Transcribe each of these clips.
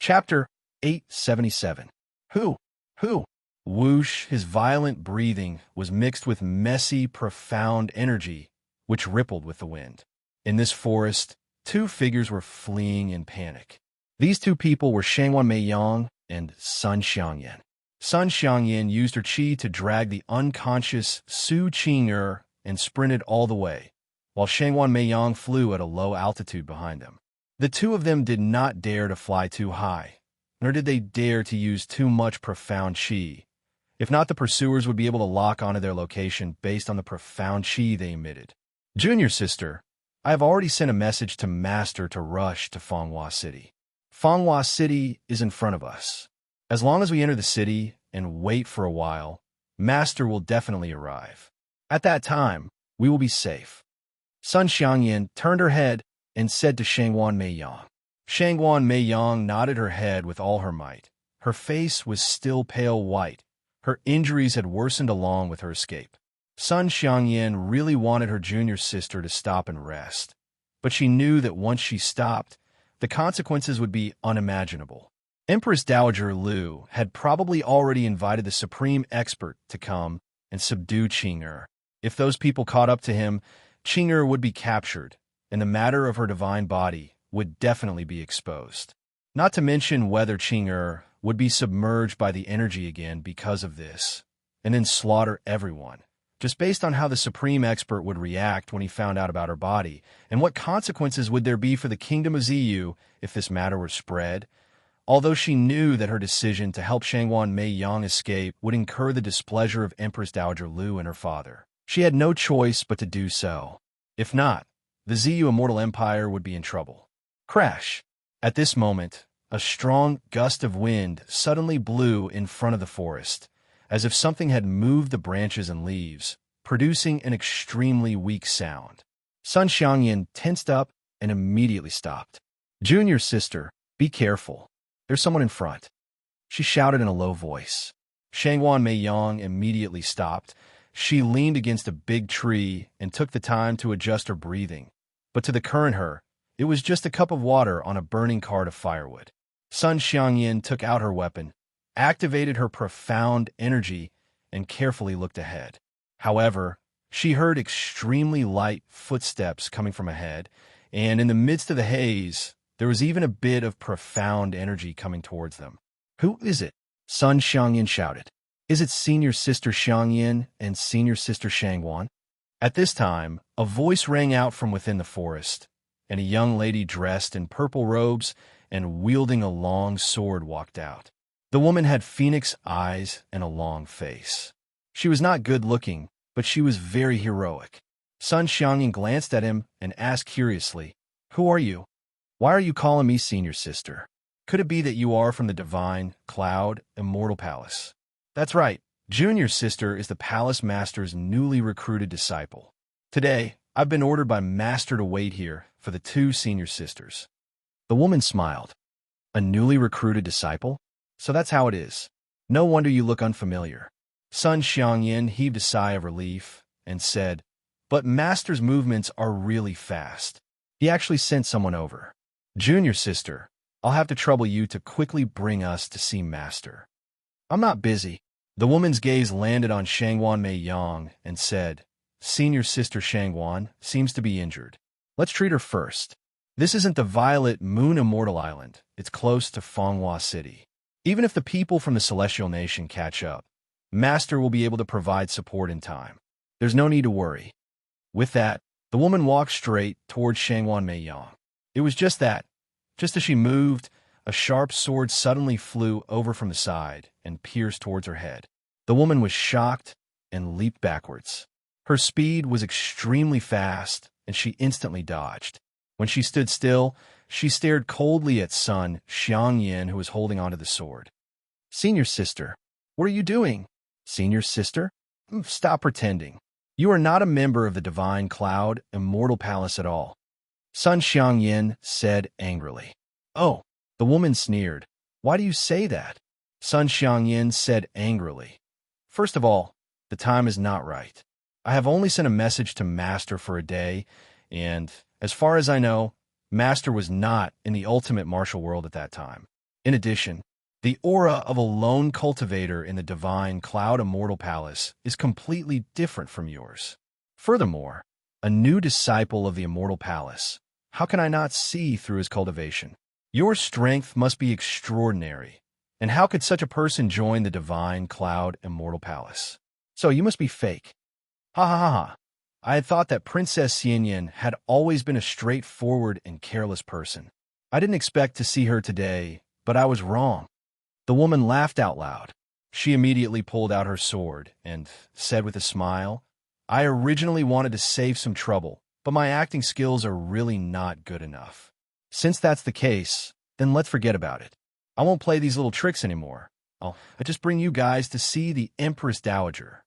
Chapter 877. Who? Who? Whoosh, his violent breathing was mixed with messy, profound energy, which rippled with the wind. In this forest, two figures were fleeing in panic. These two people were Shangwan Meiyang and Sun Xiangyan. Sun Xiangyan used her qi to drag the unconscious Su Qing'er and sprinted all the way, while Shangwan Meiyang flew at a low altitude behind them. The two of them did not dare to fly too high, nor did they dare to use too much profound qi. If not, the pursuers would be able to lock onto their location based on the profound qi they emitted. Junior sister, I have already sent a message to Master to rush to Fanghua City. Fanghua City is in front of us. As long as we enter the city and wait for a while, Master will definitely arrive. At that time, we will be safe. Sun Xiangyan turned her head and said to Shangwan Meiyang. Shangwan Meiyang nodded her head with all her might. Her face was still pale white. Her injuries had worsened along with her escape. Sun Xiangyan really wanted her junior sister to stop and rest, but she knew that once she stopped, the consequences would be unimaginable. Empress Dowager Lu had probably already invited the supreme expert to come and subdue Qing'er. If those people caught up to him, Qing'er would be captured, and the matter of her divine body would definitely be exposed. Not to mention whether Qing'er would be submerged by the energy again because of this, and then slaughter everyone, just based on how the supreme expert would react when he found out about her body, and what consequences would there be for the kingdom of Ziyu if this matter were spread. Although she knew that her decision to help Shangwan Meiyang escape would incur the displeasure of Empress Dowager Lu and her father, she had no choice but to do so. If not, the Ziyu Immortal Empire would be in trouble. Crash! At this moment, a strong gust of wind suddenly blew in front of the forest, as if something had moved the branches and leaves, producing an extremely weak sound. Sun Xiangyan tensed up and immediately stopped. Junior sister, be careful. There's someone in front, she shouted in a low voice. Shangwan Meiyang immediately stopped. She leaned against a big tree and took the time to adjust her breathing. But to the current her, it was just a cup of water on a burning cart of firewood. Sun Xiangyan took out her weapon, activated her profound energy, and carefully looked ahead. However, she heard extremely light footsteps coming from ahead, and in the midst of the haze, there was even a bit of profound energy coming towards them. Who is it? Sun Xiangyan shouted. Is it senior sister Xiangyan and senior sister Shangwan? At this time, a voice rang out from within the forest, and a young lady dressed in purple robes and wielding a long sword walked out. The woman had phoenix eyes and a long face. She was not good-looking, but she was very heroic. Sun Xiangyan glanced at him and asked curiously, Who are you? Why are you calling me senior sister? Could it be that you are from the divine, cloud, immortal palace? That's right. Junior sister is the palace master's newly recruited disciple. Today, I've been ordered by master to wait here for the two senior sisters. The woman smiled. A newly recruited disciple? So that's how it is. No wonder you look unfamiliar. Sun Xiangyan heaved a sigh of relief and said, But master's movements are really fast. He actually sent someone over. Junior sister, I'll have to trouble you to quickly bring us to see master. I'm not busy. The woman's gaze landed on Shangwan Meiyang and said, Senior sister Shangwan seems to be injured. Let's treat her first. This isn't the Violet Moon Immortal Island. It's close to Fanghua City. Even if the people from the Celestial Nation catch up, Master will be able to provide support in time. There's no need to worry. With that, the woman walked straight towards Shangwan Meiyang. It was just that. Just as she moved, a sharp sword suddenly flew over from the side and pierced towards her head. The woman was shocked and leaped backwards. Her speed was extremely fast, and she instantly dodged. When she stood still, she stared coldly at Sun Xiangyan, who was holding onto the sword. Senior sister, what are you doing? Senior sister? Stop pretending. You are not a member of the Divine Cloud Immortal Palace at all. Sun Xiangyan said angrily. Oh, the woman sneered. Why do you say that? Sun Xiangyan said angrily. First of all, the time is not right. I have only sent a message to Master for a day, and, as far as I know, Master was not in the ultimate martial world at that time. In addition, the aura of a lone cultivator in the divine Cloud Immortal Palace is completely different from yours. Furthermore, a new disciple of the Immortal Palace, how can I not see through his cultivation? Your strength must be extraordinary, and how could such a person join the divine Cloud Immortal Palace? So you must be fake. Ha ha ha ha. I had thought that Princess Xianyan had always been a straightforward and careless person. I didn't expect to see her today, but I was wrong. The woman laughed out loud. She immediately pulled out her sword and said with a smile, I originally wanted to save some trouble, but my acting skills are really not good enough. Since that's the case, then let's forget about it. I won't play these little tricks anymore. I just bring you guys to see the Empress Dowager.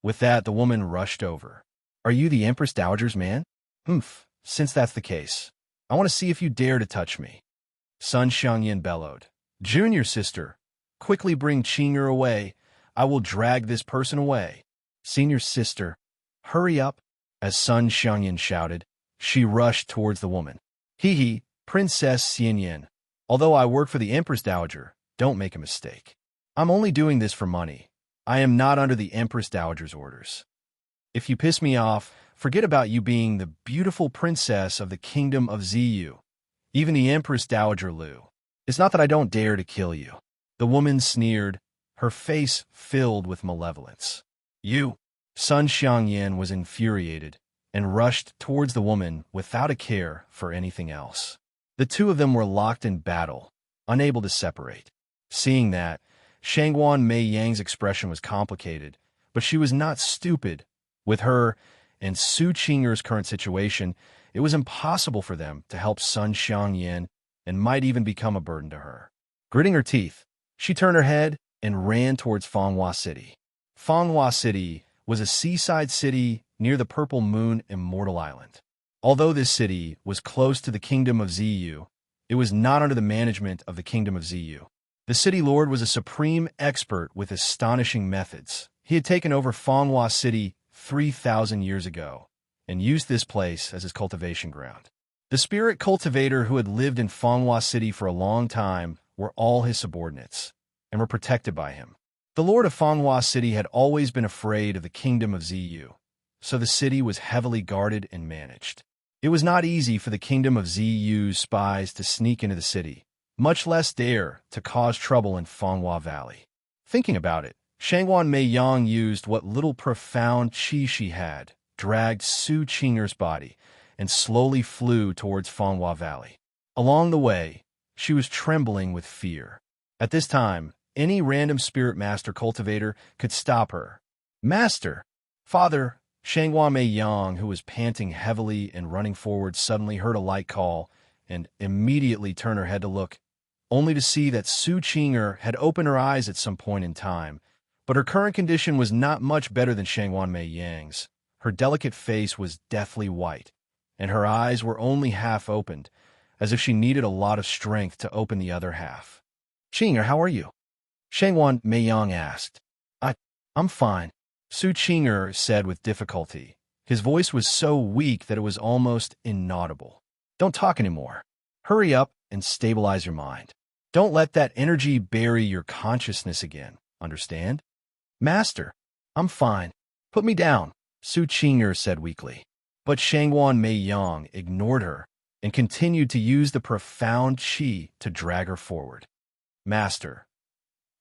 With that, the woman rushed over. Are you the Empress Dowager's man? Humph, since that's the case, I want to see if you dare to touch me. Sun Xiangyan bellowed. Junior sister, quickly bring Qing'er away. I will drag this person away. Senior sister, hurry up. As Sun Xiangyan shouted, she rushed towards the woman. Hee, Princess Xianyan. Although I work for the Empress Dowager, don't make a mistake. I'm only doing this for money. I am not under the Empress Dowager's orders. If you piss me off, forget about you being the beautiful princess of the kingdom of Ziyu. Even the Empress Dowager Lu. It's not that I don't dare to kill you. The woman sneered, her face filled with malevolence. You. Sun Xiangyan was infuriated and rushed towards the woman without a care for anything else. The two of them were locked in battle, unable to separate. Seeing that, Shangguan Mei Yang's expression was complicated, but she was not stupid. With her and Su Qing'er's current situation, it was impossible for them to help Sun Xiangyan and might even become a burden to her. Gritting her teeth, she turned her head and ran towards Fanghua City. Fanghua City was a seaside city near the Purple Moon Immortal Island. Although this city was close to the Kingdom of Ziyu, it was not under the management of the Kingdom of Ziyu. The city lord was a supreme expert with astonishing methods. He had taken over Fanghua City 3,000 years ago and used this place as his cultivation ground. The spirit cultivator who had lived in Fanghua City for a long time were all his subordinates and were protected by him. The lord of Fanghua City had always been afraid of the Kingdom of Ziyu, so the city was heavily guarded and managed. It was not easy for the Kingdom of Ziyu's spies to sneak into the city, much less dare to cause trouble in Fanghua Valley. Thinking about it, Shangguan Mei Yang used what little profound qi she had, dragged Su Qing'er's body, and slowly flew towards Fanghua Valley. Along the way, she was trembling with fear. At this time, any random spirit master cultivator could stop her. Master! Father! Shangguan Mei Yang, who was panting heavily and running forward, suddenly heard a light call and immediately turned her head to look, only to see that Su Qing'er had opened her eyes at some point in time, but her current condition was not much better than Shangguan Mei Yang's. Her delicate face was deathly white, and her eyes were only half opened, as if she needed a lot of strength to open the other half. Qing'er, how are you? Shangguan Mei Yang asked. I'm fine, Su Qing'er said with difficulty. His voice was so weak that it was almost inaudible. Don't talk anymore. Hurry up and stabilize your mind. Don't let that energy bury your consciousness again, understand? Master, I'm fine. Put me down, Su Qing'er said weakly. But Shangguan Mei Yang ignored her and continued to use the profound qi to drag her forward. Master,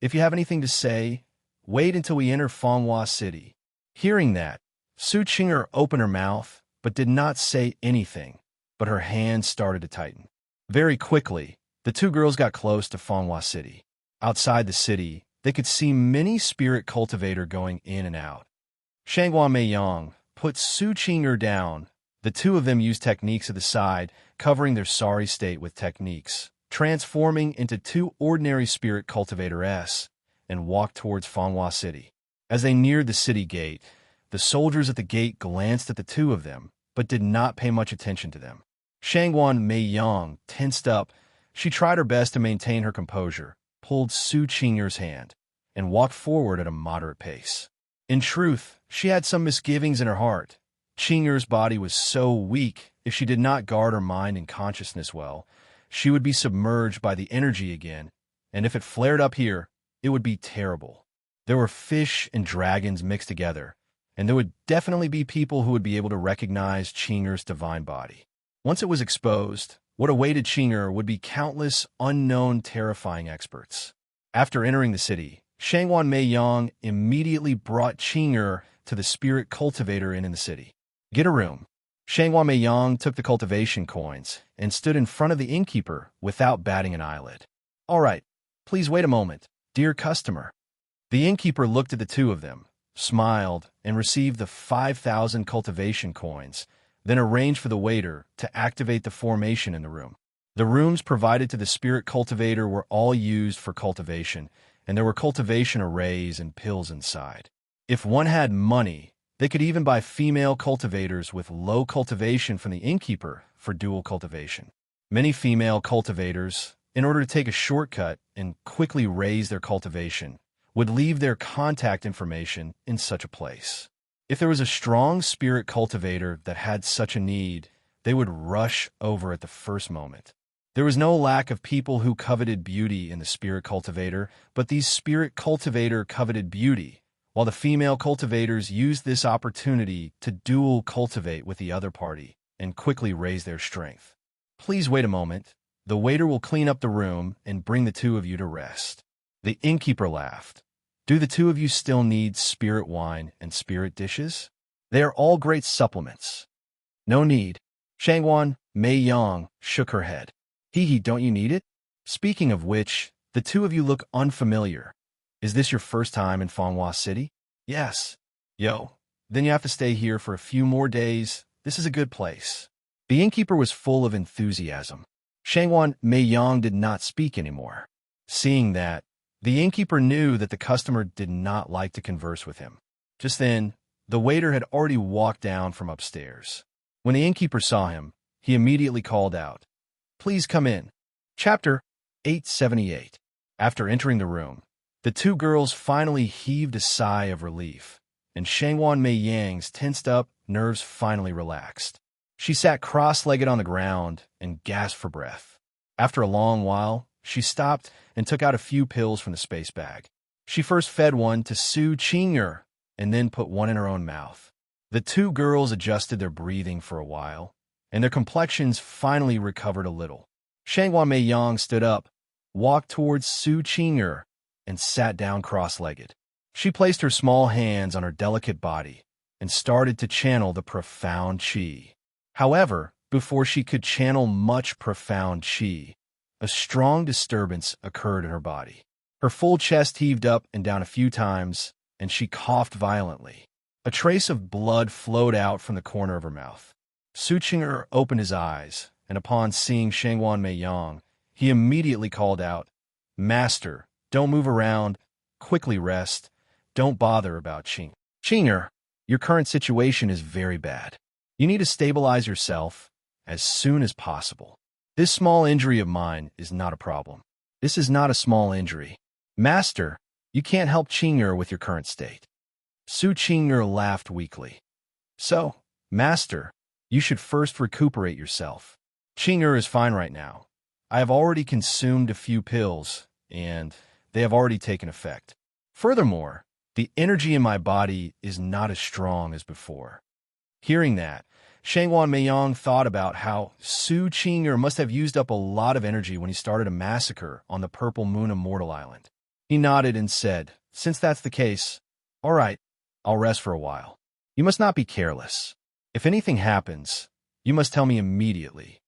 if you have anything to say, wait until we enter Fanghua City. Hearing that, Su Qing'er opened her mouth, but did not say anything, but her hands started to tighten. Very quickly, the two girls got close to Fanghua City. Outside the city, they could see many spirit cultivator going in and out. Shangguan Mei Yang put Su Qing'er down. The two of them used techniques at the side, covering their sorry state with techniques, transforming into two ordinary spirit cultivators, and walked towards Fanghua City. As they neared the city gate, the soldiers at the gate glanced at the two of them, but did not pay much attention to them. Shangguan Mei Yang tensed up. She tried her best to maintain her composure, pulled Su Qing'er's hand, and walked forward at a moderate pace. In truth, she had some misgivings in her heart. Qing'er's body was so weak, if she did not guard her mind and consciousness well, she would be submerged by the energy again and if it flared up here, it would be terrible. There were fish and dragons mixed together, and there would definitely be people who would be able to recognize Qing'er's divine body. Once it was exposed, what awaited Qing'er would be countless unknown terrifying experts. After entering the city, Shangwan Meiyang immediately brought Qing'er to the spirit cultivator in the city. Get a room. Shangwan Meiyang took the cultivation coins and stood in front of the innkeeper without batting an eyelid. All right, please wait a moment, dear customer. The innkeeper looked at the two of them, smiled, and received the 5,000 cultivation coins, then arranged for the waiter to activate the formation in the room. The rooms provided to the spirit cultivator were all used for cultivation, and there were cultivation arrays and pills inside. If one had money, they could even buy female cultivators with low cultivation from the innkeeper for dual cultivation. Many female cultivators, in order to take a shortcut and quickly raise their cultivation, would leave their contact information in such a place. If there was a strong spirit cultivator that had such a need, they would rush over at the first moment. There was no lack of people who coveted beauty in the spirit cultivator, but these spirit cultivator coveted beauty, while the female cultivators used this opportunity to dual cultivate with the other party and quickly raise their strength. Please wait a moment. The waiter will clean up the room and bring the two of you to rest. The innkeeper laughed. Do the two of you still need spirit wine and spirit dishes? They are all great supplements. No need. Shangwan Meiyang shook her head. Hee, don't you need it? Speaking of which, the two of you look unfamiliar. Is this your first time in Fanghua City? Yes. Yo, then you have to stay here for a few more days. This is a good place. The innkeeper was full of enthusiasm. Shangwan Meiyang did not speak anymore. Seeing that, the innkeeper knew that the customer did not like to converse with him. Just then, the waiter had already walked down from upstairs. When the innkeeper saw him, he immediately called out, Please come in. Chapter 878. After entering the room, the two girls finally heaved a sigh of relief, and Shangwan Meiyang's tensed-up nerves finally relaxed. She sat cross-legged on the ground and gasped for breath. After a long while, she stopped and took out a few pills from the space bag. She first fed one to Su Qing'er and then put one in her own mouth. The two girls adjusted their breathing for a while, and their complexions finally recovered a little. Shangwan Meiyang stood up, walked towards Su Qing'er, and sat down cross-legged. She placed her small hands on her delicate body and started to channel the profound qi. However, before she could channel much profound qi, a strong disturbance occurred in her body. Her full chest heaved up and down a few times, and she coughed violently. A trace of blood flowed out from the corner of her mouth. Su Qing'er opened his eyes, and upon seeing Shangwan Meiyang, he immediately called out, Master, don't move around, quickly rest, don't bother about Qing. Qing'er, your current situation is very bad. You need to stabilize yourself as soon as possible. This small injury of mine is not a problem. This is not a small injury. Master, you can't help Qing'er with your current state. Su Qing'er laughed weakly. So, Master, you should first recuperate yourself. Qing'er is fine right now. I have already consumed a few pills, and they have already taken effect. Furthermore, the energy in my body is not as strong as before. Hearing that, Shangwan Meiyang thought about how Su Qing'er must have used up a lot of energy when he started a massacre on the Purple Moon Immortal Island. He nodded and said, Since that's the case, all right, I'll rest for a while. You must not be careless. If anything happens, you must tell me immediately.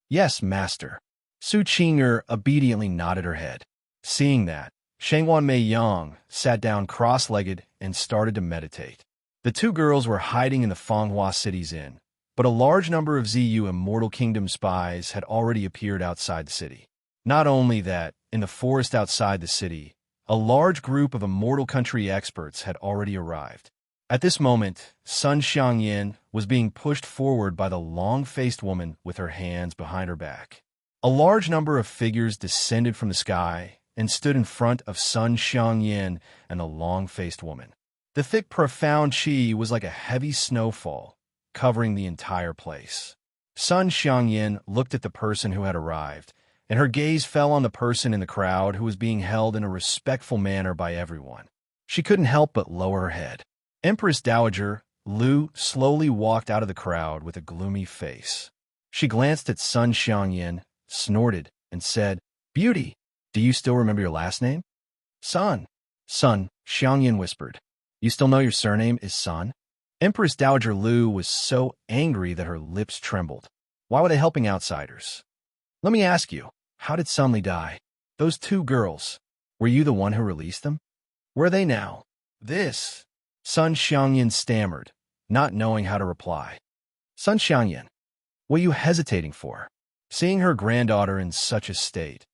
Yes, Master. Su Qing'er obediently nodded her head. Seeing that, Shangwan Meiyang sat down cross-legged and started to meditate. The two girls were hiding in the Fanghua City's inn, but a large number of ZU Immortal Kingdom spies had already appeared outside the city. Not only that, in the forest outside the city, a large group of Immortal Country experts had already arrived. At this moment, Sun Xiangyin was being pushed forward by the long-faced woman with her hands behind her back. A large number of figures descended from the sky and stood in front of Sun Xiangyin and the long-faced woman. The thick, profound qi was like a heavy snowfall, covering the entire place. Sun Xiangyin looked at the person who had arrived and her gaze fell on the person in the crowd who was being held in a respectful manner by everyone. She couldn't help but lower her head. Empress Dowager Lu slowly walked out of the crowd with a gloomy face. She glanced at Sun Xiangyan, snorted, and said, "Beauty, do you still remember your last name?" "Sun." "Sun," Xiangyan whispered. "You still know your surname is Sun?" Empress Dowager Lu was so angry that her lips trembled. Why were they helping outsiders? "Let me ask you, how did Sunli die? Those two girls, were you the one who released them? Where are they now?" "This," Sun Xiangyan stammered, not knowing how to reply. "Sun Xiangyan, what are you hesitating for?" Seeing her granddaughter in such a state,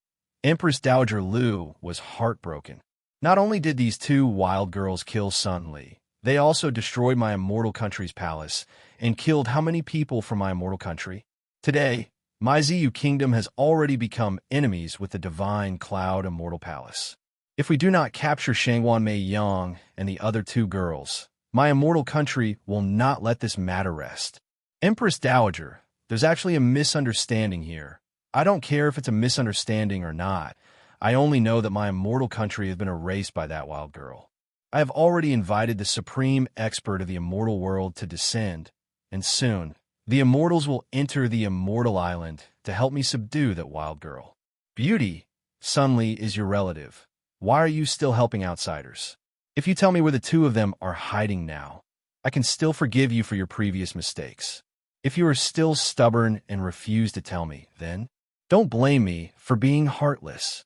Empress Dowager Lu was heartbroken. Not only did these two wild girls kill Sunli, they also destroyed my immortal country's palace and killed how many people from my immortal country? Today, my Ziyu kingdom has already become enemies with the divine Cloud Immortal Palace. If we do not capture Shangwan Mei Yang and the other two girls, my immortal country will not let this matter rest. Empress Dowager, there's actually a misunderstanding here. I don't care if it's a misunderstanding or not. I only know that my immortal country has been erased by that wild girl. I have already invited the supreme expert of the immortal world to descend, and soon, the immortals will enter the immortal island to help me subdue that wild girl. Beauty, Sunli is your relative. Why are you still helping outsiders? If you tell me where the two of them are hiding now, I can still forgive you for your previous mistakes. If you are still stubborn and refuse to tell me, then don't blame me for being heartless.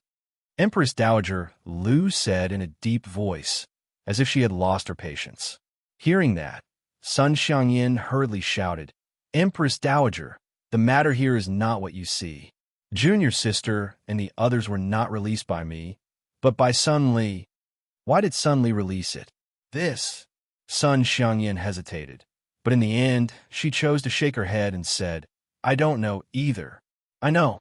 Empress Dowager Lu said in a deep voice, as if she had lost her patience. Hearing that, Sun Xiangyan hurriedly shouted, "Empress Dowager, the matter here is not what you see. Junior sister and the others were not released by me, but by Sun Li. Why did Sun Li release it?" "This." Sun Xiangyan hesitated, but in the end, she chose to shake her head and said, "I don't know either." "I know."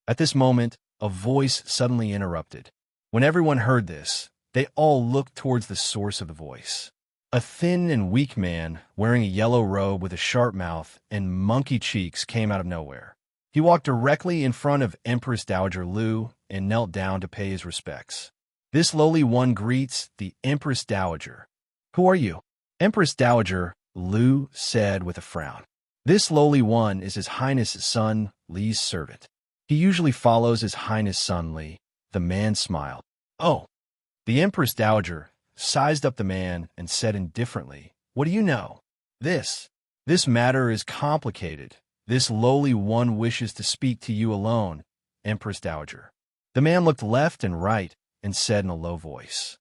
At this moment, a voice suddenly interrupted. When everyone heard this, they all looked towards the source of the voice. A thin and weak man, wearing a yellow robe with a sharp mouth and monkey cheeks, came out of nowhere. He walked directly in front of Empress Dowager Lu and knelt down to pay his respects. This lowly one greets the Empress Dowager. "Who are you?" Empress Dowager Lu said with a frown. "This lowly one is His Highness Sun Li's servant. He usually follows His Highness Sun Li." The man smiled. "Oh." The Empress Dowager sized up the man and said indifferently, "What do you know?" This matter is complicated. This lowly one wishes to speak to you alone, Empress Dowager." The man looked left and right and said in a low voice,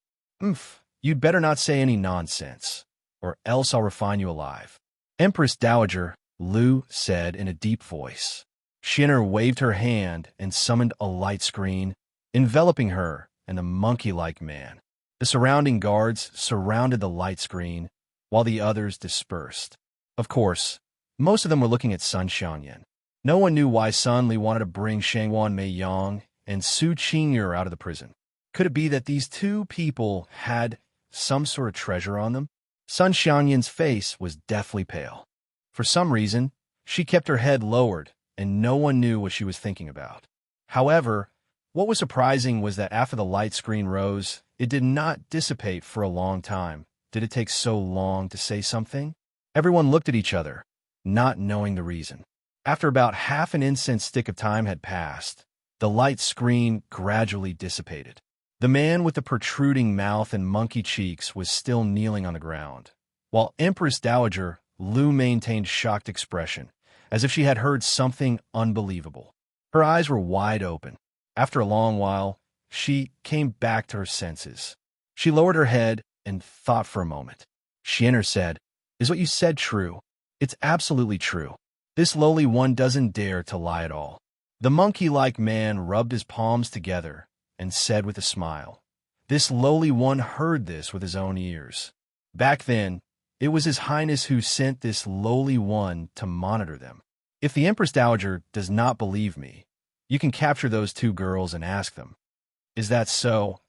"You'd better not say any nonsense, or else I'll refine you alive." Empress Dowager Lu said in a deep voice. Shinner waved her hand and summoned a light screen, enveloping her and the monkey-like man. The surrounding guards surrounded the light screen, while the others dispersed. Of course, most of them were looking at Sun Xiangyan. No one knew why Sun Li wanted to bring Shangwan Mei Yang and Su Qing'er out of the prison. Could it be that these two people had some sort of treasure on them? Sun Xiangyan's face was deathly pale. For some reason, she kept her head lowered, and no one knew what she was thinking about. However, what was surprising was that after the light screen rose, it did not dissipate for a long time. Did it take so long to say something? Everyone looked at each other, not knowing the reason. After about half an incense stick of time had passed, the light screen gradually dissipated. The man with the protruding mouth and monkey cheeks was still kneeling on the ground, while Empress Dowager Lu maintained shocked expression, as if she had heard something unbelievable. Her eyes were wide open. After a long while, she came back to her senses. She lowered her head and thought for a moment. Shinner said, "Is what you said true?" "It's absolutely true. This lowly one doesn't dare to lie at all." The monkey-like man rubbed his palms together and said with a smile, "This lowly one heard this with his own ears. Back then, it was His Highness who sent this lowly one to monitor them. If the Empress Dowager does not believe me, you can capture those two girls and ask them." "Is that so?"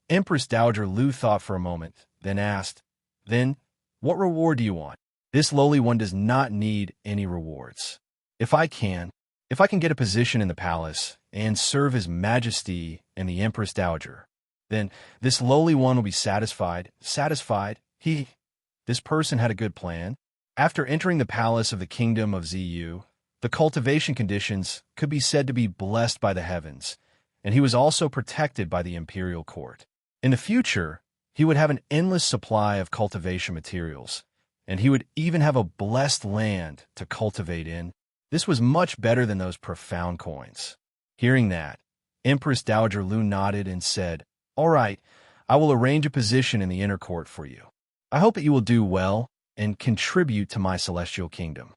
Empress Dowager Lu thought for a moment, then asked, "Then, what reward do you want?" "This lowly one does not need any rewards. If I can, If I can get a position in the palace and serve His Majesty and the Empress Dowager, then this lowly one will be satisfied. Satisfied? This person had a good plan. After entering the palace of the kingdom of Zu, the cultivation conditions could be said to be blessed by the heavens, and he was also protected by the imperial court. In the future, he would have an endless supply of cultivation materials, and he would even have a blessed land to cultivate in. This was much better than those profound coins. Hearing that, Empress Dowager Lu nodded and said, "All right, I will arrange a position in the inner court for you. I hope that you will do well and contribute to my celestial kingdom."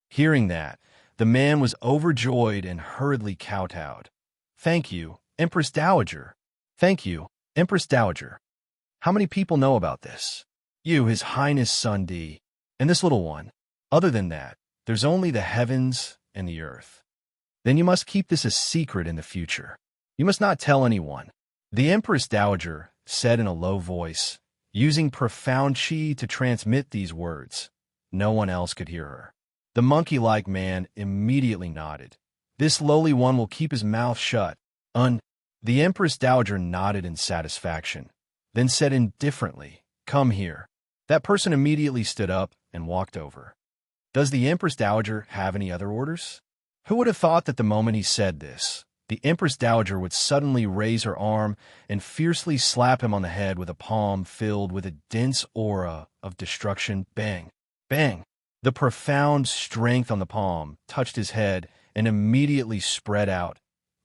Hearing that, the man was overjoyed and hurriedly kowtowed. "Thank you, Empress Dowager. Thank you, Empress Dowager. How many people know about this? You, His Highness Sun D, and this little one. Other than that, there's only the heavens and the earth. Then you must keep this a secret in the future. You must not tell anyone." The Empress Dowager said in a low voice, using profound chi to transmit these words. No one else could hear her. The monkey-like man immediately nodded. "This lowly one will keep his mouth shut." The Empress Dowager nodded in satisfaction, then said indifferently, "Come here." That person immediately stood up and walked over. Does the Empress Dowager have any other orders? Who would have thought that the moment he said this, the Empress Dowager would suddenly raise her arm and fiercely slap him on the head with a palm filled with a dense aura of destruction. Bang! Bang! The profound strength on the palm touched his head and immediately spread out,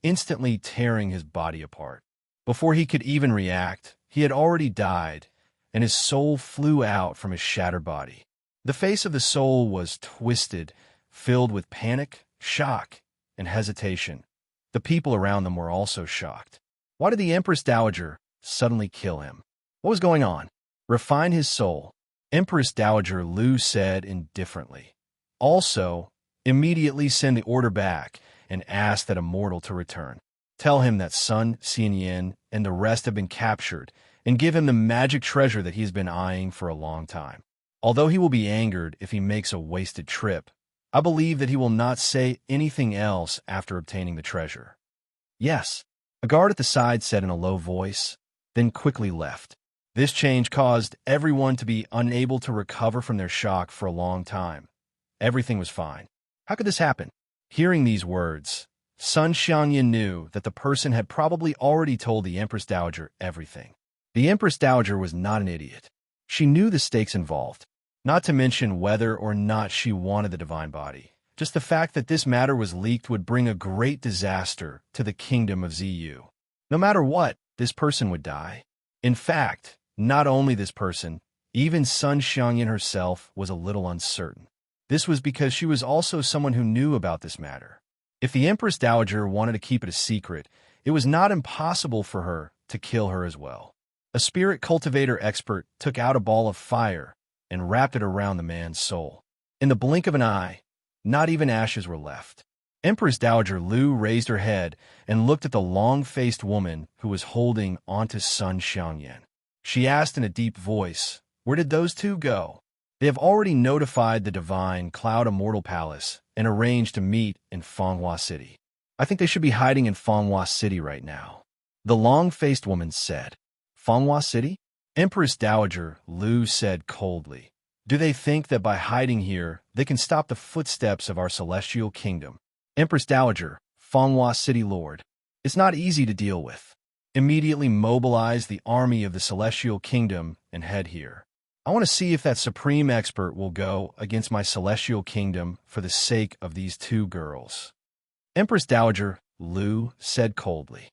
instantly tearing his body apart. Before he could even react, he had already died, and his soul flew out from his shattered body. The face of the soul was twisted, filled with panic, shock, and hesitation. The people around them were also shocked. Why did the Empress Dowager suddenly kill him? What was going on? Refine his soul, Empress Dowager Lu said indifferently. Also, immediately send the order back and ask that immortal to return. Tell him that Sun Xianyan and the rest have been captured, and give him the magic treasure that he has been eyeing for a long time. Although he will be angered if he makes a wasted trip, I believe that he will not say anything else after obtaining the treasure. Yes, a guard at the side said in a low voice, then quickly left. This change caused everyone to be unable to recover from their shock for a long time. Everything was fine. How could this happen? Hearing these words, Sun Xianyan knew that the person had probably already told the Empress Dowager everything. The Empress Dowager was not an idiot. She knew the stakes involved, not to mention whether or not she wanted the divine body. Just the fact that this matter was leaked would bring a great disaster to the kingdom of Zu. No matter what, this person would die. In fact, not only this person, even Sun Xianyan herself was a little uncertain. This was because she was also someone who knew about this matter. If the Empress Dowager wanted to keep it a secret, it was not impossible for her to kill her as well. A spirit cultivator expert took out a ball of fire and wrapped it around the man's soul. In the blink of an eye, not even ashes were left. Empress Dowager Lu raised her head and looked at the long-faced woman who was holding onto Sun Xianyan. She asked in a deep voice, "Where did those two go?" They have already notified the divine Cloud Immortal Palace and arranged to meet in Fanghua City. I think they should be hiding in Fanghua City right now. The long-faced woman said. Fanghua City? Empress Dowager Lu said coldly. Do they think that by hiding here, they can stop the footsteps of our celestial kingdom? Empress Dowager, Fanghua City Lord. It's not easy to deal with. Immediately mobilize the army of the celestial kingdom and head here. I want to see if that supreme expert will go against my celestial kingdom for the sake of these two girls. Empress Dowager Lu said coldly.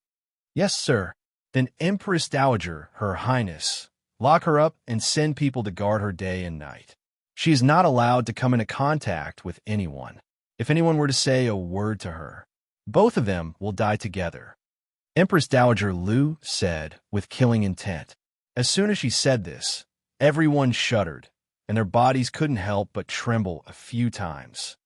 Yes, sir. Then Empress Dowager, Her Highness, lock her up and send people to guard her day and night. She is not allowed to come into contact with anyone. If anyone were to say a word to her, both of them will die together. Empress Dowager Lu said with killing intent. As soon as she said this, everyone shuddered, and their bodies couldn't help but tremble a few times.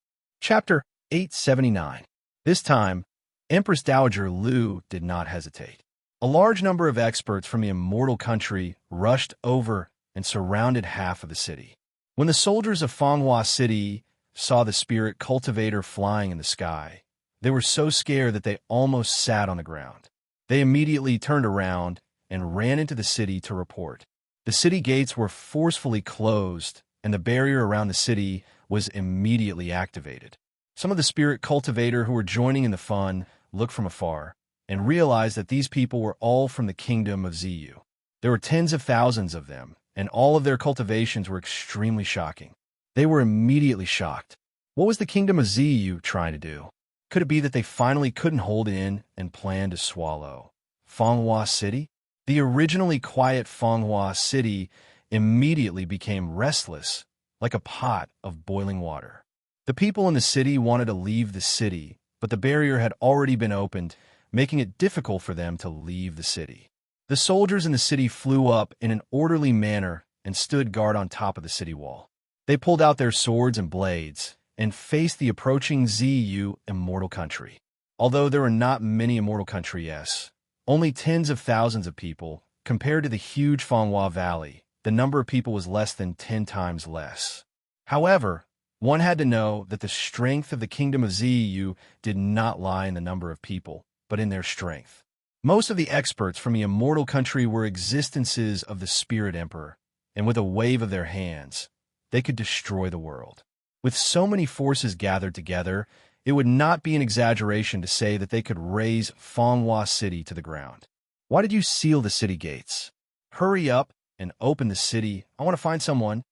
Chapter 879. This time, Empress Dowager Lu did not hesitate. A large number of experts from the immortal country rushed over and surrounded half of the city. When the soldiers of Fanghua City saw the spirit cultivator flying in the sky, They were so scared that they almost sat on the ground. They immediately turned around and ran into the city to report. The city gates were forcefully closed, and the barrier around the city was immediately activated. Some of the spirit cultivator who were joining in the fun looked from afar and realized that these people were all from the kingdom of Zu. There were tens of thousands of them, and all of their cultivations were extremely shocking. They were immediately shocked. What was the kingdom of Zu trying to do? Could it be that they finally couldn't hold in and planned to swallow Fanghua City? The originally quiet Fanghua City immediately became restless, like a pot of boiling water. The people in the city wanted to leave the city, but the barrier had already been opened, making it difficult for them to leave the city. The soldiers in the city flew up in an orderly manner and stood guard on top of the city wall. They pulled out their swords and blades and faced the approaching Zu immortal country. Although there were not many immortal countries, only tens of thousands of people, compared to the huge Fanghua Valley, the number of people was less than 10 times less. However, one had to know that the strength of the kingdom of Zu did not lie in the number of people, but in their strength. Most of the experts from the immortal country were existences of the Spirit Emperor, and with a wave of their hands, they could destroy the world. With so many forces gathered together, it would not be an exaggeration to say that they could raze Fanghua City to the ground. Why did you seal the city gates? Hurry up and open the city. I want to find someone.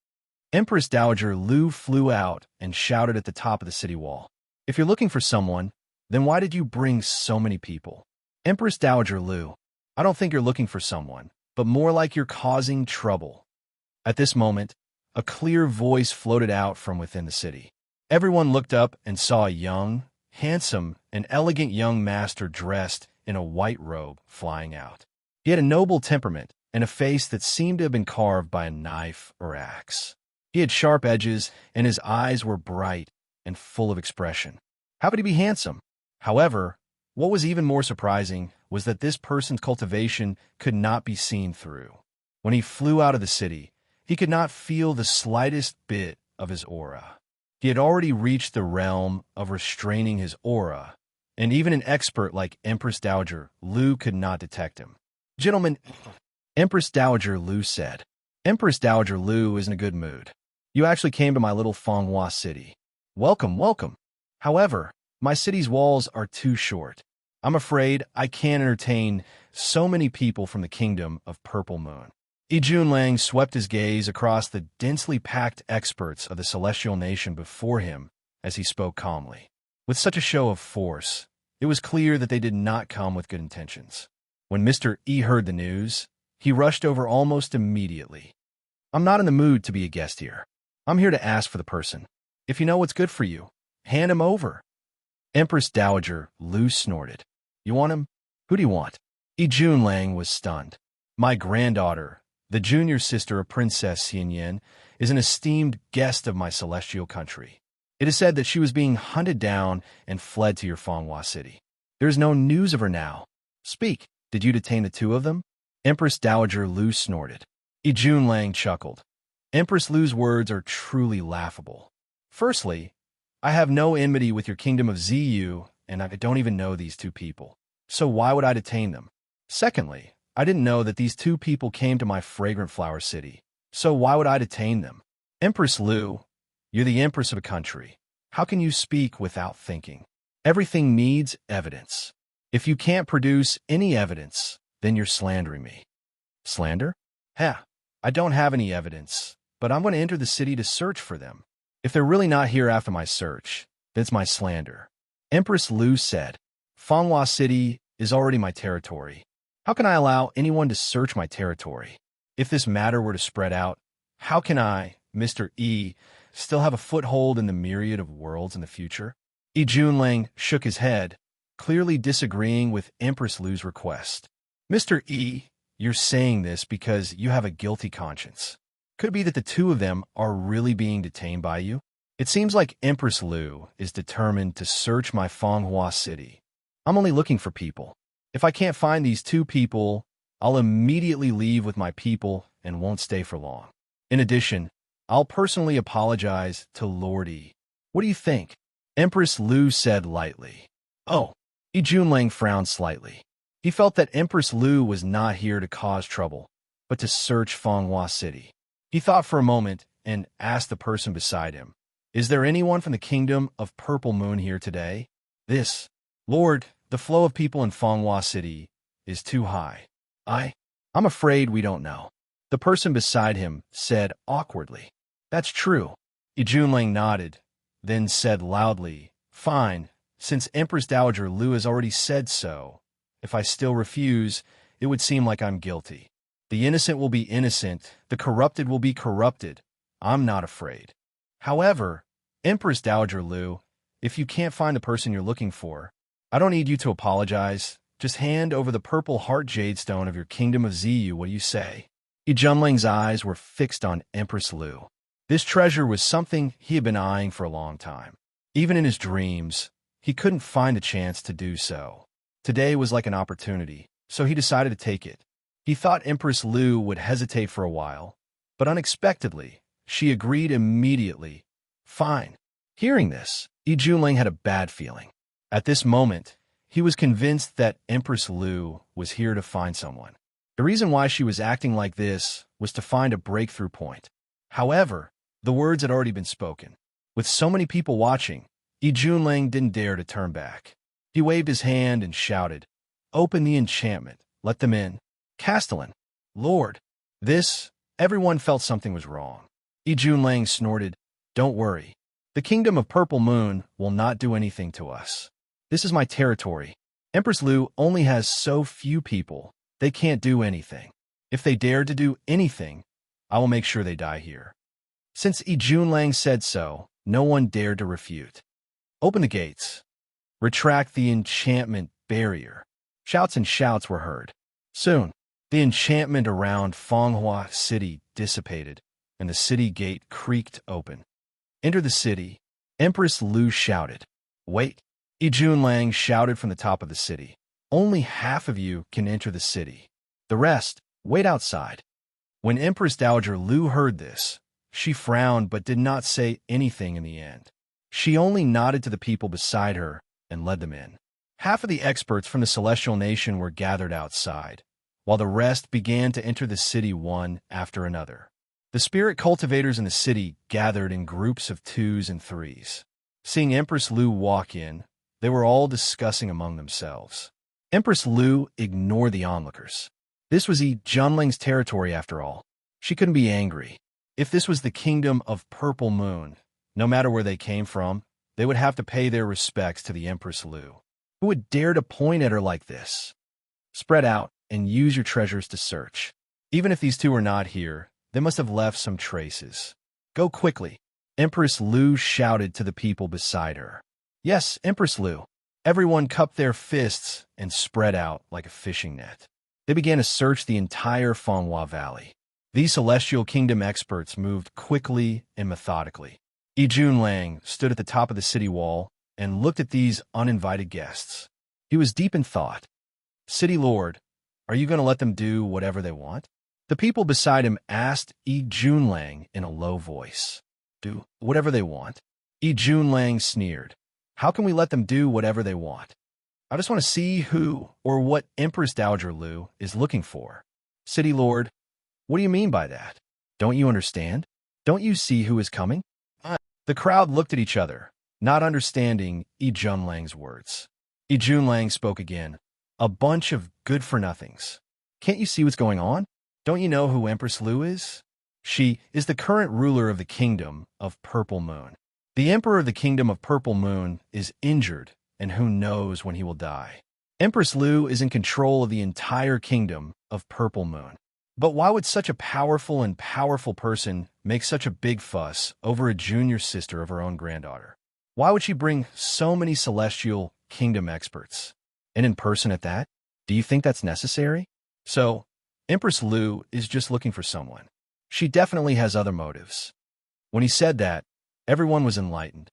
Empress Dowager Lu flew out and shouted at the top of the city wall. If you're looking for someone, then why did you bring so many people? Empress Dowager Lu, I don't think you're looking for someone, but more like you're causing trouble. At this moment, a clear voice floated out from within the city. Everyone looked up and saw a young, handsome, and elegant young master dressed in a white robe flying out. He had a noble temperament and a face that seemed to have been carved by a knife or axe. He had sharp edges, and his eyes were bright and full of expression. How could he be handsome? However, what was even more surprising was that this person's cultivation could not be seen through. When he flew out of the city, he could not feel the slightest bit of his aura. He had already reached the realm of restraining his aura, and even an expert like Empress Dowager Lu could not detect him. Gentlemen, Empress Dowager Lu said. Empress Dowager Lu is in a good mood. You actually came to my little Fanghua city. Welcome, welcome. However, my city's walls are too short. I'm afraid I can't entertain so many people from the kingdom of Purple Moon. Junlang swept his gaze across the densely packed experts of the celestial nation before him as he spoke calmly. With such a show of force, it was clear that they did not come with good intentions. When Mr. E heard the news, he rushed over almost immediately. I'm not in the mood to be a guest here. I'm here to ask for the person. If you know what's good for you, hand him over. Empress Dowager Lu snorted. You want him? Who do you want? Junlang was stunned. My granddaughter, the junior sister of Princess Xianyan, is an esteemed guest of my celestial country. It is said that she was being hunted down and fled to your Fanghua city. There is no news of her now. Speak, did you detain the two of them? Empress Dowager Lu snorted. Junlang chuckled. Empress Lu's words are truly laughable. Firstly, I have no enmity with your kingdom of Zu, and I don't even know these two people. So why would I detain them? Secondly, I didn't know that these two people came to my fragrant flower city. So why would I detain them? Empress Lu, you're the empress of a country. How can you speak without thinking? Everything needs evidence. If you can't produce any evidence, then you're slandering me. Slander? I don't have any evidence, but I'm going to enter the city to search for them. If they're really not here after my search, then it's my slander. Empress Lu said, Fanghua City is already my territory. How can I allow anyone to search my territory? If this matter were to spread out, how can I, Mr. E, still have a foothold in the myriad of worlds in the future? Junlang shook his head, clearly disagreeing with Empress Lu's request. Mr. E, you're saying this because you have a guilty conscience. Could it be that the two of them are really being detained by you? It seems like Empress Lu is determined to search my Fanghua city. I'm only looking for people. If I can't find these two people, I'll immediately leave with my people and won't stay for long. In addition, I'll personally apologize to Lord E. What do you think? Empress Lu said lightly. Oh, Yi Junlang frowned slightly. He felt that Empress Lu was not here to cause trouble, but to search Fenghua City. He thought for a moment and asked the person beside him, "Is there anyone from the kingdom of Purple Moon here today?" "This, Lord, the flow of people in Fenghua City is too high. I'm afraid we don't know." The person beside him said awkwardly, "That's true." Yi Junlang nodded, then said loudly, "Fine, since Empress Dowager Lu has already said so. If I still refuse, it would seem like I'm guilty. The innocent will be innocent, the corrupted will be corrupted. I'm not afraid. However, Empress Dowager Lu, if you can't find the person you're looking for, I don't need you to apologize. Just hand over the purple heart jade stone of your kingdom of Ziyu. What do you say?" Yi Junlang's eyes were fixed on Empress Lu. This treasure was something he had been eyeing for a long time. Even in his dreams, he couldn't find a chance to do so. Today was like an opportunity, so he decided to take it. He thought Empress Lu would hesitate for a while, but unexpectedly, she agreed immediately. "Fine." Hearing this, Yi Junlang had a bad feeling. At this moment, he was convinced that Empress Lu was here to find someone. The reason why she was acting like this was to find a breakthrough point. However, the words had already been spoken. With so many people watching, Yi Junlang didn't dare to turn back. He waved his hand and shouted, "Open the enchantment. Let them in." "Castellan, Lord." Everyone felt something was wrong. Yi Junlang snorted, "Don't worry. The kingdom of Purple Moon will not do anything to us. This is my territory. Empress Lu only has so few people. They can't do anything. If they dare to do anything, I will make sure they die here." Since Yi Junlang said so, no one dared to refute. "Open the gates. Retract the enchantment barrier." Shouts and shouts were heard. Soon, the enchantment around Fenghua City dissipated, and the city gate creaked open. "Enter the city," Empress Lu shouted. "Wait." Yi Junlang shouted from the top of the city. "Only half of you can enter the city. The rest, wait outside." When Empress Dowager Lu heard this, she frowned but did not say anything in the end. She only nodded to the people beside her and led them in. Half of the experts from the Celestial Nation were gathered outside, while the rest began to enter the city one after another. The spirit cultivators in the city gathered in groups of 2s and 3s. Seeing Empress Lu walk in, they were all discussing among themselves. Empress Lu ignored the onlookers. This was Yi Junlang's territory after all. She couldn't be angry. If this was the kingdom of Purple Moon, no matter where they came from, they would have to pay their respects to the Empress Lu. Who would dare to point at her like this? Spread out and use your treasures to search. Even if these two are not here, they must have left some traces. Go quickly. Empress Lu shouted to the people beside her. "Yes, Empress Lu." Everyone cupped their fists and spread out like a fishing net. They began to search the entire Fenghua Valley. These Celestial Kingdom experts moved quickly and methodically. Yi Junlang stood at the top of the city wall and looked at these uninvited guests. He was deep in thought. "City Lord, are you going to let them do whatever they want?" The people beside him asked Yi Junlang in a low voice. "Do whatever they want?" Yi Junlang sneered. "How can we let them do whatever they want? I just want to see who or what Empress Dowager Lu is looking for." "City Lord, what do you mean by that? Don't you understand? Don't you see who is coming?" The crowd looked at each other, not understanding Yi Junlang's words. Yi Junlang spoke again. "A bunch of good-for-nothings. Can't you see what's going on? Don't you know who Empress Lu is? She is the current ruler of the kingdom of Purple Moon. The emperor of the kingdom of Purple Moon is injured, and who knows when he will die. Empress Lu is in control of the entire kingdom of Purple Moon. But why would such a powerful person make such a big fuss over a junior sister of her own granddaughter? Why would she bring so many Celestial Kingdom experts? And in person at that? Do you think that's necessary? So, Empress Lu is just looking for someone. She definitely has other motives." When he said that, everyone was enlightened.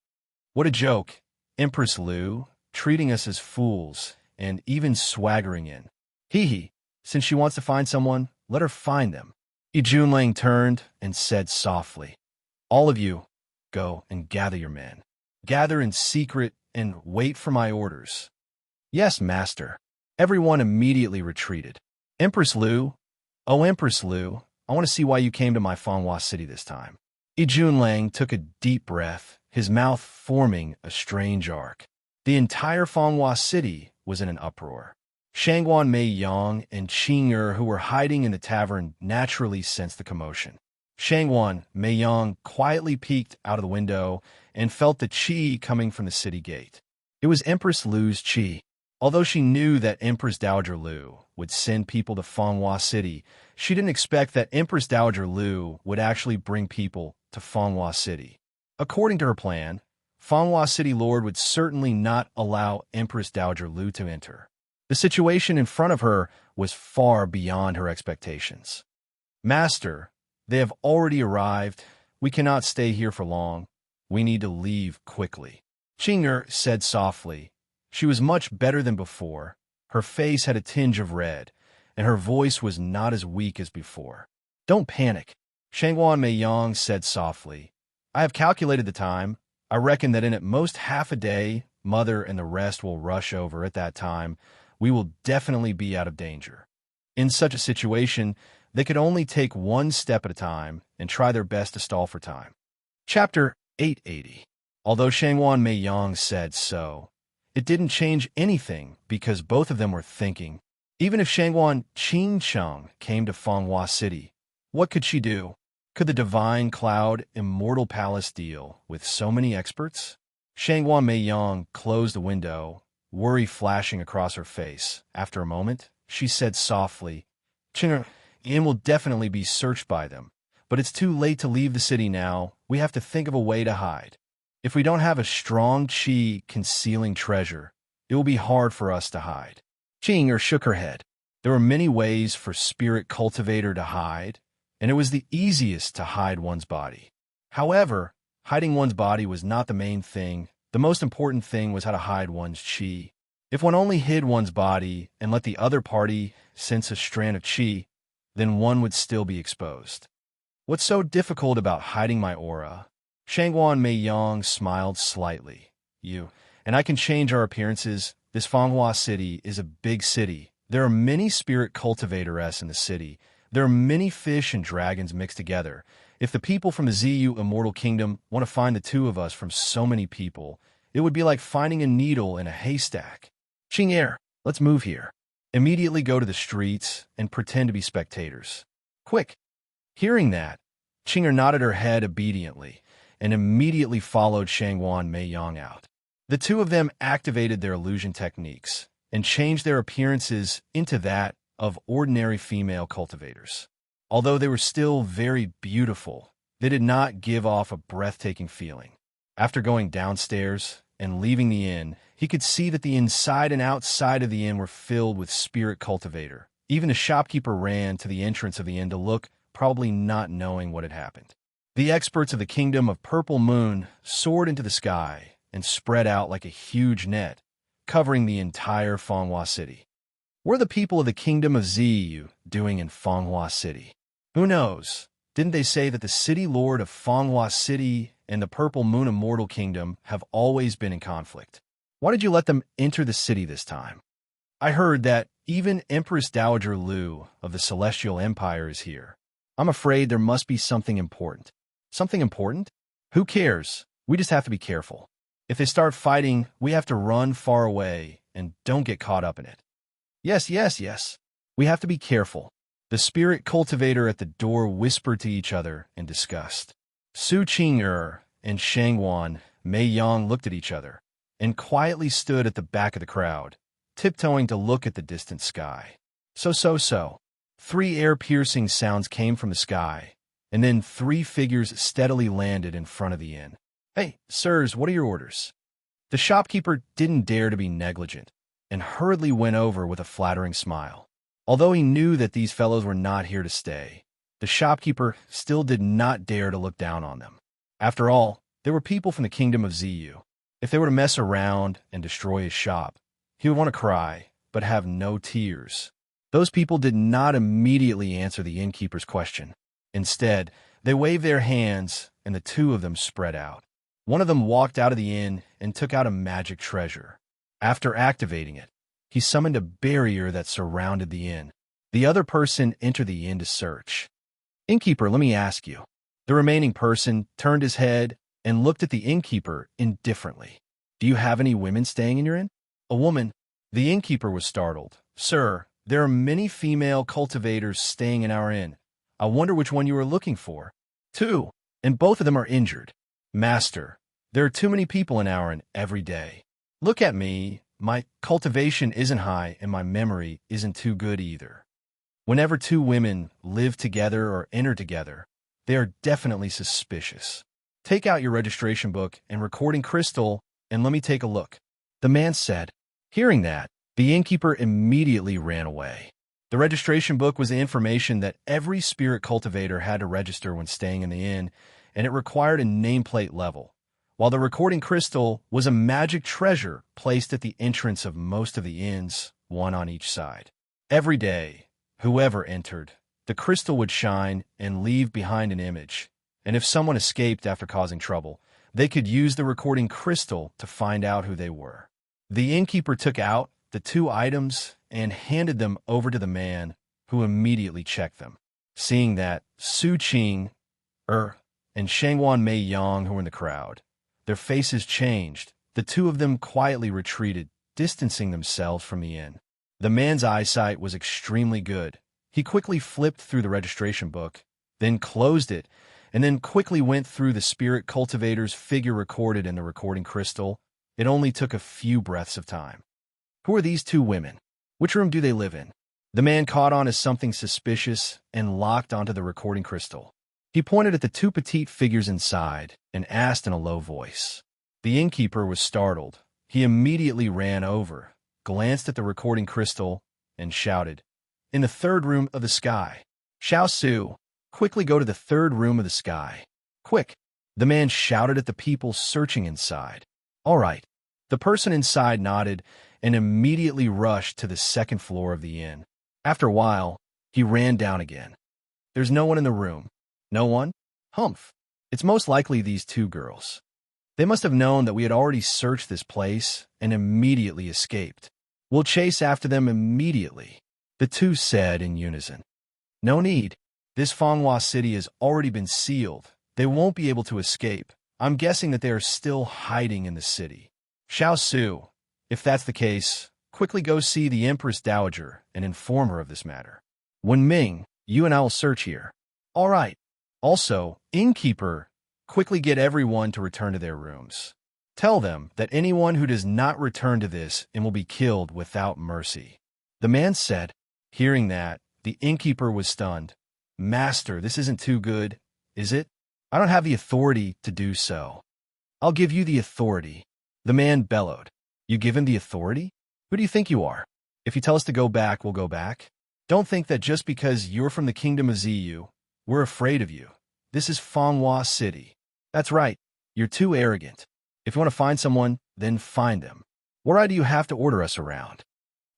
What a joke, Empress Lu, treating us as fools and even swaggering in. Hee, since she wants to find someone, let her find them. Yi Junlang turned and said softly, "All of you, go and gather your men. Gather in secret and wait for my orders. Yes, master. Everyone immediately retreated. Empress Lu, oh Empress Lu, I want to see why you came to my Fanghua city this time. Junlang took a deep breath, his mouth forming a strange arc. The entire Fanghua city was in an uproar. Shangguan Mei Yang and Qing'er, who were hiding in the tavern, naturally sensed the commotion. Shangguan Mei Yang quietly peeked out of the window and felt the qi coming from the city gate. It was Empress Lu's qi. Although she knew that Empress Dowager Lu would send people to Fanghua City, she didn't expect that Empress Dowager Lu would actually bring people to Fanghua City. According to her plan, Fanghua City Lord would certainly not allow Empress Dowager Lu to enter. The situation in front of her was far beyond her expectations. Master, they have already arrived. We cannot stay here for long. We need to leave quickly. Qing'er said softly. She was much better than before. Her face had a tinge of red, and her voice was not as weak as before. Don't panic, Shangguan Mei Yang said softly. I have calculated the time. I reckon that in at most half a day, Mother and the rest will rush over at that time. We will definitely be out of danger. In such a situation, they could only take one step at a time and try their best to stall for time. Chapter 880. Although Shangguan Mei Yang said so, it didn't change anything because both of them were thinking. Even if Shangguan Qingcheng came to Fanghua City, what could she do? Could the Divine Cloud Immortal Palace deal with so many experts? Shangguan Mei Yang closed the window, worry flashing across her face. After a moment, she said softly, Qing'er, Ian will definitely be searched by them, but it's too late to leave the city now. We have to think of a way to hide. If we don't have a strong qi concealing treasure, it will be hard for us to hide. Qing'er shook her head. There were many ways for Spirit Cultivator to hide, and it was the easiest to hide one's body. However, hiding one's body was not the main thing. The most important thing was how to hide one's qi. If one only hid one's body and let the other party sense a strand of qi, then one would still be exposed. What's so difficult about hiding my aura? Shangguan Mei Yang smiled slightly. You, and I can change our appearances. This Fanghua City is a big city. There are many spirit cultivators in the city. There are many fish and dragons mixed together. If the people from the ZU Immortal Kingdom want to find the two of us from so many people, it would be like finding a needle in a haystack. Qing'er, let's move here. Immediately go to the streets and pretend to be spectators. Quick! Hearing that, Qing'er nodded her head obediently and immediately followed Shangguan Mei Yang out. The two of them activated their illusion techniques and changed their appearances into that of ordinary female cultivators. Although they were still very beautiful, they did not give off a breathtaking feeling. After going downstairs and leaving the inn, he could see that the inside and outside of the inn were filled with spirit cultivator. Even the shopkeeper ran to the entrance of the inn to look, probably not knowing what had happened. The experts of the Kingdom of Purple Moon soared into the sky and spread out like a huge net, covering the entire Fanghua City. What are the people of the Kingdom of Ziyu doing in Fanghua City? Who knows? Didn't they say that the City Lord of Fanghua City and the Purple Moon Immortal Kingdom have always been in conflict? Why did you let them enter the city this time? I heard that even Empress Dowager Lu of the Celestial Empire is here. I'm afraid there must be something important. Something important? Who cares? We just have to be careful. If they start fighting, we have to run far away and don't get caught up in it. Yes. We have to be careful. The spirit cultivator at the door whispered to each other in disgust. Su Qing'er and Shangguan Mei Yang looked at each other and quietly stood at the back of the crowd, tiptoeing to look at the distant sky. So. 3 air-piercing sounds came from the sky, and then 3 figures steadily landed in front of the inn. Hey, sirs, what are your orders? The shopkeeper didn't dare to be negligent and hurriedly went over with a flattering smile. Although he knew that these fellows were not here to stay, the shopkeeper still did not dare to look down on them. After all, they were people from the Kingdom of Ziyu. If they were to mess around and destroy his shop, he would want to cry, but have no tears. Those people did not immediately answer the innkeeper's question. Instead, they waved their hands, and the two of them spread out. One of them walked out of the inn and took out a magic treasure. After activating it, he summoned a barrier that surrounded the inn. The other person entered the inn to search. "Innkeeper, let me ask you." The remaining person turned his head and looked at the innkeeper indifferently. "Do you have any women staying in your inn?" "A woman." The innkeeper was startled. "Sir, there are many female cultivators staying in our inn. I wonder which one you are looking for." "Two, and both of them are injured." "Master, there are too many people in our inn every day. Look at me. My cultivation isn't high and my memory isn't too good either. Whenever two women live together or enter together, they are definitely suspicious. Take out your registration book and recording crystal and let me take a look." The man said. Hearing that, the innkeeper immediately ran away. The registration book was the information that every spirit cultivator had to register when staying in the inn, and it required a nameplate level, while the recording crystal was a magic treasure placed at the entrance of most of the inns, one on each side. Every day, whoever entered, the crystal would shine and leave behind an image, and if someone escaped after causing trouble, they could use the recording crystal to find out who they were. The innkeeper took out the two items and handed them over to the man, who immediately checked them. Seeing that, Su Qing, and Shangwan Mei Yang, who were in the crowd, their faces changed. The two of them quietly retreated, distancing themselves from the inn. The man's eyesight was extremely good. He quickly flipped through the registration book, then closed it, and then quickly went through the spirit cultivator's figure recorded in the recording crystal. It only took a few breaths of time. "Who are these two women? Which room do they live in?" The man caught on as something suspicious and locked onto the recording crystal. He pointed at the two petite figures inside and asked in a low voice. The innkeeper was startled. He immediately ran over, glanced at the recording crystal, and shouted, "In the third room of the sky. Xiao Su, quickly go to the third room of the sky. Quick!" The man shouted at the people searching inside. "All right." The person inside nodded and immediately rushed to the second floor of the inn. After a while, he ran down again. "There's no one in the room." "No one? Humph. It's most likely these two girls. They must have known that we had already searched this place and immediately escaped. We'll chase after them immediately," the two said in unison. "No need. This Fanghua city has already been sealed. They won't be able to escape. I'm guessing that they are still hiding in the city. Xiao Su, if that's the case, quickly go see the Empress Dowager and inform her of this matter. Wen Ming, you and I will search here." "All right. Also, innkeeper, quickly get everyone to return to their rooms. Tell them that anyone who does not return to this and will be killed without mercy," the man said. Hearing that, the innkeeper was stunned. "Master, this isn't too good, is it? I don't have the authority to do so." "I'll give you the authority," the man bellowed. "You give him the authority? Who do you think you are? If you tell us to go back, we'll go back. Don't think that just because you're from the kingdom of Ziyu, we're afraid of you. This is Fanghua City. That's right, you're too arrogant. If you want to find someone, then find them. Why do you have to order us around?"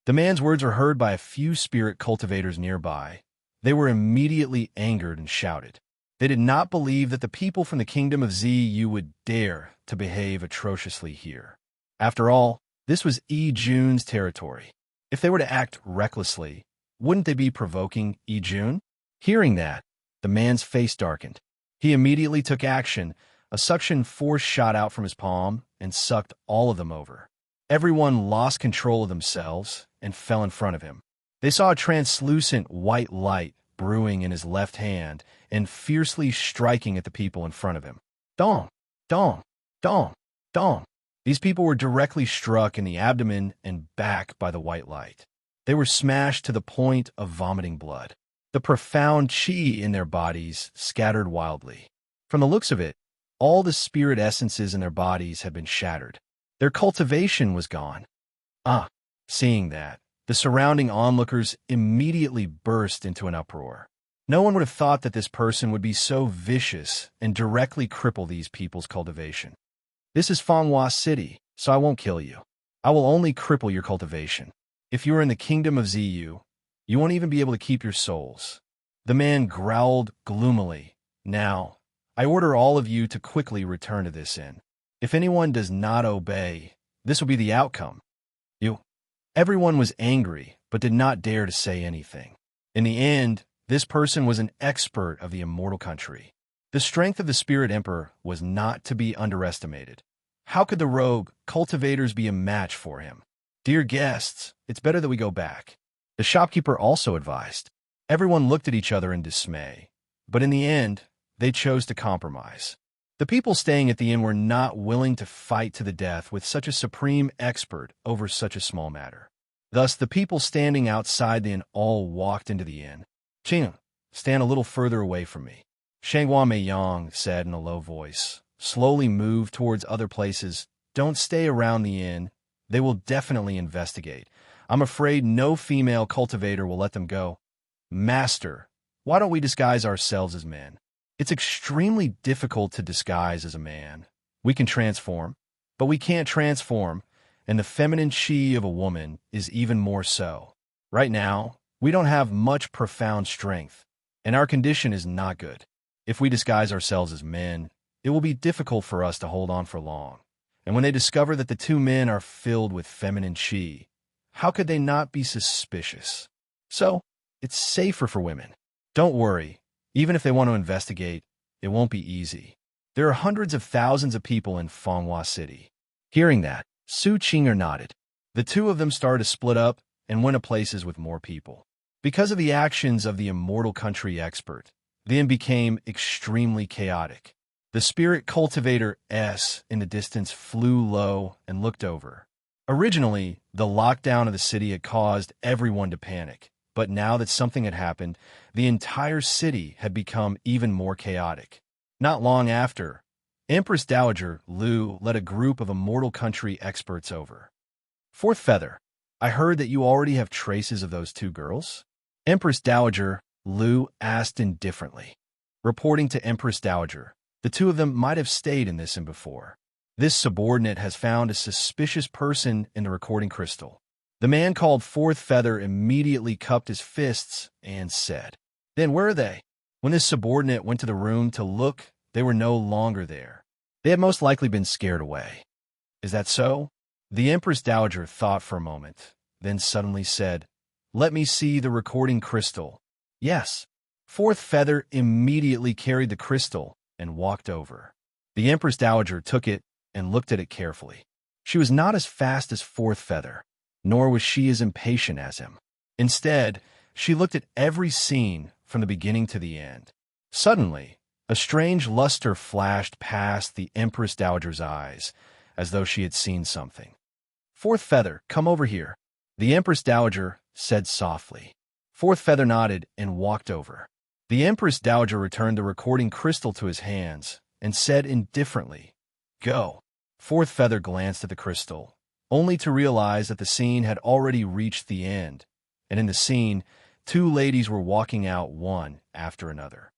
The man's words were heard by a few spirit cultivators nearby. They were immediately angered and shouted. They did not believe that the people from the kingdom of Ziyu would dare to behave atrociously here. After all, this was Yi Jun's territory. If they were to act recklessly, wouldn't they be provoking Yi Jun? Hearing that, the man's face darkened. He immediately took action. A suction force shot out from his palm and sucked all of them over. Everyone lost control of themselves and fell in front of him. They saw a translucent white light brewing in his left hand and fiercely striking at the people in front of him. Dong, dong, dong, dong. These people were directly struck in the abdomen and back by the white light. They were smashed to the point of vomiting blood. The profound qi in their bodies scattered wildly. From the looks of it, all the spirit essences in their bodies had been shattered. Their cultivation was gone. Seeing that, the surrounding onlookers immediately burst into an uproar. No one would have thought that this person would be so vicious and directly cripple these people's cultivation. This is Fanghua City, so I won't kill you. I will only cripple your cultivation. If you are in the kingdom of Ziyu, you won't even be able to keep your souls. The man growled gloomily. Now, I order all of you to quickly return to this inn. If anyone does not obey, this will be the outcome. You. Everyone was angry, but did not dare to say anything. In the end, this person was an expert of the immortal country. The strength of the Spirit Emperor was not to be underestimated. How could the rogue cultivators be a match for him? Dear guests, it's better that we go back, the shopkeeper also advised. Everyone looked at each other in dismay, but in the end, they chose to compromise. The people staying at the inn were not willing to fight to the death with such a supreme expert over such a small matter. Thus, the people standing outside the inn all walked into the inn. "Qing, stand a little further away from me," Shanghua Meiyang said in a low voice. "Slowly move towards other places. Don't stay around the inn. They will definitely investigate. I'm afraid no female cultivator will let them go." "Master, why don't we disguise ourselves as men?" "It's extremely difficult to disguise as a man. We can transform, but we can't transform, and the feminine chi of a woman is even more so. Right now, we don't have much profound strength, and our condition is not good. If we disguise ourselves as men, it will be difficult for us to hold on for long. And when they discover that the two men are filled with feminine chi, how could they not be suspicious? So, it's safer for women. Don't worry, even if they want to investigate, it won't be easy. There are hundreds of thousands of people in Fenghua City." Hearing that, Su Qing'er nodded. The two of them started to split up and went to places with more people. Because of the actions of the immortal country expert, the inn became extremely chaotic. The spirit cultivator S in the distance flew low and looked over. Originally, the lockdown of the city had caused everyone to panic, but now that something had happened, the entire city had become even more chaotic. Not long after, Empress Dowager Lu led a group of immortal country experts over. "Fourth Feather, I heard that you already have traces of those two girls?" Empress Dowager Lu asked indifferently. Reporting to Empress Dowager, the two of them might have stayed in this inn before. This subordinate has found a suspicious person in the recording crystal. The man called Fourth Feather immediately cupped his fists and said, "Then where are they?" When this subordinate went to the room to look, they were no longer there. They had most likely been scared away. "Is that so?" The Empress Dowager thought for a moment, then suddenly said, "Let me see the recording crystal." "Yes." Fourth Feather immediately carried the crystal and walked over. The Empress Dowager took it and looked at it carefully. She was not as fast as Fourth Feather, nor was she as impatient as him. Instead, she looked at every scene from the beginning to the end. Suddenly, a strange luster flashed past the Empress Dowager's eyes, as though she had seen something. "Fourth Feather, come over here," the Empress Dowager said softly. Fourth Feather nodded and walked over. The Empress Dowager returned the recording crystal to his hands and said indifferently, "Go." Fourth Feather glanced at the crystal, only to realize that the scene had already reached the end, and in the scene, two ladies were walking out one after another.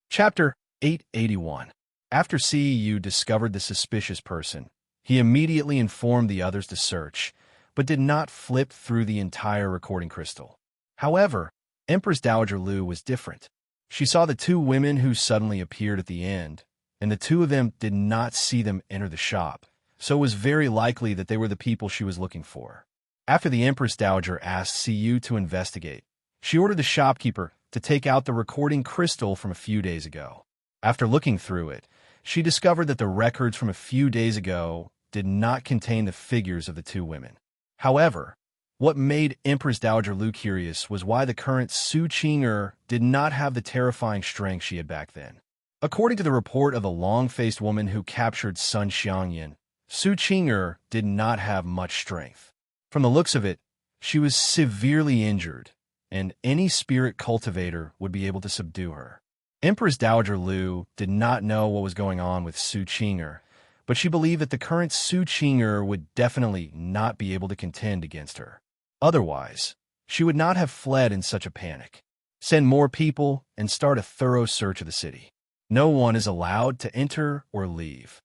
Chapter 881. After CEU discovered the suspicious person, he immediately informed the others to search, but did not flip through the entire recording crystal. However, Empress Dowager Lu was different. She saw the two women who suddenly appeared at the end, and the two of them did not see them enter the shop, so it was very likely that they were the people she was looking for. After the Empress Dowager asked CU to investigate, she ordered the shopkeeper to take out the recording crystal from a few days ago. After looking through it, she discovered that the records from a few days ago did not contain the figures of the two women. However, what made Empress Dowager Lu curious was why the current Su Qing'er did not have the terrifying strength she had back then. According to the report of the long-faced woman who captured Sun Xiangyan, Su Qing'er did not have much strength. From the looks of it, she was severely injured, and any spirit cultivator would be able to subdue her. Empress Dowager Lu did not know what was going on with Su Qing'er, but she believed that the current Su Qing'er would definitely not be able to contend against her. Otherwise, she would not have fled in such a panic. Send more people and start a thorough search of the city. No one is allowed to enter or leave.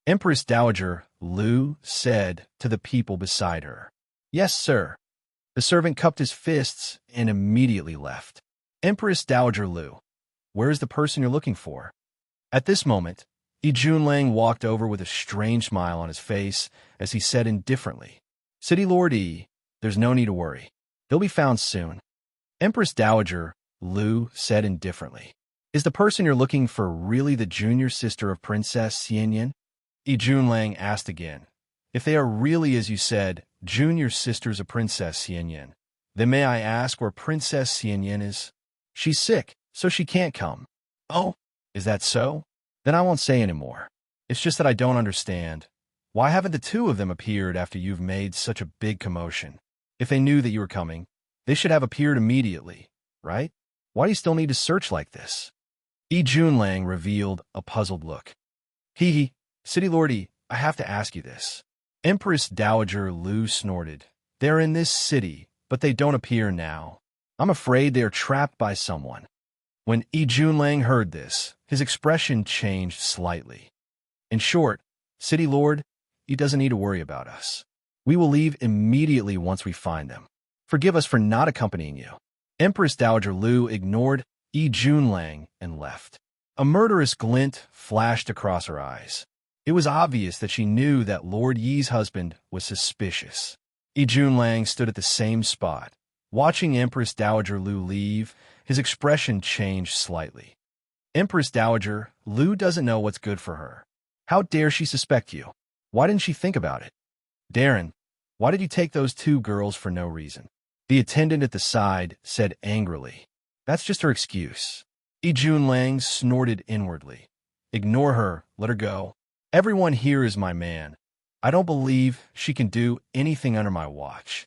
Empress Dowager Lu said to the people beside her. "Yes, sir." The servant cupped his fists and immediately left. Empress Dowager Lu, where is the person you're looking for? At this moment, Yi Junlang walked over with a strange smile on his face as he said indifferently, "City Lord Yi, There's no need to worry. They'll be found soon. Empress Dowager Lu said indifferently. Is the person you're looking for really the junior sister of Princess Xianyan? Yi Junlang asked again. If they are really, as you said, junior sisters of Princess Xianyan, then may I ask where Princess Xianyan is? She's sick, so she can't come. Oh, is that so? Then I won't say any more. It's just that I don't understand. Why haven't the two of them appeared after you've made such a big commotion? If they knew that you were coming, they should have appeared immediately, right? Why do you still need to search like this? Yi Junlang revealed a puzzled look. Hee, City Lordy, I have to ask you this. Empress Dowager Lu snorted. They're in this city, but they don't appear now. I'm afraid they are trapped by someone. When Yi Junlang heard this, his expression changed slightly. In short, City Lord, he doesn't need to worry about us. We will leave immediately once we find them. Forgive us for not accompanying you. Empress Dowager Lu ignored Yi Junlang and left. A murderous glint flashed across her eyes. It was obvious that she knew that Lord Yi's husband was suspicious. Yi Junlang stood at the same spot. Watching Empress Dowager Lu leave, his expression changed slightly. Empress Dowager Lu doesn't know what's good for her. How dare she suspect you? Why didn't she think about it? Darren, why did you take those two girls for no reason? The attendant at the side said angrily. That's just her excuse. Yi Junlang snorted inwardly. Ignore her, let her go. Everyone here is my man. I don't believe she can do anything under my watch.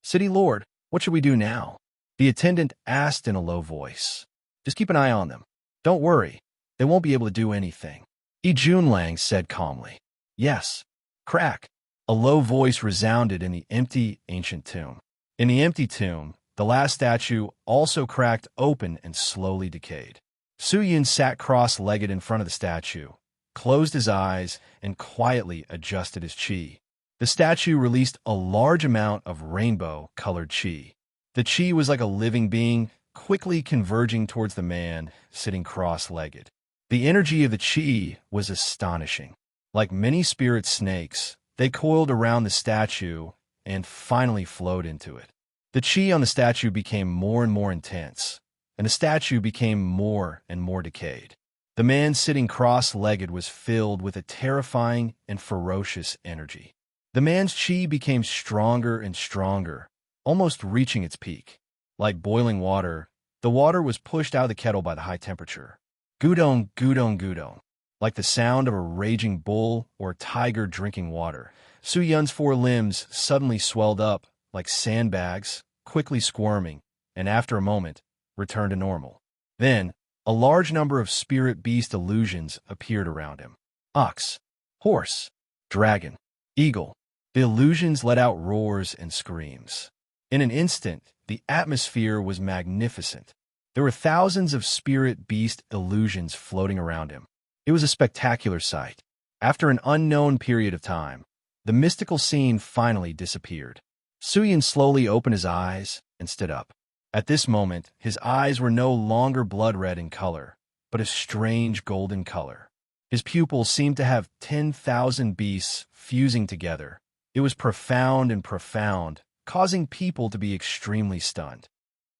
City Lord, what should we do now? The attendant asked in a low voice. Just keep an eye on them. Don't worry, they won't be able to do anything. Yi Junlang said calmly. Yes. Crack. A low voice resounded in the empty ancient tomb. In the empty tomb, the last statue also cracked open and slowly decayed. Suyin sat cross-legged in front of the statue, closed his eyes, and quietly adjusted his qi. The statue released a large amount of rainbow-colored qi. The qi was like a living being, quickly converging towards the man sitting cross-legged. The energy of the qi was astonishing. Like many spirit snakes, they coiled around the statue and finally flowed into it. The qi on the statue became more and more intense, and the statue became more and more decayed. The man sitting cross-legged was filled with a terrifying and ferocious energy. The man's qi became stronger and stronger, almost reaching its peak. Like boiling water, the water was pushed out of the kettle by the high temperature. Gudong, gudong, gudong. Like the sound of a raging bull or a tiger drinking water, Su Yun's four limbs suddenly swelled up like sandbags, quickly squirming, and after a moment, returned to normal. Then, a large number of spirit beast illusions appeared around him. Ox, horse, dragon, eagle. The illusions let out roars and screams. In an instant, the atmosphere was magnificent. There were thousands of spirit beast illusions floating around him. It was a spectacular sight. After an unknown period of time, the mystical scene finally disappeared. Suyin slowly opened his eyes and stood up. At this moment, his eyes were no longer blood-red in color, but a strange golden color. His pupils seemed to have 10,000 beasts fusing together. It was profound and profound, causing people to be extremely stunned.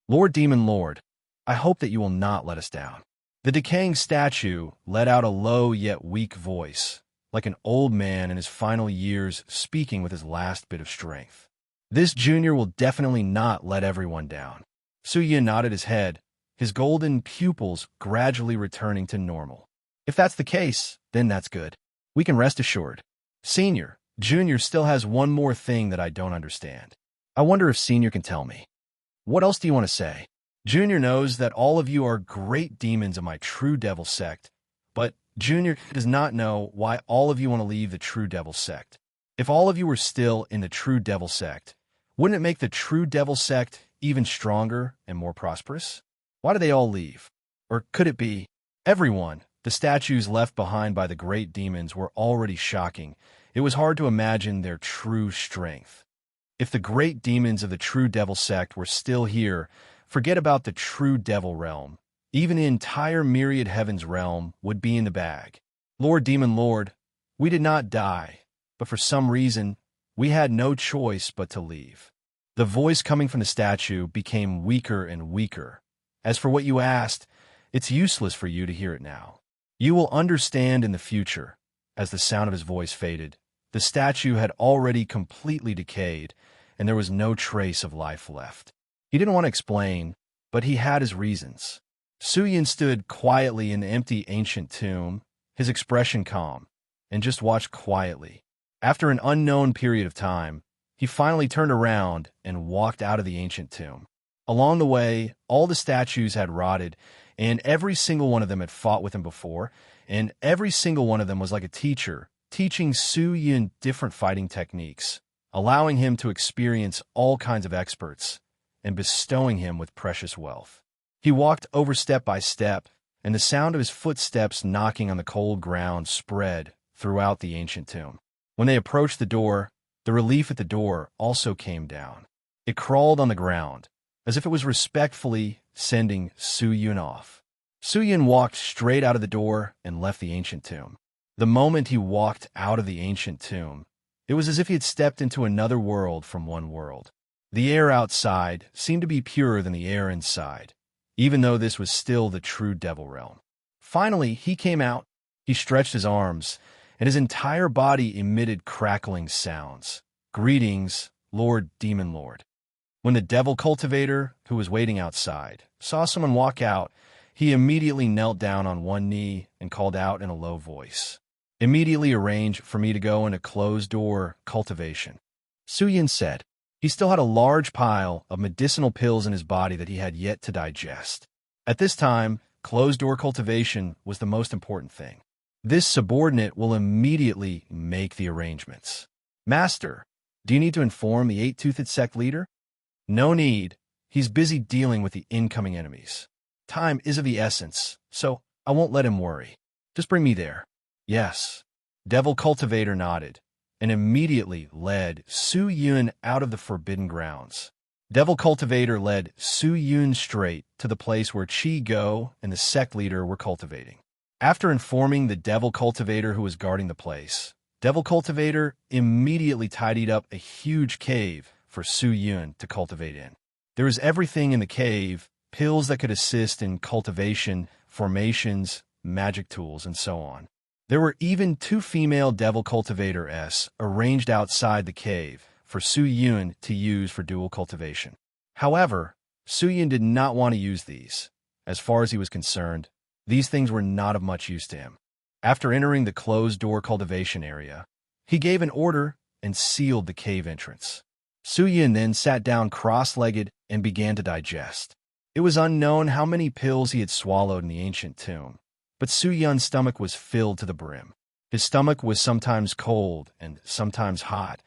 Lord Demon Lord, I hope that you will not let us down. The decaying statue let out a low yet weak voice, like an old man in his final years speaking with his last bit of strength. This junior will definitely not let everyone down. Suyin nodded his head, his golden pupils gradually returning to normal. If that's the case, then that's good. We can rest assured. Senior, Junior still has one more thing that I don't understand. I wonder if Senior can tell me. What else do you want to say? Junior knows that all of you are great demons of my True Devil sect, but Junior does not know why all of you want to leave the True Devil sect. If all of you were still in the True Devil sect, wouldn't it make the True Devil sect even stronger and more prosperous? Why did they all leave? Or could it be everyone? The statues left behind by the great demons were already shocking. It was hard to imagine their true strength. If the great demons of the True Devil sect were still here, forget about the True Devil realm. Even the entire Myriad Heavens realm would be in the bag. Lord Demon Lord, we did not die, but for some reason, we had no choice but to leave. The voice coming from the statue became weaker and weaker. As for what you asked, it's useless for you to hear it now. You will understand in the future. As the sound of his voice faded, the statue had already completely decayed, and there was no trace of life left. He didn't want to explain, but he had his reasons. Suyin stood quietly in the empty ancient tomb, his expression calm, and just watched quietly. After an unknown period of time, he finally turned around and walked out of the ancient tomb. Along the way, all the statues had rotted, and every single one of them had fought with him before, and every single one of them was like a teacher, teaching Suyin different fighting techniques, allowing him to experience all kinds of experts, and bestowing him with precious wealth. He walked over step by step, and the sound of his footsteps knocking on the cold ground spread throughout the ancient tomb. When they approached the door, the relief at the door also came down. It crawled on the ground, as if it was respectfully sending Suyin off. Suyin walked straight out of the door and left the ancient tomb. The moment he walked out of the ancient tomb, it was as if he had stepped into another world from one world. The air outside seemed to be purer than the air inside, even though this was still the true devil realm. Finally, he came out. He stretched his arms, and his entire body emitted crackling sounds. "Greetings, Lord Demon Lord." When the devil cultivator, who was waiting outside, saw someone walk out, he immediately knelt down on one knee and called out in a low voice, "Immediately arrange for me to go into closed-door cultivation." Suyin said. He still had a large pile of medicinal pills in his body that he had yet to digest. At this time, closed-door cultivation was the most important thing. This subordinate will immediately make the arrangements. "Master, do you need to inform the eight-toothed sect leader?" "No need. He's busy dealing with the incoming enemies. Time is of the essence, so I won't let him worry. Just bring me there." "Yes." Devil Cultivator nodded, and immediately led Suyin out of the forbidden grounds. Devil Cultivator led Suyin straight to the place where Chi Go and the sect leader were cultivating. After informing the Devil Cultivator who was guarding the place, Devil Cultivator immediately tidied up a huge cave for Suyin to cultivate in. There was everything in the cave, pills that could assist in cultivation, formations, magic tools, and so on. There were even 2 female Devil Cultivator-s arranged outside the cave for Suyin to use for dual cultivation. However, Suyin did not want to use these. As far as he was concerned, these things were not of much use to him. After entering the closed-door cultivation area, he gave an order and sealed the cave entrance. Suyin then sat down cross-legged and began to digest. It was unknown how many pills he had swallowed in the ancient tomb, but Suyin's stomach was filled to the brim. His stomach was sometimes cold and sometimes hot,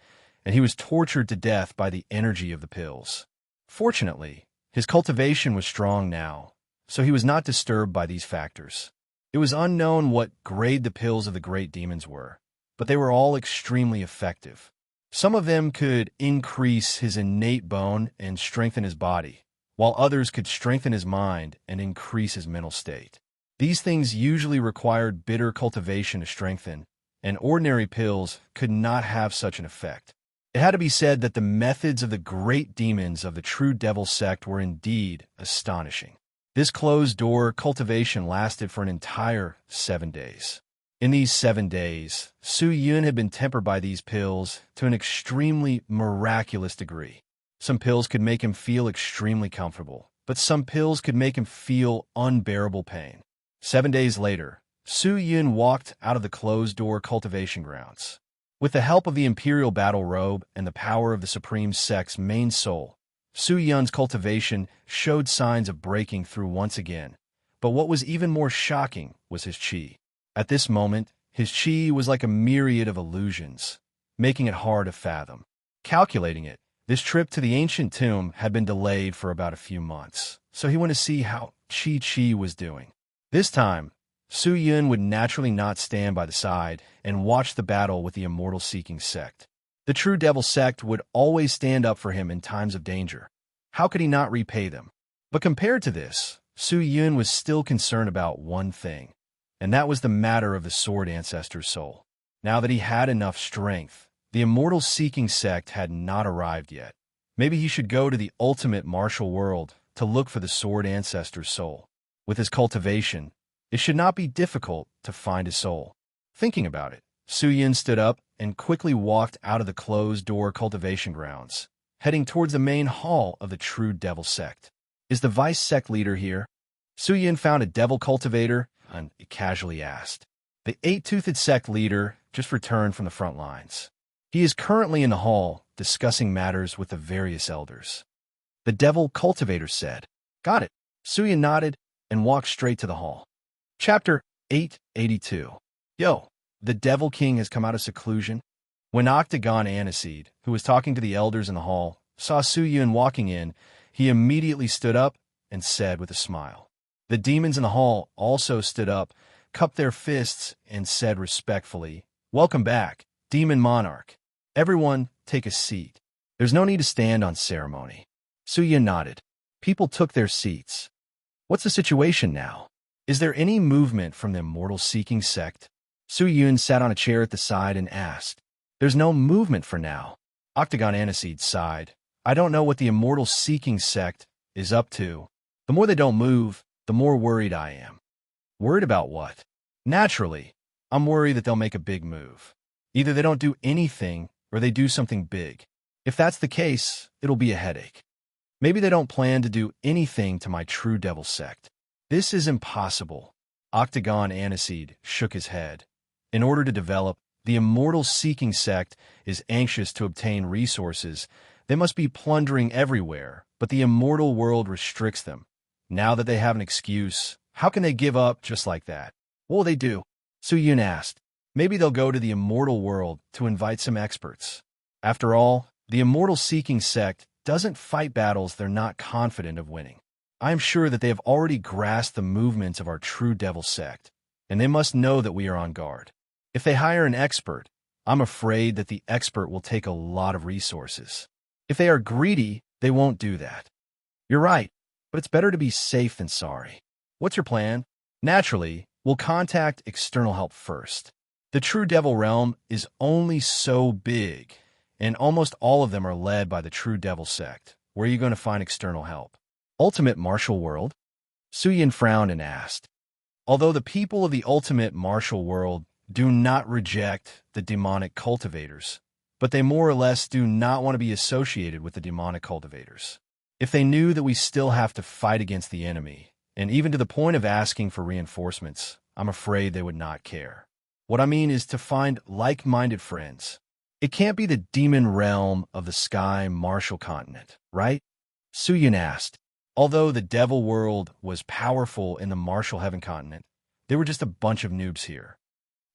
and he was tortured to death by the energy of the pills. Fortunately, his cultivation was strong now, so he was not disturbed by these factors. It was unknown what grade the pills of the great demons were, but they were all extremely effective. Some of them could increase his innate bone and strengthen his body, while others could strengthen his mind and increase his mental state. These things usually required bitter cultivation to strengthen, and ordinary pills could not have such an effect. It had to be said that the methods of the great demons of the true devil sect were indeed astonishing. This closed-door cultivation lasted for an entire 7 days. In these 7 days, Suyin had been tempered by these pills to an extremely miraculous degree. Some pills could make him feel extremely comfortable, but some pills could make him feel unbearable pain. 7 days later, Suyin walked out of the closed-door cultivation grounds. With the help of the Imperial Battle Robe and the power of the Supreme Sect's main soul, Suyin's cultivation showed signs of breaking through once again, but what was even more shocking was his chi. At this moment, his chi was like a myriad of illusions, making it hard to fathom. Calculating it, this trip to the ancient tomb had been delayed for about a few months, so he wanted to see how Chi was doing. This time, Suyin would naturally not stand by the side and watch the battle with the immortal-seeking sect. The true devil sect would always stand up for him in times of danger. How could he not repay them? But compared to this, Suyin was still concerned about one thing, and that was the matter of the Sword Ancestor's soul. Now that he had enough strength, the immortal-seeking sect had not arrived yet. Maybe he should go to the ultimate martial world to look for the sword ancestor's soul. With his cultivation, it should not be difficult to find his soul. Thinking about it, Su Yin stood up and quickly walked out of the closed-door cultivation grounds, heading towards the main hall of the True Devil sect. Is the vice sect leader here? Su Yin found a devil cultivator and casually asked. The eight-toothed sect leader just returned from the front lines. He is currently in the hall discussing matters with the various elders. The devil cultivator said. Got it. Su Yin nodded and walked straight to the hall. Chapter 882. Yo, the Devil King has come out of seclusion. When Octagon Aniseed, who was talking to the elders in the hall, saw Su Yin walking in, he immediately stood up and said with a smile. The demons in the hall also stood up, cupped their fists, and said respectfully, Welcome back, Demon Monarch. Everyone, take a seat. There's no need to stand on ceremony. Su Yin nodded. People took their seats. What's the situation now? Is there any movement from the immortal-seeking sect? Su Yin sat on a chair at the side and asked. There's no movement for now. Octagon Aniseed sighed. I don't know what the immortal-seeking sect is up to. The more they don't move, the more worried I am. Worried about what? Naturally, I'm worried that they'll make a big move. Either they don't do anything or they do something big. If that's the case, it'll be a headache. Maybe they don't plan to do anything to my True Devil sect. This is impossible. Octagon Aniseed shook his head. In order to develop, the immortal-seeking sect is anxious to obtain resources. They must be plundering everywhere, but the immortal world restricts them. Now that they have an excuse, how can they give up just like that? What will they do? Su Yin asked. Maybe they'll go to the immortal world to invite some experts. After all, the immortal-seeking sect doesn't fight battles they're not confident of winning. I am sure that they have already grasped the movements of our True Devil sect, and they must know that we are on guard. If they hire an expert, I'm afraid that the expert will take a lot of resources. If they are greedy, they won't do that. You're right, but it's better to be safe than sorry. What's your plan? Naturally, we'll contact external help first. The True Devil realm is only so big, and almost all of them are led by the True Devil sect. Where are you going to find external help? Ultimate martial world? Su Yin frowned and asked. Although the people of the ultimate martial world do not reject the demonic cultivators, but they more or less do not want to be associated with the demonic cultivators. If they knew that we still have to fight against the enemy, and even to the point of asking for reinforcements, I'm afraid they would not care. What I mean is to find like-minded friends. It can't be the demon realm of the sky martial continent, right? Su Yin asked. Although the devil world was powerful in the martial heaven continent, they were just a bunch of noobs here.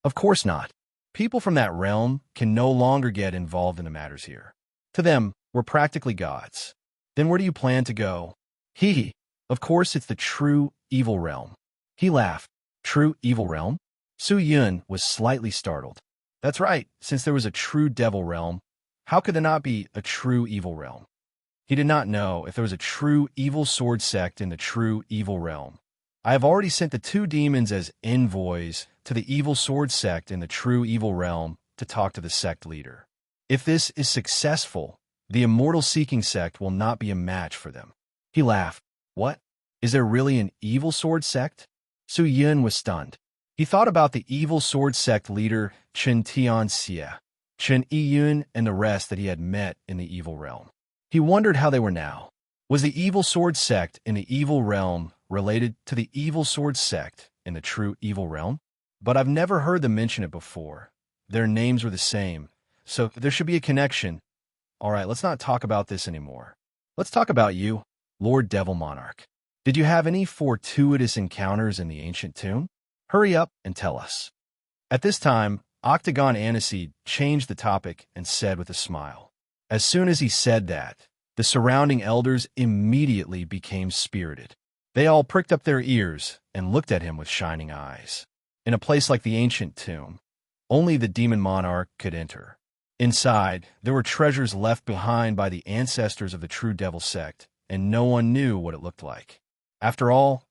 Of course not. People from that realm can no longer get involved in the matters here. To them, we're practically gods. Then where do you plan to go? Hee hee. Of course it's the true evil realm. He laughed. True evil realm? Su Yin was slightly startled. That's right, since there was a true devil realm, how could there not be a true evil realm? He did not know if there was a true evil sword sect in the true evil realm. I have already sent the two demons as envoys to the evil sword sect in the true evil realm to talk to the sect leader. If this is successful, the immortal-seeking sect will not be a match for them. He laughed. What? Is there really an evil sword sect? Su Yin was stunned. He thought about the evil sword sect leader Chen Tianxia, Chen Yiyun, and the rest that he had met in the evil realm. He wondered how they were now. Was the evil sword sect in the evil realm related to the evil sword sect in the true evil realm? But I've never heard them mention it before. Their names were the same, so there should be a connection. All right, let's not talk about this anymore. Let's talk about you, Lord Devil Monarch. Did you have any fortuitous encounters in the ancient tomb? Hurry up and tell us. At this time, Octagon Aniseed changed the topic and said with a smile. As soon as he said that, the surrounding elders immediately became spirited. They all pricked up their ears and looked at him with shining eyes. In a place like the ancient tomb, only the demon monarch could enter. Inside, there were treasures left behind by the ancestors of the True Devil sect, and no one knew what it looked like. After all,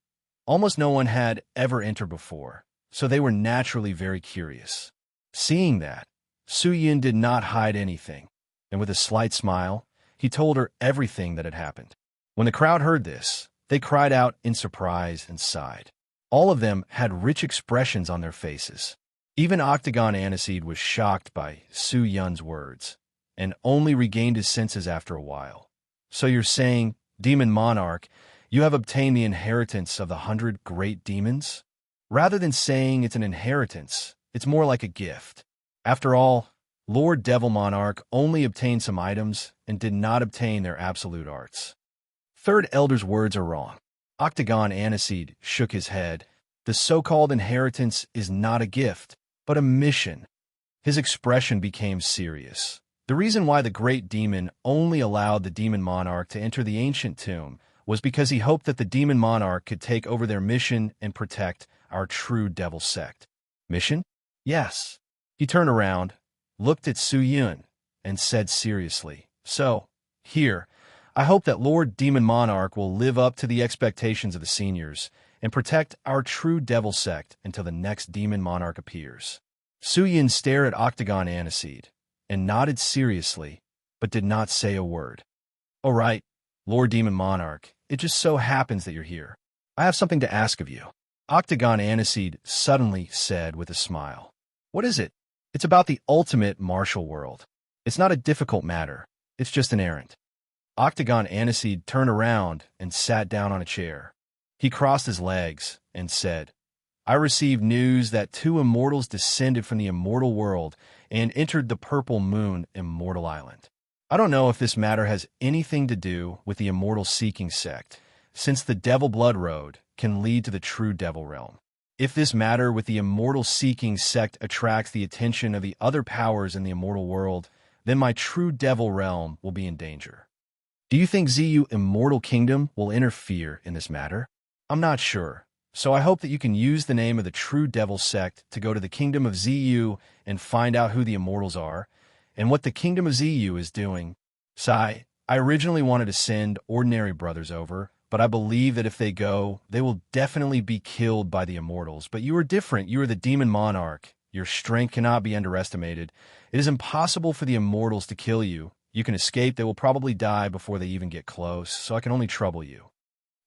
almost no one had ever entered before, so they were naturally very curious. Seeing that, Su Yin did not hide anything, and with a slight smile, He told her everything that had happened. When the crowd heard this, they cried out in surprise and sighed. All of them had rich expressions on their faces. Even Octagon Aniseed was shocked by Su Yun's words, and only regained his senses after a while. So you're saying, Demon Monarch, you have obtained the inheritance of the 100 great demons? Rather than saying it's an inheritance, it's more like a gift. After all, Lord Devil Monarch only obtained some items and did not obtain their absolute arts. Third Elder's words are wrong. Octagon Aniseed shook his head. The so-called inheritance is not a gift, but a mission. His expression became serious. The reason why the great demon only allowed the demon monarch to enter the ancient tomb was because he hoped that the demon monarch could take over their mission and protect our true devil sect. Mission? Yes. He turned around, looked at Su Yun, and said seriously, So, here, I hope that Lord Demon Monarch will live up to the expectations of the seniors and protect our true devil sect until the next demon monarch appears. Su Yun stared at Octagon Aniseed and nodded seriously, but did not say a word. All right, Lord Demon Monarch, it just so happens that you're here. I have something to ask of you. Octagon Aniseed suddenly said with a smile. What is it? It's about the ultimate martial world. It's not a difficult matter. It's just an errand. Octagon Aniseed turned around and sat down on a chair. He crossed his legs and said, I received news that 2 immortals descended from the immortal world and entered the Purple Moon Immortal Island. I don't know if this matter has anything to do with the Immortal Seeking sect, since the Devil Blood Road can lead to the true Devil Realm. If this matter with the Immortal Seeking sect attracts the attention of the other powers in the immortal world, then my true Devil Realm will be in danger. Do you think ZU Immortal Kingdom will interfere in this matter? I'm not sure, so I hope that you can use the name of the true Devil sect to go to the Kingdom of ZU and find out who the Immortals are, and what the Kingdom of ZU is doing. Sai, I originally wanted to send ordinary brothers over, but I believe that if they go, they will definitely be killed by the Immortals. But you are different. You are the Demon Monarch. Your strength cannot be underestimated. It is impossible for the Immortals to kill you. You can escape. They will probably die before they even get close, so I can only trouble you.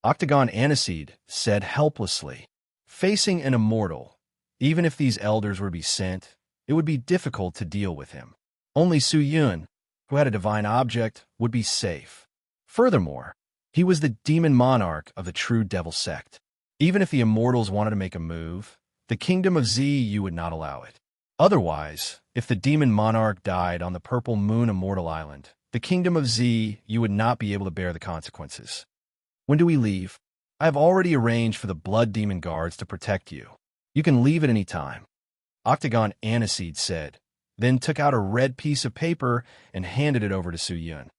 Octagon Aniseed said helplessly. Facing an immortal, even if these elders were to be sent, it would be difficult to deal with him. Only Su Yun, who had a divine object, would be safe. Furthermore, he was the demon monarch of the true devil sect. Even if the immortals wanted to make a move, the kingdom of ZU would not allow it. Otherwise, if the demon monarch died on the Purple Moon Immortal Island, the kingdom of ZU would not be able to bear the consequences. When do we leave? I have already arranged for the blood demon guards to protect you. You can leave at any time. Octagon Aniseed said, then took out a red piece of paper and handed it over to Su Yun.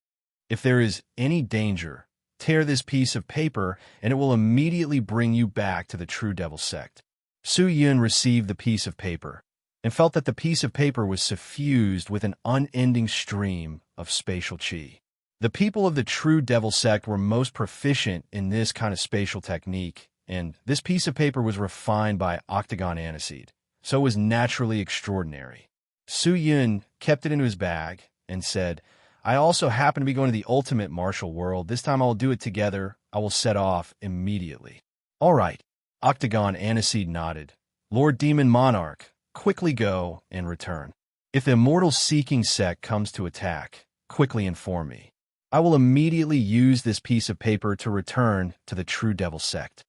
If there is any danger, tear this piece of paper and it will immediately bring you back to the true devil sect. Su Yun received the piece of paper and felt that the piece of paper was suffused with an unending stream of spatial chi. The people of the true devil sect were most proficient in this kind of spatial technique, and this piece of paper was refined by Octagon Aniseed, so it was naturally extraordinary. Su Yun kept it into his bag and said, I also happen to be going to the ultimate martial world. This time I will do it together. I will set off immediately. All right. Octagon Aniseed nodded. Lord Demon Monarch, quickly go and return. If the Immortal Seeking sect comes to attack, quickly inform me. I will immediately use this piece of paper to return to the true devil sect.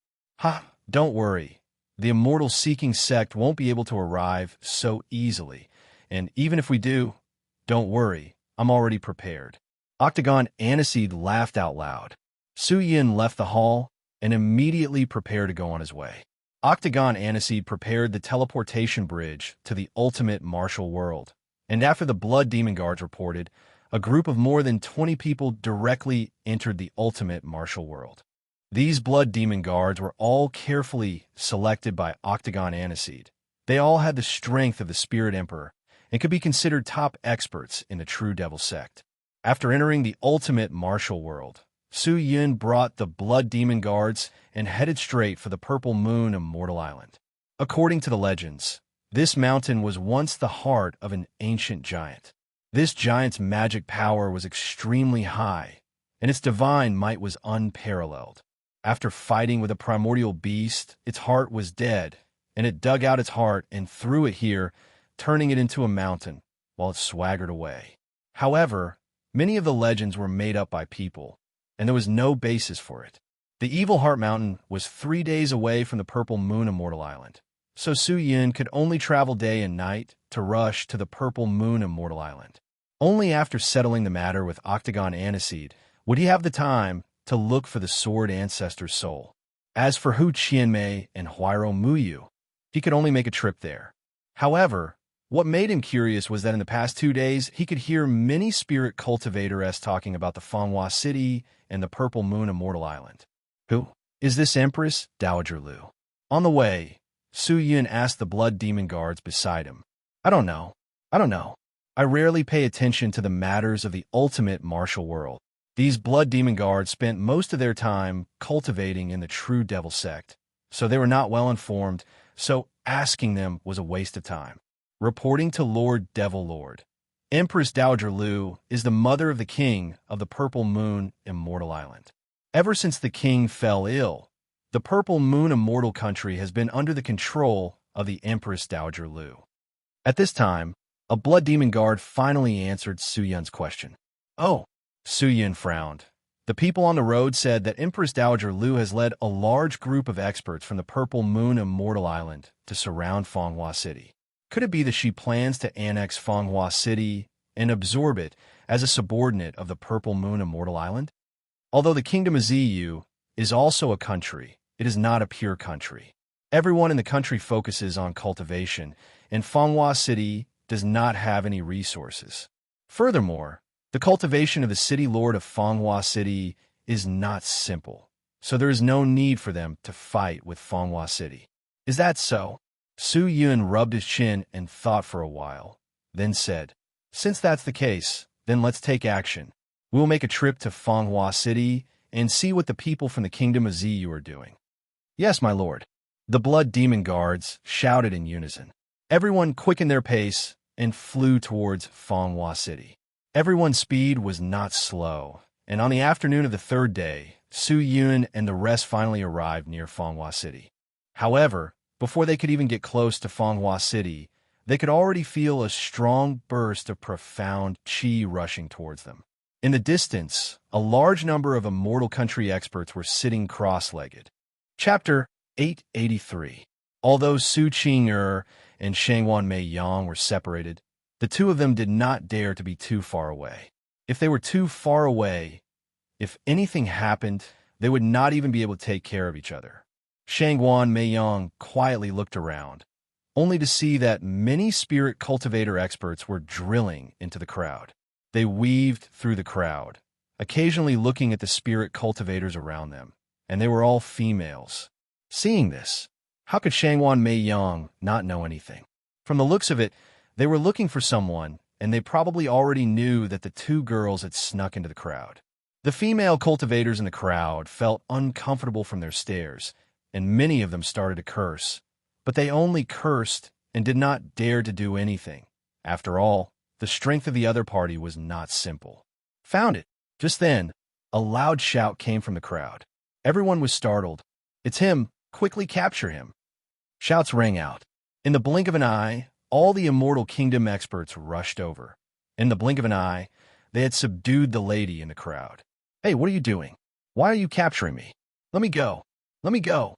Don't worry. The Immortal Seeking sect won't be able to arrive so easily. And even if we do, don't worry, I'm already prepared. Octagon Aniseed laughed out loud. Su Yun left the hall and immediately prepared to go on his way. Octagon Aniseed prepared the teleportation bridge to the ultimate martial world. And after the blood demon guards reported, a group of more than 20 people directly entered the ultimate martial world. These blood demon guards were all carefully selected by Octagon Aniseed. They all had the strength of the Spirit Emperor and could be considered top experts in the true devil sect. After entering the ultimate martial world, Su Yun brought the blood demon guards and headed straight for the Purple Moon Immortal Island. According to the legends, this mountain was once the heart of an ancient giant. This giant's magic power was extremely high, and its divine might was unparalleled. After fighting with a primordial beast, its heart was dead, and it dug out its heart and threw it here, turning it into a mountain, while it swaggered away. However, many of the legends were made up by people, and there was no basis for it. The Evil Heart Mountain was 3 days away from the Purple Moon Immortal Island, so Su Yun could only travel day and night to rush to the Purple Moon Immortal Island. Only after settling the matter with Octagon Aniseed would he have the time to look for the Sword Ancestor's soul. As for Hu Qianmei and Huairo Muyu, he could only make a trip there. However, what made him curious was that in the past 2 days, he could hear many spirit cultivators talking about the Fanghua City and the Purple Moon Immortal Island. Who is this Empress Dowager Lu? On the way, Su Yun asked the blood demon guards beside him. I don't know. I rarely pay attention to the matters of the ultimate martial world. These blood demon guards spent most of their time cultivating in the true devil sect, so they were not well informed, so asking them was a waste of time. Reporting to Lord Devil Lord, Empress Dowager Lu is the mother of the king of the Purple Moon Immortal Island. Ever since the king fell ill, the Purple Moon Immortal Country has been under the control of the Empress Dowager Lu. At this time, a blood demon guard finally answered Su Yun's question. Oh, Su Yun frowned. The people on the road said that Empress Dowager Lu has led a large group of experts from the Purple Moon Immortal Island to surround Fanghua City. Could it be that she plans to annex Fanghua City and absorb it as a subordinate of the Purple Moon Immortal Island? Although the Kingdom of Ziyu is also a country, it is not a pure country. Everyone in the country focuses on cultivation, and Fanghua City does not have any resources. Furthermore, the cultivation of the city lord of Fanghua City is not simple, so there is no need for them to fight with Fanghua City. Is that so? Su Yun rubbed his chin and thought for a while, then said, Since that's the case, then let's take action. We will make a trip to Fanghua City and see what the people from the Kingdom of Ziyu are doing. Yes, my lord. The blood demon guards shouted in unison. Everyone quickened their pace and flew towards Fanghua City. Everyone's speed was not slow, and on the afternoon of the 3rd day, Su Yun and the rest finally arrived near Fanghua City. However, before they could even get close to Fanghua City, they could already feel a strong burst of profound qi rushing towards them. In the distance, a large number of Immortal Country experts were sitting cross-legged. Chapter 883. Although Su Qing'er and Shangwan Mei Yang were separated, the two of them did not dare to be too far away. If they were too far away, if anything happened, they would not even be able to take care of each other. Shangwan Mei Yang quietly looked around, only to see that many spirit cultivator experts were drilling into the crowd. They weaved through the crowd, occasionally looking at the spirit cultivators around them, and they were all females. Seeing this, how could Shangwan Mei Yang not know anything? From the looks of it, they were looking for someone, and they probably already knew that the two girls had snuck into the crowd. The female cultivators in the crowd felt uncomfortable from their stares, and many of them started to curse. But they only cursed and did not dare to do anything. After all, the strength of the other party was not simple. Found it! Just then, a loud shout came from the crowd. Everyone was startled. It's him! Quickly capture him! Shouts rang out. In the blink of an eye, all the Immortal Kingdom experts rushed over. In the blink of an eye, they had subdued the lady in the crowd. Hey, what are you doing? Why are you capturing me? Let me go! Let me go!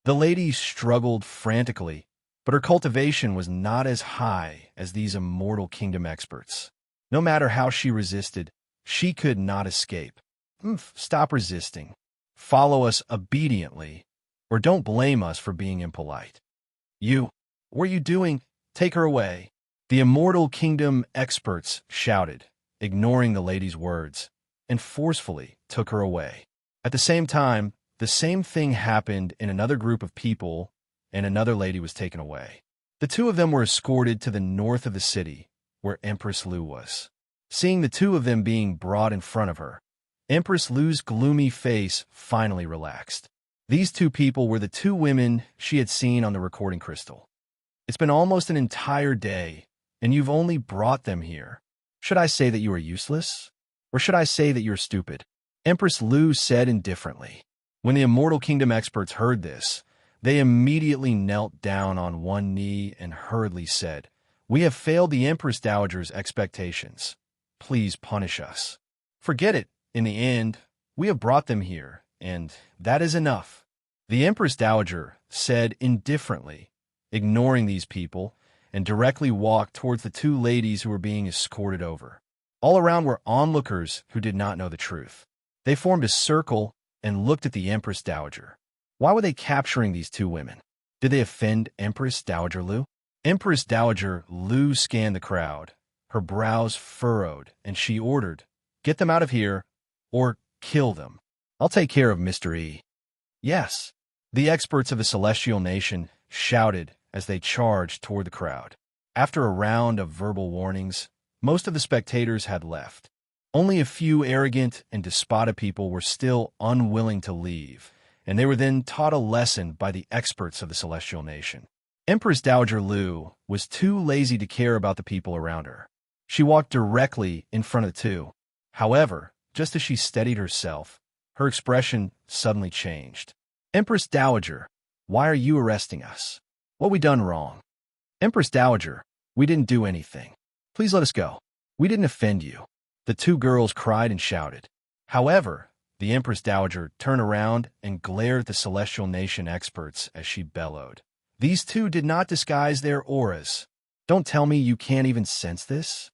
The lady struggled frantically, but her cultivation was not as high as these Immortal Kingdom experts. No matter how she resisted, she could not escape. Stop resisting. Follow us obediently, or don't blame us for being impolite. You, what are you doing? Take her away. The Immortal Kingdom experts shouted, ignoring the lady's words, and forcefully took her away. At the same time, the same thing happened in another group of people, and another lady was taken away. The two of them were escorted to the north of the city, where Empress Lu was. Seeing the two of them being brought in front of her, Empress Lu's gloomy face finally relaxed. These two people were the two women she had seen on the recording crystal. It's been almost an entire day, and you've only brought them here. Should I say that you are useless? Or should I say that you're stupid? Empress Lu said indifferently. When the Immortal Kingdom experts heard this, they immediately knelt down on one knee and hurriedly said, "We have failed the Empress Dowager's expectations. Please punish us." "Forget it. In the end, we have brought them here, and that is enough," the Empress Dowager said indifferently, ignoring these people, and directly walked towards the two ladies who were being escorted over. All around were onlookers who did not know the truth. They formed a circle and looked at the Empress Dowager. Why were they capturing these two women? Did they offend Empress Dowager Lu? Empress Dowager Lu scanned the crowd, her brows furrowed, and she ordered, "Get them out of here, or kill them. I'll take care of Mr. E." "Yes," the experts of the Celestial Nation shouted as they charged toward the crowd. After a round of verbal warnings, most of the spectators had left. Only a few arrogant and despotic people were still unwilling to leave, and they were then taught a lesson by the experts of the Celestial Nation. Empress Dowager Lu was too lazy to care about the people around her. She walked directly in front of the two. However, just as she steadied herself, her expression suddenly changed. "Empress Dowager, why are you arresting us? What we done wrong?" "Empress Dowager, we didn't do anything. Please let us go. We didn't offend you," the two girls cried and shouted. However, the Empress Dowager turned around and glared at the Celestial Nation experts as she bellowed. These two did not disguise their auras. "Don't tell me you can't even sense this?"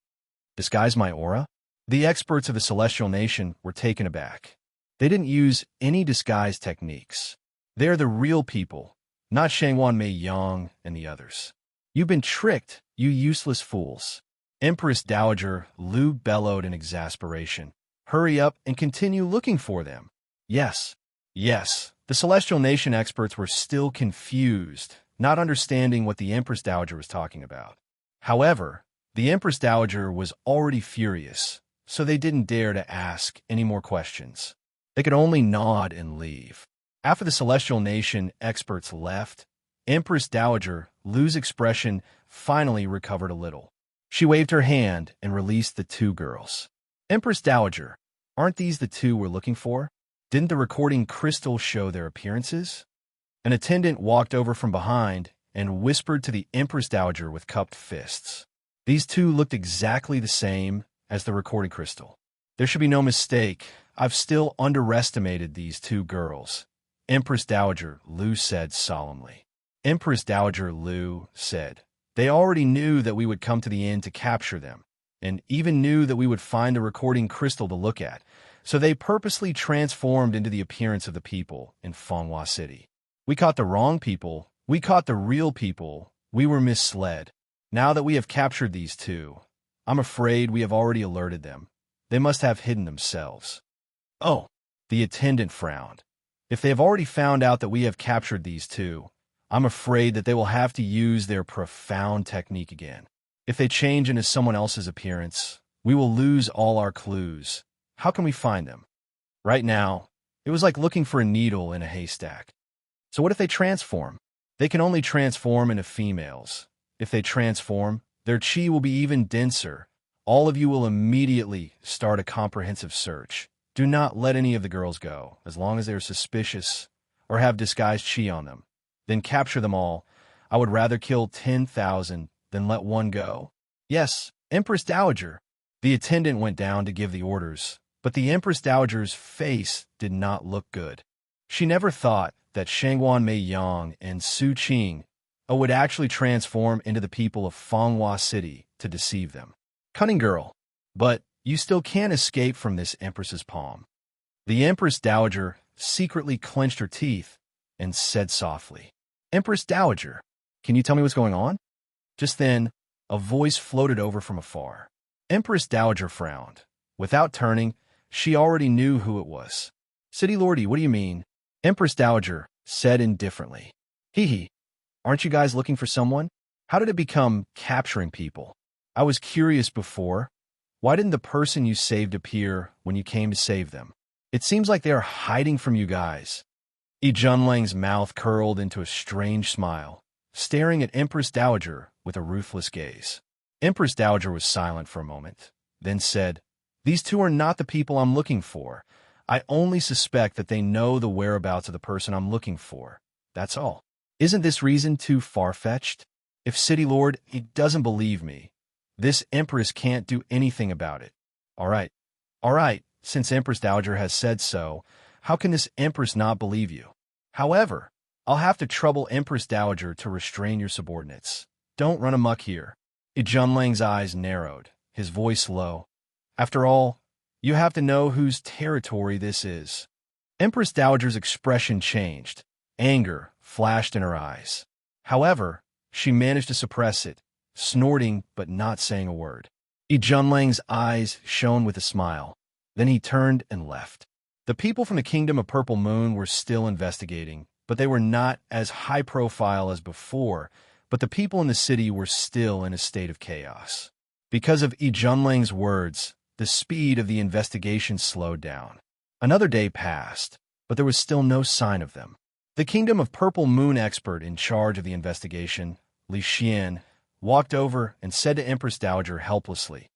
"Disguise my aura?" The experts of the Celestial Nation were taken aback. They didn't use any disguise techniques. They are the real people, not Shangwan Mei Yang and the others. "You've been tricked, you useless fools." Empress Dowager Lu bellowed in exasperation. "Hurry up and continue looking for them." Yes. The Celestial Nation experts were still confused, not understanding what the Empress Dowager was talking about. However, the Empress Dowager was already furious, so they didn't dare to ask any more questions. They could only nod and leave. After the Celestial Nation experts left, Empress Dowager Lu's expression finally recovered a little. She waved her hand and released the two girls. "Empress Dowager, aren't these the two we're looking for? Didn't the recording crystal show their appearances?" An attendant walked over from behind and whispered to the Empress Dowager with cupped fists. These two looked exactly the same as the recording crystal. "There should be no mistake. I've still underestimated these two girls," Empress Dowager Lu said solemnly. Empress Dowager Lu said, "They already knew that we would come to the end to capture them, and even knew that we would find the recording crystal to look at, so they purposely transformed into the appearance of the people in Fanghua City. We caught the wrong people. We caught the real people. We were misled. Now that we have captured these two, I'm afraid we have already alerted them. They must have hidden themselves." "Oh," the attendant frowned. "If they have already found out that we have captured these two, I'm afraid that they will have to use their profound technique again. If they change into someone else's appearance, we will lose all our clues. How can we find them? Right now, it was like looking for a needle in a haystack. So what if they transform? They can only transform into females. If they transform, their chi will be even denser. All of you will immediately start a comprehensive search. Do not let any of the girls go, as long as they are suspicious or have disguised chi on them. Then capture them all. I would rather kill 10,000 than let one go." "Yes, Empress Dowager." The attendant went down to give the orders, but the Empress Dowager's face did not look good. She never thought that Shangwan Mei Yang and Su Qing would actually transform into the people of Fanghua City to deceive them. "Cunning girl, but you still can't escape from this Empress's palm." The Empress Dowager secretly clenched her teeth and said softly, "Empress Dowager, can you tell me what's going on?" Just then, a voice floated over from afar. Empress Dowager frowned. Without turning, she already knew who it was. "City Lordy, what do you mean?" Empress Dowager said indifferently. Hee, aren't you guys looking for someone? How did it become capturing people? I was curious before. Why didn't the person you saved appear when you came to save them? It seems like they are hiding from you guys." Yi Junlang's mouth curled into a strange smile, staring at Empress Dowager with a ruthless gaze. Empress Dowager was silent for a moment. then said, "These two are not the people I'm looking for. I only suspect that they know the whereabouts of the person I'm looking for. That's all. Isn't this reason too far-fetched? If City Lord, he doesn't believe me, this Empress can't do anything about it. All right, since Empress Dowager has said so, how can this Empress not believe you? However, I'll have to trouble Empress Dowager to restrain your subordinates. Don't run amok here." Junlang's eyes narrowed, his voice low. "After all, you have to know whose territory this is." Empress Dowager's expression changed. Anger flashed in her eyes. However, she managed to suppress it, snorting but not saying a word. Junlang's eyes shone with a smile. Then he turned and left. The people from the Kingdom of Purple Moon were still investigating, but they were not as high profile as before, but the people in the city were still in a state of chaos. Because of Junlang's words, the speed of the investigation slowed down. Another day passed, but there was still no sign of them. The Kingdom of Purple Moon expert in charge of the investigation, Li Xian, walked over and said to Empress Dowager helplessly,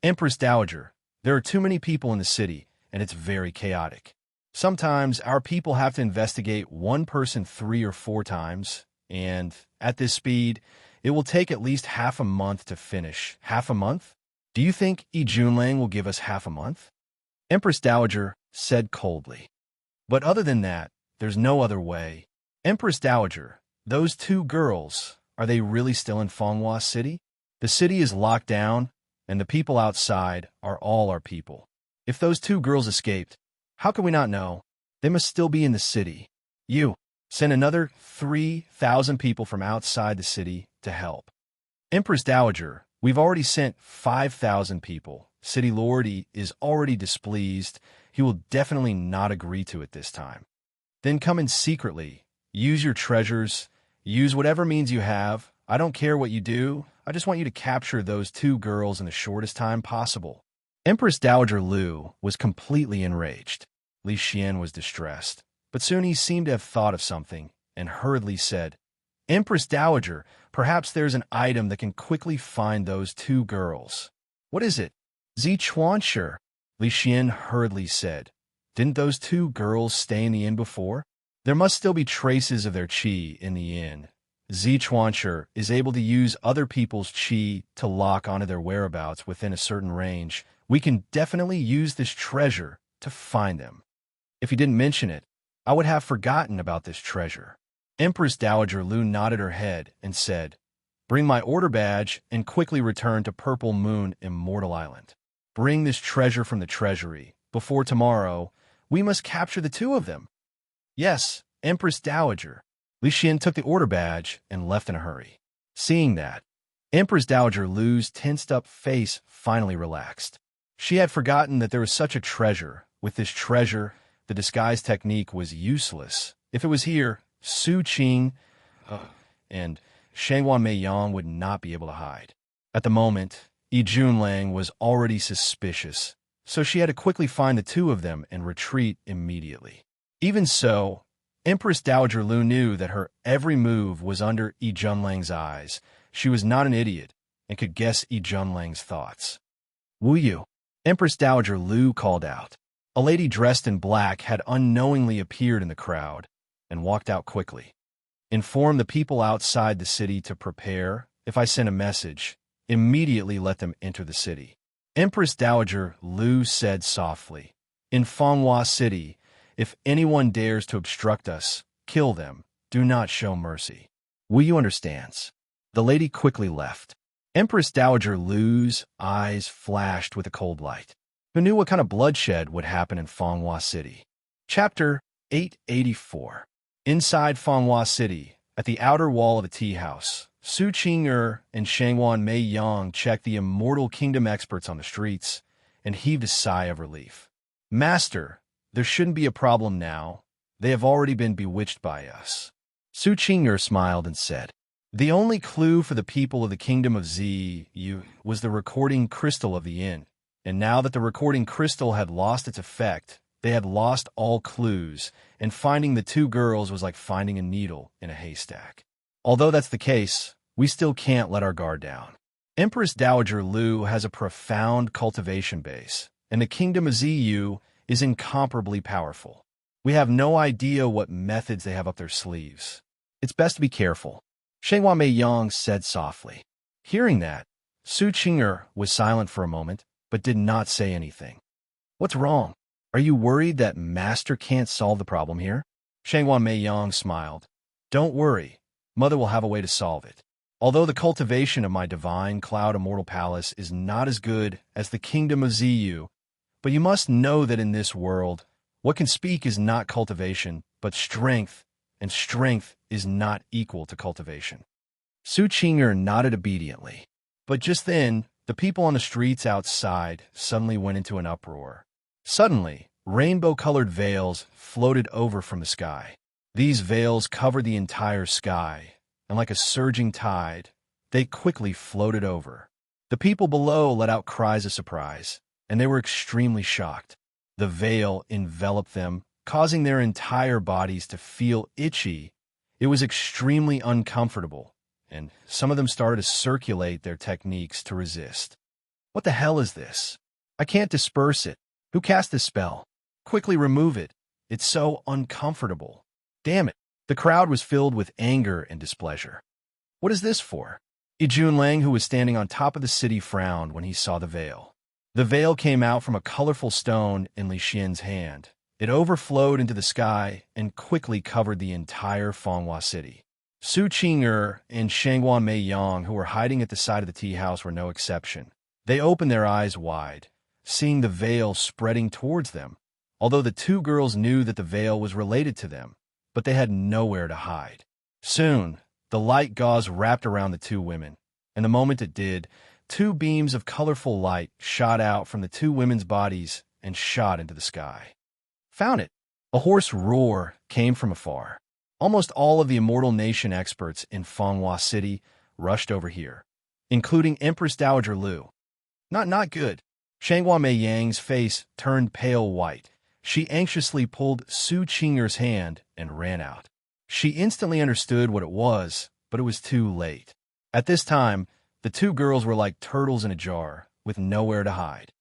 "Empress Dowager, there are too many people in the city, and it's very chaotic. Sometimes our people have to investigate one person 3 or 4 times, and at this speed, it will take at least half a month to finish." "Half a month? Do you think Junlang will give us half a month?" Empress Dowager said coldly. "But other than that, there's no other way. Empress Dowager, those 2 girls, are they really still in Fenghua City? The city is locked down, and the people outside are all our people. If those 2 girls escaped, how can we not know? They must still be in the city. You, send another 3,000 people from outside the city to help." "Empress Dowager, we've already sent 5,000 people. City Lord is already displeased. He will definitely not agree to it this time." "Then come in secretly. Use your treasures. Use whatever means you have. I don't care what you do. I just want you to capture those 2 girls in the shortest time possible." Empress Dowager Lu was completely enraged. Li Xian was distressed, but soon he seemed to have thought of something and hurriedly said, "Empress Dowager, perhaps there's an item that can quickly find those 2 girls." "What is it?" "Zichuansher," Li Xian hurriedly said. "Didn't those 2 girls stay in the inn before? There must still be traces of their qi in the inn. Zichuansher is able to use other people's qi to lock onto their whereabouts within a certain range. We can definitely use this treasure to find them." "If you didn't mention it, I would have forgotten about this treasure." Empress Dowager Lu nodded her head and said, "Bring my order badge and quickly return to Purple Moon Immortal Island. Bring this treasure from the treasury. Before tomorrow, we must capture the 2 of them." "Yes, Empress Dowager." Li Xian took the order badge and left in a hurry. Seeing that, Empress Dowager Lu's tensed-up face finally relaxed. She had forgotten that there was such a treasure. With this treasure, the disguise technique was useless. If it was here, Su Qing and Shangwan Meiyang would not be able to hide. At the moment, Junlang was already suspicious, so she had to quickly find the 2 of them and retreat immediately. Even so, Empress Dowager Lu knew that her every move was under Junlang's eyes. She was not an idiot and could guess Junlang's thoughts. "Wu Yu," Empress Dowager Lu called out. A lady dressed in black had unknowingly appeared in the crowd and walked out quickly. "Inform the people outside the city to prepare. If I send a message, immediately let them enter the city." Empress Dowager Lu said softly, "In Fenghua City, if anyone dares to obstruct us, kill them. Do not show mercy. Wu Yu understands." The lady quickly left. Empress Dowager Lu's eyes flashed with a cold light. Who knew what kind of bloodshed would happen in Fenghua City? Chapter 884. Inside Fenghua City, at the outer wall of a tea house, Su Qing'er and Shangwan Meiyang checked the Immortal Kingdom experts on the streets and heaved a sigh of relief. "Master, there shouldn't be a problem now. They have already been bewitched by us." Su Qing'er smiled and said, "The only clue for the people of the Kingdom of Ziyu was the recording crystal of the inn. And now that the recording crystal had lost its effect, they had lost all clues, and finding the 2 girls was like finding a needle in a haystack. Although that's the case, we still can't let our guard down. Empress Dowager Lu has a profound cultivation base, and the kingdom of Ziyu is incomparably powerful. We have no idea what methods they have up their sleeves. It's best to be careful, Shenghua Meiyang said softly. Hearing that, Su Qing'er was silent for a moment, but did not say anything. What's wrong? Are you worried that Master can't solve the problem here? Shenghua Meiyang smiled. Don't worry, Mother will have a way to solve it. Although the cultivation of my divine cloud immortal palace is not as good as the kingdom of Ziyu, but you must know that in this world, what can speak is not cultivation, but strength, and strength is not equal to cultivation. Su Qing'er nodded obediently. But just then, the people on the streets outside suddenly went into an uproar. Suddenly, rainbow-colored veils floated over from the sky. These veils covered the entire sky, and like a surging tide, they quickly floated over. The people below let out cries of surprise, and they were extremely shocked. The veil enveloped them, causing their entire bodies to feel itchy. It was extremely uncomfortable, and some of them started to circulate their techniques to resist. What the hell is this? I can't disperse it. Who cast this spell? Quickly remove it. It's so uncomfortable. Damn it. The crowd was filled with anger and displeasure. What is this for? Ijunlang, who was standing on top of the city, frowned when he saw the veil. The veil came out from a colorful stone in Li Xian's hand. It overflowed into the sky and quickly covered the entire Fanghua city. Su Qing'er and Shenghua Meiyang, who were hiding at the side of the tea house, were no exception. They opened their eyes wide, seeing the veil spreading towards them, although the two girls knew that the veil was related to them, but they had nowhere to hide. Soon, the light gauze wrapped around the two women, and the moment it did, two beams of colorful light shot out from the two women's bodies and shot into the sky. Found it! A hoarse roar came from afar. Almost all of the Immortal Nation experts in Fanghua City rushed over here, including Empress Dowager Lu. Not good. Shenghua Meiyang's face turned pale white. She anxiously pulled Su Qing'er's hand and ran out. She instantly understood what it was, but it was too late. At this time, the two girls were like turtles in a jar, with nowhere to hide.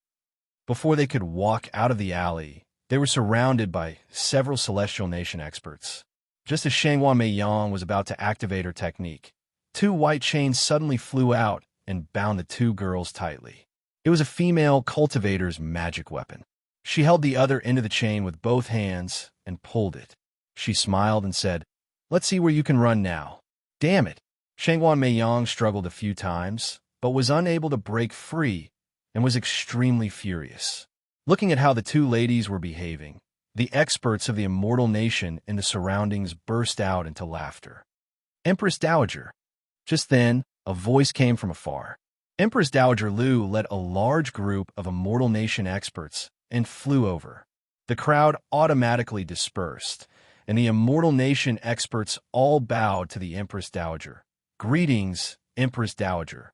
Before they could walk out of the alley, they were surrounded by several Celestial Nation experts. Just as Shenghua Meiyang was about to activate her technique, two white chains suddenly flew out and bound the two girls tightly. It was a female cultivator's magic weapon. She held the other end of the chain with both hands and pulled it. She smiled and said, "Let's see where you can run now." Damn it! Shenghua Meiyang struggled a few times, but was unable to break free and was extremely furious. Looking at how the two ladies were behaving, the experts of the Immortal Nation in the surroundings burst out into laughter. Empress Dowager. Just then, a voice came from afar. Empress Dowager Lu led a large group of Immortal Nation experts and flew over. The crowd automatically dispersed, and the Immortal Nation experts all bowed to the Empress Dowager. Greetings, Empress Dowager.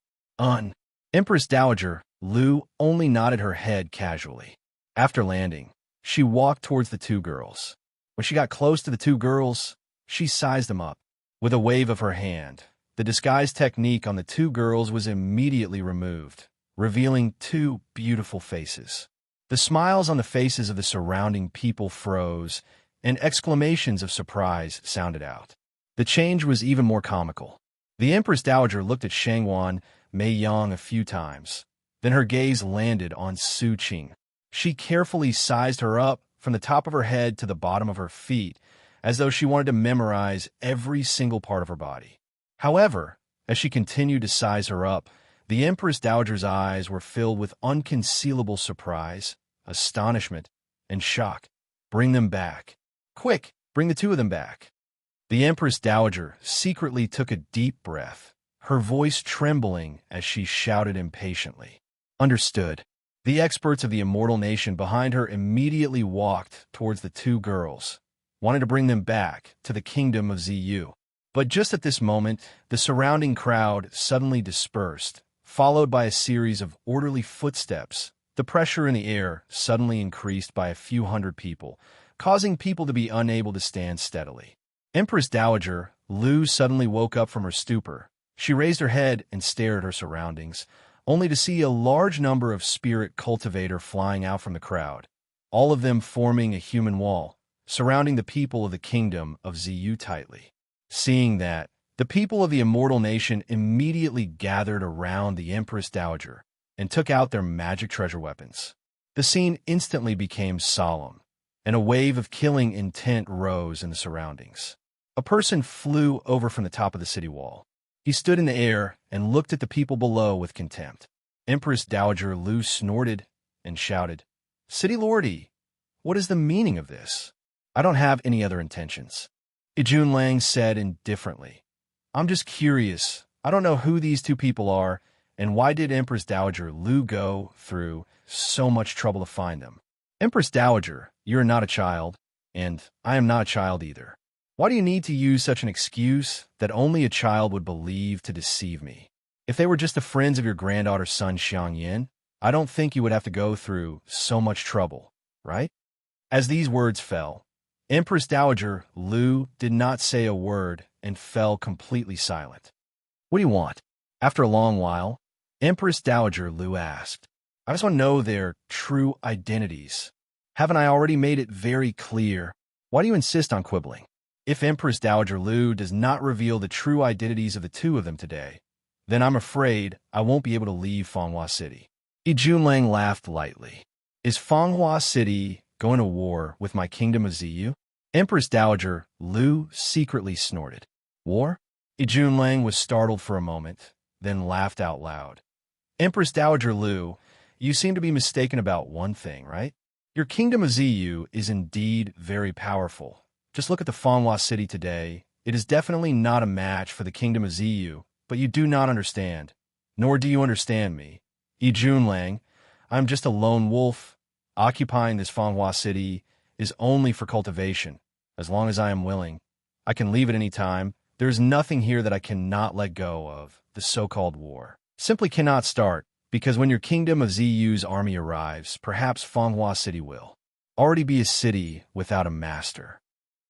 Empress Dowager Lu only nodded her head casually. After landing, she walked towards the two girls. When she got close to the two girls, she sized them up. With a wave of her hand, the disguise technique on the two girls was immediately removed, revealing two beautiful faces. The smiles on the faces of the surrounding people froze, and exclamations of surprise sounded out. The change was even more comical. The Empress Dowager looked at Shenghua Meiyang a few times. Then her gaze landed on Su Qing. She carefully sized her up from the top of her head to the bottom of her feet, as though she wanted to memorize every single part of her body. However, as she continued to size her up, the Empress Dowager's eyes were filled with unconcealable surprise, astonishment, and shock. Bring them back. Quick, bring the two of them back. The Empress Dowager secretly took a deep breath, her voice trembling as she shouted impatiently. Understood. The experts of the Immortal Nation behind her immediately walked towards the two girls, wanted to bring them back to the kingdom of Ziyu. But just at this moment, the surrounding crowd suddenly dispersed, followed by a series of orderly footsteps. The pressure in the air suddenly increased by a few hundred people, causing people to be unable to stand steadily. Empress Dowager Lu suddenly woke up from her stupor. She raised her head and stared at her surroundings, only to see a large number of spirit cultivator flying out from the crowd, all of them forming a human wall, surrounding the people of the kingdom of Zu tightly. Seeing that, the people of the immortal nation immediately gathered around the Empress Dowager and took out their magic treasure weapons. The scene instantly became solemn, and a wave of killing intent rose in the surroundings. A person flew over from the top of the city wall. He stood in the air and looked at the people below with contempt. Empress Dowager Lu snorted and shouted, "City Lordy, what is the meaning of this? I don't have any other intentions." Ijun Lang said indifferently, "I'm just curious. I don't know who these two people are, and why did Empress Dowager Lu go through so much trouble to find them? Empress Dowager, you're not a child, and I am not a child either. Why do you need to use such an excuse that only a child would believe to deceive me? If they were just the friends of your granddaughter's son Xiang Yin, I don't think you would have to go through so much trouble, right?" As these words fell, Empress Dowager Lu did not say a word and fell completely silent. "What do you want?" After a long while, Empress Dowager Lu asked, "I just want to know their true identities. Haven't I already made it very clear? Why do you insist on quibbling? If Empress Dowager Lu does not reveal the true identities of the two of them today, then I'm afraid I won't be able to leave Fanghua City." Ijun Lang laughed lightly. "Is Fanghua City going to war with my kingdom of Ziyu?" Empress Dowager Lu secretly snorted. "War?" Ijun Lang was startled for a moment, then laughed out loud. "Empress Dowager Lu, you seem to be mistaken about one thing, right? Your kingdom of Ziyu is indeed very powerful. Just look at the Fanghua City today. It is definitely not a match for the kingdom of Ziyu, but you do not understand. Nor do you understand me. Ijun Lang, I am just a lone wolf. Occupying this Fanghua City is only for cultivation. As long as I am willing, I can leave at any time. There is nothing here that I cannot let go of. The so-called war simply cannot start, because when your kingdom of Ziyu's army arrives, perhaps Fanghua City will already be a city without a master."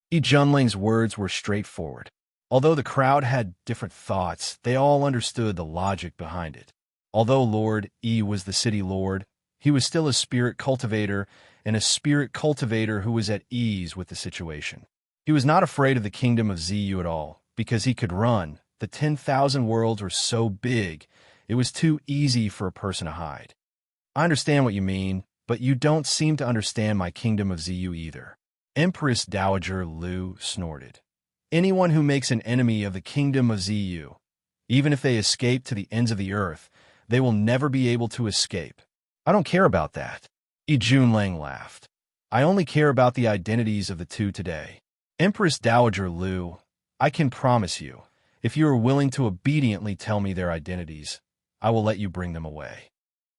Ijun Lang's words were straightforward. Although the crowd had different thoughts, they all understood the logic behind it. Although Lord Yi was the city lord, he was still a spirit cultivator, and a spirit cultivator who was at ease with the situation. He was not afraid of the kingdom of Ziyu at all, because he could run. The 10,000 worlds were so big, it was too easy for a person to hide. "I understand what you mean, but you don't seem to understand my kingdom of Ziyu either." Empress Dowager Lu snorted. "Anyone who makes an enemy of the kingdom of Ziyu, even if they escape to the ends of the earth, they will never be able to escape. I don't care about that." Ijun Lang laughed. "I only care about the identities of the two today. Empress Dowager Lu, I can promise you, if you are willing to obediently tell me their identities, I will let you bring them away.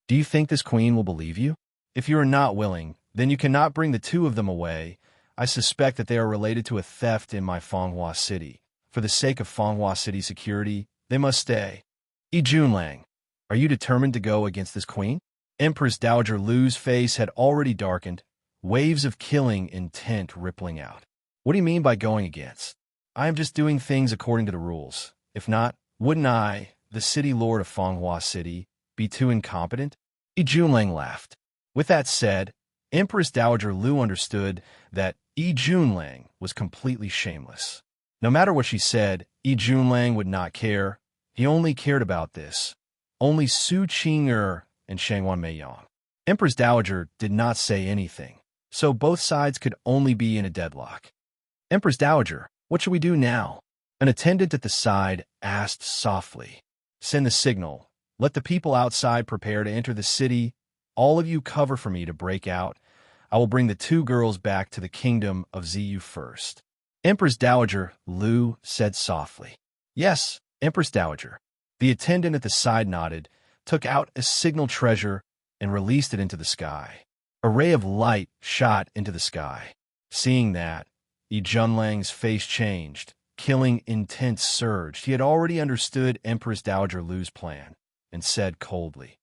Do you think this queen will believe you? If you are not willing, then you cannot bring the two of them away. I suspect that they are related to a theft in my Fanghua City. For the sake of Fanghua City security, they must stay." Ijun Lang, are you determined to go against this queen?" Empress Dowager Lu's face had already darkened, waves of killing intent rippling out. "What do you mean by going against? I am just doing things according to the rules. If not, wouldn't I, the city lord of Fanghua City, be too incompetent?" Ijun Lang laughed. With that said, Empress Dowager Lu understood that Ijun Lang was completely shameless. No matter what she said, Ijun Lang would not care. He only cared about this. Only Su Qing'er and Shangwan Meiyang. Empress Dowager did not say anything, so both sides could only be in a deadlock. "Empress Dowager, what should we do now?" An attendant at the side asked softly. "Send the signal. Let the people outside prepare to enter the city. All of you cover for me to break out. I will bring the two girls back to the kingdom of Ziyu first." Empress Dowager Lu said softly. "Yes, Empress Dowager." The attendant at the side nodded, took out a signal treasure, and released it into the sky. A ray of light shot into the sky. Seeing that, Ijun Lang's face changed. Killing intent surged. He had already understood Empress Dowager Lu's plan, and said coldly,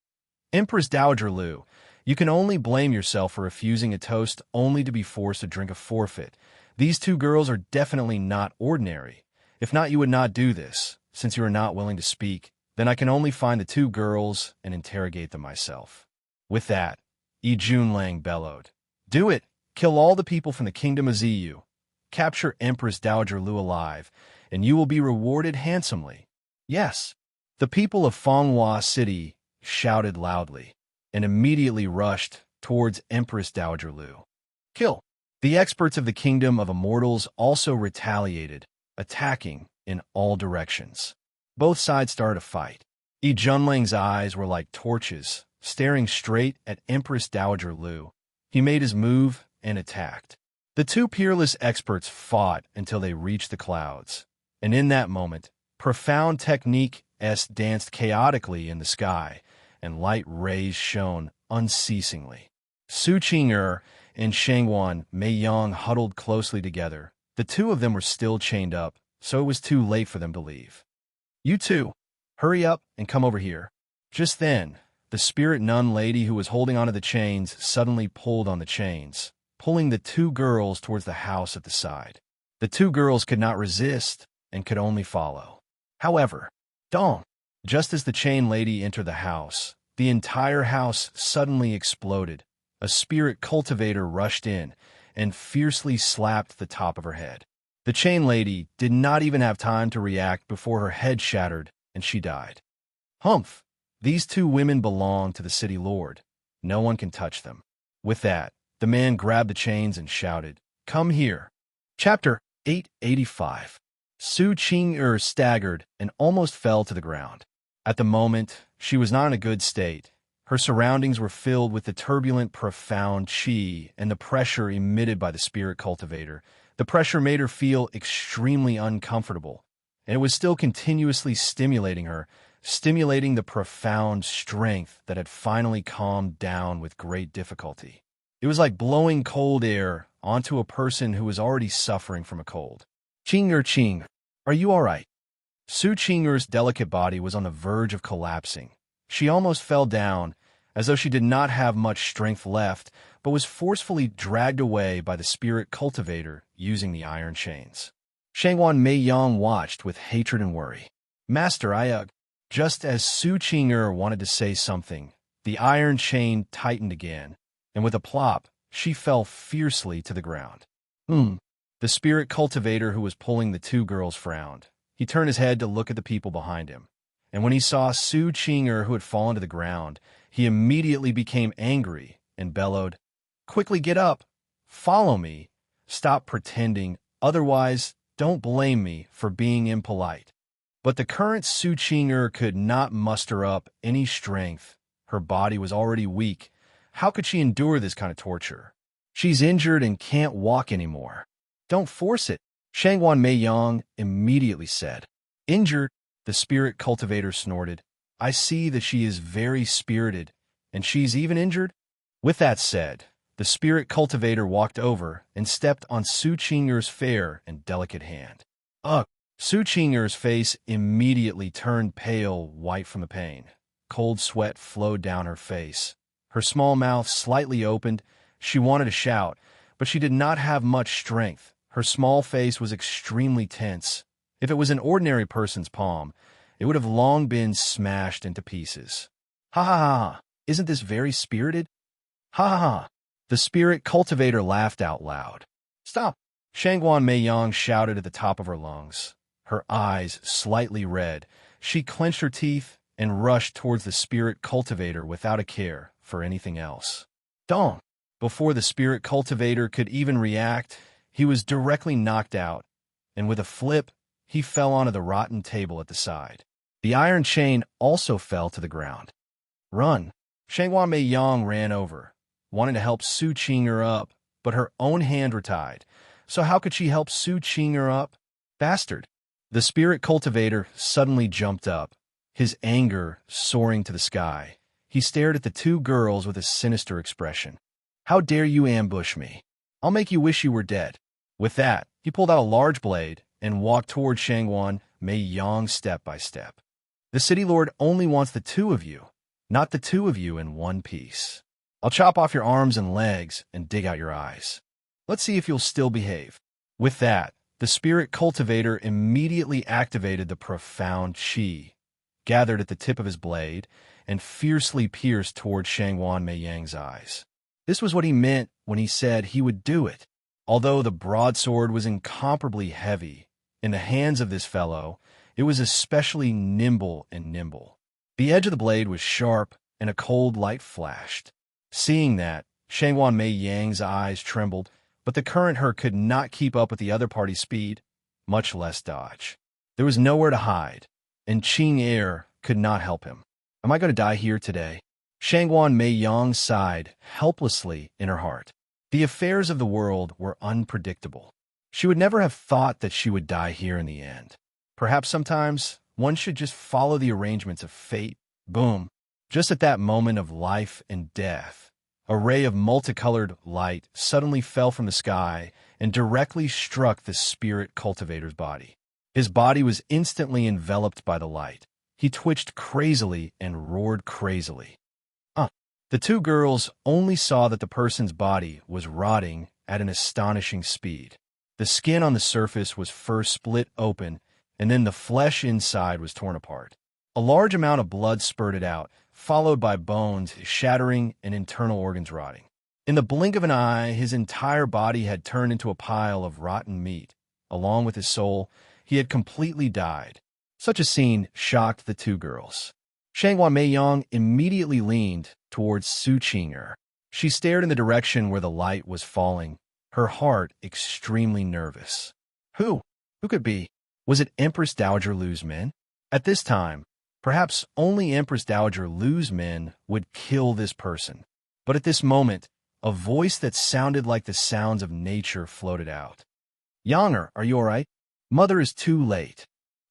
"Empress Dowager Lu, you can only blame yourself for refusing a toast only to be forced to drink a forfeit. These two girls are definitely not ordinary. If not, you would not do this. since you are not willing to speak, then I can only find the two girls and interrogate them myself." With that, Yi Junlang bellowed, "Do it! Kill all the people from the kingdom of Ziyu. Capture Empress Dowager Lu alive, and you will be rewarded handsomely." Yes, the people of Fanghua City shouted loudly and immediately rushed towards Empress Dowager Lu. Kill! The experts of the kingdom of immortals also retaliated, attacking in all directions. Both sides started a fight. Yi Junlang's eyes were like torches, staring straight at Empress Dowager Lu. He made his move and attacked. The two peerless experts fought until they reached the clouds, and in that moment, profound technique danced chaotically in the sky, and light rays shone unceasingly. Su Qing'er and Shangwan Meiyang huddled closely together. The two of them were still chained up, so it was too late for them to leave. "You two, hurry up and come over here." Just then, the spirit nun lady who was holding onto the chains suddenly pulled on the chains, pulling the two girls towards the house at the side. The two girls could not resist and could only follow. However, just as the chain lady entered the house, the entire house suddenly exploded. A spirit cultivator rushed in and fiercely slapped the top of her head. The chain lady did not even have time to react before her head shattered and she died. Humph! These two women belong to the city lord. No one can touch them. With that, the man grabbed the chains and shouted, "Come here." Chapter 885. Su Qing'er staggered and almost fell to the ground. At the moment, she was not in a good state. Her surroundings were filled with the turbulent, profound qi and the pressure emitted by the spirit cultivator. The pressure made her feel extremely uncomfortable, and it was still continuously stimulating her, stimulating the profound strength that had finally calmed down with great difficulty. It was like blowing cold air onto a person who was already suffering from a cold. Qing, are you all right?" Su Qing'er's delicate body was on the verge of collapsing. She almost fell down, as though she did not have much strength left, but was forcefully dragged away by the spirit cultivator using the iron chains. Shangwan Meiyang watched with hatred and worry. "Master, Just as Su Qing'er wanted to say something, the iron chain tightened again, and with a plop, she fell fiercely to the ground. The spirit cultivator who was pulling the two girls frowned. He turned his head to look at the people behind him, and when he saw Su Qing'er who had fallen to the ground, he immediately became angry and bellowed, "Quickly get up! Follow me! Stop pretending, otherwise don't blame me for being impolite." But the current Su Qing'er could not muster up any strength. Her body was already weak. How could she endure this kind of torture? "She's injured and can't walk anymore." "Don't force it," Shangwan Meiyang immediately said. "Injured?" The spirit cultivator snorted. "I see that she is very spirited, and she's even injured?" With that said, the spirit cultivator walked over and stepped on Su Qing'er's fair and delicate hand. Ugh! Su Qing'er's face immediately turned pale white from the pain. Cold sweat flowed down her face. Her small mouth slightly opened. She wanted to shout, but she did not have much strength. Her small face was extremely tense. If it was an ordinary person's palm, it would have long been smashed into pieces. "Ha ha ha! Isn't this very spirited?" "Ha ha ha!" The spirit cultivator laughed out loud. "Stop!" Shangwan Meiyang shouted at the top of her lungs. Her eyes slightly red, she clenched her teeth and rushed towards the spirit cultivator without a care for anything else. Dong! Before the spirit cultivator could even react, he was directly knocked out, and with a flip, he fell onto the rotten table at the side. The iron chain also fell to the ground. "Run!" Shangwan Meiyang ran over, wanting to help Su Qing'er up, but her own hands were tied. So how could she help Su Qing'er up? Bastard! The spirit cultivator suddenly jumped up, his anger soaring to the sky. He stared at the two girls with a sinister expression. "How dare you ambush me? I'll make you wish you were dead." With that, he pulled out a large blade and walked toward Shangwan Meiyang step by step. "The city lord only wants the two of you, not the two of you in one piece. I'll chop off your arms and legs and dig out your eyes. Let's see if you'll still behave." With that, The spirit cultivator immediately activated the profound qi, gathered at the tip of his blade, and fiercely pierced toward Shangwan Meiyang's eyes. This was what he meant when he said he would do it. Although the broadsword was incomparably heavy, in the hands of this fellow, it was especially nimble. The edge of the blade was sharp, and a cold light flashed. Seeing that, Shangwan Meiyang's eyes trembled, but the current her could not keep up with the other party's speed, much less dodge. There was nowhere to hide, and Qing Air could not help him. Am I going to die here today? Shangwan Meiyang sighed helplessly in her heart. The affairs of the world were unpredictable. She would never have thought that she would die here in the end. Perhaps sometimes one should just follow the arrangements of fate. Boom. Just at that moment of life and death, a ray of multicolored light suddenly fell from the sky and directly struck the spirit cultivator's body. His body was instantly enveloped by the light. He twitched crazily and roared crazily. The two girls only saw that the person's body was rotting at an astonishing speed. The skin on the surface was first split open, and then the flesh inside was torn apart. A large amount of blood spurted out, followed by bones shattering and internal organs rotting. In the blink of an eye, his entire body had turned into a pile of rotten meat. Along with his soul, he had completely died. Such a scene shocked the two girls. Shangwan Meiyang immediately leaned towards Su Qing'er. She stared in the direction where the light was falling, her heart extremely nervous. Who could be? Was it Empress Dowager Lu's men? At this time, perhaps only Empress Dowager Lu's men would kill this person. But at this moment, a voice that sounded like the sounds of nature floated out. Younger, are you all right? Mother is too late.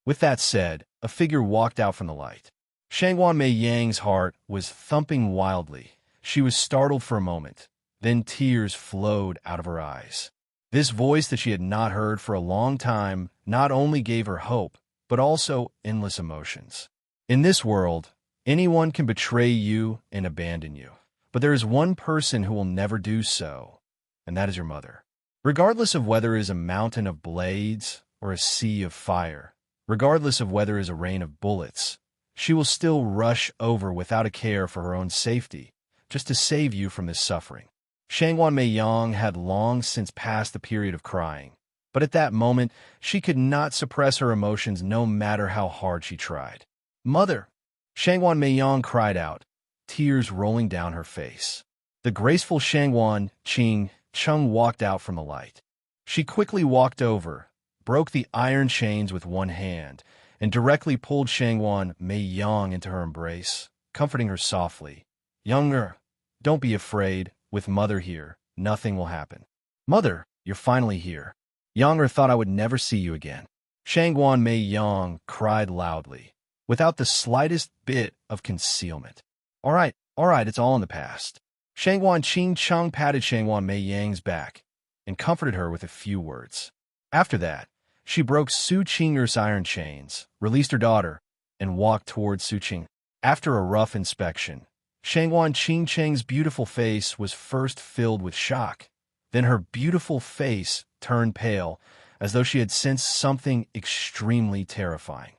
With that said, a figure walked out from the light. Shangwan Meiyang's heart was thumping wildly. She was startled for a moment. Then tears flowed out of her eyes. This voice that she had not heard for a long time not only gave her hope, but also endless emotions. In this world, anyone can betray you and abandon you. But there is one person who will never do so, and that is your mother. Regardless of whether it is a mountain of blades or a sea of fire, regardless of whether it is a rain of bullets, she will still rush over without a care for her own safety, just to save you from this suffering. Shangwan Meiyang had long since passed the period of crying, but at that moment, she could not suppress her emotions no matter how hard she tried. Mother! Shangwan Meiyang cried out, tears rolling down her face. The graceful Shangwan Chung walked out from the light. She quickly walked over, broke the iron chains with one hand, and directly pulled Shangwan Meiyang into her embrace, comforting her softly. Younger, don't be afraid. With Mother here, nothing will happen. Mother, you're finally here. Younger thought I would never see you again. Shangwan Meiyang cried loudly, without the slightest bit of concealment. All right, it's all in the past. Shangwan Chung patted Shangwan Meiyang's back and comforted her with a few words. After that, she broke Su Qing'er's iron chains, released her daughter, and walked towards Su Qing. After a rough inspection, Shangwan Cheng's beautiful face was first filled with shock. Then her beautiful face turned pale, as though she had sensed something extremely terrifying.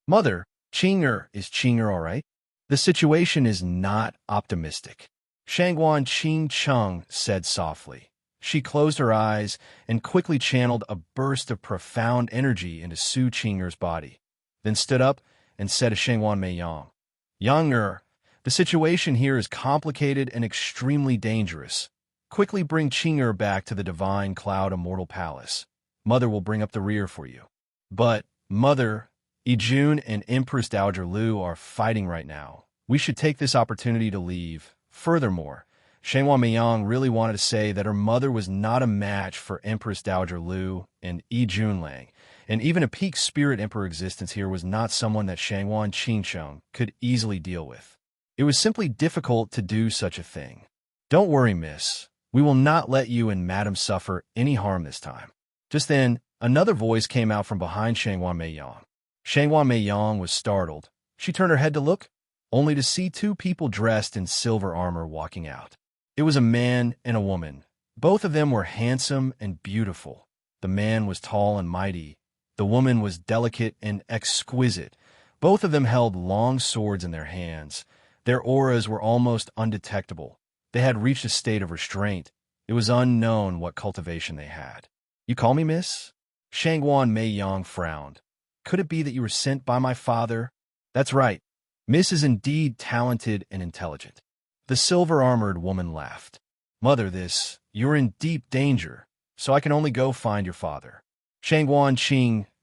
Mother, is Qing'er all right? The situation is not optimistic. Shangwan Chung said softly. She closed her eyes and quickly channeled a burst of profound energy into Su Qing'er's body, then stood up and said to Shangwan Meiyang, Younger, the situation here is complicated and extremely dangerous. Quickly bring Qing'er back to the Divine Cloud Immortal Palace. Mother will bring up the rear for you. But, Mother, Yijun and Empress Dowager Lu are fighting right now. We should take this opportunity to leave. Furthermore, Shangwan Meiyang really wanted to say that her mother was not a match for Empress Dowager Lu and Yi Junlang, and even a peak spirit emperor existence here was not someone that Shangwan Qingcheng could easily deal with. It was simply difficult to do such a thing. Don't worry, miss. We will not let you and madam suffer any harm this time. Just then, another voice came out from behind Shangwan Meiyang. Shangwan Meiyang was startled. She turned her head to look, only to see two people dressed in silver armor walking out. It was a man and a woman. Both of them were handsome and beautiful. The man was tall and mighty. The woman was delicate and exquisite. Both of them held long swords in their hands. Their auras were almost undetectable. They had reached a state of restraint. It was unknown what cultivation they had. "You call me miss?" Shangguan Mei Yang frowned. "Could it be that you were sent by my father?" "That's right. Miss is indeed talented and intelligent." The silver-armored woman laughed. "Mother, you're in deep danger, so I can only go find your father." Shangguan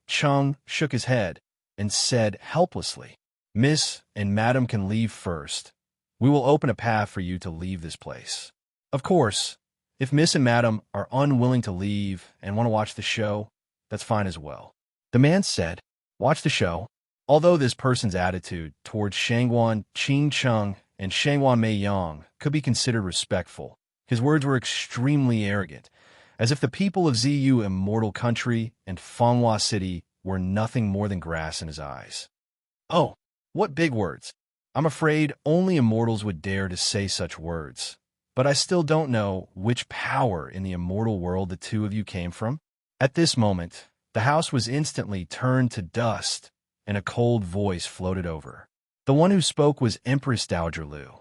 Chung shook his head and said helplessly, "Miss and Madam can leave first. We will open a path for you to leave this place. Of course, if Miss and Madam are unwilling to leave and want to watch the show, that's fine as well." The man said, "Watch the show." Although this person's attitude towards Shangguan Chung and Shangguan Mei Yang could be considered respectful, his words were extremely arrogant, as if the people of Ziyu Immortal Country and Fanghua City were nothing more than grass in his eyes. "Oh, what big words. I'm afraid only immortals would dare to say such words. But I still don't know which power in the immortal world the two of you came from." At this moment, the house was instantly turned to dust, and a cold voice floated over. The one who spoke was Empress Dowager Lu.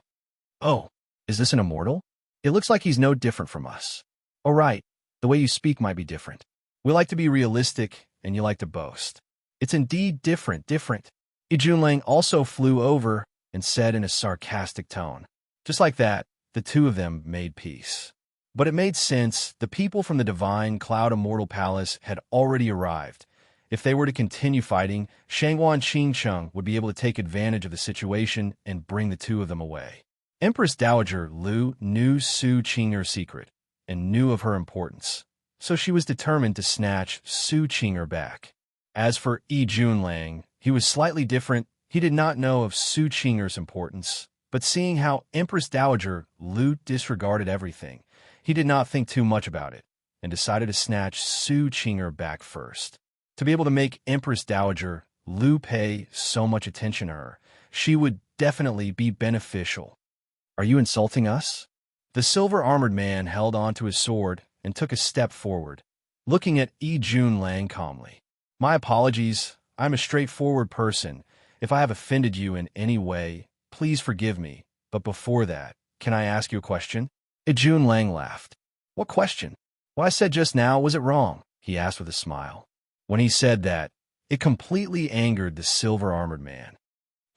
"Oh, is this an immortal? It looks like he's no different from us." "Oh right, the way you speak might be different. We like to be realistic, and you like to boast." "It's indeed different. Junlang also flew over and said in a sarcastic tone. Just like that, the two of them made peace. But it made sense. The people from the Divine Cloud Immortal Palace had already arrived. If they were to continue fighting, Shangguan Chung would be able to take advantage of the situation and bring the two of them away. Empress Dowager Lu knew Su Qing'er's secret and knew of her importance, so she was determined to snatch Su Qing'er back. As for Junlang, he was slightly different. He did not know of Su Qing'er's importance, but seeing how Empress Dowager Lu disregarded everything, he did not think too much about it and decided to snatch Su Qing'er back first. To be able to make Empress Dowager Lu pay so much attention to her, she would definitely be beneficial. "Are you insulting us?" The silver-armored man held onto his sword and took a step forward, looking at Junlang calmly. "My apologies. I'm a straightforward person. If I have offended you in any way, please forgive me. But before that, can I ask you a question?" Junlang laughed. "What question?" "What I said just now, was it wrong?" he asked with a smile. When he said that, it completely angered the silver-armored man.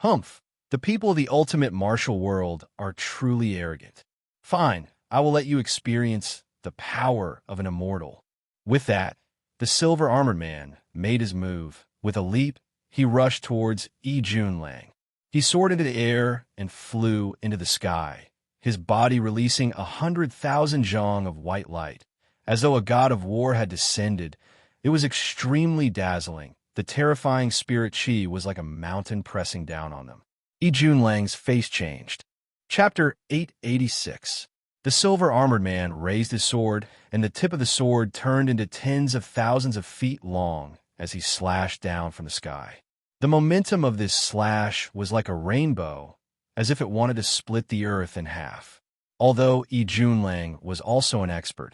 "Humph! The people of the ultimate martial world are truly arrogant. Fine, I will let you experience the power of an immortal." With that, the silver-armored man made his move. With a leap, he rushed towards Junlang. He soared into the air and flew into the sky, his body releasing 100,000 zhong of white light. As though a god of war had descended, it was extremely dazzling. The terrifying spirit chi was like a mountain pressing down on them. Junlang's face changed. Chapter 886. The silver-armored man raised his sword, and the tip of the sword turned into tens of thousands of feet long as he slashed down from the sky. The momentum of this slash was like a rainbow, as if it wanted to split the earth in half. Although Junlang was also an expert,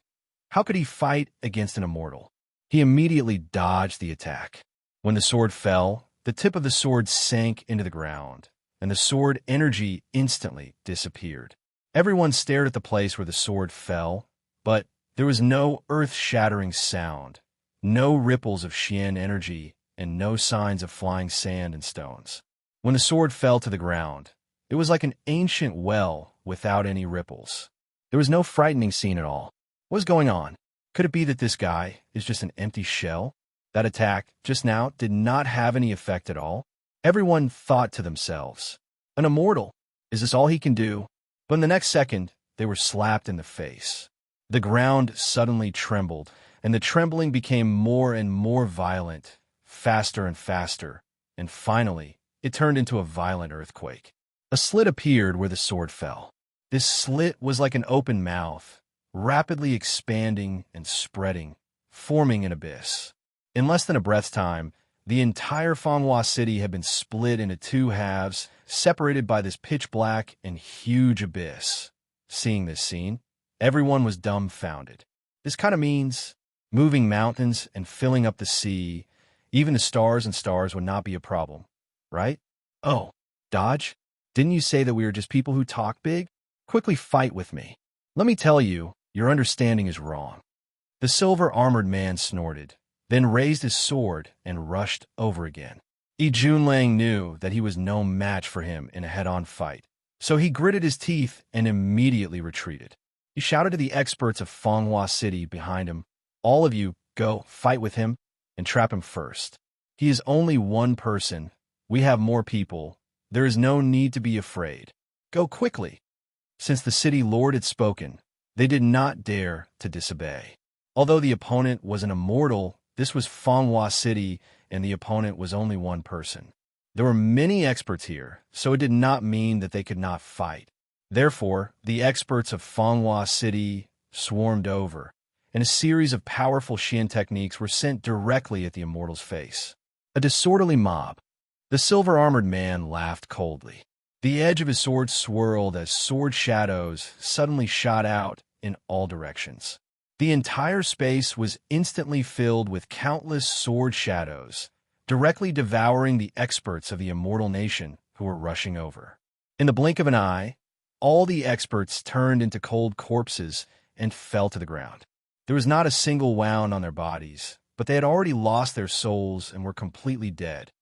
how could he fight against an immortal? He immediately dodged the attack. When the sword fell, the tip of the sword sank into the ground, and the sword energy instantly disappeared. Everyone stared at the place where the sword fell, but there was no earth-shattering sound, no ripples of Xian energy, and no signs of flying sand and stones. When the sword fell to the ground, it was like an ancient well without any ripples. There was no frightening scene at all. What was going on? Could it be that this guy is just an empty shell? That attack just now did not have any effect at all. Everyone thought to themselves, "An immortal? Is this all he can do?" But in the next second, they were slapped in the face. The ground suddenly trembled, and the trembling became more and more violent, faster and faster, and finally, it turned into a violent earthquake. A slit appeared where the sword fell. This slit was like an open mouth, rapidly expanding and spreading, forming an abyss. In less than a breath's time, the entire Fanghua city had been split into two halves, separated by this pitch-black and huge abyss. Seeing this scene, everyone was dumbfounded. This kind of means moving mountains and filling up the sea. Even the stars and stars would not be a problem, right? Oh, Dodge, didn't you say that we are just people who talk big? Quickly fight with me. Let me tell you, your understanding is wrong. The silver-armored man snorted, then raised his sword and rushed over again. Junlang knew that he was no match for him in a head-on fight, so he gritted his teeth and immediately retreated. He shouted to the experts of Fanghua City behind him, "All of you, go, fight with him, and trap him first. He is only one person. We have more people. There is no need to be afraid. Go quickly." Since the city lord had spoken, they did not dare to disobey. Although the opponent was an immortal, this was Fanghua City, and the opponent was only one person. There were many experts here, so it did not mean that they could not fight. Therefore, the experts of Fanghua City swarmed over, and a series of powerful Xian techniques were sent directly at the immortal's face. A disorderly mob. The silver-armored man laughed coldly. The edge of his sword swirled as sword shadows suddenly shot out in all directions. The entire space was instantly filled with countless sword shadows, directly devouring the experts of the immortal nation who were rushing over. In the blink of an eye, all the experts turned into cold corpses and fell to the ground. There was not a single wound on their bodies, but they had already lost their souls and were completely dead.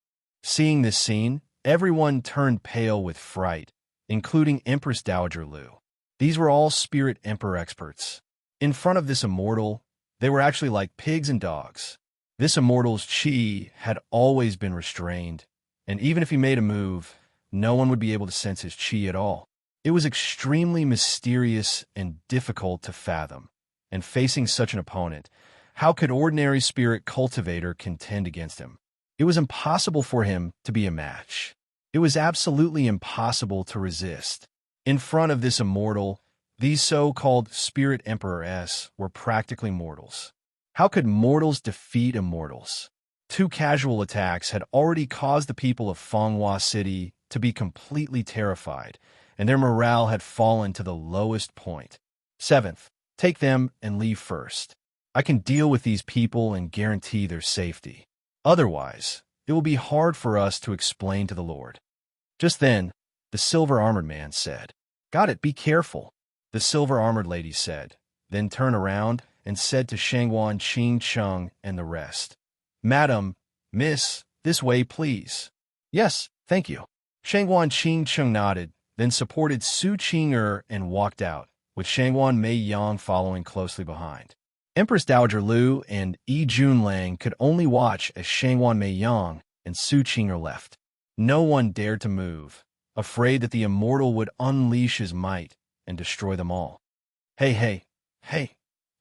Seeing this scene, everyone turned pale with fright, including Empress Dowager Lu. These were all Spirit Emperor experts. In front of this immortal, they were actually like pigs and dogs. This immortal's chi had always been restrained, and even if he made a move, no one would be able to sense his chi at all. It was extremely mysterious and difficult to fathom. And facing such an opponent, how could ordinary spirit cultivator contend against him? It was impossible for him to be a match. It was absolutely impossible to resist. In front of this immortal, these so-called Spirit Emperors were practically mortals. How could mortals defeat immortals? 2 casual attacks had already caused the people of Fanghua City to be completely terrified, and their morale had fallen to the lowest point. 7th, take them and leave first. I can deal with these people and guarantee their safety. Otherwise, it will be hard for us to explain to the Lord. Just then, the silver-armored man said, "Got it, be careful." The silver-armored lady said, then turned around and said to Shangguan Qing Cheng and the rest, "Madam, miss, this way, please." "Yes, thank you." Shangguan Qing Cheng nodded, then supported Su Qing'er and walked out, with Shangguan Mei Yang following closely behind. Empress Dowager Lu and Junlang could only watch as Shangguan Mei Yang and Su Qing'er left. No one dared to move, afraid that the immortal would unleash his might and destroy them all. Hey,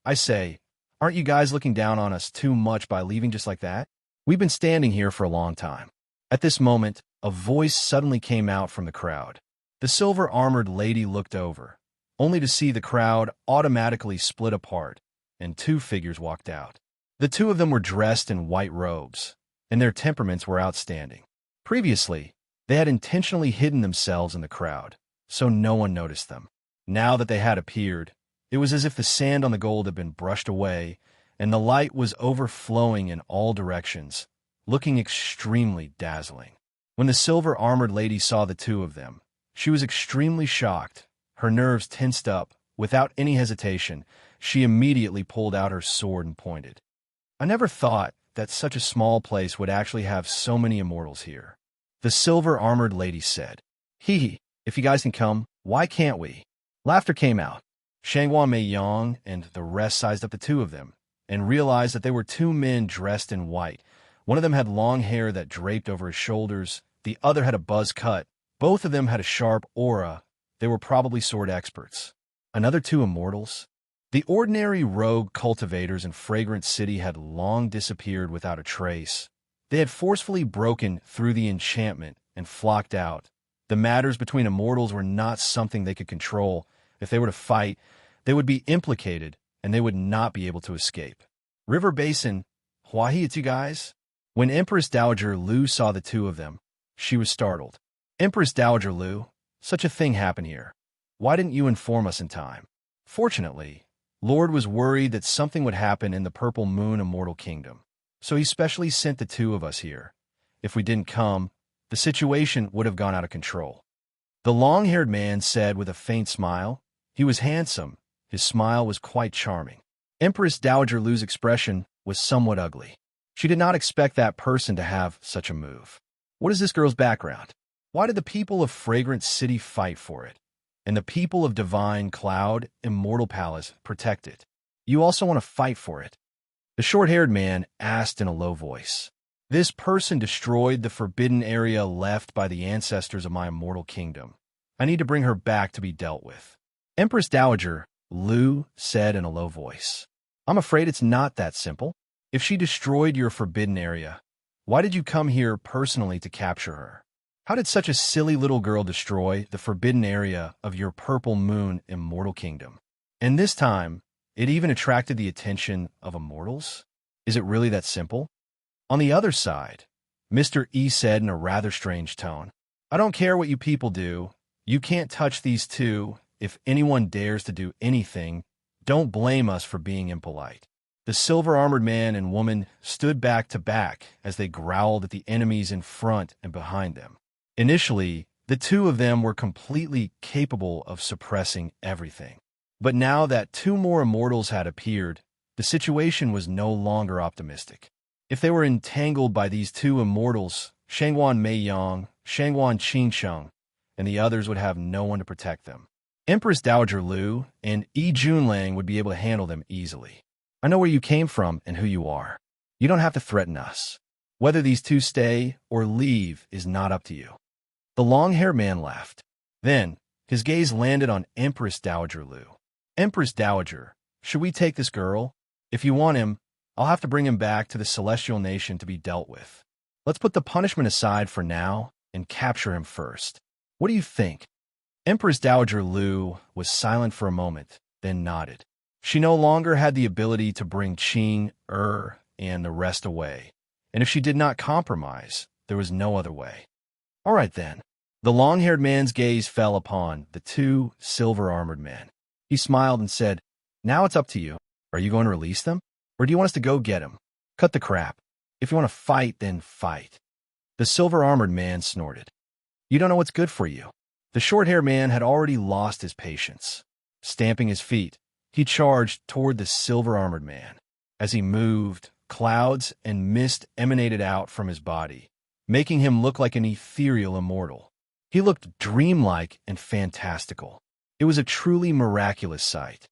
I say, aren't you guys looking down on us too much by leaving just like that? We've been standing here for a long time. At this moment, a voice suddenly came out from the crowd. The silver-armored lady looked over, only to see the crowd automatically split apart, and 2 figures walked out. The 2 of them were dressed in white robes, and their temperaments were outstanding. Previously, they had intentionally hidden themselves in the crowd, so no one noticed them. Now that they had appeared, it was as if the sand on the gold had been brushed away, and the light was overflowing in all directions, looking extremely dazzling. When the silver-armored lady saw the 2 of them, she was extremely shocked. Her nerves tensed up. Without any hesitation, she immediately pulled out her sword and pointed. I never thought that such a small place would actually have so many immortals here. The silver-armored lady said, "Hee, if you guys can come, why can't we?" Laughter came out. Shangguan Mei Yang and the rest sized up the 2 of them, and realized that they were 2 men dressed in white. One of them had long hair that draped over his shoulders, the other had a buzz cut. Both of them had a sharp aura. They were probably sword experts. Another 2 immortals? The ordinary rogue cultivators in Fragrant City had long disappeared without a trace. They had forcefully broken through the enchantment and flocked out. The matters between immortals were not something they could control. If they were to fight, they would be implicated, and they would not be able to escape. River Basin, Huahi, it's you guys? When Empress Dowager Lu saw the 2 of them, she was startled. Empress Dowager Lu, such a thing happened here. Why didn't you inform us in time? Fortunately, Lord was worried that something would happen in the Purple Moon Immortal Kingdom, so he specially sent the two of us here. If we didn't come, the situation would have gone out of control. The long-haired man said with a faint smile. He was handsome. His smile was quite charming. Empress Dowager Lu's expression was somewhat ugly. She did not expect that person to have such a move. What is this girl's background? Why did the people of Fragrant City fight for it, and the people of Divine Cloud, Immortal Palace, protect it? You also want to fight for it? The short-haired man asked in a low voice. This person destroyed the forbidden area left by the ancestors of my immortal kingdom. I need to bring her back to be dealt with. Empress Dowager Lu said in a low voice. I'm afraid it's not that simple. If she destroyed your forbidden area, why did you come here personally to capture her? How did such a silly little girl destroy the forbidden area of your Purple Moon Immortal Kingdom? And this time, it even attracted the attention of immortals? Is it really that simple? On the other side, Mr. E said in a rather strange tone, I don't care what you people do. You can't touch these two. If anyone dares to do anything, don't blame us for being impolite. The silver-armored man and woman stood back to back as they growled at the enemies in front and behind them. Initially, the two of them were completely capable of suppressing everything. But now that two more immortals had appeared, the situation was no longer optimistic. If they were entangled by these two immortals, Shangwan Meiyang, Shangwan Qingsheng, and the others would have no one to protect them. Empress Dowager Lu and Yi Junlang would be able to handle them easily. I know where you came from and who you are. You don't have to threaten us. Whether these two stay or leave is not up to you. The long-haired man laughed. Then, his gaze landed on Empress Dowager Lu. Empress Dowager, should we take this girl? If you want him, I'll have to bring him back to the Celestial Nation to be dealt with. Let's put the punishment aside for now and capture him first. What do you think? Empress Dowager Lu was silent for a moment, then nodded. She no longer had the ability to bring Qing, and the rest away, and if she did not compromise, there was no other way. All right then. The long-haired man's gaze fell upon the two silver-armored men. He smiled and said, Now it's up to you. Are you going to release them? Or do you want us to go get him? Cut the crap. If you want to fight, then fight. The silver-armored man snorted. You don't know what's good for you. The short-haired man had already lost his patience. Stamping his feet, he charged toward the silver-armored man. As he moved, clouds and mist emanated out from his body, making him look like an ethereal immortal. He looked dreamlike and fantastical. It was a truly miraculous sight.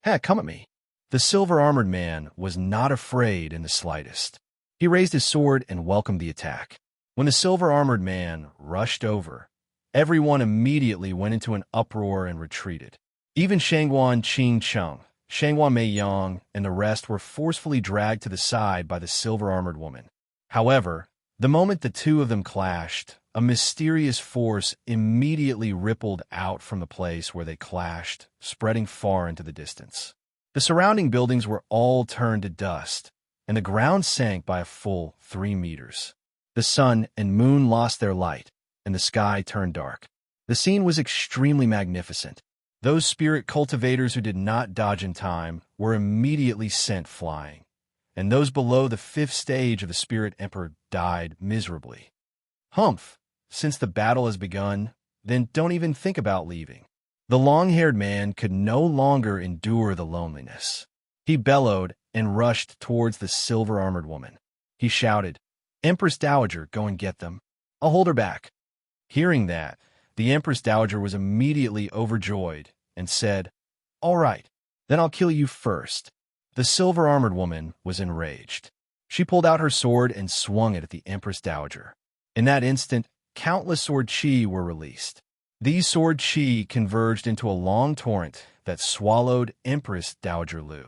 Heck, come at me. The silver-armored man was not afraid in the slightest. He raised his sword and welcomed the attack. When the silver-armored man rushed over, everyone immediately went into an uproar and retreated. Even Shangwan Qingcheng, Shangwan Meiyang, and the rest were forcefully dragged to the side by the silver-armored woman. However, the moment the two of them clashed, a mysterious force immediately rippled out from the place where they clashed, spreading far into the distance. The surrounding buildings were all turned to dust, and the ground sank by a full 3 meters. The sun and moon lost their light, and the sky turned dark. The scene was extremely magnificent. Those spirit cultivators who did not dodge in time were immediately sent flying, and those below the 5th stage of the Spirit Emperor died miserably. Humph! Since the battle has begun, then don't even think about leaving. The long-haired man could no longer endure the loneliness. He bellowed and rushed towards the silver-armored woman. He shouted, Empress Dowager, go and get them. I'll hold her back. Hearing that, the Empress Dowager was immediately overjoyed and said, All right, then I'll kill you first. The silver-armored woman was enraged. She pulled out her sword and swung it at the Empress Dowager. In that instant, countless sword chi were released. These sword chi converged into a long torrent that swallowed Empress Dowager Lu.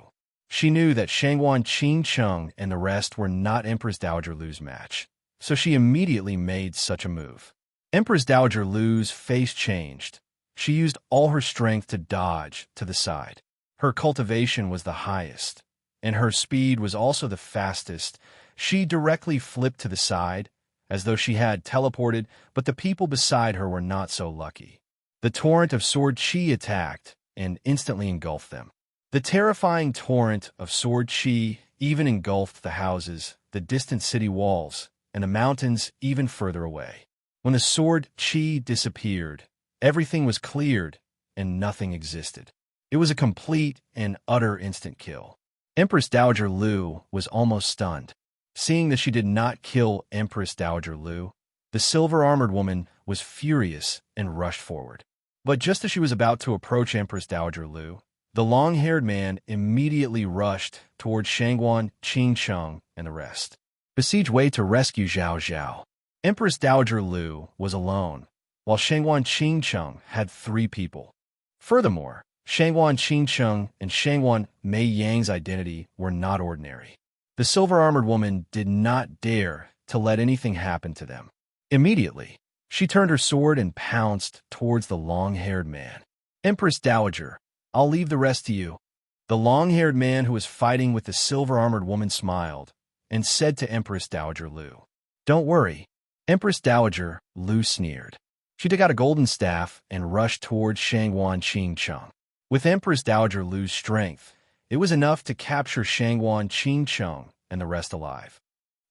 She knew that Shangwan Qingcheng and the rest were not Empress Dowager Lu's match, so she immediately made such a move. Empress Dowager Lu's face changed. She used all her strength to dodge to the side. Her cultivation was the highest, and her speed was also the fastest. She directly flipped to the side, as though she had teleported, but the people beside her were not so lucky. The torrent of sword chi attacked and instantly engulfed them. The terrifying torrent of sword chi even engulfed the houses, the distant city walls, and the mountains even further away. When the sword chi disappeared, everything was cleared and nothing existed. It was a complete and utter instant kill. Empress Dowager Lu was almost stunned. Seeing that she did not kill Empress Dowager Lu, the silver-armored woman was furious and rushed forward. But just as she was about to approach Empress Dowager Lu, the long-haired man immediately rushed towards Shangguan Qingcheng and the rest. Besieged way to rescue Zhao Zhao. Empress Dowager Lu was alone, while Shangguan Qingcheng had 3 people. Furthermore, Shangguan Qingcheng and Shangguan Mei Yang's identity were not ordinary. The silver-armored woman did not dare to let anything happen to them. Immediately, she turned her sword and pounced towards the long-haired man. Empress Dowager, I'll leave the rest to you. The long-haired man who was fighting with the silver-armored woman smiled and said to Empress Dowager Lu, "Don't worry." Empress Dowager Lu sneered. She took out a golden staff and rushed towards Shangguan Qingcheng. With Empress Dowager Lu's strength, it was enough to capture Shangguan Qingcheng and the rest alive.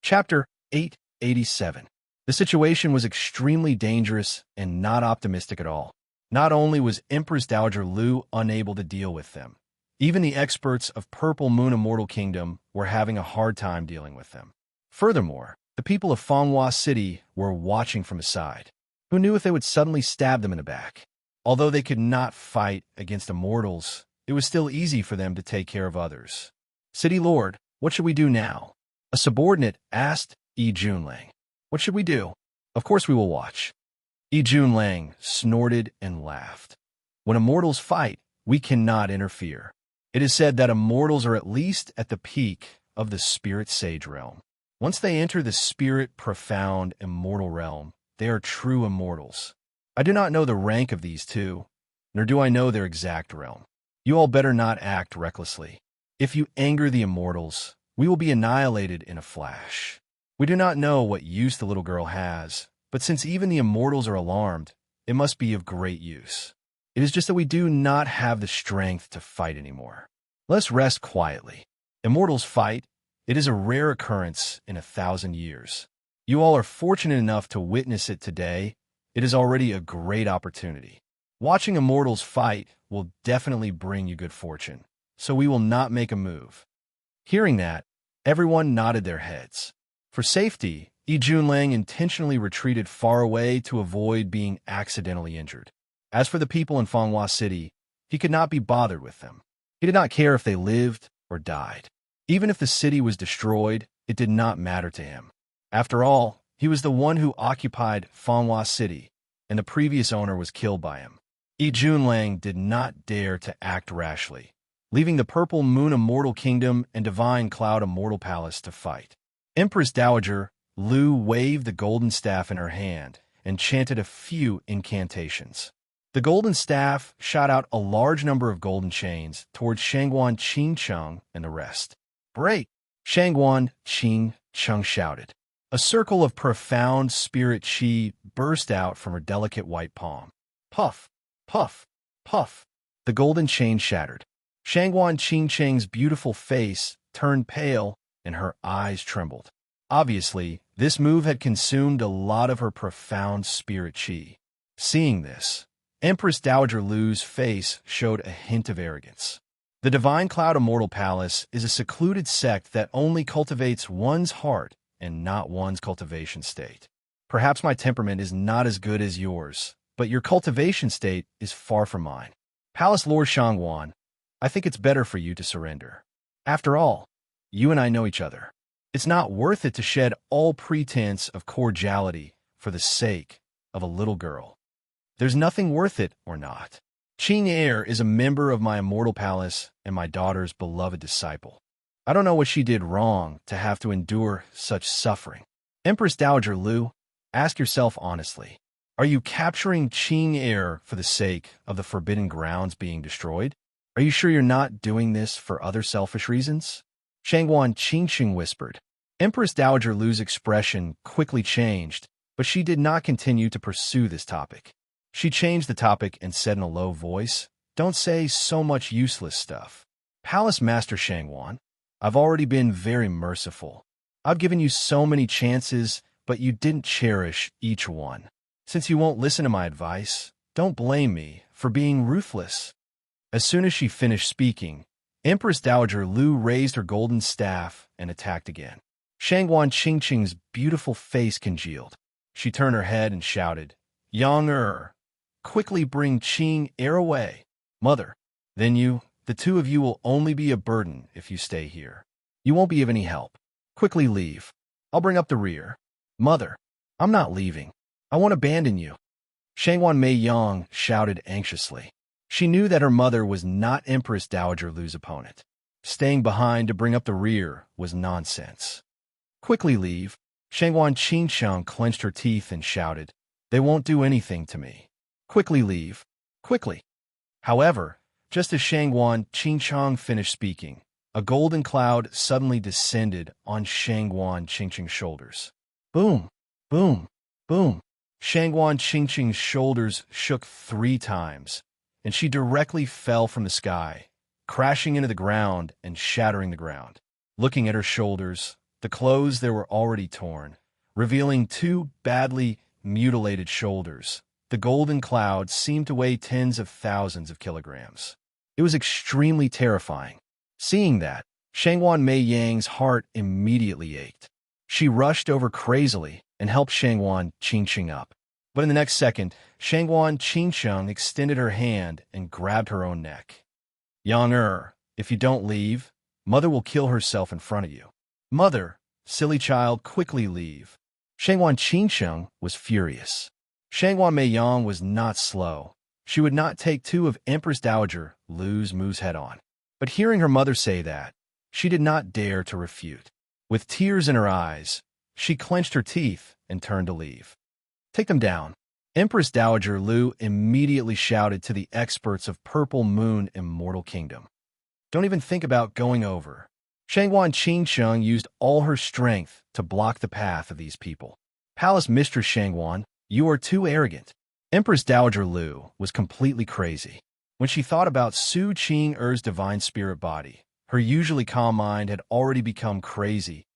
Chapter 887. The situation was extremely dangerous and not optimistic at all. Not only was Empress Dowager Lu unable to deal with them, even the experts of Purple Moon Immortal Kingdom were having a hard time dealing with them. Furthermore, the people of Fanghua City were watching from the side. Who knew if they would suddenly stab them in the back? Although they could not fight against immortals, it was still easy for them to take care of others. "City Lord, what should we do now?" A subordinate asked Yi Junlang. "What should we do?" "Of course we will watch." Yi Junlang snorted and laughed. "When immortals fight, we cannot interfere. It is said that immortals are at least at the peak of the spirit sage realm. Once they enter the spirit profound immortal realm, they are true immortals. I do not know the rank of these two, nor do I know their exact realm. You all better not act recklessly. If you anger the immortals, we will be annihilated in a flash. We do not know what use the little girl has, but since even the immortals are alarmed, it must be of great use. It is just that we do not have the strength to fight anymore. Let's rest quietly. Immortals fight. It is a rare occurrence in 1,000 years. You all are fortunate enough to witness it today. It is already a great opportunity. Watching immortals fight will definitely bring you good fortune, so we will not make a move." Hearing that, everyone nodded their heads. For safety, Yi Junlang intentionally retreated far away to avoid being accidentally injured. As for the people in Fanghua City, he could not be bothered with them. He did not care if they lived or died. Even if the city was destroyed, it did not matter to him. After all, he was the one who occupied Fanghua City, and the previous owner was killed by him. Yi Junlang did not dare to act rashly, leaving the Purple Moon Immortal Kingdom and Divine Cloud Immortal Palace to fight. Empress Dowager Lu waved the golden staff in her hand and chanted a few incantations. The golden staff shot out a large number of golden chains towards Shangguan Qingcheng and the rest. "Break!" Shangguan Qingcheng shouted. A circle of profound spirit chi burst out from her delicate white palm. Puff, puff, puff. The golden chain shattered. Shangguan Qingcheng's beautiful face turned pale and her eyes trembled. Obviously, this move had consumed a lot of her profound spirit chi. Seeing this, Empress Dowager Lu's face showed a hint of arrogance. The Divine Cloud Immortal Palace is a secluded sect that only cultivates one's heart and not one's cultivation state. Perhaps my temperament is not as good as yours, but your cultivation state is far from mine. Palace Lord Shangguan, I think it's better for you to surrender. After all, you and I know each other. It's not worth it to shed all pretense of cordiality for the sake of a little girl. There's nothing worth it or not. Qing Air is a member of my immortal palace and my daughter's beloved disciple. I don't know what she did wrong to have to endure such suffering. Empress Dowager Lu, ask yourself honestly, are you capturing Qing Air for the sake of the Forbidden Grounds being destroyed? Are you sure you're not doing this for other selfish reasons? Shangguan Qingcheng whispered. Empress Dowager Lu's expression quickly changed, but she did not continue to pursue this topic. She changed the topic and said in a low voice, "Don't say so much useless stuff. Palace Master Shangwan, I've already been very merciful. I've given you so many chances, but you didn't cherish each one. Since you won't listen to my advice, don't blame me for being ruthless. As soon as she finished speaking, Empress Dowager Lu raised her golden staff and attacked again. Shangwan Qingqing's beautiful face congealed. She turned her head and shouted, "Young quickly bring Qing Er away. Mother, then the two of you will only be a burden if you stay here. You won't be of any help. Quickly leave. I'll bring up the rear." "Mother, I'm not leaving. I won't abandon you." Shangwan Mei Yang shouted anxiously. She knew that her mother was not Empress Dowager Lu's opponent. Staying behind to bring up the rear was nonsense. "Quickly leave." Shangwan Qingqiang clenched her teeth and shouted, "They won't do anything to me. Quickly leave. Quickly." However, just as Shangwan Qingqiang finished speaking, a golden cloud suddenly descended on Shangwan Qingqing's shoulders. Boom! Boom! Boom! Shangwan Qingqing's shoulders shook 3 times, and she directly fell from the sky, crashing into the ground and shattering the ground. Looking at her shoulders, the clothes there were already torn, revealing 2 badly mutilated shoulders. The golden cloud seemed to weigh tens of thousands of kilograms. It was extremely terrifying. Seeing that, Shangwan Mei Yang's heart immediately ached. She rushed over crazily and helped Shangwan Qingqing up. But in the next second, Shangwan Qingqiang extended her hand and grabbed her own neck. "Young if you don't leave, Mother will kill herself in front of you." "Mother, silly child, quickly leave." Shangwan Qingqiang was furious. Shangwan Mei Yang was not slow. She would not take 2 of Empress Dowager Lu's moves head-on. But hearing her mother say that, she did not dare to refute. With tears in her eyes, she clenched her teeth and turned to leave. "Take them down." Empress Dowager Lu immediately shouted to the experts of Purple Moon Immortal Kingdom. "Don't even think about going over." Shangwan Qingqiang used all her strength to block the path of these people. "Palace Mistress Shangwan, you are too arrogant." Empress Dowager Lu was completely crazy. When she thought about Su Qing Er's divine spirit body, her usually calm mind had already become crazy.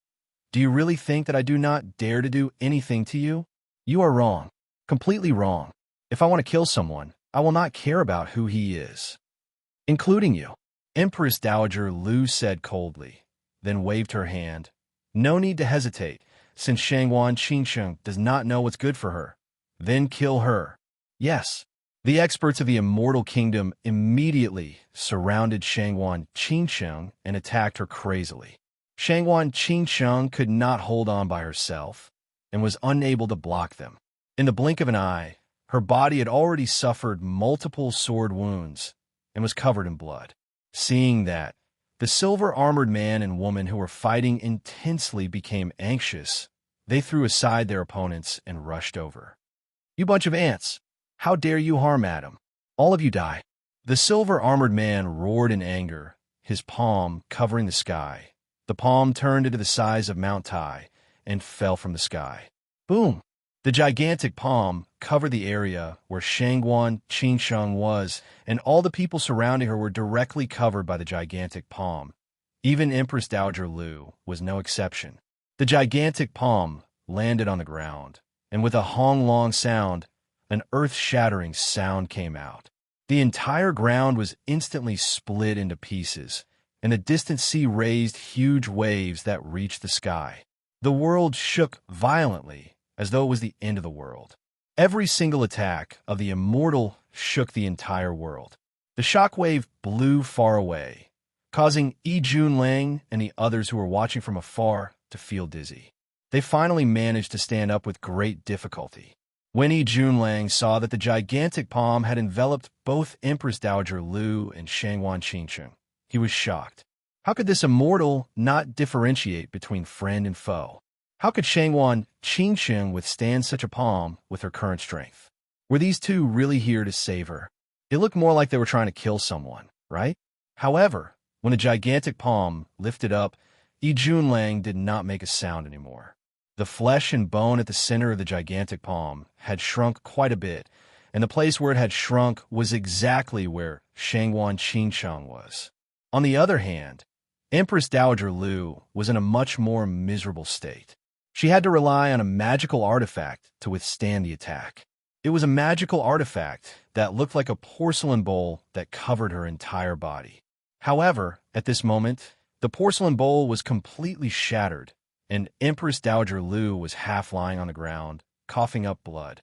"Do you really think that I do not dare to do anything to you? You are wrong. Completely wrong. If I want to kill someone, I will not care about who he is. Including you." Empress Dowager Lu said coldly, then waved her hand. "No need to hesitate, since Shangwan Qingqiang does not know what's good for her. Then kill her." Yes. The experts of the Immortal Kingdom immediately surrounded Shangwan Qingqiang and attacked her crazily. Shangwan Qingqiang could not hold on by herself and was unable to block them. In the blink of an eye, her body had already suffered multiple sword wounds and was covered in blood. Seeing that, the silver-armored man and woman who were fighting intensely became anxious. They threw aside their opponents and rushed over. "You bunch of ants! How dare you harm Adam? All of you die." The silver-armored man roared in anger, his palm covering the sky. The palm turned into the size of Mount Tai and fell from the sky. Boom! The gigantic palm covered the area where Shangwan Qingqiang was, and all the people surrounding her were directly covered by the gigantic palm. Even Empress Dowager Lu was no exception. The gigantic palm landed on the ground, and with a hong-long sound, an earth-shattering sound came out. The entire ground was instantly split into pieces, and the distant sea raised huge waves that reached the sky. The world shook violently, as though it was the end of the world. Every single attack of the immortal shook the entire world. The shockwave blew far away, causing Yi Junlang and the others who were watching from afar to feel dizzy. They finally managed to stand up with great difficulty. When Yi Junlang saw that the gigantic palm had enveloped both Empress Dowager Lu and Shangwan Qingqiang, he was shocked. How could this immortal not differentiate between friend and foe? How could Shangwan Qingqiang withstand such a palm with her current strength? Were these two really here to save her? It looked more like they were trying to kill someone, right? However, when the gigantic palm lifted up, Yi Junlang did not make a sound anymore. The flesh and bone at the center of the gigantic palm had shrunk quite a bit, and the place where it had shrunk was exactly where Shangwan Qingqiang was. On the other hand, Empress Dowager Lu was in a much more miserable state. She had to rely on a magical artifact to withstand the attack. It was a magical artifact that looked like a porcelain bowl that covered her entire body. However, at this moment, the porcelain bowl was completely shattered, and Empress Dowager Lu was half lying on the ground, coughing up blood.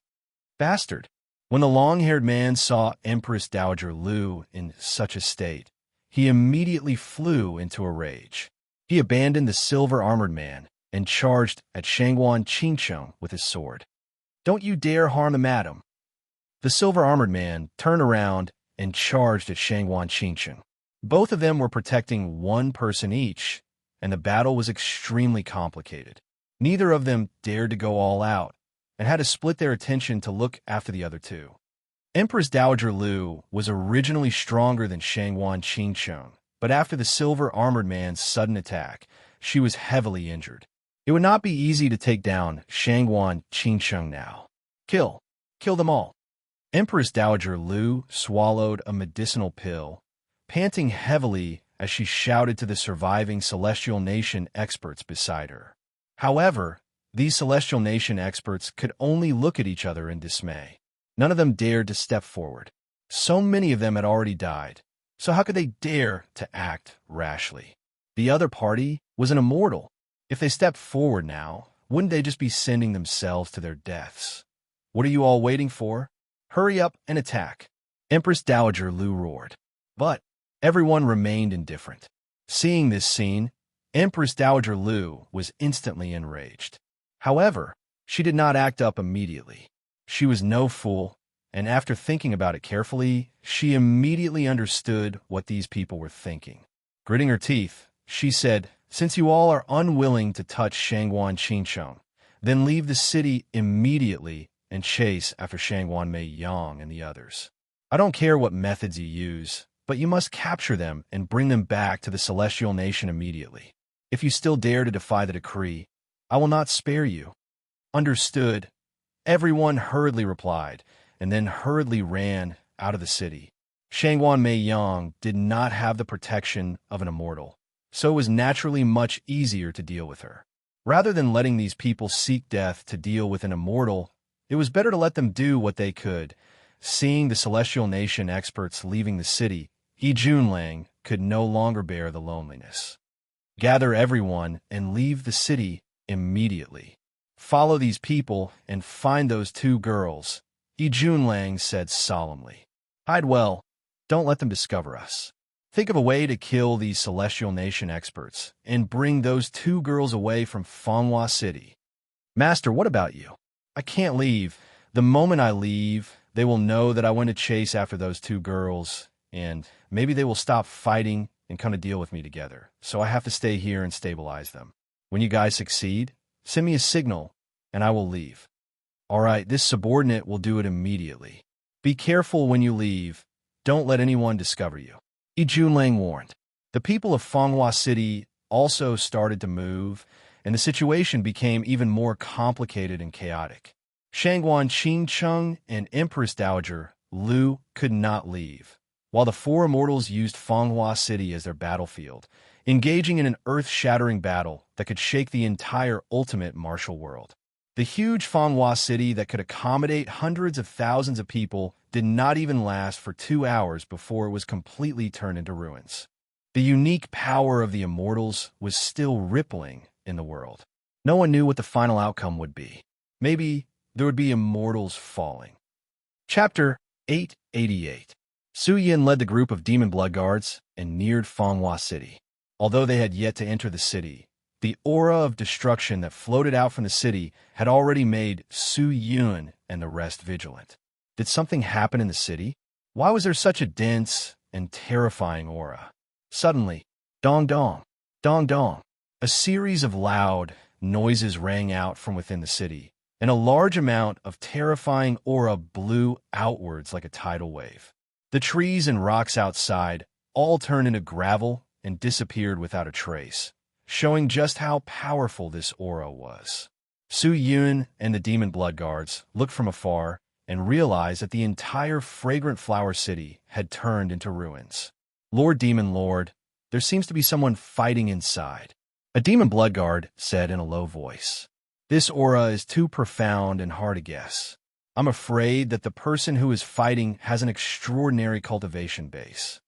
Bastard! When the long-haired man saw Empress Dowager Lu in such a state, he immediately flew into a rage. He abandoned the silver-armored man and charged at Shangguan Qingcheng with his sword. "Don't you dare harm the madam!" The silver-armored man turned around and charged at Shangguan Qingcheng. Both of them were protecting one person each, and the battle was extremely complicated. Neither of them dared to go all out, and had to split their attention to look after the other two. Empress Dowager Lu was originally stronger than Shangguan Qingcheng, but after the silver-armored man's sudden attack, she was heavily injured. It would not be easy to take down Shangguan Qingcheng now. Kill them all. Empress Dowager Lu swallowed a medicinal pill, panting heavily as she shouted to the surviving Celestial Nation experts beside her. However, these Celestial Nation experts could only look at each other in dismay. None of them dared to step forward. So many of them had already died, so how could they dare to act rashly? The other party was an immortal. If they stepped forward now, wouldn't they just be sending themselves to their deaths? What are you all waiting for? Hurry up and attack! Empress Dowager Lu roared. But everyone remained indifferent. Seeing this scene, Empress Dowager Lu was instantly enraged. However, she did not act up immediately. She was no fool, and after thinking about it carefully, she immediately understood what these people were thinking. Gritting her teeth, she said, "Since you all are unwilling to touch Shangguan Qingcheng, then leave the city immediately and chase after Shangguan Mei Yang and the others. I don't care what methods you use, but you must capture them and bring them back to the Celestial Nation immediately. If you still dare to defy the decree, I will not spare you." Understood. Everyone hurriedly replied, and then hurriedly ran out of the city. Shangguan Mei Yang did not have the protection of an immortal, so it was naturally much easier to deal with her. Rather than letting these people seek death to deal with an immortal, it was better to let them do what they could. Seeing the Celestial Nation experts leaving the city, Yi Junlang could no longer bear the loneliness. "Gather everyone and leave the city immediately. Follow these people and find those two girls," Yi Junlang said solemnly. "Hide well. Don't let them discover us. Think of a way to kill these Celestial Nation experts and bring those two girls away from Fanghua City." "Master, what about you?" "I can't leave. The moment I leave, they will know that I went to chase after those two girls, and maybe they will stop fighting and come to deal with me together. So I have to stay here and stabilize them. When you guys succeed, send me a signal, and I will leave." "All right, this subordinate will do it immediately. Be careful when you leave. Don't let anyone discover you," Yi Junlang warned. The people of Fanghua City also started to move, and the situation became even more complicated and chaotic. Shangguan Qingcheng and Empress Dowager Lu could not leave, while the four immortals used Fanghua City as their battlefield, engaging in an earth-shattering battle that could shake the entire ultimate martial world. The huge Fanghua City that could accommodate hundreds of thousands of people did not even last for 2 hours before it was completely turned into ruins. The unique power of the immortals was still rippling in the world. No one knew what the final outcome would be. Maybe there would be immortals falling. Chapter 888. Su Yin led the group of demon blood guards and neared Fanghua City. Although they had yet to enter the city, the aura of destruction that floated out from the city had already made Su Yun and the rest vigilant. Did something happen in the city? Why was there such a dense and terrifying aura? Suddenly, dong dong, dong dong, a series of loud noises rang out from within the city, and a large amount of terrifying aura blew outwards like a tidal wave. The trees and rocks outside all turned into gravel and disappeared without a trace, showing just how powerful this aura was. Su Yun and the demon blood guards looked from afar and realized that the entire fragrant flower city had turned into ruins. "Lord Demon Lord, There seems to be someone fighting inside. A demon blood guard said in a low voice. This aura is too profound and hard to guess. I'm afraid that the person who is fighting has an extraordinary cultivation base.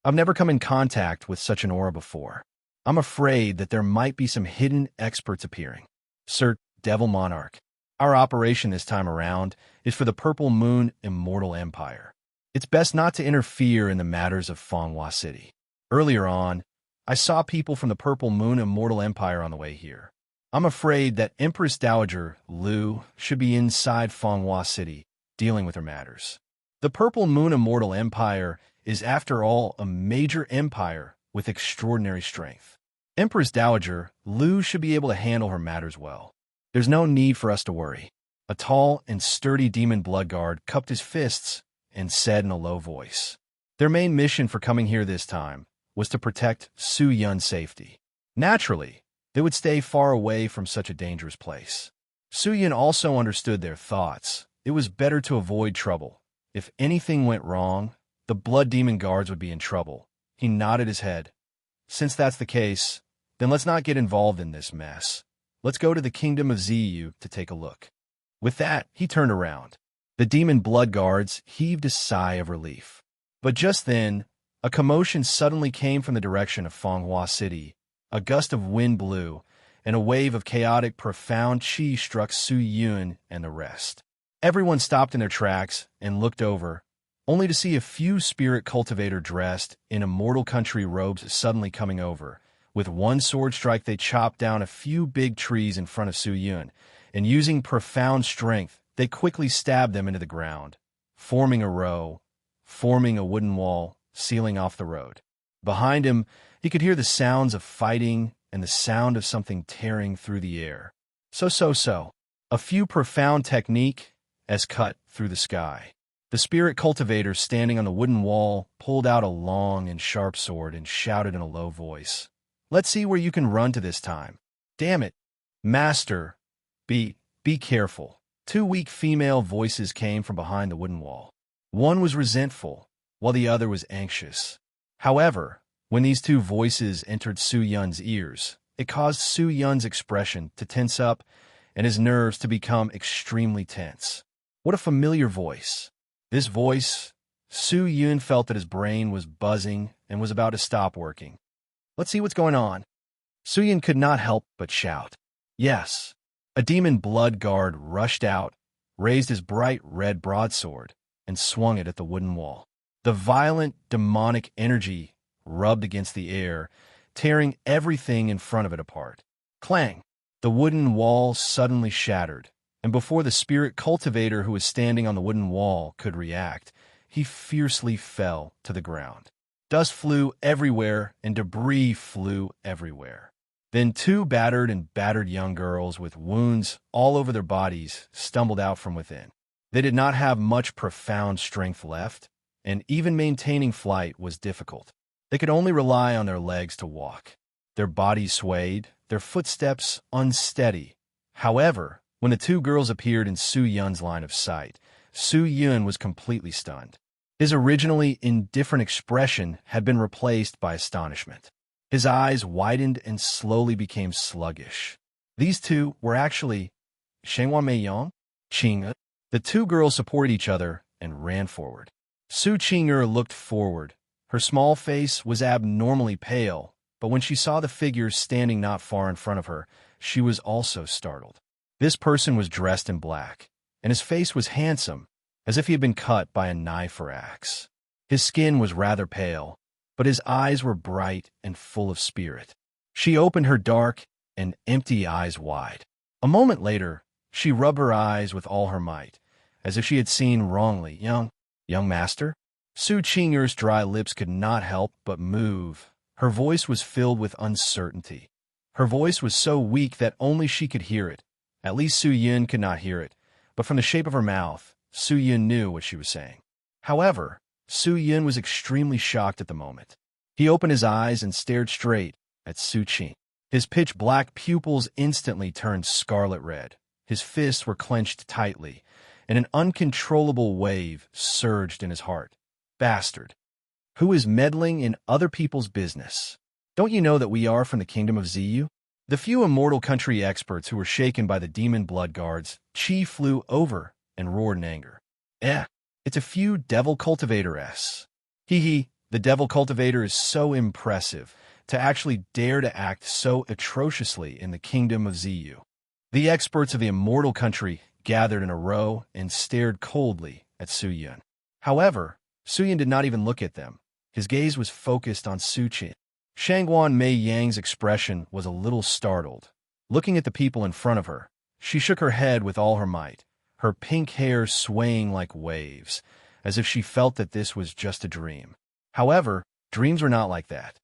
I've never come in contact with such an aura before. I'm afraid that there might be some hidden experts appearing. Sir Devil Monarch, our operation this time around is for the Purple Moon Immortal Empire. It's best not to interfere in the matters of Fanghua City. Earlier on, I saw people from the Purple Moon Immortal Empire on the way here. I'm afraid that Empress Dowager Lu should be inside Fanghua City, dealing with her matters. The Purple Moon Immortal Empire is, after all, a major empire with extraordinary strength. Empress Dowager Lu should be able to handle her matters well. There's no need for us to worry. A tall and sturdy demon blood guard cupped his fists and said in a low voice. Their main mission for coming here this time was to protect Su Yun's safety. Naturally, they would stay far away from such a dangerous place. Su Yun also understood their thoughts. It was better to avoid trouble. If anything went wrong, the blood demon guards would be in trouble. He nodded his head. Since that's the case, then let's not get involved in this mess. Let's go to the kingdom of Ziyu to take a look. With that, he turned around. The demon blood guards heaved a sigh of relief. But just then, a commotion suddenly came from the direction of Fanghua City. A gust of wind blew, and a wave of chaotic, profound chi struck Su Yun and the rest. Everyone stopped in their tracks and looked over, only to see a few spirit cultivator dressed in immortal country robes suddenly coming over. With one sword strike, they chopped down a few big trees in front of Su Yun, and using profound strength, they quickly stabbed them into the ground, forming a row, forming a wooden wall, sealing off the road. Behind him, he could hear the sounds of fighting and the sound of something tearing through the air. So. A few profound technique as cut through the sky. The spirit cultivator standing on the wooden wall pulled out a long and sharp sword and shouted in a low voice. Let's see where you can run to this time. Damn it. Master, be careful. Two weak female voices came from behind the wooden wall. One was resentful, while the other was anxious. However, when these two voices entered Su Yun's ears, it caused Su Yun's expression to tense up and his nerves to become extremely tense. What a familiar voice. This voice, Su Yun felt that his brain was buzzing and was about to stop working. Let's see what's going on. Su Yun could not help but shout. Yes. A demon blood guard rushed out, raised his bright red broadsword, and swung it at the wooden wall. The violent, demonic energy rubbed against the air, tearing everything in front of it apart. Clang! The wooden wall suddenly shattered, and before the spirit cultivator who was standing on the wooden wall could react, he fiercely fell to the ground. Dust flew everywhere, and debris flew everywhere. Then two battered young girls with wounds all over their bodies stumbled out from within. They did not have much profound strength left, and even maintaining flight was difficult. They could only rely on their legs to walk. Their bodies swayed, their footsteps unsteady. However, when the two girls appeared in Su Yun's line of sight, Su Yun was completely stunned. His originally indifferent expression had been replaced by astonishment. His eyes widened and slowly became sluggish. These two were actually Shenghua Meiyong, Qing'e. The two girls supported each other and ran forward. Su Qing'e looked forward. Her small face was abnormally pale, but when she saw the figure standing not far in front of her, she was also startled. This person was dressed in black, and his face was handsome, as if he had been cut by a knife or axe. His skin was rather pale, but his eyes were bright and full of spirit. She opened her dark and empty eyes wide. A moment later, she rubbed her eyes with all her might, as if she had seen wrongly. Young master? Su Qing'er's dry lips could not help but move. Her voice was filled with uncertainty. Her voice was so weak that only she could hear it. At least Su Yun could not hear it, but from the shape of her mouth, Su Yun knew what she was saying. However, Su Yun was extremely shocked at the moment. He opened his eyes and stared straight at Su Qing. His pitch-black pupils instantly turned scarlet red. His fists were clenched tightly, and an uncontrollable wave surged in his heart. Bastard! Who is meddling in other people's business? Don't you know that we are from the kingdom of Zu? The few immortal country experts who were shaken by the demon blood guards, Chi flew over and roared in anger. It's a few devil cultivator-s. Hee, the devil cultivator is so impressive to actually dare to act so atrociously in the kingdom of Zu. The experts of the immortal country gathered in a row and stared coldly at Su Yun. However, Su Yun did not even look at them. His gaze was focused on Su Qin. Shangguan Mei Yang's expression was a little startled. Looking at the people in front of her, she shook her head with all her might, her pink hair swaying like waves, as if she felt that this was just a dream. However, dreams were not like that.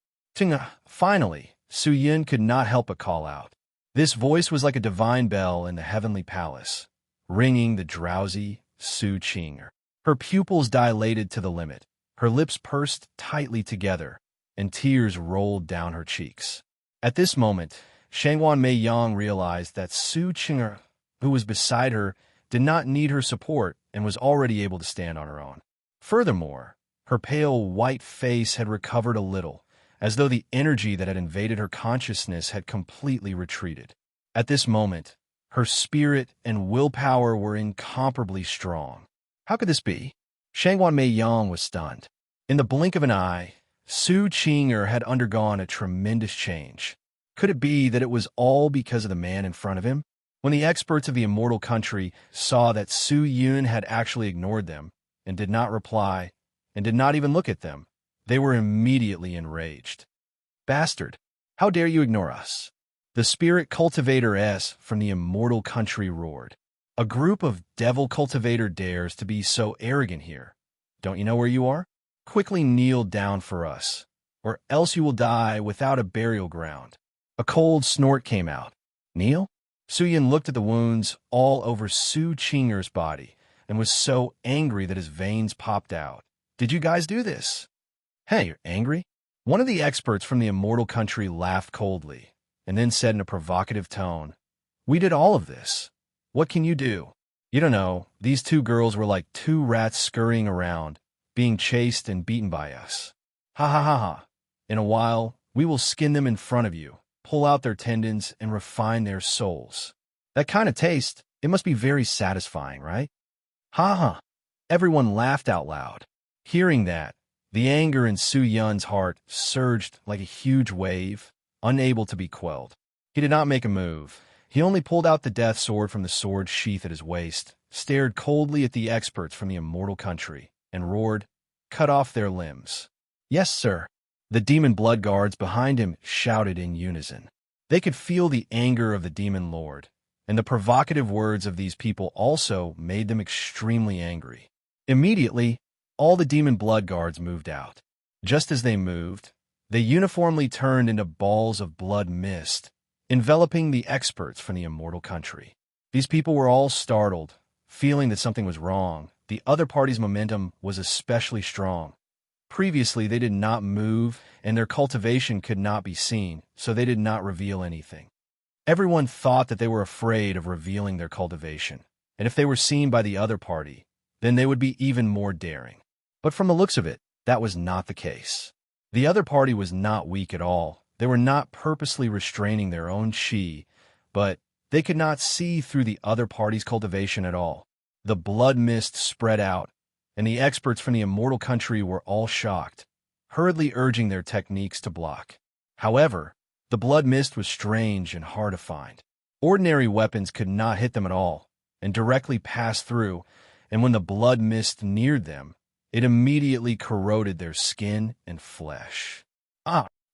Finally, Su Yun could not help but call out. This voice was like a divine bell in the heavenly palace, ringing the drowsy Su Qing. Her pupils dilated to the limit, her lips pursed tightly together, and tears rolled down her cheeks. At this moment, Shangguan Mei Yang realized that Su Qing, who was beside her, did not need her support and was already able to stand on her own. Furthermore, her pale white face had recovered a little, as though the energy that had invaded her consciousness had completely retreated. At this moment, her spirit and willpower were incomparably strong. How could this be? Shangguan Mei Yang was stunned. In the blink of an eye, Su Qing had undergone a tremendous change. Could it be that it was all because of the man in front of him? When the experts of the immortal country saw that Su Yun had actually ignored them and did not reply and did not even look at them, they were immediately enraged. Bastard, how dare you ignore us? The spirit cultivator S from the immortal country roared. A group of devil cultivator dares to be so arrogant here. Don't you know where you are? Quickly kneel down for us, or else you will die without a burial ground. A cold snort came out. Kneel? Su Yun looked at the wounds all over Su Qing's body and was so angry that his veins popped out. Did you guys do this? Hey, you're angry? One of the experts from the immortal country laughed coldly and then said in a provocative tone, We did all of this. What can you do? You don't know, these two girls were like two rats scurrying around, being chased and beaten by us. Ha ha ha ha. In a while, we will skin them in front of you, pull out their tendons, and refine their souls. That kind of taste, it must be very satisfying, right? Ha ha. Everyone laughed out loud. Hearing that, the anger in Su Yun's heart surged like a huge wave, unable to be quelled. He did not make a move. He only pulled out the death sword from the sword sheath at his waist, stared coldly at the experts from the immortal country, and roared, Cut off their limbs. Yes, sir. The demon blood guards behind him shouted in unison. They could feel the anger of the demon lord, and the provocative words of these people also made them extremely angry. Immediately, all the demon blood guards moved out. Just as they moved, they uniformly turned into balls of blood mist, enveloping the experts from the immortal country. These people were all startled, feeling that something was wrong. The other party's momentum was especially strong. Previously, they did not move, and their cultivation could not be seen, so they did not reveal anything. Everyone thought that they were afraid of revealing their cultivation, and if they were seen by the other party, then they would be even more daring. But from the looks of it, that was not the case. The other party was not weak at all. They were not purposely restraining their own chi, but they could not see through the other party's cultivation at all. The blood mist spread out, and the experts from the immortal country were all shocked, hurriedly urging their techniques to block. However, the blood mist was strange and hard to find. Ordinary weapons could not hit them at all, and directly passed through, and when the blood mist neared them, it immediately corroded their skin and flesh.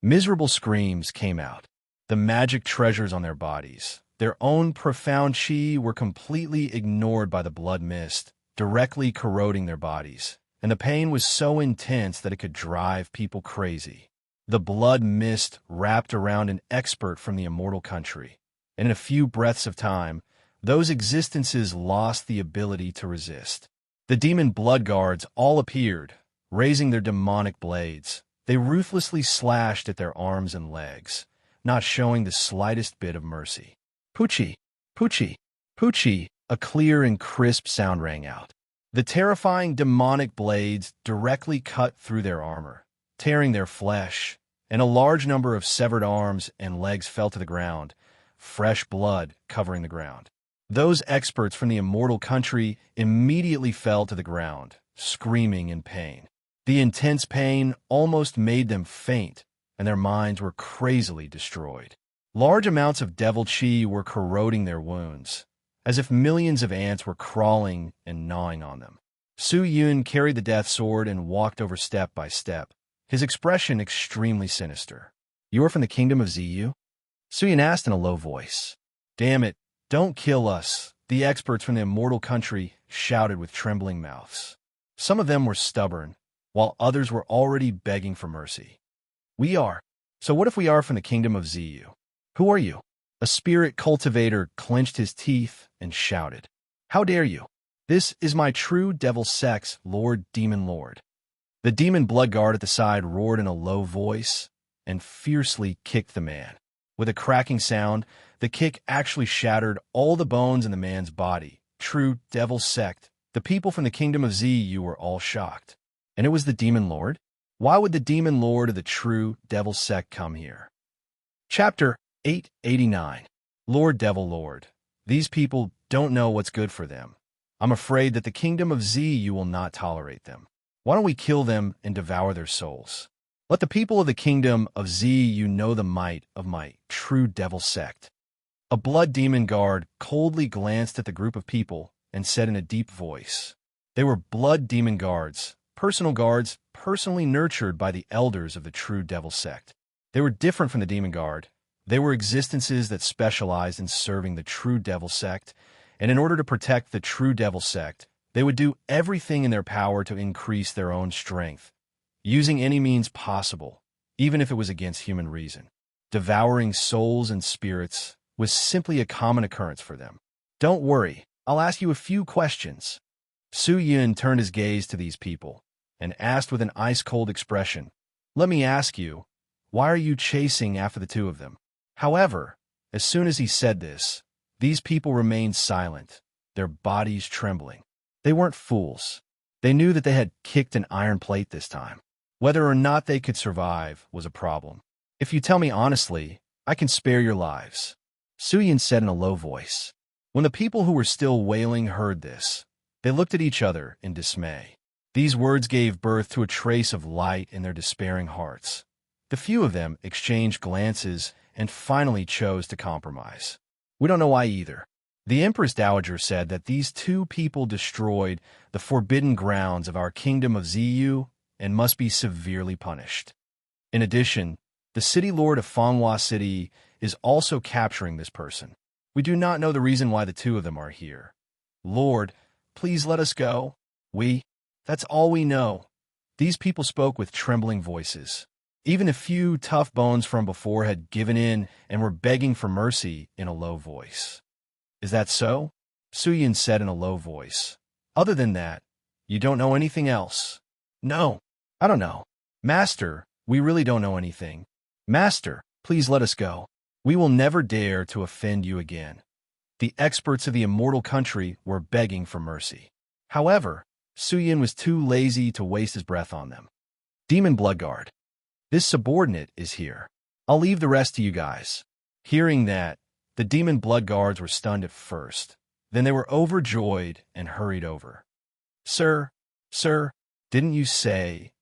Miserable screams came out. The magic treasures on their bodies, their own profound chi, were completely ignored by the blood mist, directly corroding their bodies, and the pain was so intense that it could drive people crazy. The blood mist wrapped around an expert from the immortal country, and in a few breaths of time, those existences lost the ability to resist. The demon blood guards all appeared, raising their demonic blades. They ruthlessly slashed at their arms and legs, not showing the slightest bit of mercy. Poochie, Poochie, Poochie, a clear and crisp sound rang out. The terrifying demonic blades directly cut through their armor, tearing their flesh and a large number of severed arms and legs fell to the ground, fresh blood covering the ground. Those experts from the immortal country immediately fell to the ground, screaming in pain. The intense pain almost made them faint, and their minds were crazily destroyed. Large amounts of devil chi were corroding their wounds, as if millions of ants were crawling and gnawing on them. Su Yun carried the death sword and walked over step by step, his expression extremely sinister. "You are from the kingdom of Ziyu?" Su Yun asked in a low voice. "Damn it, don't kill us," the experts from the immortal country shouted with trembling mouths. Some of them were stubborn, while others were already begging for mercy. "We are. So what if we are from the kingdom of Ziyu? Who are you?" A spirit cultivator clenched his teeth and shouted. "How dare you? This is my true devil sex, Lord Demon Lord." The demon blood guard at the side roared in a low voice and fiercely kicked the man. With a cracking sound, the kick actually shattered all the bones in the man's body. True devil sect. The people from the kingdom of Ziyu were all shocked. And it was the demon lord? Why would the demon lord of the true devil sect come here? Chapter 889. Lord Devil Lord. These people don't know what's good for them. I'm afraid that the kingdom of Ziyu will not tolerate them. Why don't we kill them and devour their souls? Let the people of the kingdom of Ziyu know the might of my true devil sect. A blood demon guard coldly glanced at the group of people and said in a deep voice. They were blood demon guards, personally nurtured by the elders of the true devil sect. They were different from the demon guard. They were existences that specialized in serving the true devil sect, and in order to protect the true devil sect, they would do everything in their power to increase their own strength, using any means possible, even if it was against human reason. Devouring souls and spirits was simply a common occurrence for them. "Don't worry, I'll ask you a few questions." Su Yun turned his gaze to these people and asked with an ice-cold expression, "Let me ask you, why are you chasing after the two of them?" However, as soon as he said this, these people remained silent, their bodies trembling. They weren't fools. They knew that they had kicked an iron plate this time. Whether or not they could survive was a problem. "If you tell me honestly, I can spare your lives," Su Yun said in a low voice. When the people who were still wailing heard this, they looked at each other in dismay. These words gave birth to a trace of light in their despairing hearts. The few of them exchanged glances and finally chose to compromise. "We don't know why either." The Empress Dowager said that these two people destroyed the forbidden grounds of our kingdom of Ziyu and must be severely punished. In addition, the city lord of Fanghua City is also capturing this person. We do not know the reason why the two of them are here. "Lord, please let us go. That's all we know." These people spoke with trembling voices. Even a few tough bones from before had given in and were begging for mercy in a low voice. "Is that so?" Su Yun said in a low voice. "Other than that, you don't know anything else?" "No, I don't know. Master, we really don't know anything. Master, please let us go. We will never dare to offend you again." The experts of the immortal country were begging for mercy. However, Su Yun was too lazy to waste his breath on them. "Demon Bloodguard, this subordinate is here. I'll leave the rest to you guys." Hearing that, the demon blood guards were stunned at first. Then they were overjoyed and hurried over. Sir, didn't you say,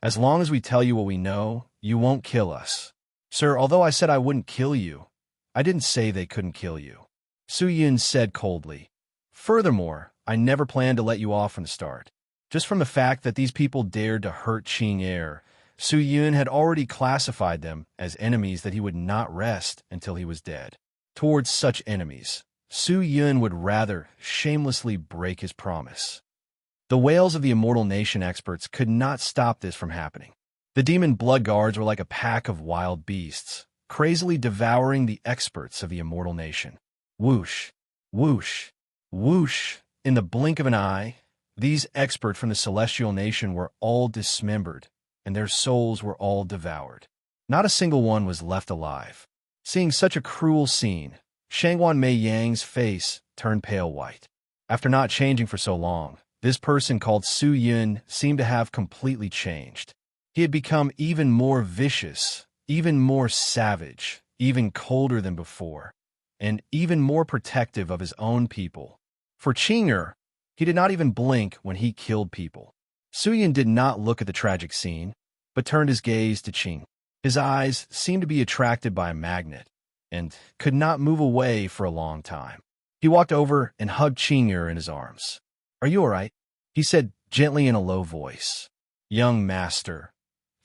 as long as we tell you what we know, you won't kill us?" "Sir, although I said I wouldn't kill you, I didn't say they couldn't kill you," Su Yun said coldly. "Furthermore, I never planned to let you off from the start. Just from the fact that these people dared to hurt Qing Er, Su Yun had already classified them as enemies that he would not rest until he was dead. Towards such enemies, Su Yun would rather shamelessly break his promise. The wails of the Immortal Nation experts could not stop this from happening. The demon blood guards were like a pack of wild beasts, crazily devouring the experts of the Immortal Nation. Whoosh, whoosh, whoosh. In the blink of an eye, these experts from the Celestial Nation were all dismembered, and their souls were all devoured. Not a single one was left alive. Seeing such a cruel scene, Shangwan Mei Yang's face turned pale white. After not changing for so long, this person called Su Yun seemed to have completely changed. He had become even more vicious, even more savage, even colder than before, and even more protective of his own people. For Qing'er, he did not even blink when he killed people. Suyin did not look at the tragic scene, but turned his gaze to Qing. His eyes seemed to be attracted by a magnet, and could not move away for a long time. He walked over and hugged Qing'er in his arms. "Are you all right?" he said gently in a low voice. "Young master."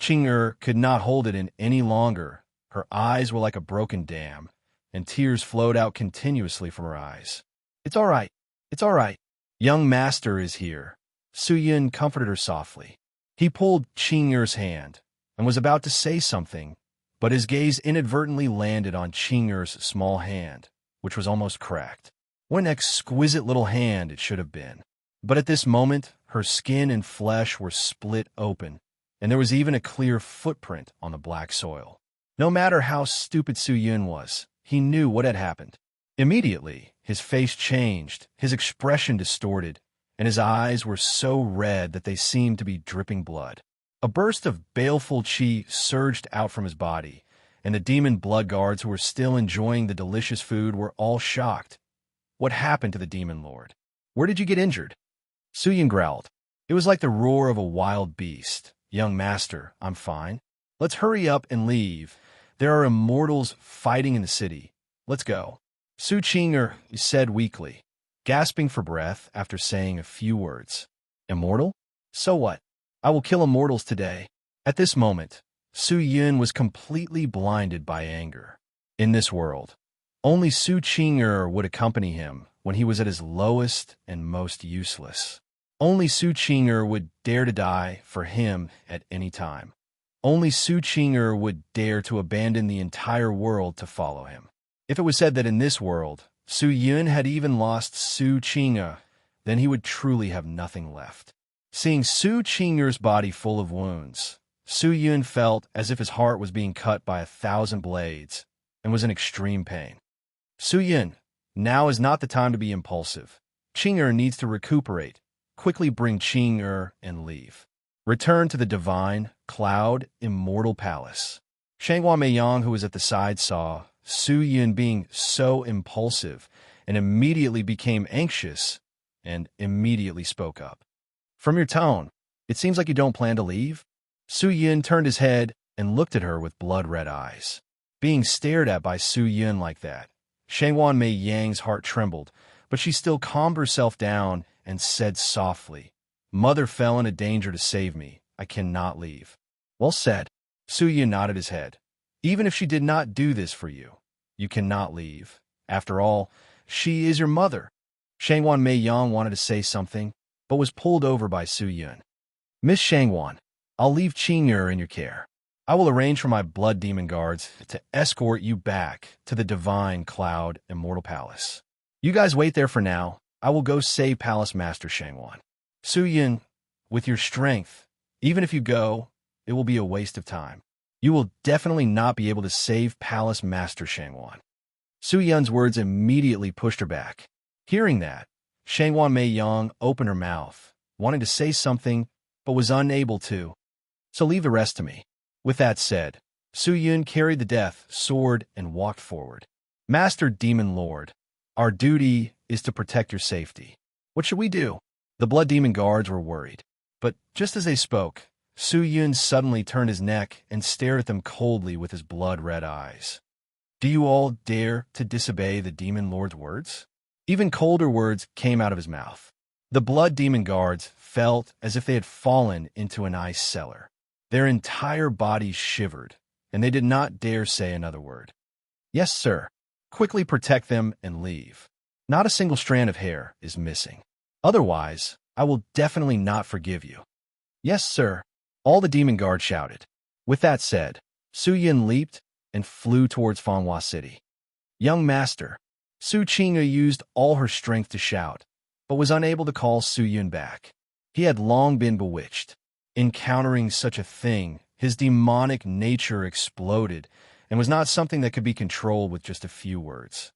Qing'er could not hold it in any longer. Her eyes were like a broken dam, and tears flowed out continuously from her eyes. "It's all right. It's all right. Young master is here." Suyin comforted her softly. He pulled Qing'er's hand and was about to say something, but his gaze inadvertently landed on Qing'er's small hand, which was almost cracked. What an exquisite little hand it should have been. But at this moment, her skin and flesh were split open, and there was even a clear footprint on the black soil. No matter how stupid Suyin was, he knew what had happened. Immediately, his face changed, his expression distorted, and his eyes were so red that they seemed to be dripping blood. A burst of baleful qi surged out from his body, and the demon blood guards who were still enjoying the delicious food were all shocked. What happened to the demon lord? Where did you get injured? Suyin growled. It was like the roar of a wild beast. "Young master, I'm fine. Let's hurry up and leave. There are immortals fighting in the city. Let's go." Su Qing'er said weakly, gasping for breath after saying a few words. "Immortal? So what? I will kill immortals today." At this moment, Su Yun was completely blinded by anger. In this world, only Su Qing'er would accompany him when he was at his lowest and most useless. Only Su Qing'er would dare to die for him at any time. Only Su Qing'er would dare to abandon the entire world to follow him. If it was said that in this world, Su Yun had even lost Su Qing'er, then he would truly have nothing left. Seeing Su Qing'er's body full of wounds, Su Yun felt as if his heart was being cut by 1,000 blades and was in extreme pain. "Su Yun, now is not the time to be impulsive. Qing'er needs to recuperate. Quickly bring Qing'er and leave. Return to the divine, cloud, immortal palace." Shanghuan Meiyang, who was at the side, saw Su Yun being so impulsive and immediately became anxious and immediately spoke up. "From your tone, it seems like you don't plan to leave." Su Yun turned his head and looked at her with blood-red eyes. Being stared at by Su Yun like that, Shanghuan Meiyang's heart trembled, but she still calmed herself down and said softly, "Mother fell into danger to save me. I cannot leave." "Well said." Su Yun nodded his head. "Even if she did not do this for you, you cannot leave. After all, she is your mother." Shanghuan Meiyang wanted to say something, but was pulled over by Su Yun. "Miss Shanghuan, I'll leave Qing'er in your care. I will arrange for my blood demon guards to escort you back to the divine cloud immortal palace. You guys wait there for now. I will go save Palace Master Shanghuan." "Su Yun, with your strength, even if you go, it will be a waste of time. You will definitely not be able to save Palace Master Shanghuan." Su Yun's words immediately pushed her back. Hearing that, Shanghuan Meiyang opened her mouth, wanting to say something, but was unable to. "So leave the rest to me." With that said, Su Yun carried the death sword and walked forward. "Master Demon Lord, our duty is to protect your safety. What should we do?" The blood demon guards were worried. But just as they spoke, Su Yun suddenly turned his neck and stared at them coldly with his blood-red eyes. "Do you all dare to disobey the demon lord's words?" Even colder words came out of his mouth. The blood demon guards felt as if they had fallen into an ice cellar. Their entire bodies shivered, and they did not dare say another word. "Yes, sir. Quickly protect them and leave. Not a single strand of hair is missing. Otherwise, I will definitely not forgive you." "Yes, sir," all the demon guards shouted. With that said, Su Yun leaped and flew towards Fanghua City. "Young master." Su Qing'er used all her strength to shout, but was unable to call Su Yun back. He had long been bewitched. Encountering such a thing, his demonic nature exploded and was not something that could be controlled with just a few words.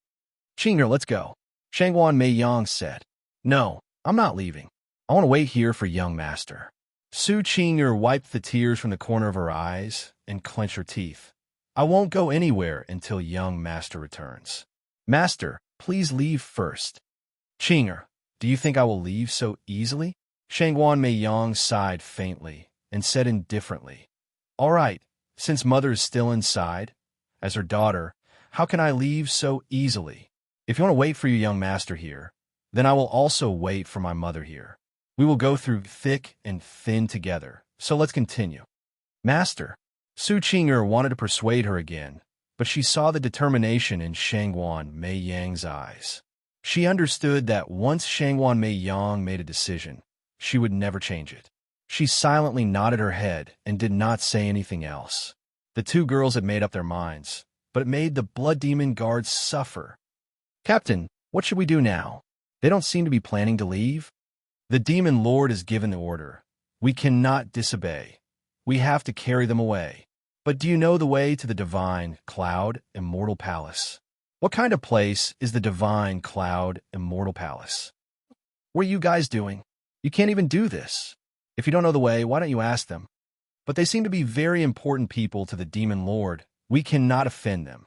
"Qing'er, let's go," Shanghuan Meiyang said. "No, I'm not leaving. I want to wait here for young master." Su Qing'er wiped the tears from the corner of her eyes and clenched her teeth. I won't go anywhere until young master returns. Master, please leave first. Chinger, do you think I will leave so easily? Shangguan Meiyang sighed faintly and said indifferently, All right, since mother is still inside, as her daughter, how can I leave so easily? If you want to wait for your young master here, then I will also wait for my mother here. We will go through thick and thin together, so let's continue. Master, Su Chinger wanted to persuade her again, but she saw the determination in Shangguan Meiyang's eyes. She understood that once Shangguan Meiyang made a decision, she would never change it. She silently nodded her head and did not say anything else. The two girls had made up their minds, but it made the Blood Demon guards suffer. Captain, what should we do now? They don't seem to be planning to leave. The Demon Lord has given the order. We cannot disobey. We have to carry them away. But do you know the way to the Divine Cloud Immortal Palace? What kind of place is the Divine Cloud Immortal Palace? What are you guys doing? You can't even do this. If you don't know the way, why don't you ask them? But they seem to be very important people to the Demon Lord. We cannot offend them.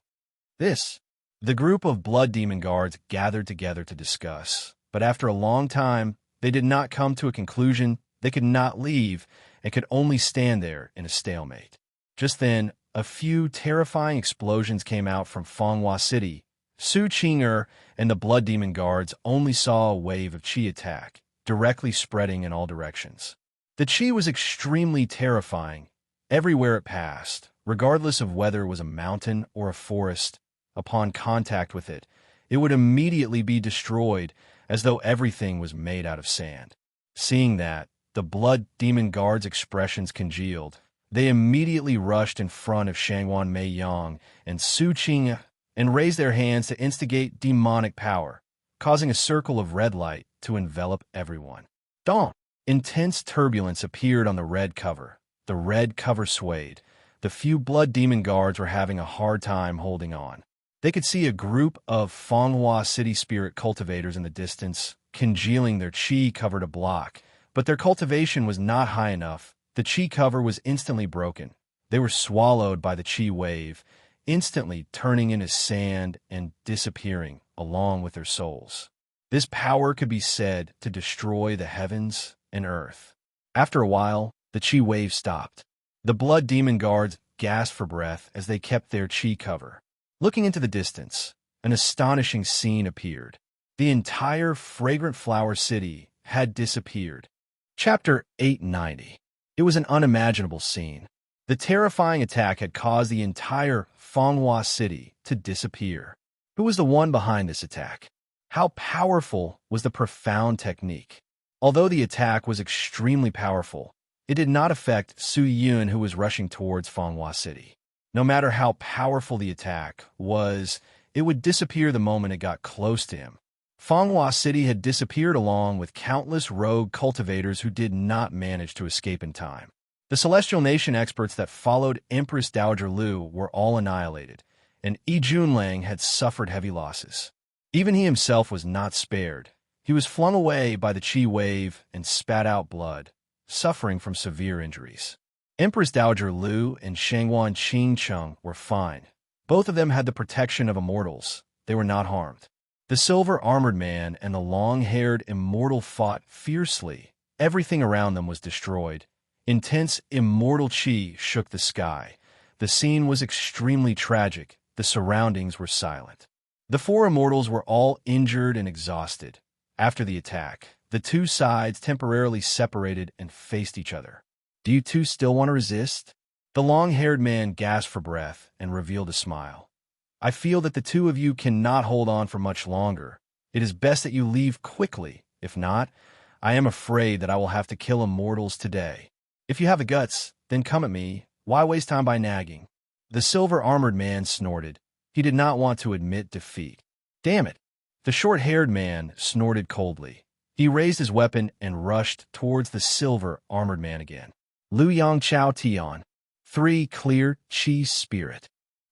The group of Blood Demon guards gathered together to discuss, but after a long time, they did not come to a conclusion. They could not leave and could only stand there in a stalemate. Just then, a few terrifying explosions came out from Fanghua City. Su Chinger and the Blood Demon guards only saw a wave of chi attack, directly spreading in all directions. The chi was extremely terrifying. Everywhere it passed, regardless of whether it was a mountain or a forest, upon contact with it, it would immediately be destroyed as though everything was made out of sand. Seeing that, the Blood Demon guards' expressions congealed. They immediately rushed in front of Shangguan Meiyang and Su Qing and raised their hands to instigate demonic power, causing a circle of red light to envelop everyone. Dong! Intense turbulence appeared on the red cover. The red cover swayed. The few Blood Demon guards were having a hard time holding on. They could see a group of Fanghua City spirit cultivators in the distance, congealing their chi cover to block, but their cultivation was not high enough. The chi cover was instantly broken. They were swallowed by the chi wave, instantly turning into sand and disappearing along with their souls. This power could be said to destroy the heavens and earth. After a while, the chi wave stopped. The Blood Demon guards gasped for breath as they kept their chi cover. Looking into the distance, an astonishing scene appeared. The entire fragrant flower city had disappeared. Chapter 890. It was an unimaginable scene. The terrifying attack had caused the entire Fanghua City to disappear. Who was the one behind this attack? How powerful was the profound technique? Although the attack was extremely powerful, it did not affect Su Yun, who was rushing towards Fanghua City. No matter how powerful the attack was, it would disappear the moment it got close to him. Fanghua City had disappeared along with countless rogue cultivators who did not manage to escape in time. The Celestial Nation experts that followed Empress Dowager Lu were all annihilated, and Yi Junlang had suffered heavy losses. Even he himself was not spared. He was flung away by the chi wave and spat out blood, suffering from severe injuries. Empress Dowager Lu and Shangguan Qingcheng were fine. Both of them had the protection of immortals. They were not harmed. The silver-armored man and the long-haired immortal fought fiercely. Everything around them was destroyed. Intense immortal chi shook the sky. The scene was extremely tragic. The surroundings were silent. The four immortals were all injured and exhausted. After the attack, the two sides temporarily separated and faced each other. Do you two still want to resist? The long-haired man gasped for breath and revealed a smile. I feel that the two of you cannot hold on for much longer. It is best that you leave quickly. If not, I am afraid that I will have to kill immortals today. If you have the guts, then come at me. Why waste time by nagging? The silver-armored man snorted. He did not want to admit defeat. Damn it! The short-haired man snorted coldly. He raised his weapon and rushed towards the silver-armored man again. Lu Yang Chao Tian. 3 Clear Chi Spirit.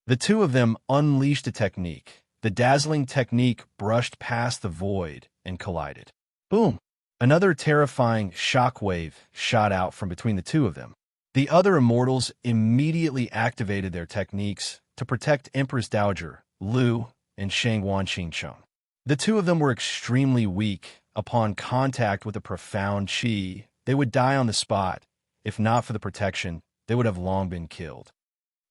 The two of them unleashed a technique. The dazzling technique brushed past the void and collided. Boom! Another terrifying shockwave shot out from between the two of them. The other immortals immediately activated their techniques, to protect Empress Dowager, Lu, and Shangguan Qingcheng. The two of them were extremely weak. Upon contact with the profound qi, they would die on the spot. If not for the protection, they would have long been killed.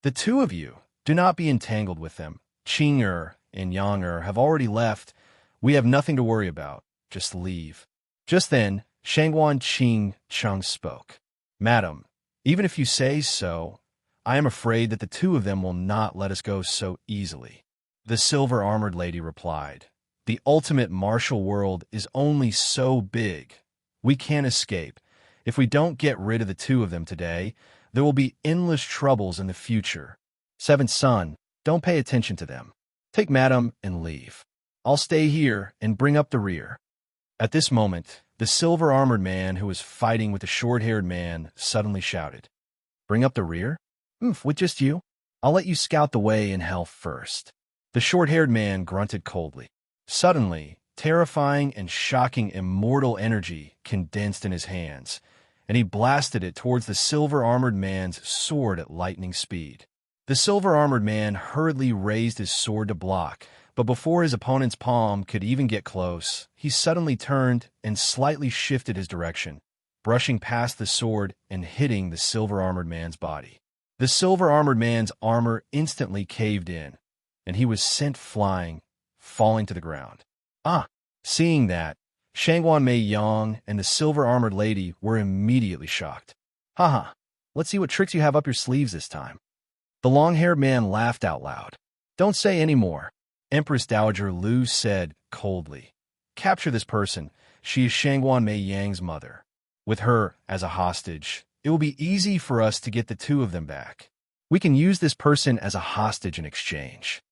The two of you, do not be entangled with them. Qing and Yang have already left. We have nothing to worry about. Just leave. Just then, Shangguan Qingcheng spoke. Madam, even if you say so, I am afraid that the two of them will not let us go so easily. The silver-armored lady replied. The ultimate martial world is only so big. We can't escape. If we don't get rid of the two of them today, there will be endless troubles in the future. Seventh son, don't pay attention to them. Take madam and leave. I'll stay here and bring up the rear. At this moment, the silver-armored man who was fighting with the short-haired man suddenly shouted, Bring up the rear? With just you? I'll let you scout the way in hell first. The short-haired man grunted coldly. Suddenly, terrifying and shocking immortal energy condensed in his hands, and he blasted it towards the silver-armored man's sword at lightning speed. The silver-armored man hurriedly raised his sword to block, but before his opponent's palm could even get close, he suddenly turned and slightly shifted his direction, brushing past the sword and hitting the silver-armored man's body. The silver-armored man's armor instantly caved in, and he was sent flying, falling to the ground. Seeing that, Shangguan Mei Yang and the silver-armored lady were immediately shocked. Haha, let's see what tricks you have up your sleeves this time. The long-haired man laughed out loud. Don't say any more. Empress Dowager Lu said coldly. Capture this person. She is Shangguan Mei Yang's mother. With her as a hostage, it will be easy for us to get the two of them back. We can use this person as a hostage in exchange.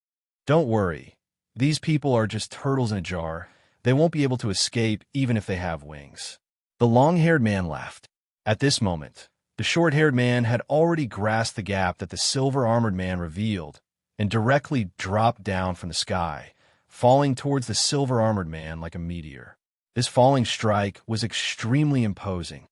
Don't worry. These people are just turtles in a jar. They won't be able to escape even if they have wings. The long-haired man laughed. At this moment, the short-haired man had already grasped the gap that the silver-armored man revealed and directly dropped down from the sky, falling towards the silver-armored man like a meteor. This falling strike was extremely imposing.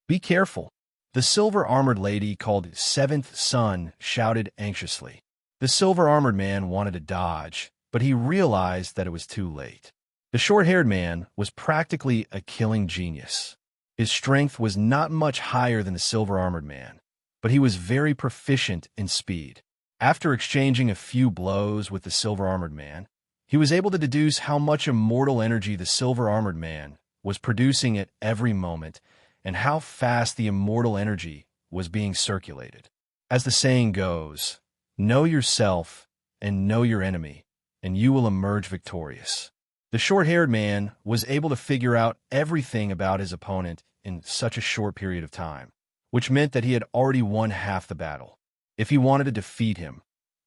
Be careful. The silver-armored lady called Seventh Son shouted anxiously. The silver-armored man wanted to dodge, but he realized that it was too late. The short-haired man was practically a killing genius. His strength was not much higher than the silver-armored man, but he was very proficient in speed. After exchanging a few blows with the silver-armored man, he was able to deduce how much immortal energy the silver-armored man was producing at every moment and how fast the immortal energy was being circulated. As the saying goes, know yourself and know your enemy, and you will emerge victorious. The short-haired man was able to figure out everything about his opponent in such a short period of time, which meant that he had already won half the battle. If he wanted to defeat him,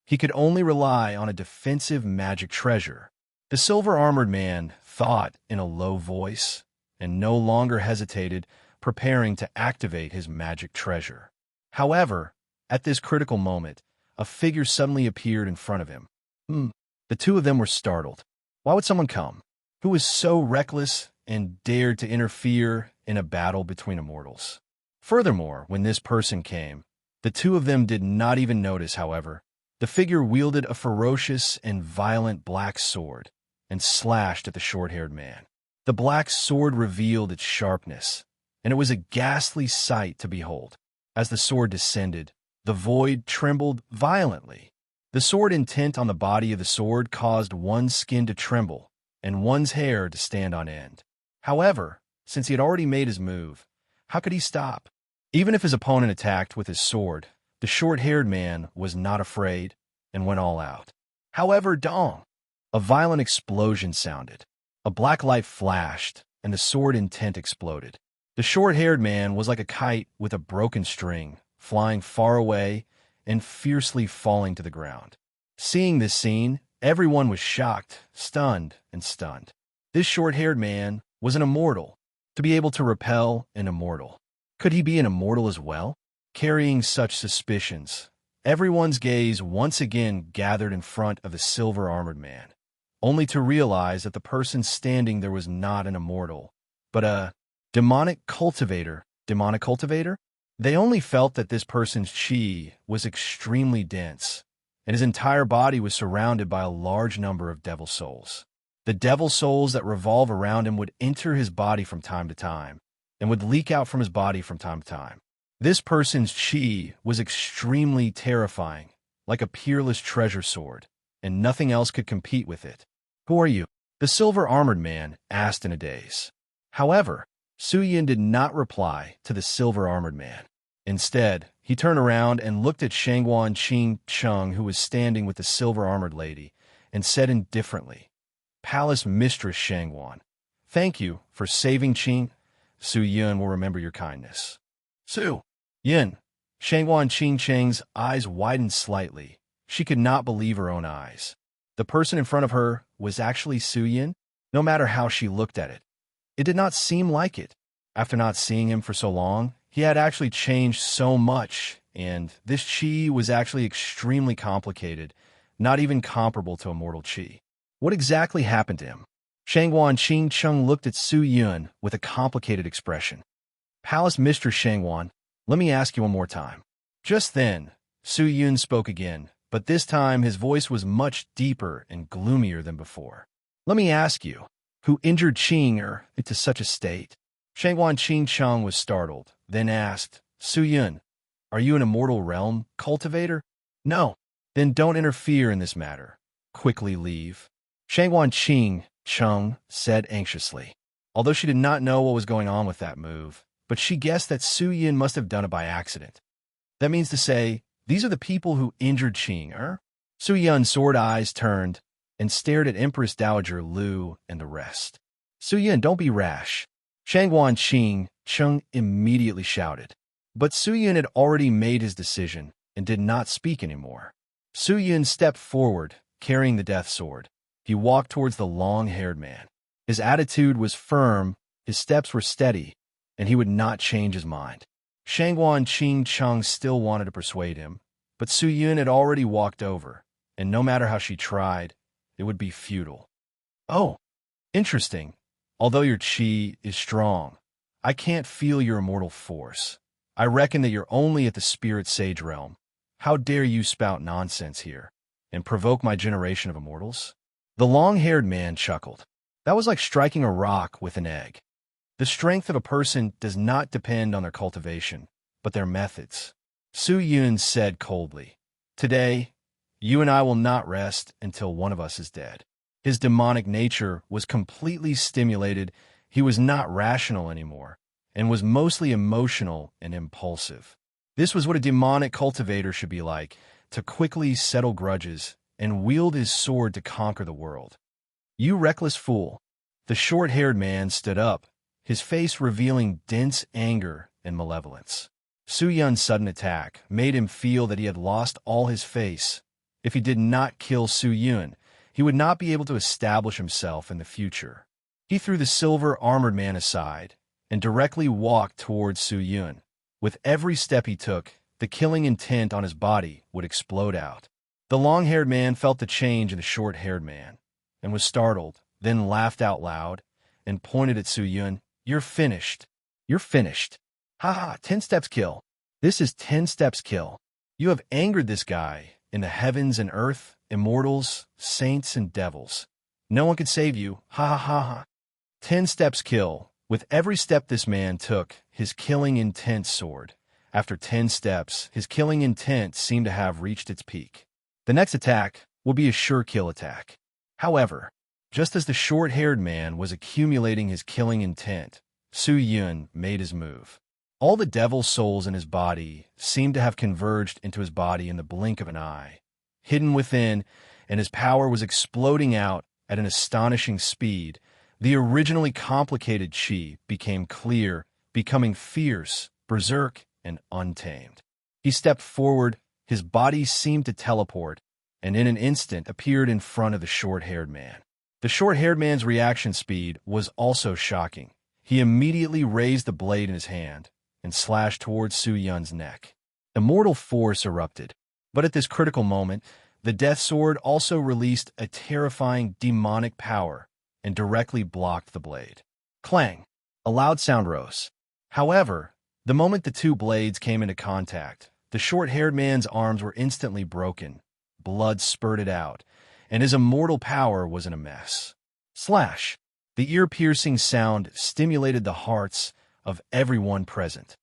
he could only rely on a defensive magic treasure. The silver-armored man thought in a low voice and no longer hesitated, preparing to activate his magic treasure. However, at this critical moment, a figure suddenly appeared in front of him. The two of them were startled. Why would someone come? Who was so reckless and dared to interfere in a battle between immortals? Furthermore, when this person came, the two of them did not even notice, however. The figure wielded a ferocious and violent black sword and slashed at the short-haired man. The black sword revealed its sharpness, and it was a ghastly sight to behold. As the sword descended, the void trembled violently. The sword intent on the body of the sword caused one's skin to tremble and one's hair to stand on end. However, since he had already made his move, how could he stop? Even if his opponent attacked with his sword, the short-haired man was not afraid and went all out. However, dong! A violent explosion sounded. A black light flashed, and the sword intent exploded. The short-haired man was like a kite with a broken string, flying far away and fiercely falling to the ground. Seeing this scene, everyone was shocked, stunned. This short-haired man was an immortal. To be able to repel an immortal. Could he be an immortal as well? Carrying such suspicions, everyone's gaze once again gathered in front of the silver-armored man, only to realize that the person standing there was not an immortal, but a demonic cultivator. Demonic cultivator? They only felt that this person's chi was extremely dense, and his entire body was surrounded by a large number of devil souls. The devil souls that revolve around him would enter his body from time to time, and would leak out from his body from time to time. This person's chi was extremely terrifying, like a peerless treasure sword, and nothing else could compete with it. "Who are you?" the silver-armored man asked in a daze. However, Su Yun did not reply to the silver-armored man. Instead, he turned around and looked at Shangguan Qing Chung, who was standing with the silver-armored lady, and said indifferently, "Palace Mistress Shangguan, thank you for saving Qing. Su Yun will remember your kindness." "Su Yun." Shangguan Qing Cheng's eyes widened slightly. She could not believe her own eyes. The person in front of her was actually Su Yun, no matter how she looked at it. It did not seem like it. After not seeing him for so long, he had actually changed so much, and this chi was actually extremely complicated, not even comparable to immortal chi. What exactly happened to him? Shangguan Qing Chung looked at Su Yun with a complicated expression. "Palace Mistress Shangguan, let me ask you one more time." Just then, Su Yun spoke again, but this time his voice was much deeper and gloomier than before. "Let me ask you, who injured Qing into such a state?" Shangguan Qing Chung was startled, then asked, "Su Yun, are you an immortal realm cultivator?" "No." "Then don't interfere in this matter. Quickly leave." Shangguan Qing Chung said anxiously, although she did not know what was going on with that move, but she guessed that Su Yun must have done it by accident. That means to say, these are the people who injured Qing, Su Yun's sword eyes turned and stared at Empress Dowager Lu and the rest. "Su Yun, don't be rash," Shangguan Qing Chung immediately shouted. But Su Yun had already made his decision and did not speak anymore. Su Yun stepped forward, carrying the death sword. He walked towards the long-haired man. His attitude was firm, his steps were steady, and he would not change his mind. Shangguan Qing Chung still wanted to persuade him, but Su Yun had already walked over, and no matter how she tried, it would be futile. "Oh, interesting. Although your chi is strong, I can't feel your immortal force. I reckon that you're only at the spirit sage realm. How dare you spout nonsense here and provoke my generation of immortals?" The long-haired man chuckled. That was like striking a rock with an egg. The strength of a person does not depend on their cultivation, but their methods. Su Yun said coldly, "Today, you and I will not rest until one of us is dead." His demonic nature was completely stimulated. He was not rational anymore, and was mostly emotional and impulsive. This was what a demonic cultivator should be like, to quickly settle grudges and wield his sword to conquer the world. "You reckless fool." The short-haired man stood up, his face revealing dense anger and malevolence. Su Yun's sudden attack made him feel that he had lost all his face. If he did not kill Su Yun, he would not be able to establish himself in the future. He threw the silver-armored man aside and directly walked towards Su Yun. With every step he took, the killing intent on his body would explode out. The long-haired man felt the change in the short-haired man and was startled, then laughed out loud and pointed at Su Yun. "You're finished. You're finished. Ha ha, 10 steps kill. This is 10 steps kill. You have angered this guy in the heavens and earth, immortals, saints, and devils. No one could save you. Ha ha ha ha. 10 steps kill." With every step this man took, his killing intent soared. After 10 steps, his killing intent seemed to have reached its peak. The next attack will be a sure kill attack. However, just as the short-haired man was accumulating his killing intent, Su Yun made his move. All the devil souls in his body seemed to have converged into his body in the blink of an eye. Hidden within, and his power was exploding out at an astonishing speed, the originally complicated chi became clear, becoming fierce, berserk, and untamed. He stepped forward, his body seemed to teleport, and in an instant appeared in front of the short-haired man. The short-haired man's reaction speed was also shocking. He immediately raised the blade in his hand and slashed towards Su Yun's neck. Immortal force erupted, but at this critical moment, the death sword also released a terrifying demonic power and directly blocked the blade. Clang! A loud sound rose. However, the moment the two blades came into contact, the short-haired man's arms were instantly broken, blood spurted out, and his immortal power was in a mess. Slash! The ear-piercing sound stimulated the hearts of everyone present.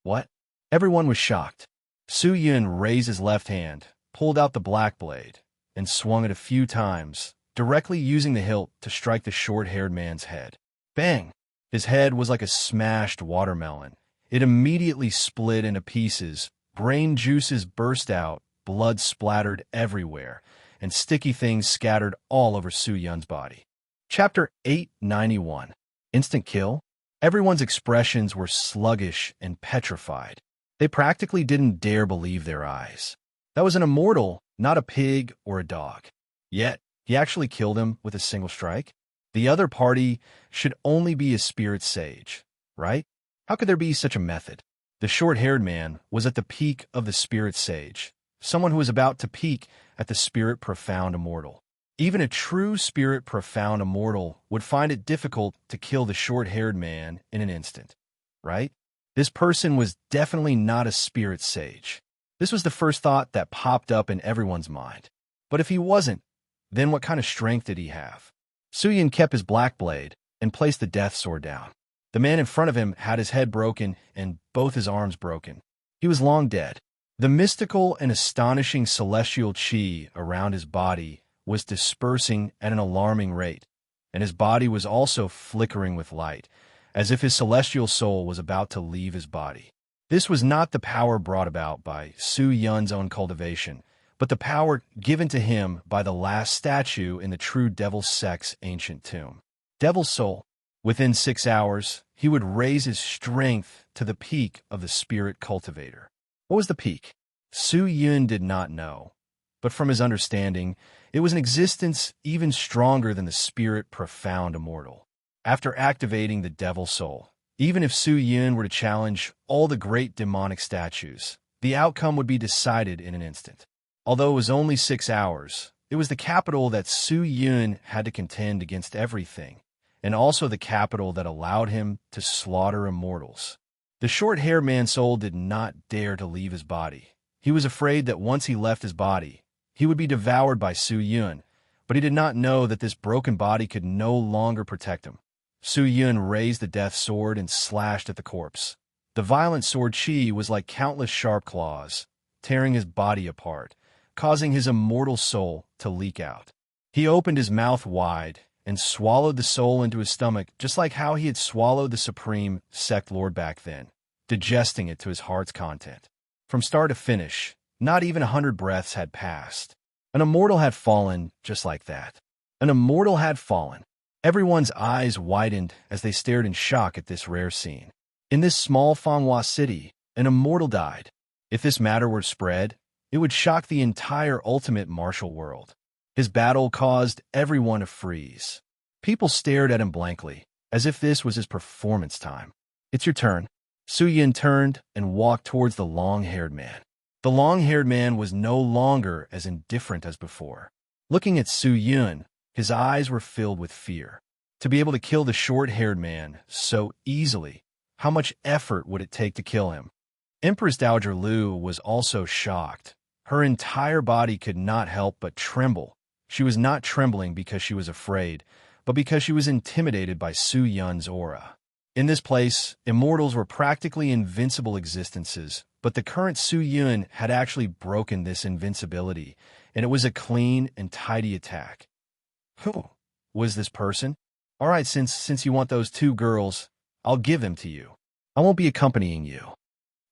What? Everyone was shocked. Su Yun raised his left hand, pulled out the black blade, and swung it a few times, directly using the hilt to strike the short-haired man's head. Bang! His head was like a smashed watermelon. It immediately split into pieces, brain juices burst out, blood splattered everywhere, and sticky things scattered all over Su Yun's body. Chapter 891. Instant Kill? Everyone's expressions were sluggish and petrified. They practically didn't dare believe their eyes. That was an immortal, not a pig or a dog. Yet, he actually killed him with a single strike? The other party should only be a spirit sage, right? How could there be such a method? The short-haired man was at the peak of the spirit sage, someone who was about to peak at the spirit profound immortal. Even a true spirit profound immortal would find it difficult to kill the short-haired man in an instant, right? This person was definitely not a spirit sage. This was the first thought that popped up in everyone's mind. But if he wasn't, then what kind of strength did he have? Su Yun kept his black blade and placed the death sword down. The man in front of him had his head broken and both his arms broken. He was long dead. The mystical and astonishing celestial chi around his body was dispersing at an alarming rate, and his body was also flickering with light, as if his celestial soul was about to leave his body. This was not the power brought about by Su Yun's own cultivation, but the power given to him by the last statue in the true Devil's Sex ancient tomb. Devil's Soul. Within 6 hours, he would raise his strength to the peak of the spirit cultivator. What was the peak? Su Yun did not know, but from his understanding, it was an existence even stronger than the spirit profound immortal. After activating the Devil's Soul, even if Su Yun were to challenge all the great demonic statues, the outcome would be decided in an instant. Although it was only 6 hours, it was the capital that Su Yun had to contend against everything, and also the capital that allowed him to slaughter immortals. The short-haired man's soul did not dare to leave his body. He was afraid that once he left his body, he would be devoured by Su Yun, but he did not know that this broken body could no longer protect him. Su Yun raised the death sword and slashed at the corpse. The violent sword chi was like countless sharp claws, tearing his body apart, causing his immortal soul to leak out. He opened his mouth wide and swallowed the soul into his stomach just like how he had swallowed the supreme sect lord back then, digesting it to his heart's content. From start to finish, not even 100 breaths had passed. An immortal had fallen just like that. An immortal had fallen. Everyone's eyes widened as they stared in shock at this rare scene. In this small Fanghua city, an immortal died. If this matter were spread, it would shock the entire ultimate martial world. His battle caused everyone to freeze. People stared at him blankly, as if this was his performance time. It's your turn. Su Yun turned and walked towards the long-haired man. The long-haired man was no longer as indifferent as before. Looking at Su Yun, his eyes were filled with fear. To be able to kill the short-haired man so easily, how much effort would it take to kill him? Empress Dowager Lu was also shocked. Her entire body could not help but tremble. She was not trembling because she was afraid, but because she was intimidated by Su Yun's aura. In this place, immortals were practically invincible existences, but the current Su Yun had actually broken this invincibility, and it was a clean and tidy attack. Who was this person? All right, since you want those 2 girls, I'll give them to you. I won't be accompanying you.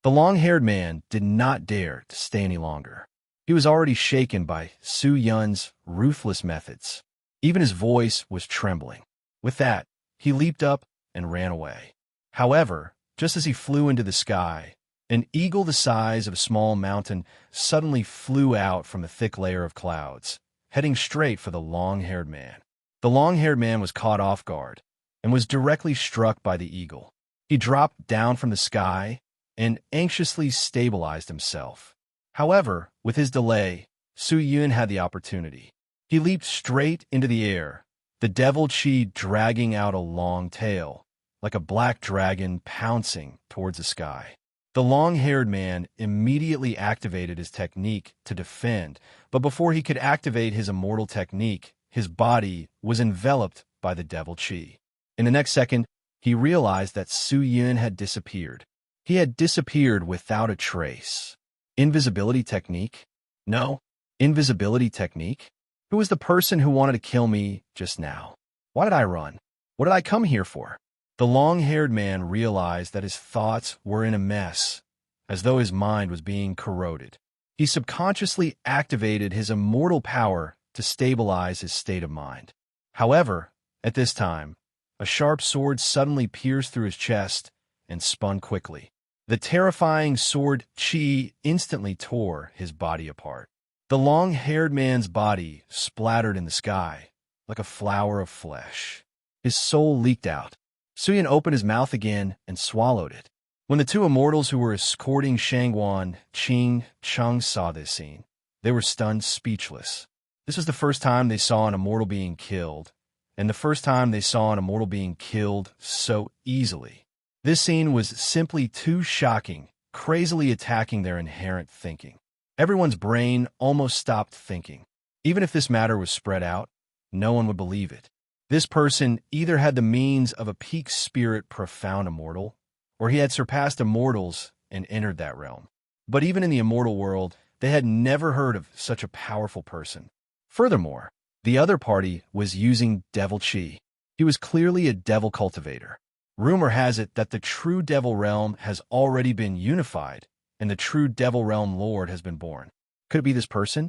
The long-haired man did not dare to stay any longer. He was already shaken by Su Yun's ruthless methods. Even his voice was trembling. With that, he leaped up and ran away. However, just as he flew into the sky, an eagle the size of a small mountain suddenly flew out from a thick layer of clouds, heading straight for the long-haired man. The long-haired man was caught off guard and was directly struck by the eagle. He dropped down from the sky and anxiously stabilized himself. However, with his delay, Su Yun had the opportunity. He leaped straight into the air, the devil chi dragging out a long tail, like a black dragon pouncing towards the sky. The long-haired man immediately activated his technique to defend, but before he could activate his immortal technique, his body was enveloped by the devil chi. In the next second, he realized that Su Yun had disappeared. He had disappeared without a trace. Invisibility technique? No. Invisibility technique? Who was the person who wanted to kill me just now? Why did I run? What did I come here for? The long-haired man realized that his thoughts were in a mess, as though his mind was being corroded. He subconsciously activated his immortal power to stabilize his state of mind. However, at this time, a sharp sword suddenly pierced through his chest and spun quickly. The terrifying sword chi instantly tore his body apart. The long-haired man's body splattered in the sky like a flower of flesh. His soul leaked out. Su Yun opened his mouth again and swallowed it. When the two immortals who were escorting Shangguan Qing Chung saw this scene, they were stunned speechless. This was the first time they saw an immortal being killed, and the first time they saw an immortal being killed so easily. This scene was simply too shocking, crazily attacking their inherent thinking. Everyone's brain almost stopped thinking. Even if this matter was spread out, no one would believe it. This person either had the means of a peak spirit profound immortal, or he had surpassed immortals and entered that realm. But even in the immortal world, they had never heard of such a powerful person. Furthermore, the other party was using devil chi. He was clearly a devil cultivator. Rumor has it that the true devil realm has already been unified, and the true devil realm lord has been born. Could it be this person?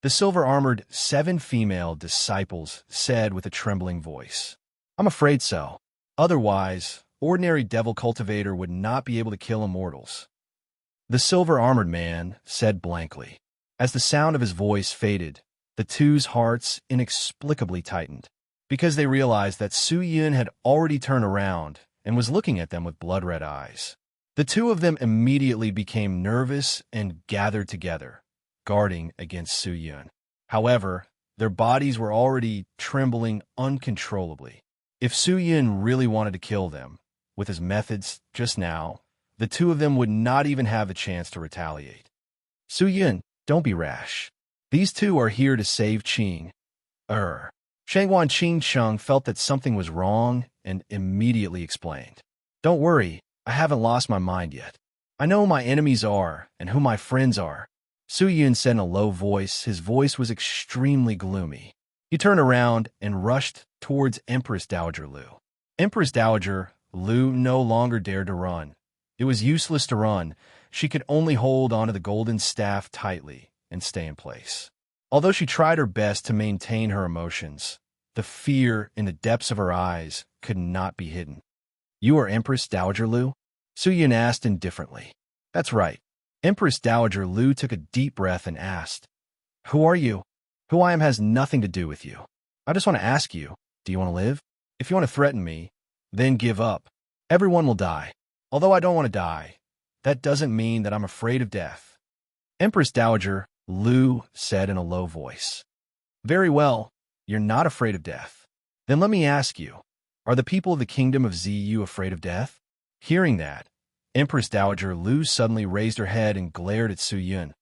The silver-armored 7 female disciples said with a trembling voice. I'm afraid so. Otherwise, ordinary devil cultivator would not be able to kill immortals. The silver-armored man said blankly. As the sound of his voice faded, the two's hearts inexplicably tightened, because they realized that Su Yun had already turned around and was looking at them with blood-red eyes. The two of them immediately became nervous and gathered together, guarding against Su Yun. However, their bodies were already trembling uncontrollably. If Su Yun really wanted to kill them, with his methods just now, the two of them would not even have a chance to retaliate. Su Yun, don't be rash. These two are here to save Qing. Shangguan Qing Chung felt that something was wrong and immediately explained. Don't worry, I haven't lost my mind yet. I know who my enemies are and who my friends are. Su Yun said in a low voice. His voice was extremely gloomy. He turned around and rushed towards Empress Dowager Lu. Empress Dowager Lu no longer dared to run. It was useless to run. She could only hold onto the golden staff tightly and stay in place. Although she tried her best to maintain her emotions, the fear in the depths of her eyes could not be hidden. You are Empress Dowager Lu? Su Yun asked indifferently. That's right. Empress Dowager Lu took a deep breath and asked, Who are you? Who I am has nothing to do with you. I just want to ask you, do you want to live? If you want to threaten me, then give up. Everyone will die. Although I don't want to die, that doesn't mean that I'm afraid of death. Empress Dowager Lu said in a low voice. Very well, you're not afraid of death. Then let me ask you, are the people of the kingdom of Ziyu afraid of death? Hearing that, Empress Dowager Lu suddenly raised her head and glared at Su Yun.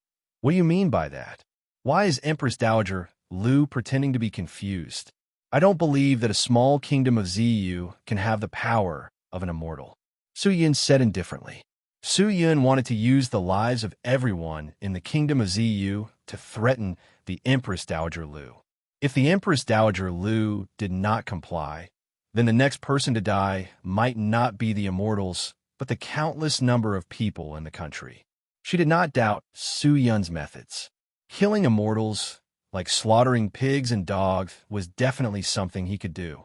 What do you mean by that? Why is Empress Dowager Lu pretending to be confused? I don't believe that a small kingdom of Ziyu can have the power of an immortal. Su Yun said indifferently. Su Yun wanted to use the lives of everyone in the kingdom of Ziyu to threaten the Empress Dowager Lu. If the Empress Dowager Lu did not comply, then the next person to die might not be the immortals, but the countless number of people in the country. She did not doubt Su Yun's methods. Killing immortals, like slaughtering pigs and dogs, was definitely something he could do.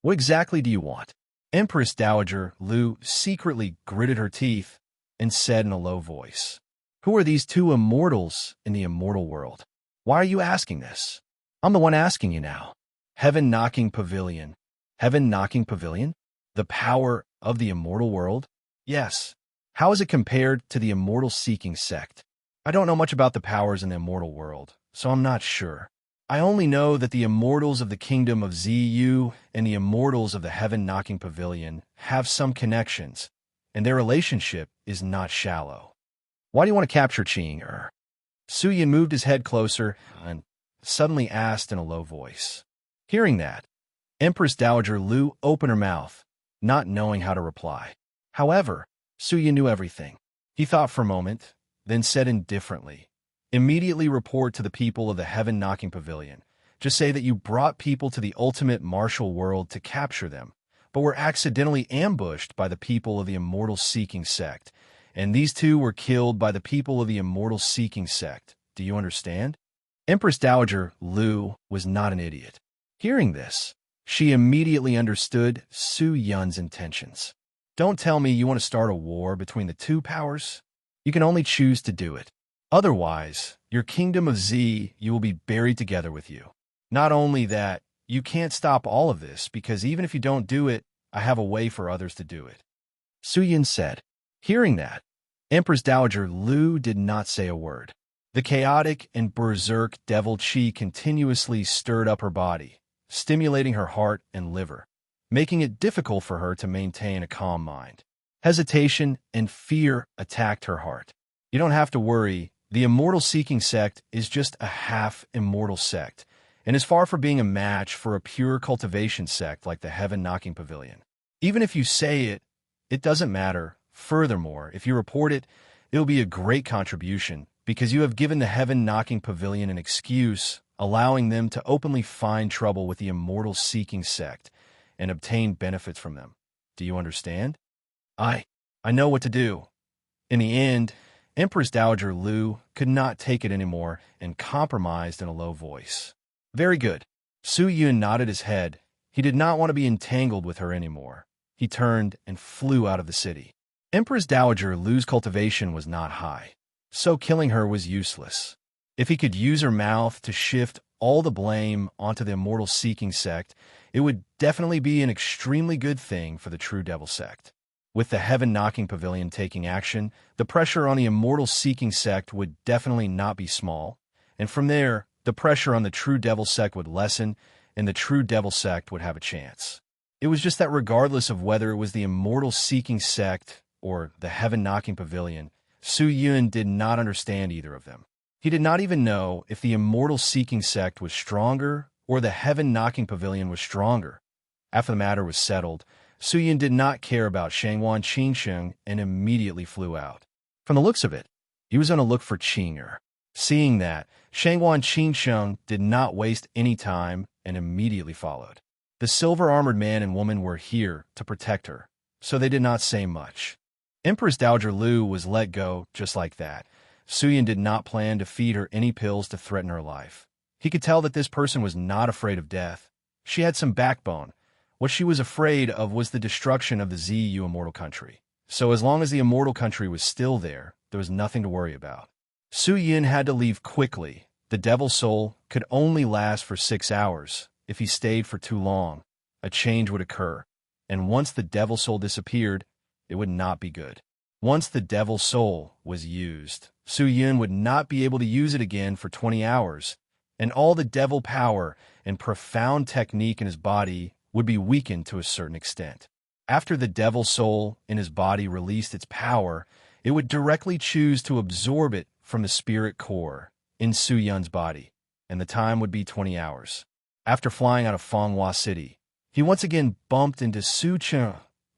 What exactly do you want? Empress Dowager Lu secretly gritted her teeth and said in a low voice, Who are these two immortals in the immortal world? Why are you asking this? I'm the one asking you now. Heaven Knocking Pavilion. Heaven Knocking Pavilion? The power of the immortal world? Yes. How is it compared to the immortal seeking sect? I don't know much about the powers in the immortal world, so I'm not sure. I only know that the immortals of the kingdom of Ziyu and the immortals of the Heaven Knocking Pavilion have some connections, and their relationship is not shallow. Why do you want to capture Qing? Su Yin moved his head closer and suddenly asked in a low voice. Hearing that, Empress Dowager Lu opened her mouth, not knowing how to reply. However, Su Yin knew everything. He thought for a moment, then said indifferently, immediately report to the people of the heaven-knocking pavilion. Just say that you brought people to the ultimate martial world to capture them, but were accidentally ambushed by the people of the immortal-seeking sect, and these two were killed by the people of the immortal-seeking sect. Do you understand? Empress Dowager Lu was not an idiot. Hearing this, she immediately understood Su Yun's intentions. Don't tell me you want to start a war between the two powers. You can only choose to do it. Otherwise, your kingdom of Z, you will be buried together with you. Not only that, you can't stop all of this because even if you don't do it, I have a way for others to do it. Su Yin said. Hearing that, Empress Dowager Lu did not say a word. The chaotic and berserk devil qi continuously stirred up her body, stimulating her heart and liver, making it difficult for her to maintain a calm mind. Hesitation and fear attacked her heart. You don't have to worry. The immortal-seeking sect is just a half-immortal sect, and is far from being a match for a pure cultivation sect like the heaven-knocking pavilion. Even if you say it, it doesn't matter. Furthermore, if you report it, it will be a great contribution because you have given the heaven-knocking pavilion an excuse, allowing them to openly find trouble with the immortal-seeking sect and obtain benefits from them. Do you understand? I know what to do. In the end, Empress Dowager Lu could not take it anymore and compromised in a low voice. Very good. Su Yun nodded his head. He did not want to be entangled with her anymore. He turned and flew out of the city. Empress Dowager Lu's cultivation was not high, so killing her was useless. If he could use her mouth to shift all the blame onto the immortal-seeking sect, it would definitely be an extremely good thing for the true devil sect. With the heaven-knocking pavilion taking action, the pressure on the immortal-seeking sect would definitely not be small, and from there, the pressure on the true devil sect would lessen, and the true devil sect would have a chance. It was just that regardless of whether it was the immortal-seeking sect or the heaven-knocking pavilion, Su Yun did not understand either of them. He did not even know if the immortal-seeking sect was stronger or the heaven-knocking pavilion was stronger. After the matter was settled, Su Yun did not care about Shangwan Qingsheng and immediately flew out. From the looks of it, he was on a look for Qinger. Seeing that, Shangwan Qingsheng did not waste any time and immediately followed. The silver-armored man and woman were here to protect her, so they did not say much. Empress Dowager Lu was let go just like that. Su Yun did not plan to feed her any pills to threaten her life. He could tell that this person was not afraid of death. She had some backbone. What she was afraid of was the destruction of the ZU immortal country. So as long as the immortal country was still there was nothing to worry about. Su Yun had to leave quickly. The devil's soul could only last for 6 hours. If he stayed for too long, a change would occur. And once the devil's soul disappeared, it would not be good. Once the devil's soul was used, Su Yun would not be able to use it again for 20 hours, and all the devil power and profound technique in his body would be weakened to a certain extent. After the devil soul in his body released its power, it would directly choose to absorb it from the spirit core in Su Yun's body, and the time would be 20 hours. After flying out of Fenghua City, he once again bumped into Su Chen,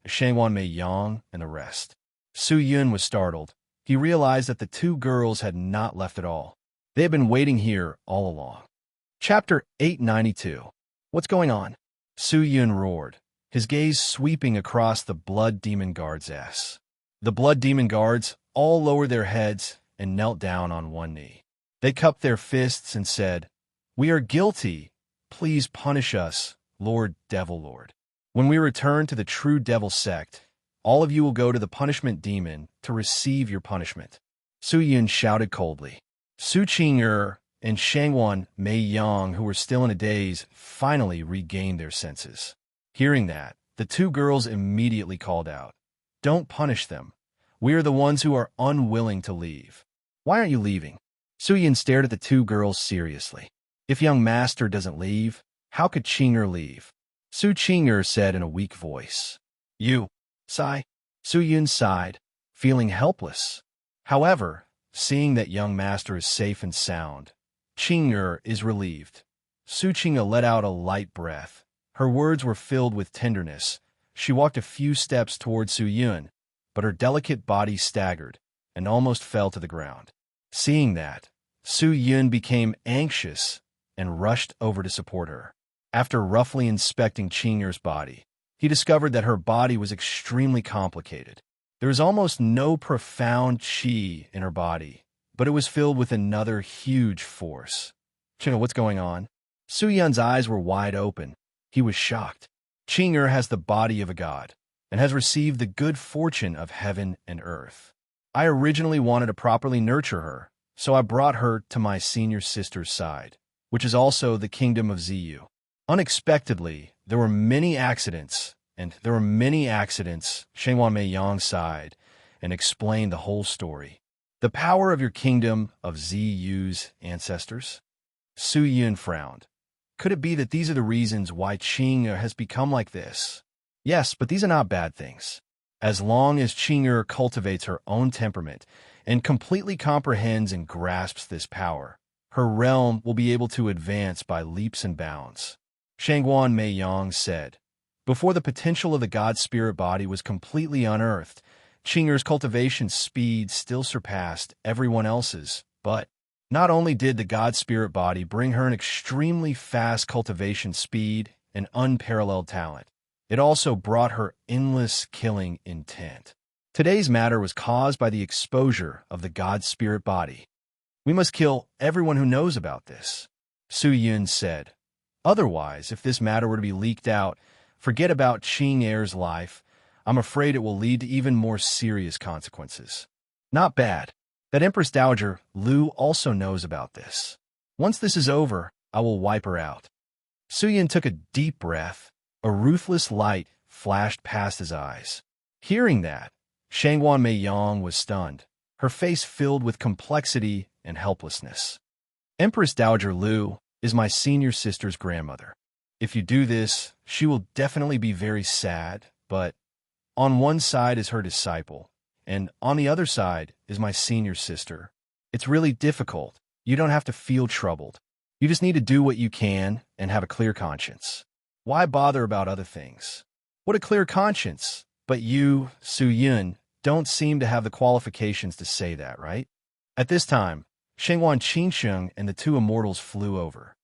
Shangwan Mei Yang, and the rest. Su Yun was startled. He realized that the two girls had not left at all. They had been waiting here all along. Chapter 892. What's going on? Su Yun roared, his gaze sweeping across the Blood Demon Guard's ass. The Blood Demon Guards all lowered their heads and knelt down on one knee. They cupped their fists and said, "We are guilty. Please punish us, Lord Devil Lord. When we return to the true devil sect, all of you will go to the punishment demon to receive your punishment." Su Yun shouted coldly. Su Qinger and Shangwan Mei Yang, who were still in a daze, finally regained their senses. Hearing that, the two girls immediately called out, "Don't punish them. We are the ones who are unwilling to leave." "Why aren't you leaving?" Su Yun stared at the two girls seriously. "If young master doesn't leave, how could Qinger leave?" Su Qinger said in a weak voice. "You, Sai, Su Yun sighed, feeling helpless. However, seeing that young master is safe and sound, Qing is relieved. Su Qing let out a light breath. Her words were filled with tenderness. She walked a few steps toward Su Yun, but her delicate body staggered and almost fell to the ground. Seeing that, Su Yun became anxious and rushed over to support her. After roughly inspecting Qing's body, he discovered that her body was extremely complicated. There was almost no profound qi in her body, but it was filled with another huge force. What's going on? Su Yun's eyes were wide open. He was shocked. Qing has the body of a god and has received the good fortune of heaven and earth. I originally wanted to properly nurture her, so I brought her to my senior sister's side, which is also the kingdom of Ziyu. Unexpectedly, there were many accidents, Shengwan Meiyang sighed and explained the whole story. The power of your kingdom of Ziyu's ancestors? Su Yun frowned. Could it be that these are the reasons why Qing has become like this? Yes, but these are not bad things. As long as Qing cultivates her own temperament and completely comprehends and grasps this power, her realm will be able to advance by leaps and bounds. Shangguan Meiyang said. Before the potential of the god spirit body was completely unearthed, Qing's cultivation speed still surpassed everyone else's, but not only did the god spirit body bring her an extremely fast cultivation speed and unparalleled talent, it also brought her endless killing intent. Today's matter was caused by the exposure of the god spirit body. We must kill everyone who knows about this, Su Yun said. Otherwise, if this matter were to be leaked out, forget about Qing Er's life. I'm afraid it will lead to even more serious consequences. Not bad. That Empress Dowager Lu also knows about this. Once this is over, I will wipe her out. Su Yun took a deep breath. A ruthless light flashed past his eyes. Hearing that, Shangguan Meiyang was stunned, her face filled with complexity and helplessness. Empress Dowager Lu is my senior sister's grandmother. If you do this, she will definitely be very sad, but on one side is her disciple, and on the other side is my senior sister. It's really difficult. You don't have to feel troubled. You just need to do what you can and have a clear conscience. Why bother about other things? What a clear conscience. But you, Su Yun, don't seem to have the qualifications to say that, right? At this time, Shengguan Qingsheng and the two immortals flew over.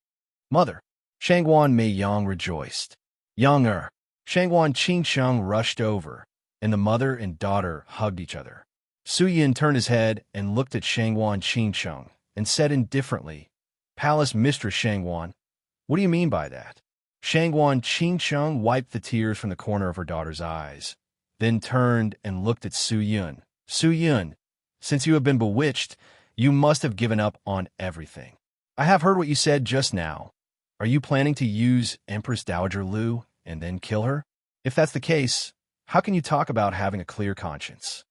Mother, Shangguan Meiyang rejoiced. Younger, Shangguan Qingsheng rushed over, and the mother and daughter hugged each other. Su Yun turned his head and looked at Shangguan Qingsheng and said indifferently, Palace Mistress Shangguan, what do you mean by that? Shangguan Qingsheng wiped the tears from the corner of her daughter's eyes, then turned and looked at Su Yun. Su Yun, since you have been bewitched, you must have given up on everything. I have heard what you said just now. Are you planning to use Empress Dowager Lu and then kill her? If that's the case, how can you talk about having a clear conscience?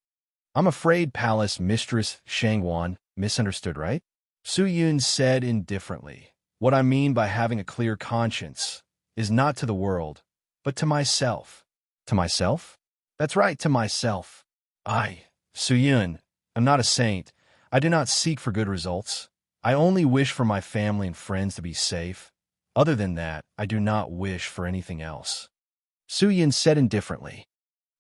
I'm afraid Palace Mistress Shangguan misunderstood, right? Su Yun said indifferently, what I mean by having a clear conscience is not to the world, but to myself. To myself? That's right, to myself. Su Yun, am not a saint. I do not seek for good results. I only wish for my family and friends to be safe. Other than that, I do not wish for anything else. Su Yun said indifferently,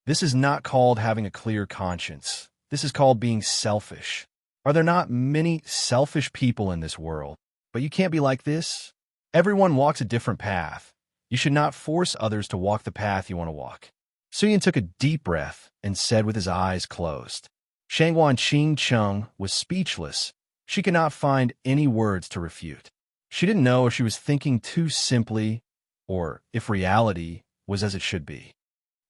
this is not called having a clear conscience. This is called being selfish. Are there not many selfish people in this world? But you can't be like this. Everyone walks a different path. You should not force others to walk the path you want to walk. Su Yun took a deep breath and said with his eyes closed. Shangguan Qingsheng was speechless. She could not find any words to refute. She didn't know if she was thinking too simply or if reality was as it should be.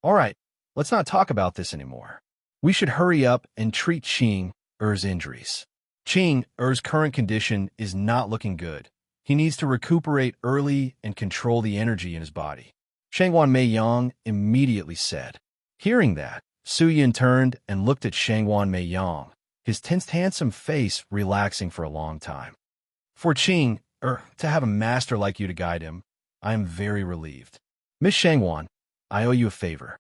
All right, let's not talk about this anymore. We should hurry up and treat Qing Er's injuries. Qing Er's current condition is not looking good. He needs to recuperate early and control the energy in his body. Shangguan Meiyang immediately said. Hearing that, Su Yun turned and looked at Shangguan Meiyang, his tense, handsome face relaxing for a long time. For Qing to have a master like you to guide him, I am very relieved. Miss Shangguan, I owe you a favor.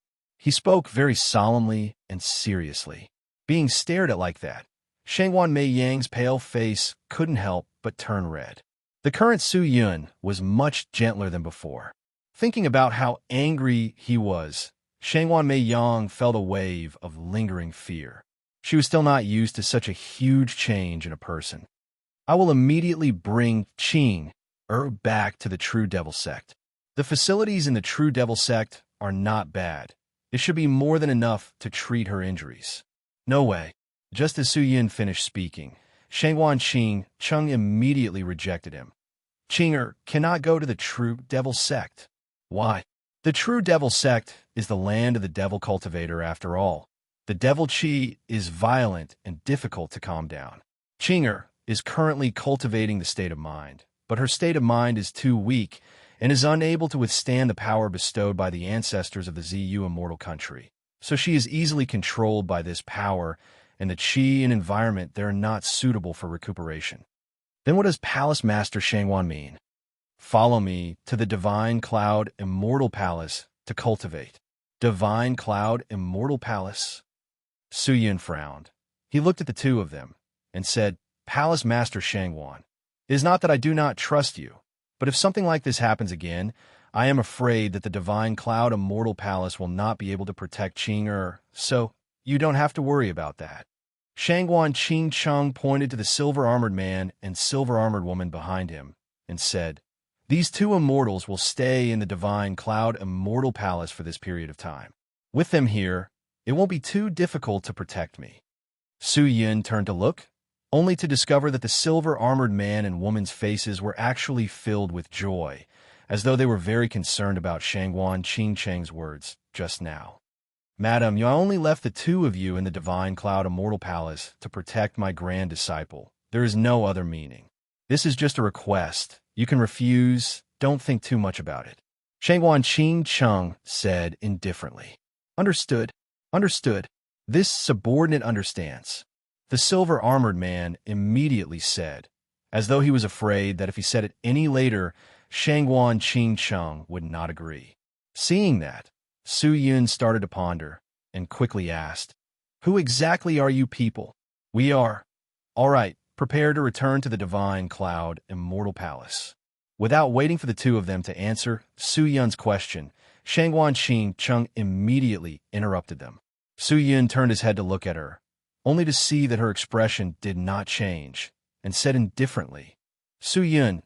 He spoke very solemnly and seriously. Being stared at like that, Shangwan Mei Yang's pale face couldn't help but turn red. The current Su Yun was much gentler than before. Thinking about how angry he was, Shangwan Mei Yang felt a wave of lingering fear. She was still not used to such a huge change in a person. I will immediately bring Qing back to the True Devil Sect. The facilities in the True Devil Sect are not bad. It should be more than enough to treat her injuries. No way. Just as Su Yin finished speaking, Shangwan Qing Chung immediately rejected him. Qing cannot go to the True Devil Sect. Why? The True Devil Sect is the land of the Devil Cultivator after all. The Devil Qi is violent and difficult to calm down. Qing is currently cultivating the state of mind, but her state of mind is too weak and is unable to withstand the power bestowed by the ancestors of the ZU immortal country. So she is easily controlled by this power, and the Qi and environment there are not suitable for recuperation. Then what does Palace Master Shangwan mean? Follow me to the Divine Cloud Immortal Palace to cultivate. Divine Cloud Immortal Palace? Su Yun frowned. He looked at the two of them and said, Palace Master Shangwan, it is not that I do not trust you, but if something like this happens again, I am afraid that the Divine Cloud Immortal Palace will not be able to protect Qing so you don't have to worry about that. Shangwan Qing Chung pointed to the silver-armored man and silver-armored woman behind him and said, These two immortals will stay in the Divine Cloud Immortal Palace for this period of time. With them here, it won't be too difficult to protect me. Su Yin turned to look, only to discover that the silver-armored man and woman's faces were actually filled with joy, as though they were very concerned about Shangwan Qing Cheng's words just now. Madam, you only left the two of you in the Divine Cloud Immortal Palace to protect my grand disciple. There is no other meaning. This is just a request. You can refuse. Don't think too much about it. Shangwan Qing Chung said indifferently. Understood. Understood. This subordinate understands. The silver-armored man immediately said, as though he was afraid that if he said it any later, Shangwan Qing Chung would not agree. Seeing that, Su Yun started to ponder and quickly asked, Who exactly are you people? We are. All right, prepare to return to the Divine Cloud Immortal Palace. Without waiting for the two of them to answer Su Yun's question, Shangwan Qing Chung immediately interrupted them. Su Yun turned his head to look at her, only to see that her expression did not change, and said indifferently, Su Yun,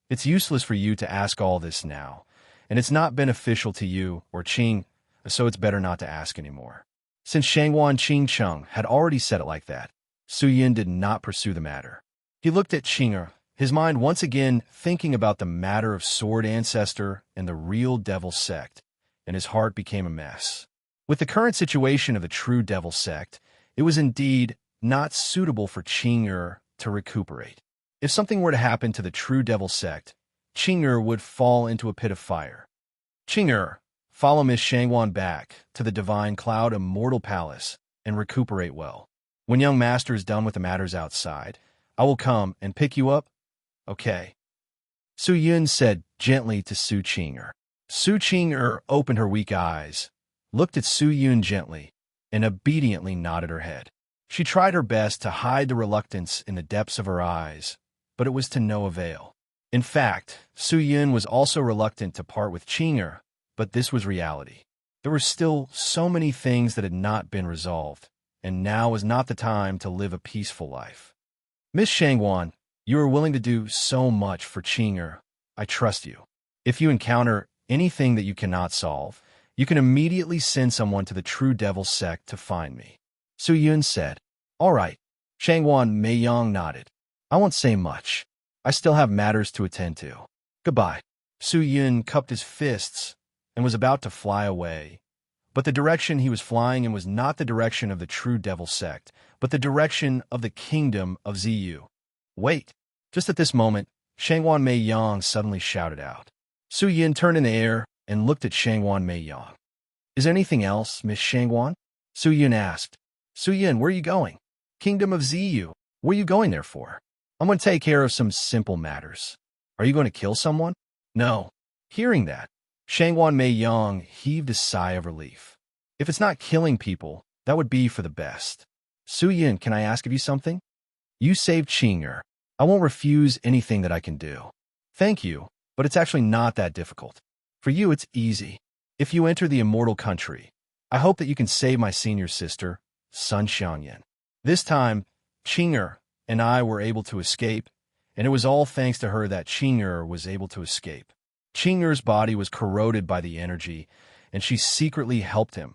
it's useless for you to ask all this now, and it's not beneficial to you or Qing, so it's better not to ask anymore. Since Shangwan Qing Chung had already said it like that, Su Yun did not pursue the matter. He looked at Qing, his mind once again thinking about the matter of Sword Ancestor and the real Devil Sect, and his heart became a mess. With the current situation of the True Devil Sect, it was indeed not suitable for Qing to recuperate. If something were to happen to the True Devil Sect, Qing would fall into a pit of fire. Qing, follow Miss Shangwan back to the Divine Cloud Immortal Palace and recuperate well. When young master is done with the matters outside, I will come and pick you up. Okay. Su Yun said gently to Su Qing. Su Qing opened her weak eyes, looked at Su Yun gently, and obediently nodded her head. She tried her best to hide the reluctance in the depths of her eyes, but it was to no avail. In fact, Su Yun was also reluctant to part with Qing, but this was reality. There were still so many things that had not been resolved, and now was not the time to live a peaceful life. Miss Shangwan, you are willing to do so much for Qing. I trust you. If you encounter anything that you cannot solve, you can immediately send someone to the True Devil Sect to find me. Su Yun said. All right. Shangwan Mei Yang nodded. I won't say much. I still have matters to attend to. Goodbye. Su Yun cupped his fists and was about to fly away. But the direction he was flying in was not the direction of the True Devil Sect, but the direction of the kingdom of ZU. Wait. Just at this moment, Shangwan Mei Yang suddenly shouted out. Su Yun turned in the air and looked at Shangwan Mei Yang. Is there anything else, Miss Shangwan? Su Yun asked. Su Yun, where are you going? Kingdom of ZU. What are you going there for? I'm going to take care of some simple matters. Are you going to kill someone? No. Hearing that, Shangwan Mei Yang heaved a sigh of relief. If it's not killing people, that would be for the best. Su Yun, can I ask of you something? You saved Qing'er. I won't refuse anything that I can do. Thank you, but it's actually not that difficult. For you, it's easy. If you enter the immortal country, I hope that you can save my senior sister, Sun Xiangyan. This time, Qing'er and I were able to escape, and it was all thanks to her that Qing'er was able to escape. Qing'er's body was corroded by the energy, and she secretly helped him.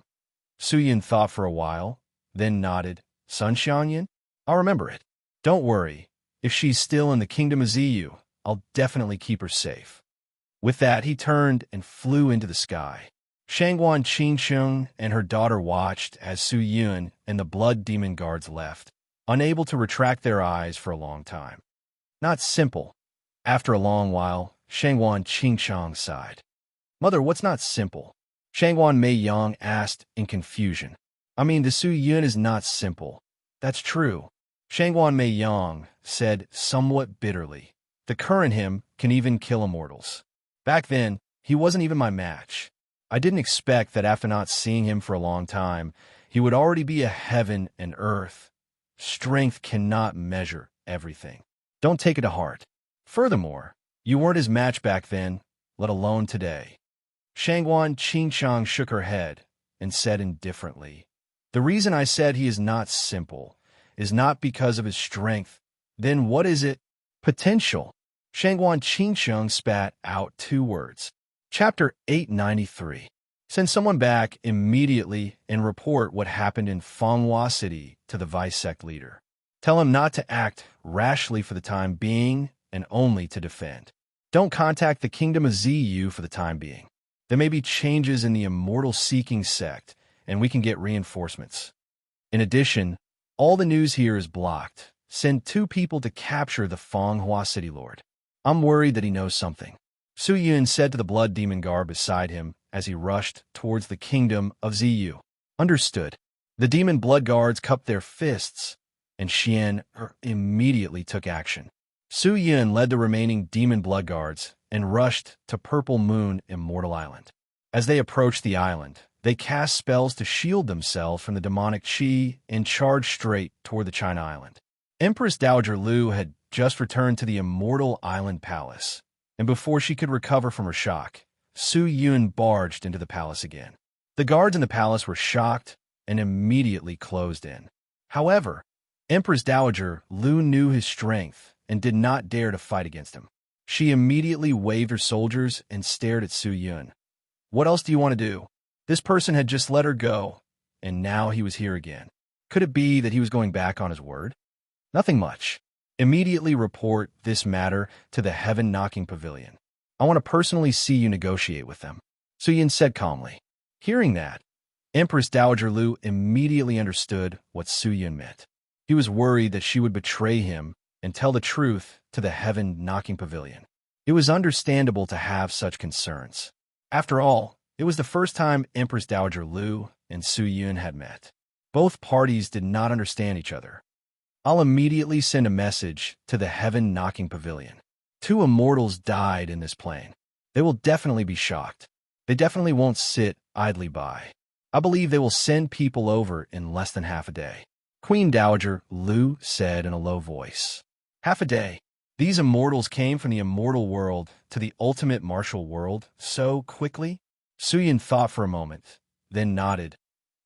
Su Yun thought for a while, then nodded. Sun Xiangyan? I'll remember it. Don't worry. If she's still in the kingdom of Ziyu, I'll definitely keep her safe. With that, he turned and flew into the sky. Shangguan Qingsheng and her daughter watched as Su Yun and the blood demon guards left, unable to retract their eyes for a long time. Not simple. After a long while, Shangguan Qingsheng sighed. Mother, what's not simple? Shangguan Meiyang asked in confusion. I mean, the Su Yun is not simple. That's true. Shangguan Meiyang said somewhat bitterly. The current him can even kill immortals. Back then, he wasn't even my match. I didn't expect that after not seeing him for a long time, he would already be a heaven and earth. Strength cannot measure everything. Don't take it to heart. Furthermore, you weren't his match back then, let alone today. Shangguan Qingsheng shook her head and said indifferently, the reason I said he is not simple is not because of his strength. Then what is it? Potential. Shangguan Qingsheng spat out 2 words. Chapter 893. Send someone back immediately and report what happened in Fanghua City to the vice sect leader. Tell him not to act rashly for the time being and only to defend. Don't contact the kingdom of Ziyu for the time being. There may be changes in the immortal-seeking sect, and we can get reinforcements. In addition, all the news here is blocked. Send 2 people to capture the Fanghua City Lord. I'm worried that he knows something. Su Yun said to the blood demon guard beside him as he rushed towards the kingdom of Ziyu. Understood. The demon blood guards cupped their fists, and Xian immediately took action. Su Yun led the remaining demon blood guards and rushed to Purple Moon Immortal Island. As they approached the island, they cast spells to shield themselves from the demonic qi and charged straight toward the China Island. Empress Dowager Lu had just returned to the Immortal Island Palace, and before she could recover from her shock, Su Yun barged into the palace again. The guards in the palace were shocked and immediately closed in. However, Empress Dowager Lu knew his strength and did not dare to fight against him. She immediately waved her soldiers and stared at Su Yun. What else do you want to do? This person had just let her go, and now he was here again. Could it be that he was going back on his word? Nothing much. Immediately report this matter to the Heaven-Knocking Pavilion. I want to personally see you negotiate with them. Su Yun said calmly. Hearing that, Empress Dowager Lu immediately understood what Su Yun meant. He was worried that she would betray him and tell the truth to the Heaven-Knocking Pavilion. It was understandable to have such concerns. After all, it was the first time Empress Dowager Lu and Su Yun had met. Both parties did not understand each other. I'll immediately send a message to the Heaven-Knocking Pavilion. 2 immortals died in this plane. They will definitely be shocked. They definitely won't sit idly by. I believe they will send people over in less than half a day. Queen Dowager Lu said in a low voice. Half a day. These immortals came from the immortal world to the ultimate martial world so quickly? Su Yun thought for a moment, then nodded.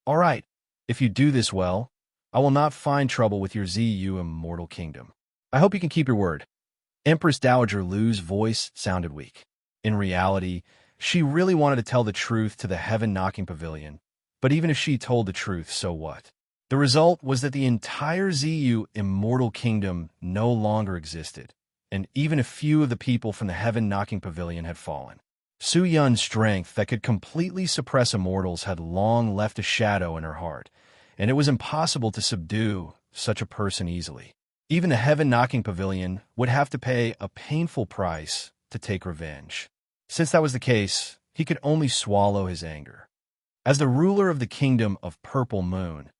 All right, if you do this well, I will not find trouble with your Ziyu immortal kingdom. I hope you can keep your word. Empress Dowager Lu's voice sounded weak. In reality, she really wanted to tell the truth to the Heaven-Knocking Pavilion, but even if she told the truth, so what? The result was that the entire Ziyu immortal kingdom no longer existed, and even a few of the people from the Heaven-Knocking Pavilion had fallen. Su Yun's strength that could completely suppress immortals had long left a shadow in her heart, and it was impossible to subdue such a person easily. Even the Heaven-Knocking Pavilion would have to pay a painful price to take revenge. Since that was the case, he could only swallow his anger. As the ruler of the kingdom of Purple Moon,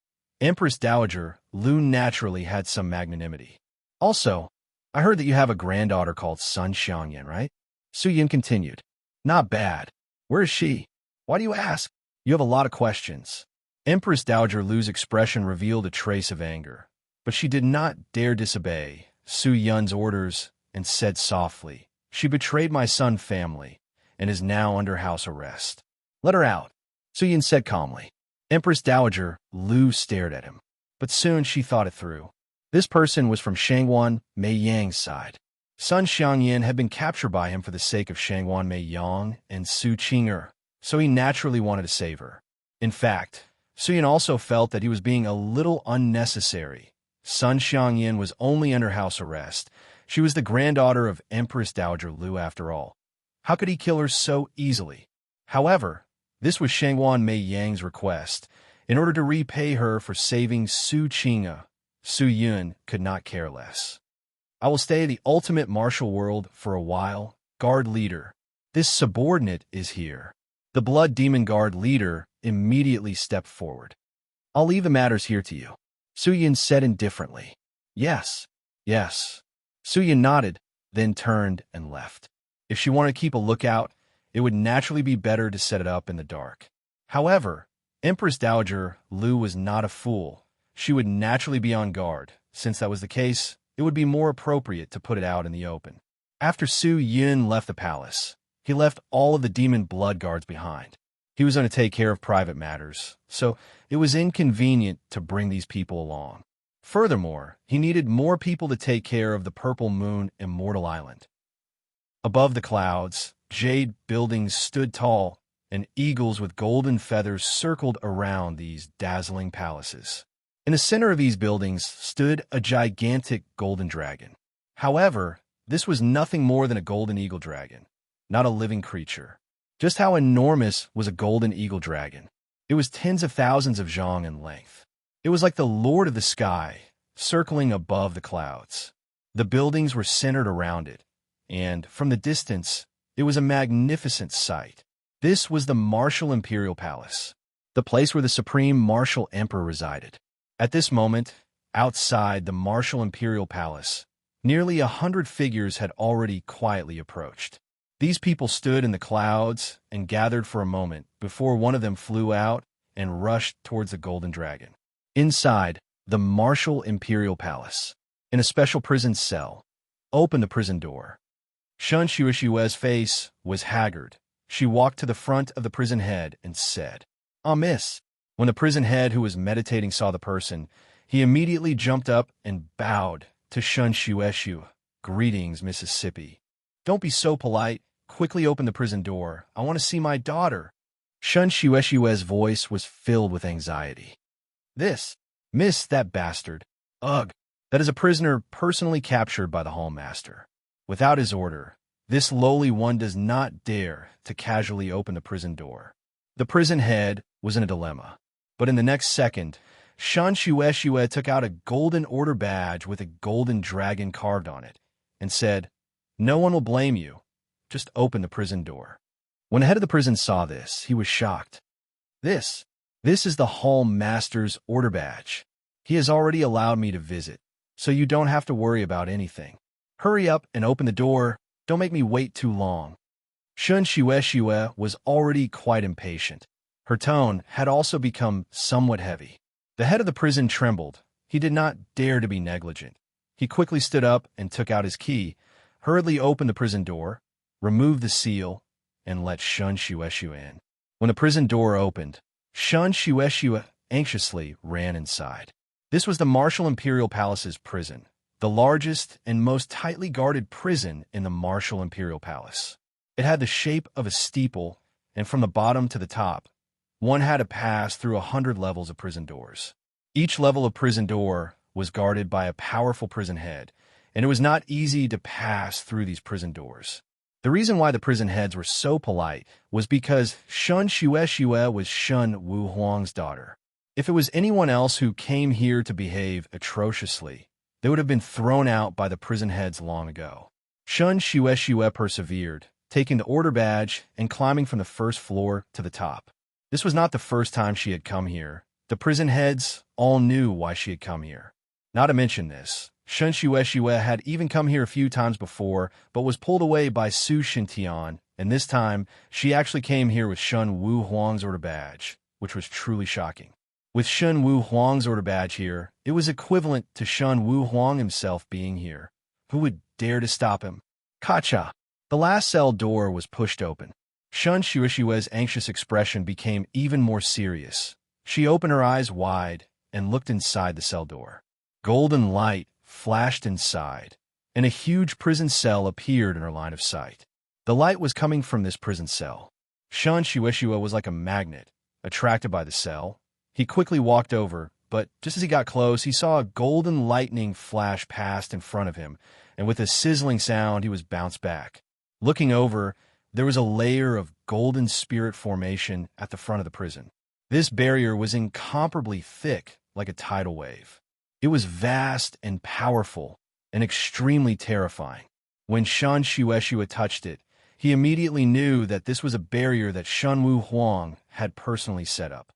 Empress Dowager Lu naturally had some magnanimity. Also, I heard that you have a granddaughter called Sun Xiangyan, right? Su Yun continued. Not bad. Where is she? Why do you ask? You have a lot of questions. Empress Dowager Lu's expression revealed a trace of anger, but she did not dare disobey Su Yun's orders and said softly, "She betrayed my son's family and is now under house arrest. Let her out," Su Yun said calmly. Empress Dowager Lu stared at him, but soon she thought it through. This person was from Shangwan Mei Yang's side. Sun Xiangyan had been captured by him for the sake of Shangwan Mei Yang and Su Qing'er, so he naturally wanted to save her. In fact, Su Yun also felt that he was being a little unnecessary. Sun Xiangyan was only under house arrest. She was the granddaughter of Empress Dowager Lu after all. How could he kill her so easily? However, this was Shangwan Mei Yang's request. In order to repay her for saving Su Qing'er, Su Yun could not care less. "I will stay in the ultimate martial world for a while, guard leader. This subordinate is here." The Blood Demon Guard leader immediately stepped forward. "I'll leave the matters here to you," Su Yun said indifferently. Yes. Su Yun nodded, then turned and left. If she wanted to keep a lookout, it would naturally be better to set it up in the dark. However, Empress Dowager Lu was not a fool. She would naturally be on guard. Since that was the case, it would be more appropriate to put it out in the open. After Su Yun left the palace, he left all of the demon blood guards behind. He was going to take care of private matters, so it was inconvenient to bring these people along. Furthermore, he needed more people to take care of the Purple Moon Immortal Island. Above the clouds, jade buildings stood tall, and eagles with golden feathers circled around these dazzling palaces. In the center of these buildings stood a gigantic golden dragon. However, this was nothing more than a golden eagle dragon, not a living creature. Just how enormous was a golden eagle dragon? It was tens of thousands of zhang in length. It was like the Lord of the Sky, circling above the clouds. The buildings were centered around it, and from the distance, it was a magnificent sight. This was the Martial Imperial Palace, the place where the Supreme Martial Emperor resided. At this moment, outside the Martial Imperial Palace, nearly 100 figures had already quietly approached. These people stood in the clouds and gathered for a moment before one of them flew out and rushed towards the golden dragon. Inside the Martial Imperial Palace, in a special prison cell, opened the prison door. Shun Shuishue's face was haggard. She walked to the front of the prison head and said, "Ah, miss." When the prison head who was meditating saw the person, he immediately jumped up and bowed to Shun Shuishu. "Greetings, Mississippi. Don't be so polite. Quickly open the prison door. I want to see my daughter." Shun Shuishue's voice was filled with anxiety. "This, miss, that bastard. Ugh, that is a prisoner personally captured by the hallmaster. Without his order, this lowly one does not dare to casually open the prison door." The prison head was in a dilemma, but in the next second, Shun Shuishue took out a golden order badge with a golden dragon carved on it and said, "No one will blame you. Just open the prison door." When the head of the prison saw this, he was shocked. This is the Hall Master's order badge. He has already allowed me to visit, so you don't have to worry about anything. Hurry up and open the door. Don't make me wait too long." Shun Shuishue was already quite impatient. Her tone had also become somewhat heavy. The head of the prison trembled. He did not dare to be negligent. He quickly stood up and took out his key, hurriedly opened the prison door, removed the seal, and let Shun Shuishu in. When the prison door opened, Shun Shuishu anxiously ran inside. This was the Martial Imperial Palace's prison, the largest and most tightly guarded prison in the Martial Imperial Palace. It had the shape of a steeple, and from the bottom to the top, one had to pass through 100 levels of prison doors. Each level of prison door was guarded by a powerful prison head, and it was not easy to pass through these prison doors. The reason why the prison heads were so polite was because Shun Shuishue was Shun Wu Huang's daughter. If it was anyone else who came here to behave atrociously, they would have been thrown out by the prison heads long ago. Shun Shuishue persevered, taking the order badge and climbing from the first floor to the top. This was not the first time she had come here. The prison heads all knew why she had come here. Not to mention this, Shun Shuishue had even come here a few times before, but was pulled away by Su Shintian, and this time, she actually came here with Shun Wu Huang's order badge, which was truly shocking. With Shun Wu Huang's order badge here, it was equivalent to Shun Wu Huang himself being here. Who would dare to stop him? Kacha! The last cell door was pushed open. Shun Shuishue's anxious expression became even more serious. She opened her eyes wide and looked inside the cell door. Golden light flashed inside, and a huge prison cell appeared in her line of sight. The light was coming from this prison cell. Shun Shuishua was like a magnet, attracted by the cell. He quickly walked over, but just as he got close, he saw a golden lightning flash past in front of him, and with a sizzling sound, he was bounced back. Looking over, there was a layer of golden spirit formation at the front of the prison. This barrier was incomparably thick, like a tidal wave. It was vast and powerful, and extremely terrifying. When Shun Shuishua touched it, he immediately knew that this was a barrier that Shun Wu Huang had personally set up.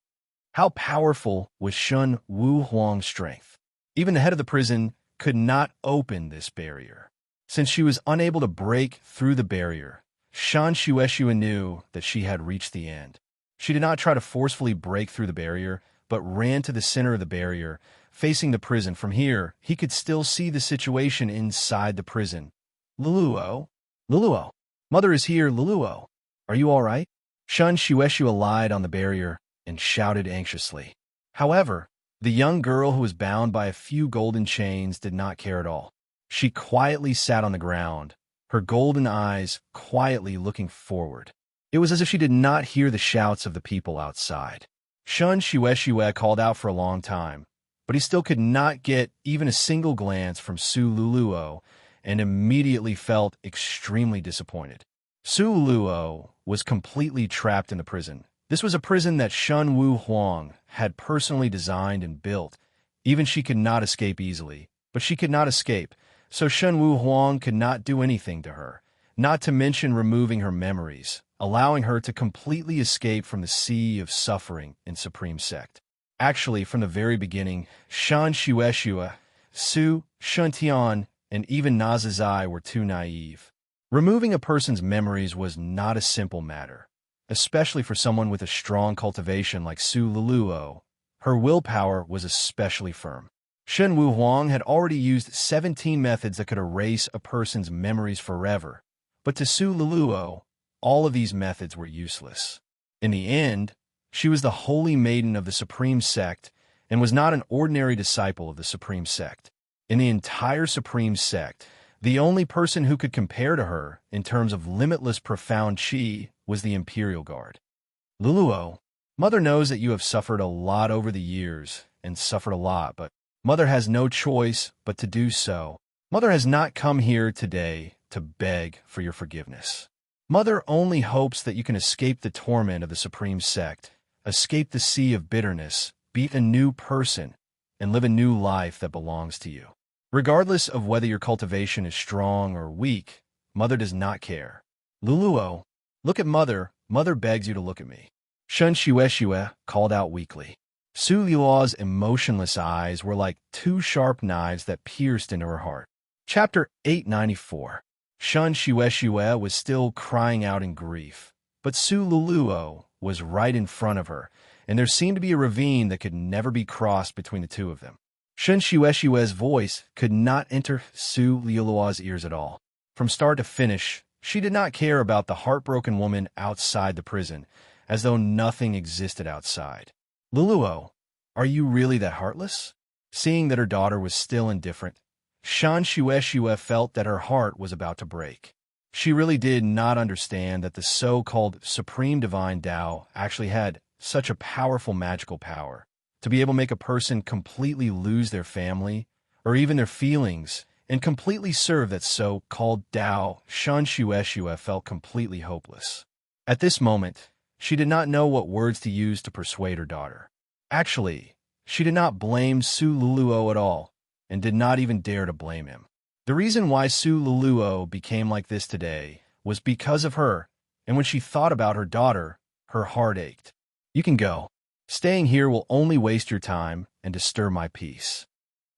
How powerful was Shun Wu Huang's strength? Even the head of the prison could not open this barrier. Since she was unable to break through the barrier, Shun Shuishua knew that she had reached the end. She did not try to forcefully break through the barrier, but ran to the center of the barrier, facing the prison. From here, he could still see the situation inside the prison. Luluo? Luluo? Mother is here, Luluo. Are you all right? Shun Shuishua lied on the barrier and shouted anxiously. However, the young girl who was bound by a few golden chains did not care at all. She quietly sat on the ground, her golden eyes quietly looking forward. It was as if she did not hear the shouts of the people outside. Shun Shuishua called out for a long time, but he still could not get even a single glance from Su Luluo and immediately felt extremely disappointed. Su Luluo was completely trapped in the prison. This was a prison that Shun Wu Huang had personally designed and built. Even she could not escape easily, but she could not escape, so Shun Wu Huang could not do anything to her, not to mention removing her memories, allowing her to completely escape from the sea of suffering in Supreme Sect. Actually, from the very beginning, Shun Shuishua, Su, Shuntian, and even Nazazai were too naive. Removing a person's memories was not a simple matter, especially for someone with a strong cultivation like Su Luluo. Her willpower was especially firm. Shun Wu Huang had already used 17 methods that could erase a person's memories forever, but to Su Luluo, all of these methods were useless. In the end, she was the holy maiden of the Supreme Sect and was not an ordinary disciple of the Supreme Sect. In the entire Supreme Sect, the only person who could compare to her in terms of limitless profound chi was the Imperial Guard. Luluo, Mother knows that you have suffered a lot over the years and suffered a lot, but Mother has no choice but to do so. Mother has not come here today to beg for your forgiveness. Mother only hopes that you can escape the torment of the Supreme Sect, escape the sea of bitterness, be a new person, and live a new life that belongs to you. Regardless of whether your cultivation is strong or weak, Mother does not care. Luluo, look at Mother. Mother begs you to look at me. Shun Shuishua called out weakly. Su Luo's emotionless eyes were like two sharp knives that pierced into her heart. Chapter 894. Shun Shuishua was still crying out in grief, but Su Luluo was right in front of her, and there seemed to be a ravine that could never be crossed between the two of them. Shun Shuishua's voice could not enter Su Luluo's ears at all. From start to finish, she did not care about the heartbroken woman outside the prison, as though nothing existed outside. Luluo, are you really that heartless? Seeing that her daughter was still indifferent, Shun Shuishua felt that her heart was about to break. She really did not understand that the so-called Supreme Divine Tao actually had such a powerful magical power to be able to make a person completely lose their family or even their feelings and completely serve that so-called Tao. Shun Shuishua felt completely hopeless. At this moment, she did not know what words to use to persuade her daughter. Actually, she did not blame Su Luluo at all and did not even dare to blame him. The reason why Su Luluo became like this today was because of her, and when she thought about her daughter, her heart ached. You can go. Staying here will only waste your time and disturb my peace.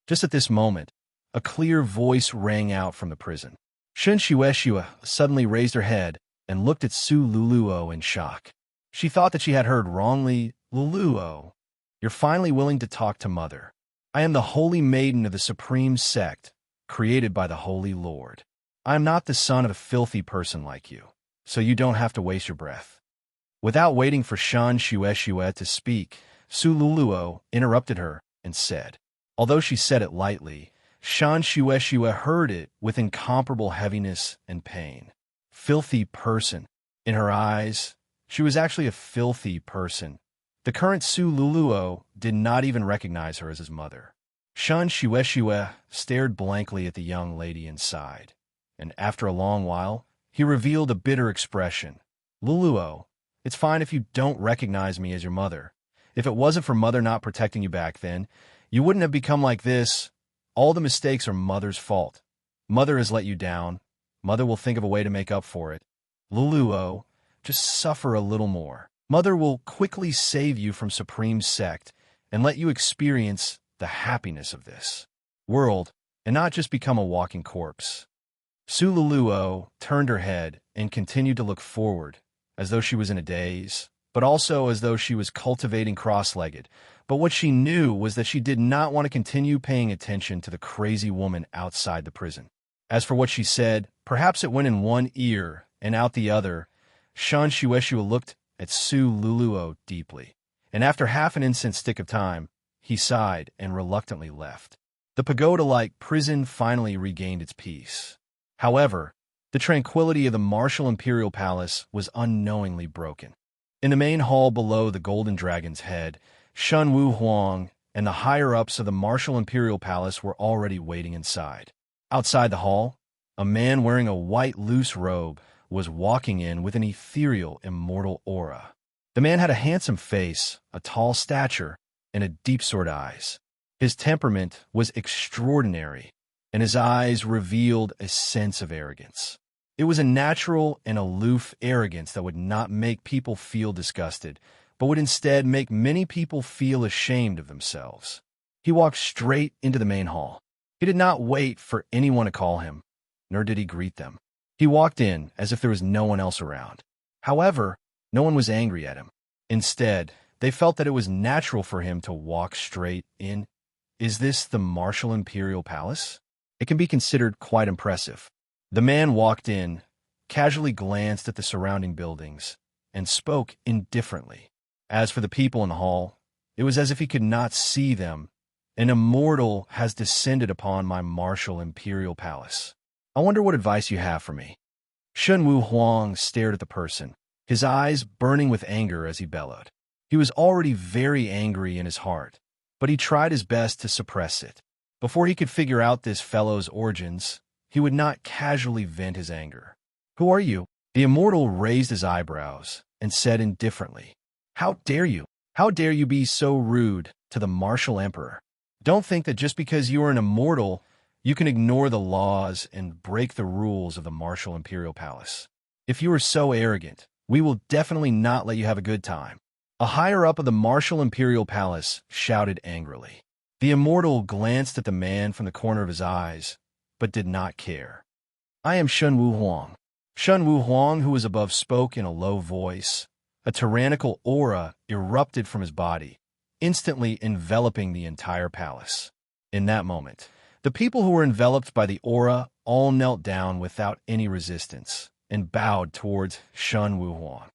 Just at this moment, a clear voice rang out from the prison. Shun Shuishua suddenly raised her head and looked at Su Luluo in shock. She thought that she had heard wrongly. Luluo, You're finally willing to talk to Mother. I am the holy maiden of the supreme sect, created by the Holy Lord. I am not the son of a filthy person like you, so you don't have to waste your breath." Without waiting for Shan Shue to speak, Su Luluo interrupted her and said, although she said it lightly, Shan Shue heard it with incomparable heaviness and pain. Filthy person. In her eyes, she was actually a filthy person. The current Su Luluo did not even recognize her as his mother. Shan Shue stared blankly at the young lady inside, and after a long while, he revealed a bitter expression. "Luluo, it's fine if you don't recognize me as your mother. If it wasn't for Mother not protecting you back then, you wouldn't have become like this. All the mistakes are Mother's fault. Mother has let you down. Mother will think of a way to make up for it. Luluo, just suffer a little more. Mother will quickly save you from Supreme Sect and let you experience the happiness of this world and not just become a walking corpse." Su Luluo turned her head and continued to look forward, as though she was in a daze, but also as though she was cultivating cross-legged. But what she knew was that she did not want to continue paying attention to the crazy woman outside the prison. As for what she said, perhaps it went in one ear and out the other. Shan Shue looked at Su Luluo deeply, and after half an instant's stick of time, he sighed and reluctantly left. The pagoda-like prison finally regained its peace. However, the tranquility of the martial imperial palace was unknowingly broken. In the main hall below the Golden Dragon's head, Shun Wu Huang and the higher-ups of the martial imperial palace were already waiting inside. Outside the hall, a man wearing a white loose robe was walking in with an ethereal, immortal aura. The man had a handsome face, a tall stature, and a deep-set eyes. His temperament was extraordinary, and his eyes revealed a sense of arrogance. It was a natural and aloof arrogance that would not make people feel disgusted, but would instead make many people feel ashamed of themselves. He walked straight into the main hall. He did not wait for anyone to call him, nor did he greet them. He walked in as if there was no one else around. However, no one was angry at him. Instead, they felt that it was natural for him to walk straight in. Is this the Martial Imperial Palace? It can be considered quite impressive. The man walked in, casually glanced at the surrounding buildings, and spoke indifferently. As for the people in the hall, it was as if he could not see them. An immortal has descended upon my Martial Imperial Palace. I wonder what advice you have for me. Shun Wu Huang stared at the person, his eyes burning with anger as he bellowed. He was already very angry in his heart, but he tried his best to suppress it. Before he could figure out this fellow's origins, he would not casually vent his anger. "Who are you?" The immortal raised his eyebrows and said indifferently, "How dare you? How dare you be so rude to the martial emperor? Don't think that just because you are an immortal, you can ignore the laws and break the rules of the Martial Imperial Palace. If you are so arrogant, we will definitely not let you have a good time." A higher-up of the Martial Imperial Palace shouted angrily. The immortal glanced at the man from the corner of his eyes, but did not care. "I am Shun Wu Huang." Shun Wu Huang, who was above, spoke in a low voice. A tyrannical aura erupted from his body, instantly enveloping the entire palace. In that moment, the people who were enveloped by the aura all knelt down without any resistance and bowed towards Shun Wu Huang.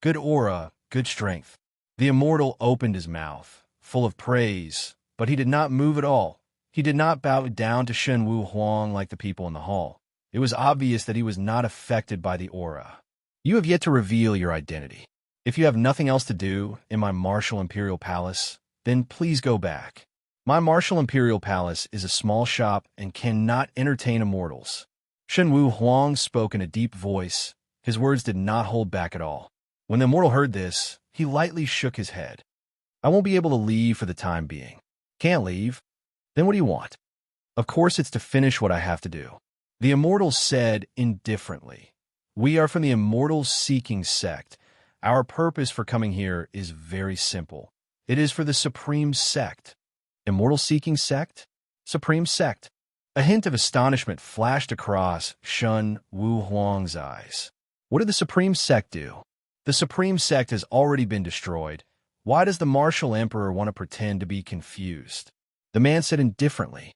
"Good aura, good strength." The immortal opened his mouth, full of praise, but he did not move at all. He did not bow down to Shun Wu Huang like the people in the hall. It was obvious that he was not affected by the aura. "You have yet to reveal your identity. If you have nothing else to do in my Martial Imperial Palace, then please go back. My Martial Imperial Palace is a small shop and cannot entertain immortals." Shun Wu Huang spoke in a deep voice. His words did not hold back at all. When the immortal heard this, he lightly shook his head. "I won't be able to leave for the time being." "Can't leave? Then what do you want?" "Of course it's to finish what I have to do." The immortal said indifferently, "We are from the Immortal Seeking Sect. Our purpose for coming here is very simple. It is for the Supreme Sect." "Immortal Seeking Sect? Supreme Sect?" A hint of astonishment flashed across Shun Wu Huang's eyes. "What did the Supreme Sect do?" "The Supreme Sect has already been destroyed. Why does the martial emperor want to pretend to be confused? The man said indifferently,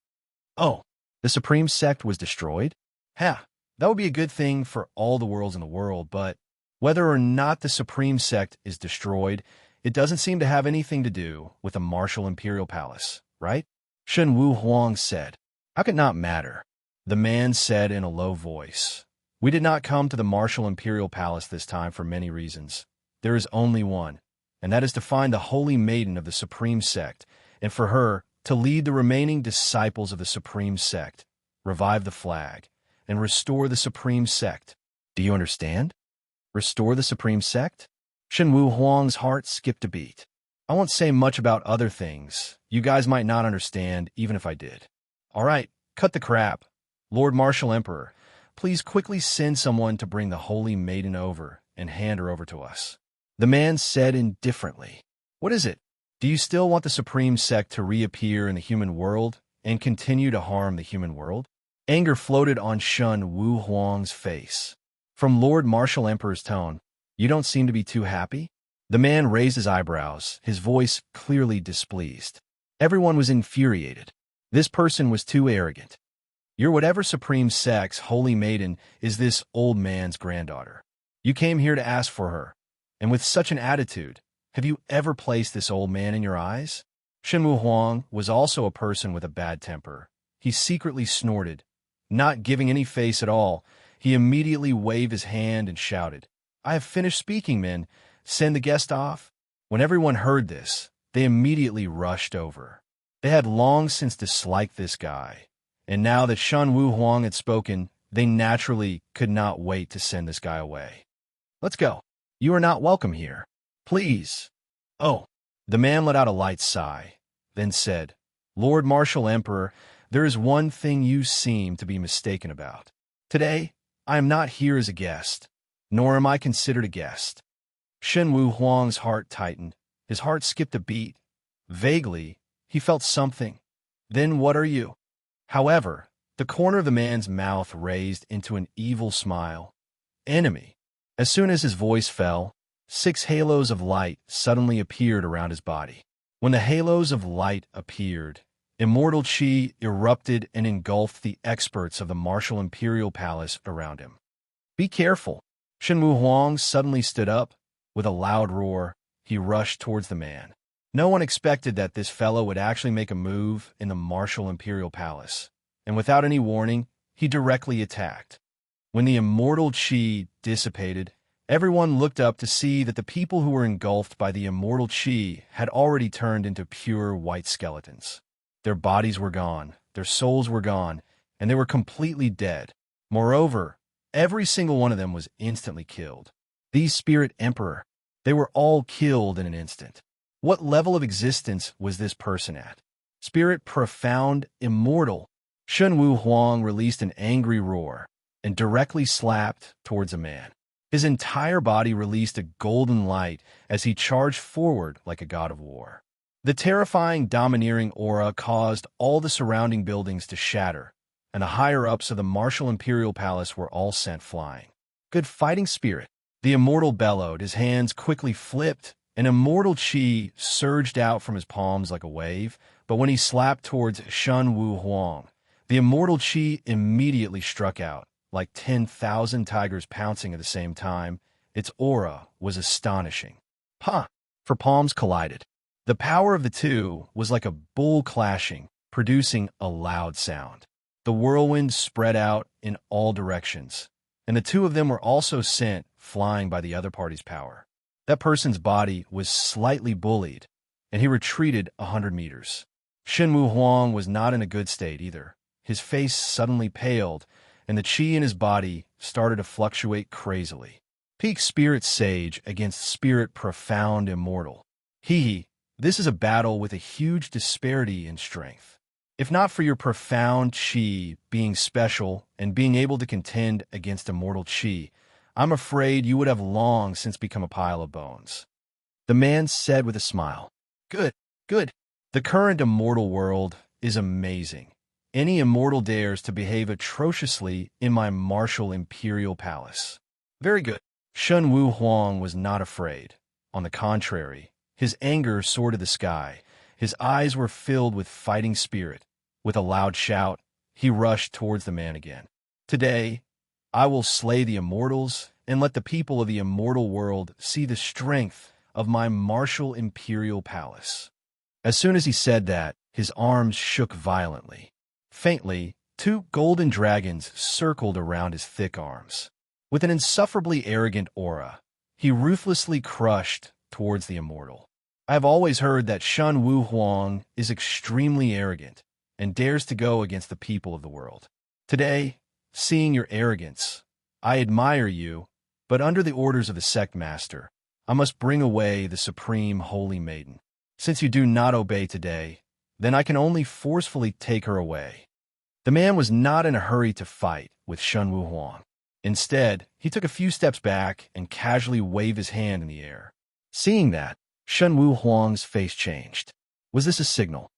"Oh, the supreme sect was destroyed? Ha, that would be a good thing for all the worlds in the world, but whether or not the supreme sect is destroyed, it doesn't seem to have anything to do with the martial imperial palace, right?" Shen Wu Huang said. "How could it not matter?" The man said in a low voice. "We did not come to the martial imperial palace this time for many reasons. There is only one, and that is to find the holy maiden of the supreme sect, and for her to lead the remaining disciples of the supreme sect, revive the flag, and restore the supreme sect. Do you understand? Restore the supreme sect?" Shen Wu Huang's heart skipped a beat. "I won't say much about other things. You guys might not understand, even if I did. All right, cut the crap. Lord Martial Emperor, please quickly send someone to bring the holy maiden over and hand her over to us." The man said indifferently, "What is it? Do you still want the supreme sect to reappear in the human world and continue to harm the human world?" Anger floated on Shen Wu Huang's face. From Lord Martial Emperor's tone, "You don't seem to be too happy?" The man raised his eyebrows, his voice clearly displeased. Everyone was infuriated. This person was too arrogant. "Your whatever supreme sect's holy maiden is this old man's granddaughter. You came here to ask for her, and with such an attitude, have you ever placed this old man in your eyes?" Shen Wu Huang was also a person with a bad temper. He secretly snorted. Not giving any face at all, he immediately waved his hand and shouted, "I have finished speaking, men. Send the guest off." When everyone heard this, they immediately rushed over. They had long since disliked this guy, and now that Shen Wu Huang had spoken, they naturally could not wait to send this guy away. "Let's go. You are not welcome here. Please." "Oh." The man let out a light sigh, then said, "Lord Martial Emperor, there is one thing you seem to be mistaken about. Today, I am not here as a guest, nor am I considered a guest." Shen Wu Huang's heart tightened. His heart skipped a beat. Vaguely, he felt something. "Then what are you?" However, the corner of the man's mouth raised into an evil smile. "Enemy." As soon as his voice fell, 6 halos of light suddenly appeared around his body. When the halos of light appeared, immortal chi erupted and engulfed the experts of the martial imperial palace around him. "Be careful." Shen Wu Huang suddenly stood up. With a loud roar, he rushed towards the man. No one expected that this fellow would actually make a move in the martial imperial palace, and without any warning, he directly attacked. When the immortal chi dissipated, everyone looked up to see that the people who were engulfed by the immortal chi had already turned into pure white skeletons. Their bodies were gone, their souls were gone, and they were completely dead. Moreover, every single one of them was instantly killed. These spirit emperor, they were all killed in an instant. What level of existence was this person at? Spirit profound, immortal. Shen Wu Huang released an angry roar and directly slapped towards a man. His entire body released a golden light as he charged forward like a god of war. The terrifying, domineering aura caused all the surrounding buildings to shatter, and the higher-ups of the martial imperial palace were all sent flying. "Good fighting, spirit." The immortal bellowed, his hands quickly flipped, and immortal chi surged out from his palms like a wave, but when he slapped towards Shen Wu Huang, the immortal chi immediately struck out, like 10,000 tigers pouncing at the same time. Its aura was astonishing. "Ha!" For palms collided. The power of the two was like a bull clashing, producing a loud sound. The whirlwind spread out in all directions, and the two of them were also sent flying by the other party's power. That person's body was slightly bullied, and he retreated 100 meters. Shen Wu Huang was not in a good state either. His face suddenly paled, and the chi in his body started to fluctuate crazily. Peak spirit sage against spirit profound immortal. This is a battle with a huge disparity in strength. If not for your profound chi being special and being able to contend against immortal chi, I'm afraid you would have long since become a pile of bones." The man said with a smile. Good. The current immortal world is amazing. Any immortal dares to behave atrociously in my martial imperial palace. Very good." Shen Wu Huang was not afraid. On the contrary, His anger soared to the sky. His eyes were filled with fighting spirit. With a loud shout, he rushed towards the man again. Today, I will slay the immortals and let the people of the immortal world see the strength of my martial imperial palace. As soon as he said that, his arms shook violently. Faintly, 2 golden dragons circled around his thick arms. With an insufferably arrogant aura, he ruthlessly crushed towards the immortal. I have always heard that Shen Wu Huang is extremely arrogant and dares to go against the people of the world. Today, seeing your arrogance, I admire you, but under the orders of the sect master, I must bring away the supreme holy maiden. Since you do not obey today, then I can only forcefully take her away. The man was not in a hurry to fight with Shen Wu Huang. Instead, he took a few steps back and casually waved his hand in the air. Seeing that, Shen Wu Huang's face changed. Was this a signal?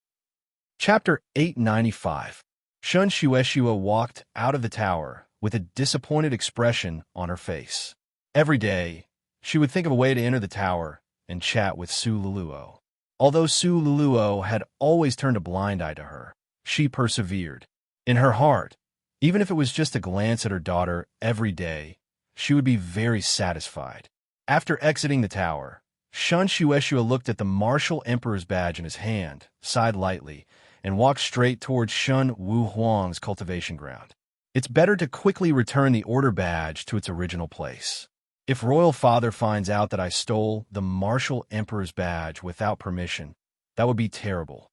Chapter 895. Shen Shueshua walked out of the tower with a disappointed expression on her face. Every day, she would think of a way to enter the tower and chat with Su Luluo. Although Su Luluo had always turned a blind eye to her, she persevered. In her heart, even if it was just a glance at her daughter every day, she would be very satisfied. After exiting the tower, Shen Shueshua looked at the martial emperor's badge in his hand, sighed lightly, and walked straight towards Shen Wu Huang's cultivation ground. It's better to quickly return the order badge to its original place. If Royal Father finds out that I stole the martial emperor's badge without permission, that would be terrible.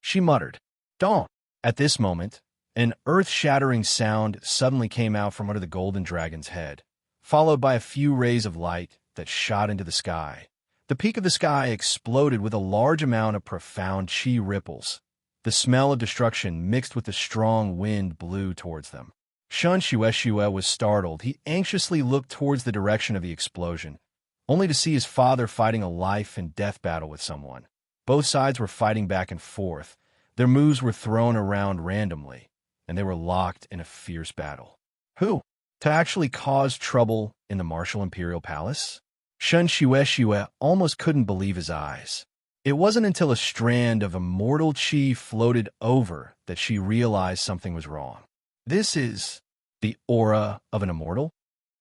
She muttered, "Don't." At this moment, an earth-shattering sound suddenly came out from under the golden dragon's head, followed by a few rays of light that shot into the sky. The peak of the sky exploded with a large amount of profound chi ripples. The smell of destruction mixed with the strong wind blew towards them. Shen Shueshua was startled. He anxiously looked towards the direction of the explosion, only to see his father fighting a life-and-death battle with someone. Both sides were fighting back and forth. Their moves were thrown around randomly, and they were locked in a fierce battle. Who? To actually cause trouble in the martial imperial palace? Shen Shueshua almost couldn't believe his eyes. It wasn't until a strand of immortal chi floated over that she realized something was wrong. This is the aura of an immortal?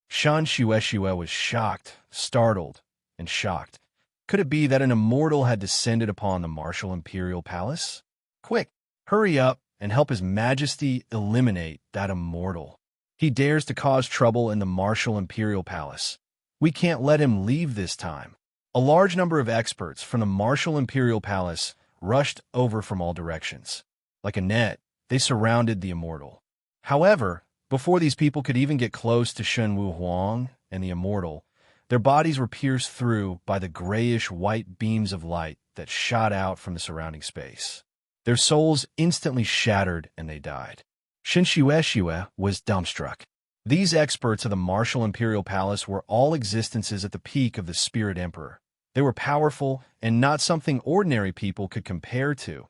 Shen Shueshua was shocked, startled, and shocked. Could it be that an immortal had descended upon the martial imperial palace? Quick, hurry up and help His Majesty eliminate that immortal. He dares to cause trouble in the martial imperial palace. We can't let him leave this time. A large number of experts from the martial imperial palace rushed over from all directions. Like a net, they surrounded the immortal. However, before these people could even get close to Shen Wu Huang and the immortal, their bodies were pierced through by the grayish-white beams of light that shot out from the surrounding space. Their souls instantly shattered and they died. Shen Shueshua was dumbstruck. These experts of the martial imperial palace were all existences at the peak of the spirit emperor. They were powerful and not something ordinary people could compare to,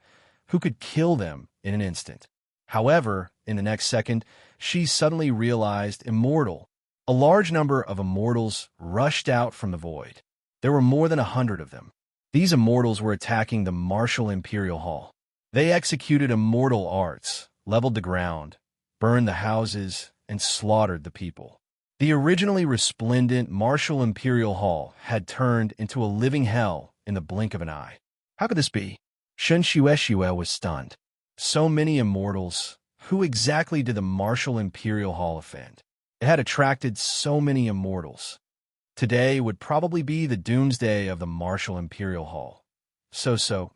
who could kill them in an instant. However, in the next second, she suddenly realized immortal. A large number of immortals rushed out from the void. There were more than 100 of them. These immortals were attacking the martial imperial hall. They executed immortal arts, leveled the ground, burned the houses, and slaughtered the people. The originally resplendent martial imperial hall had turned into a living hell in the blink of an eye. How could this be? Shen Shueshua was stunned. So many immortals. Who exactly did the martial imperial hall offend? It had attracted so many immortals. Today would probably be the doomsday of the martial imperial hall. So.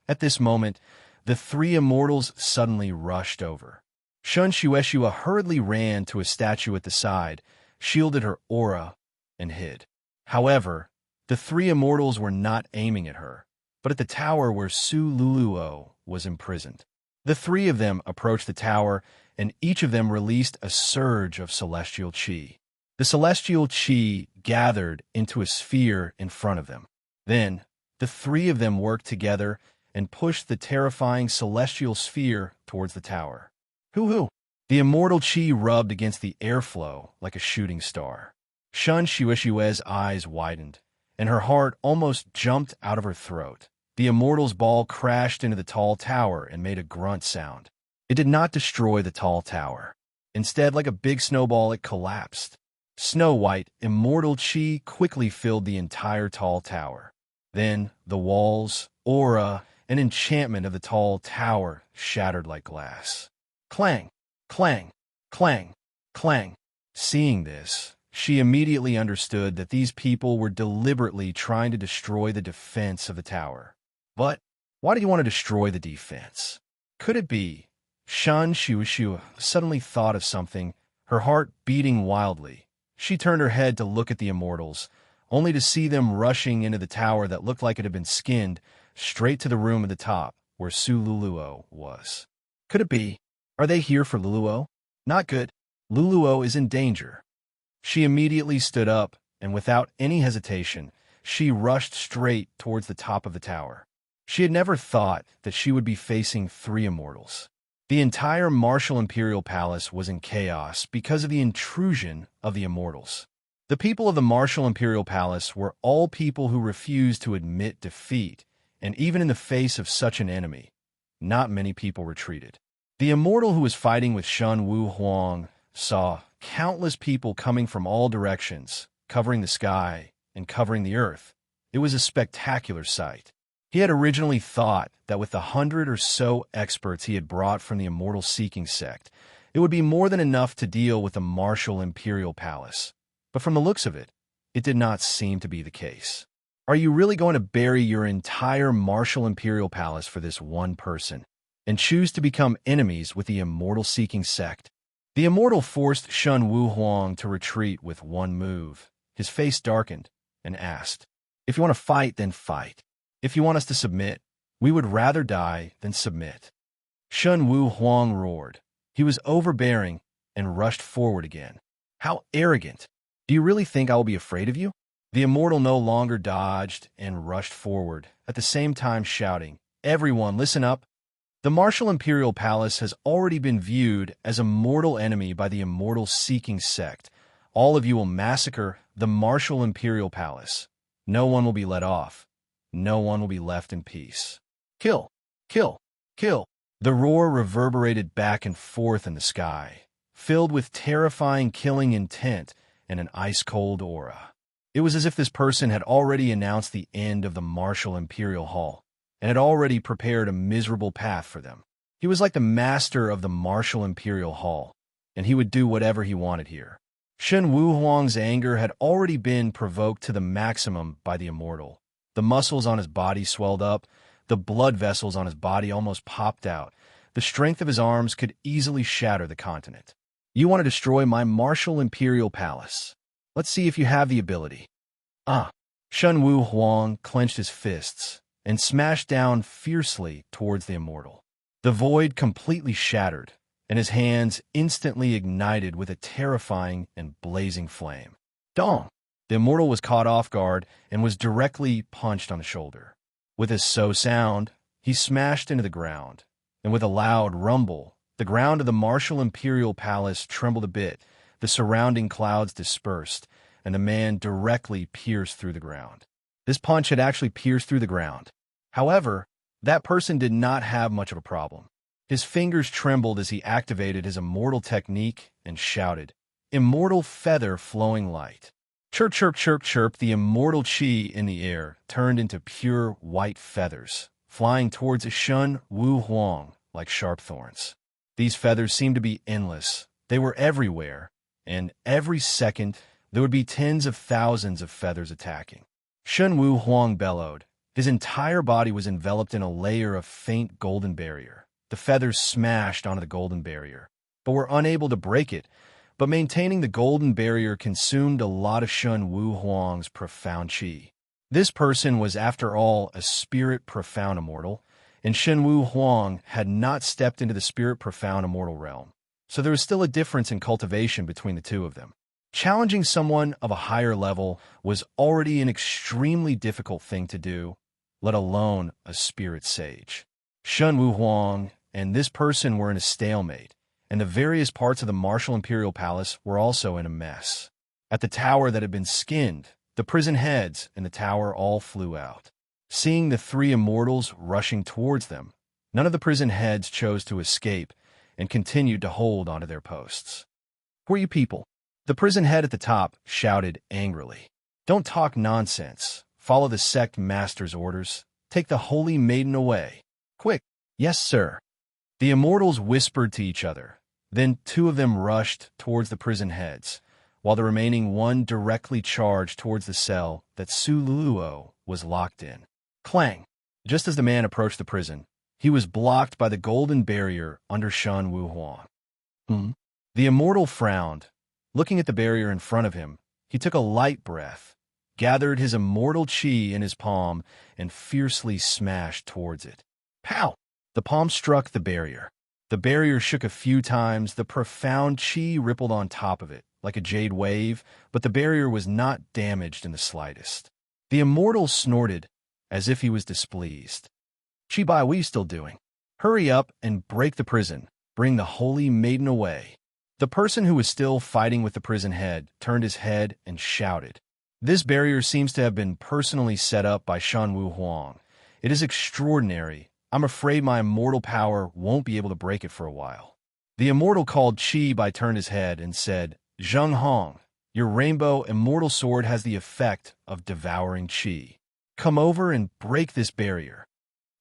At this moment, the 3 immortals suddenly rushed over. Shen Shueshua hurriedly ran to a statue at the side, shielded her aura, and hid. However, the 3 immortals were not aiming at her, but at the tower where Su Luluo was imprisoned. The 3 of them approached the tower, and each of them released a surge of celestial chi. The celestial chi gathered into a sphere in front of them. Then, the 3 of them worked together and pushed the terrifying celestial sphere towards the tower. Who? The immortal chi rubbed against the airflow like a shooting star. Shen Shueshua's eyes widened, and her heart almost jumped out of her throat. The immortal's ball crashed into the tall tower and made a grunt sound. It did not destroy the tall tower. Instead, like a big snowball, it collapsed. Snow-white, immortal chi quickly filled the entire tall tower. Then, the walls, aura, and enchantment of the tall tower shattered like glass. Clang! Clang! Clang! Clang! Seeing this, she immediately understood that these people were deliberately trying to destroy the defense of the tower. But why do you want to destroy the defense? Could it be? Shan Shuishu suddenly thought of something, her heart beating wildly. She turned her head to look at the immortals, only to see them rushing into the tower that looked like it had been skinned, straight to the room at the top, where Su Luluo was. Could it be? Are they here for Luluo? Not good. Luluo is in danger. She immediately stood up, and without any hesitation, she rushed straight towards the top of the tower. She had never thought that she would be facing 3 immortals. The entire martial imperial palace was in chaos because of the intrusion of the immortals. The people of the martial imperial palace were all people who refused to admit defeat, and even in the face of such an enemy, not many people retreated. The immortal who was fighting with Shun Wu Huang saw countless people coming from all directions, covering the sky and covering the earth. It was a spectacular sight. He had originally thought that with the 100 or so experts he had brought from the immortal seeking sect, it would be more than enough to deal with the martial imperial palace. But from the looks of it, it did not seem to be the case. Are you really going to bury your entire martial imperial palace for this one person, and choose to become enemies with the immortal seeking sect? The immortal forced Shun Wu Huang to retreat with one move. His face darkened and asked, "If you want to fight, then fight. If you want us to submit, we would rather die than submit." Shun Wu Huang roared. He was overbearing and rushed forward again. "How arrogant! Do you really think I will be afraid of you?" The immortal no longer dodged and rushed forward, at the same time shouting, "Everyone, listen up! The martial imperial palace has already been viewed as a mortal enemy by the immortal seeking sect. All of you will massacre the martial imperial palace. No one will be let off. No one will be left in peace. Kill! Kill! Kill!" The roar reverberated back and forth in the sky, filled with terrifying killing intent and an ice-cold aura. It was as if this person had already announced the end of the martial imperial hall, and had already prepared a miserable path for them. He was like the master of the martial imperial hall, and he would do whatever he wanted here. Shen Wu Huang's anger had already been provoked to the maximum by the immortal. The muscles on his body swelled up, the blood vessels on his body almost popped out. The strength of his arms could easily shatter the continent. "You want to destroy my martial imperial palace? Let's see if you have the ability." Shun Wu Huang clenched his fists and smashed down fiercely towards the immortal. The void completely shattered, and his hands instantly ignited with a terrifying and blazing flame. Dong! The immortal was caught off guard and was directly punched on the shoulder. With a so sound, he smashed into the ground, and with a loud rumble, the ground of the martial imperial palace trembled a bit, the surrounding clouds dispersed, and the man directly pierced through the ground. This punch had actually pierced through the ground. However, that person did not have much of a problem. His fingers trembled as he activated his immortal technique and shouted, "Immortal feather flowing light." Chirp, chirp, chirp, chirp, the immortal chi in the air turned into pure white feathers, flying towards Shun Wu Huang like sharp thorns. These feathers seemed to be endless. They were everywhere, and every second there would be tens of thousands of feathers attacking. Shun Wu Huang bellowed. His entire body was enveloped in a layer of faint golden barrier. The feathers smashed onto the golden barrier, but were unable to break it. But maintaining the golden barrier consumed a lot of Shun Wu Huang's profound chi. This person was, after all, a spirit profound immortal, and Shun Wu Huang had not stepped into the spirit profound immortal realm. So there was still a difference in cultivation between the two of them. Challenging someone of a higher level was already an extremely difficult thing to do, let alone a spirit sage. Shun Wu Huang and this person were in a stalemate, and the various parts of the martial imperial palace were also in a mess. At the tower that had been skinned, The prison heads in the tower all flew out. Seeing the three immortals rushing towards them, none of the prison heads chose to escape and continued to hold onto their posts. "Who are you people?" The prison head at the top shouted angrily. "Don't talk nonsense. Follow the sect master's orders. Take the holy maiden away. Quick." "Yes, sir." The immortals whispered to each other. Then two of them rushed towards the prison heads, while the remaining one directly charged towards the cell that Sululuo was locked in. Clang! Just as the man approached the prison, he was blocked by the golden barrier under Shan Wuhuang. The immortal frowned. Looking at the barrier in front of him, he took a light breath, gathered his immortal chi in his palm, and fiercely smashed towards it. Pow! The palm struck the barrier. The barrier shook a few times. The profound chi rippled on top of it, like a jade wave, but the barrier was not damaged in the slightest. The immortal snorted, as if he was displeased. "Chibai, what are you still doing? Hurry up and break the prison. Bring the holy maiden away." The person who was still fighting with the prison head turned his head and shouted. "This barrier seems to have been personally set up by Shan Wuhuang. It is extraordinary. I'm afraid my immortal power won't be able to break it for a while." The immortal called Chibai turned his head and said, "Zheng Hong, your rainbow immortal sword has the effect of devouring chi. Come over and break this barrier."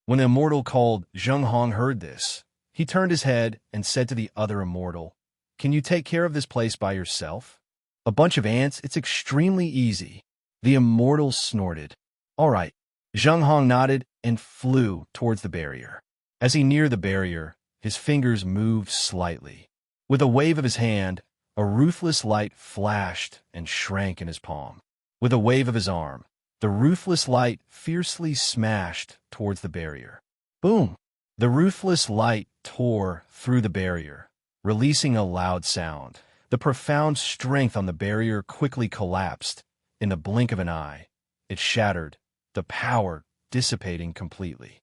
When the immortal called Zheng Hong heard this, he turned his head and said to the other immortal, "Can you take care of this place by yourself? A bunch of ants, it's extremely easy." The immortal snorted. "All right." Zheng Hong nodded and flew towards the barrier. As he neared the barrier, his fingers moved slightly. With a wave of his hand, a ruthless light flashed and shrank in his palm. With a wave of his arm, the ruthless light fiercely smashed towards the barrier. Boom! The ruthless light tore through the barrier, releasing a loud sound. The profound strength on the barrier quickly collapsed. In the blink of an eye, it shattered, the power dissipating completely.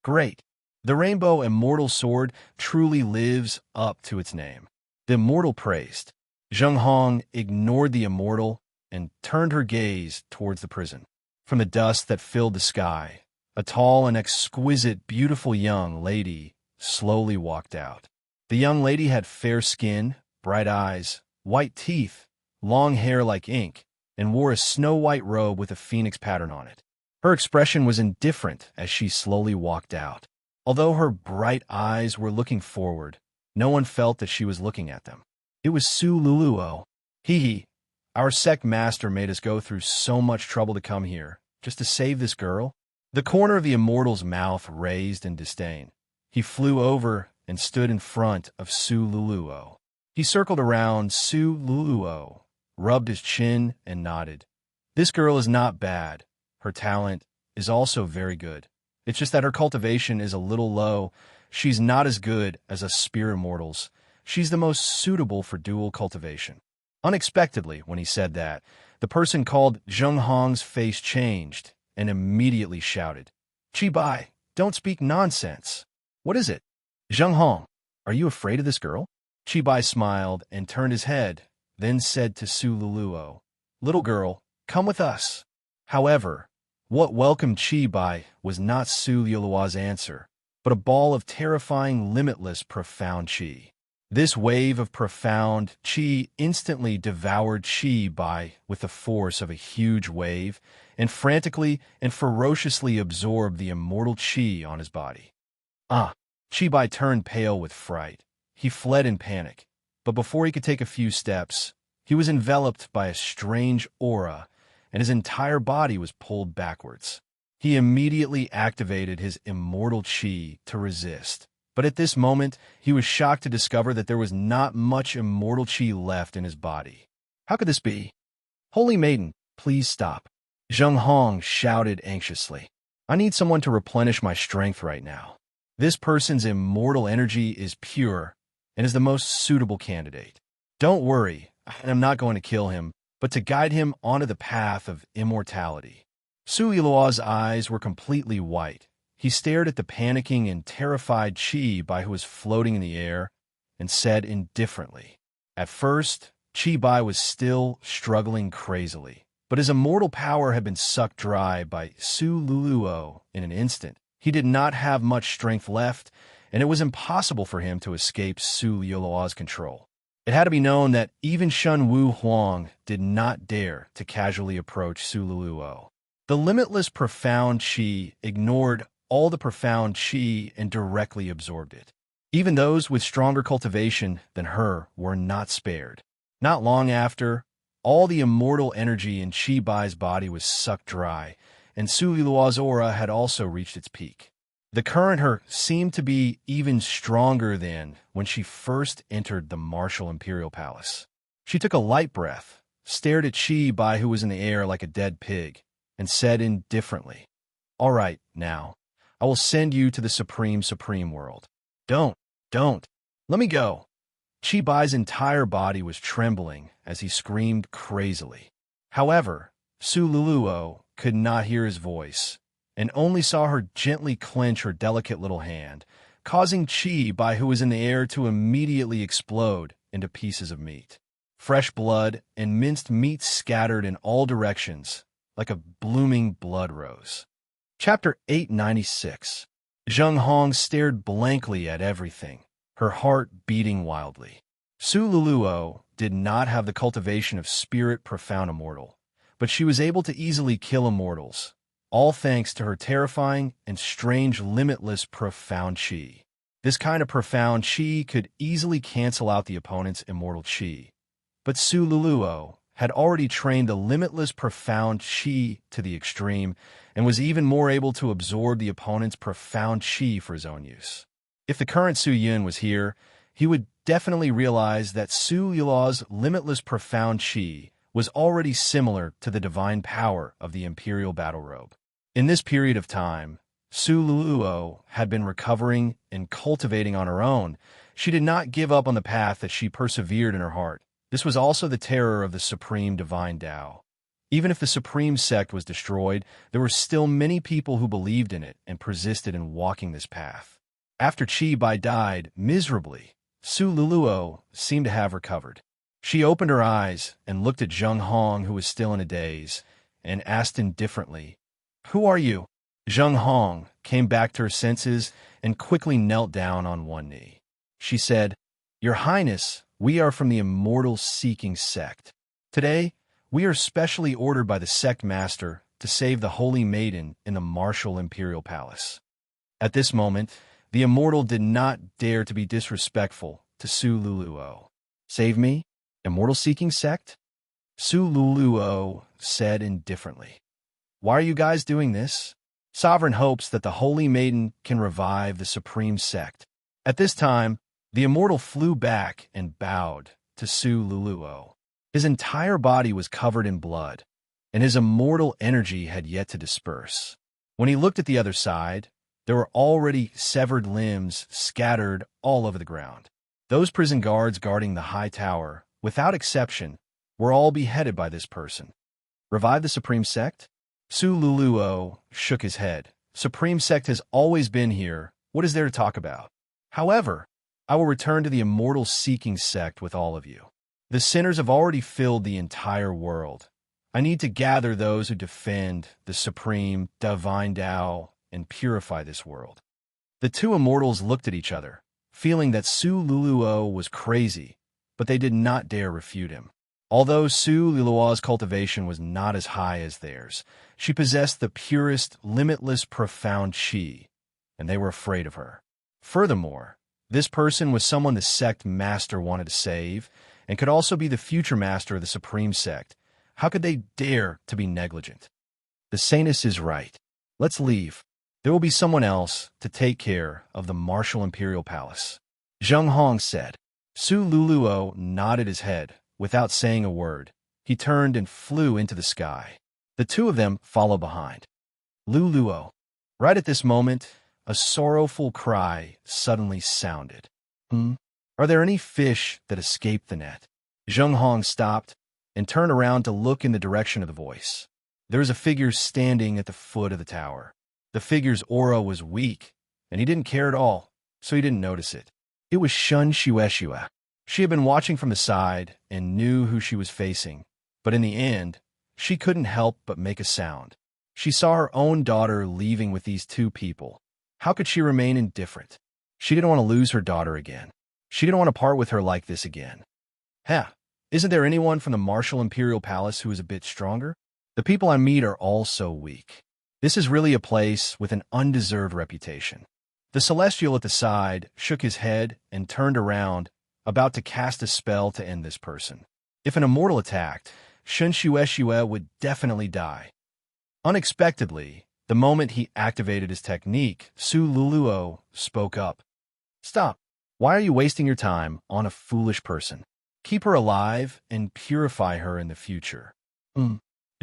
Great! The rainbow immortal sword truly lives up to its name. The immortal praised. Zheng Hong ignored the immortal and turned her gaze towards the prison. From the dust that filled the sky, a tall and exquisite, beautiful young lady slowly walked out. The young lady had fair skin, bright eyes, white teeth, long hair like ink, and wore a snow-white robe with a phoenix pattern on it. Her expression was indifferent as she slowly walked out. Although her bright eyes were looking forward, no one felt that she was looking at them. It was Sululuo. Hee. Our sect master made us go through so much trouble to come here, just to save this girl. The corner of the immortal's mouth raised in disdain. He flew over and stood in front of Sululuo. He circled around Sululuo, rubbed his chin, and nodded. "This girl is not bad. Her talent is also very good. It's just that her cultivation is a little low. She's not as good as us spear immortals. She's the most suitable for dual cultivation." Unexpectedly, when he said that, the person called Zheng Hong's face changed and immediately shouted, "Chibai, don't speak nonsense." "What is it?" "Zheng Hong, are you afraid of this girl?" Chibai smiled and turned his head, then said to Sululuo, "Little girl, come with us." However, what welcomed Chibai was not Sululuo's answer, but a ball of terrifying, limitless, profound chi. This wave of profound chi instantly devoured Chibai with the force of a huge wave, and frantically and ferociously absorbed the immortal chi on his body. Chibai turned pale with fright. He fled in panic, but before he could take a few steps, he was enveloped by a strange aura, and his entire body was pulled backwards. He immediately activated his immortal chi to resist, but at this moment, he was shocked to discover that there was not much immortal chi left in his body. How could this be? "Holy Maiden, please stop." Zheng Hong shouted anxiously. "I need someone to replenish my strength right now. This person's immortal energy is pure and is the most suitable candidate. Don't worry, I'm not going to kill him, but to guide him onto the path of immortality." Sululuo's eyes were completely white. He stared at the panicking and terrified Chibai who was floating in the air and said indifferently. At first, Chibai was still struggling crazily, But his immortal power had been sucked dry by Su Luluo in an instant. He did not have much strength left, and it was impossible for him to escape Su Luluo's control. It had to be known that even Shun Wu Huang did not dare to casually approach Su Luluo. The limitless profound qi ignored all the profound qi and directly absorbed it. Even those with stronger cultivation than her were not spared. Not long after, all the immortal energy in Qi Bai's body was sucked dry, and Su Luo's aura had also reached its peak. The current her seemed to be even stronger than when she first entered the martial imperial palace. She took a light breath, stared at Qi Bai, who was in the air like a dead pig, and said indifferently, "All right, now, I will send you to the supreme world. Don't, let me go." Qi Bai's entire body was trembling as he screamed crazily. However, Su Luluo could not hear his voice, and only saw her gently clench her delicate little hand, causing Qi Bai, who was in the air, to immediately explode into pieces of meat. Fresh blood and minced meat scattered in all directions like a blooming blood rose. Chapter 896. Zheng Hong stared blankly at everything, her heart beating wildly. Su Luluo did not have the cultivation of spirit profound immortal, but she was able to easily kill immortals, all thanks to her terrifying and strange limitless profound qi. This kind of profound qi could easily cancel out the opponent's immortal qi, but Su Luluo had already trained the limitless profound qi to the extreme and was even more able to absorb the opponent's profound qi for his own use. If the current Su Yun was here, he would definitely realize that Su Yula's limitless profound qi was already similar to the divine power of the imperial battle robe. In this period of time, Su Luluo had been recovering and cultivating on her own. She did not give up on the path that she persevered in her heart. This was also the terror of the supreme divine Tao. Even if the supreme sect was destroyed, there were still many people who believed in it and persisted in walking this path. After Qi Bai died miserably, Su Luluo seemed to have recovered. She opened her eyes and looked at Zheng Hong, who was still in a daze, and asked indifferently, "Who are you?" Zheng Hong came back to her senses and quickly knelt down on one knee. She said, "Your Highness, we are from the Immortal Seeking Sect. Today, we are specially ordered by the sect master to save the Holy Maiden in the martial imperial palace." At this moment, the immortal did not dare to be disrespectful to Su Luluo. "Save me? Immortal Seeking Sect?" Su Luluo said indifferently. "Why are you guys doing this?" "Sovereign hopes that the Holy Maiden can revive the Supreme Sect." At this time, the immortal flew back and bowed to Su Luluo. His entire body was covered in blood, and his immortal energy had yet to disperse. When he looked at the other side, there were already severed limbs scattered all over the ground. Those prison guards guarding the high tower, without exception, were all beheaded by this person. Revive the Supreme Sect? Su Luluo shook his head. Supreme Sect has always been here. What is there to talk about? However, I will return to the Immortal Seeking Sect with all of you. The sinners have already filled the entire world. I need to gather those who defend the supreme divine Tao and purify this world. The two immortals looked at each other, feeling that Su Luluo was crazy, but they did not dare refute him. Although Su Luluo's cultivation was not as high as theirs, she possessed the purest, limitless, profound qi, and they were afraid of her. Furthermore, this person was someone the sect master wanted to save, and could also be the future master of the Supreme Sect. How could they dare to be negligent? The saintess is right. Let's leave. There will be someone else to take care of the martial imperial palace. Zheng Hong said. Su Luluo nodded his head without saying a word. He turned and flew into the sky. The two of them followed behind. Luluo. Right at this moment, a sorrowful cry suddenly sounded. Are there any fish that escaped the net? Zheng Hong stopped and turned around to look in the direction of the voice. There was a figure standing at the foot of the tower. The figure's aura was weak, and he didn't care at all, so he didn't notice it. It was Shun Shueshua. She had been watching from the side and knew who she was facing, but in the end, She couldn't help but make a sound. She saw her own daughter leaving with these two people. How could she remain indifferent? She didn't want to lose her daughter again. She didn't want to part with her like this again. Isn't there anyone from the Martial Imperial Palace who is a bit stronger? The people I meet are all so weak. This is really a place with an undeserved reputation. The Celestial at the side shook his head and turned around, about to cast a spell to end this person. If an immortal attacked, Shun Shueshue would definitely die. Unexpectedly, the moment he activated his technique, Su Luluo spoke up. Stop. Why are you wasting your time on a foolish person? Keep her alive and purify her in the future.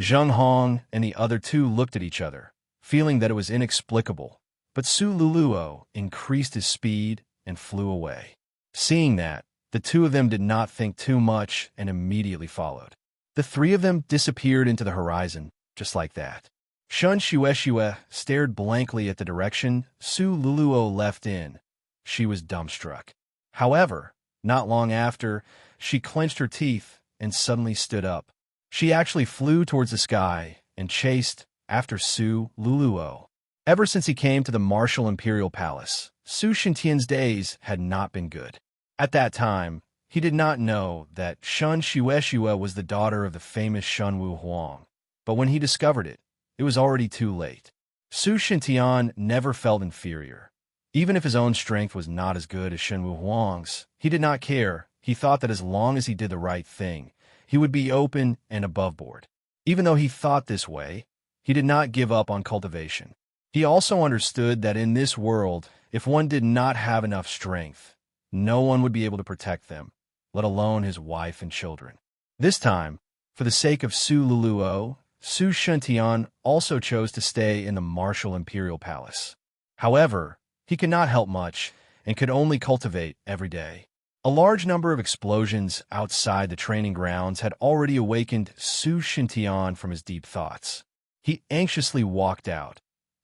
Zheng Hong and the other two looked at each other, feeling that it was inexplicable, but Su Luluo increased his speed and flew away. Seeing that, the two of them did not think too much and immediately followed. The three of them disappeared into the horizon, just like that. Shun Shueshue stared blankly at the direction Su Luluo left in. She was dumbstruck. However, not long after, she clenched her teeth and suddenly stood up. She actually flew towards the sky and chased after Su Luluo. Ever since he came to the Martial Imperial Palace, Su Shintian's days had not been good. At that time, he did not know that Shun Shueshue was the daughter of the famous Shun Wu Huang. But when he discovered it, it was already too late. Su Shintian never felt inferior. Even if his own strength was not as good as Shun Wu Huang's, he did not care. He thought that as long as he did the right thing, he would be open and above board. Even though he thought this way, he did not give up on cultivation. He also understood that in this world, if one did not have enough strength, no one would be able to protect them, let alone his wife and children. This time, for the sake of Su Luluo, Su Shintian also chose to stay in the Martial Imperial Palace. However, he could not help much and could only cultivate every day. A large number of explosions outside the training grounds had already awakened Su Shintian from his deep thoughts. He anxiously walked out,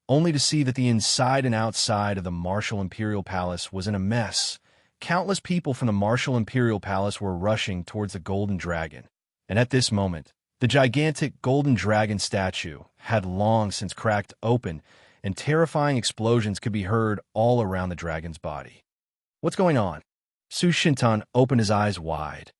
only to see that the inside and outside of the Martial Imperial Palace was in a mess. Countless people from the Martial Imperial Palace were rushing towards the Golden Dragon, and at this moment, the gigantic Golden Dragon statue had long since cracked open, and terrifying explosions could be heard all around the dragon's body. What's going on? Su Shintian opened his eyes wide,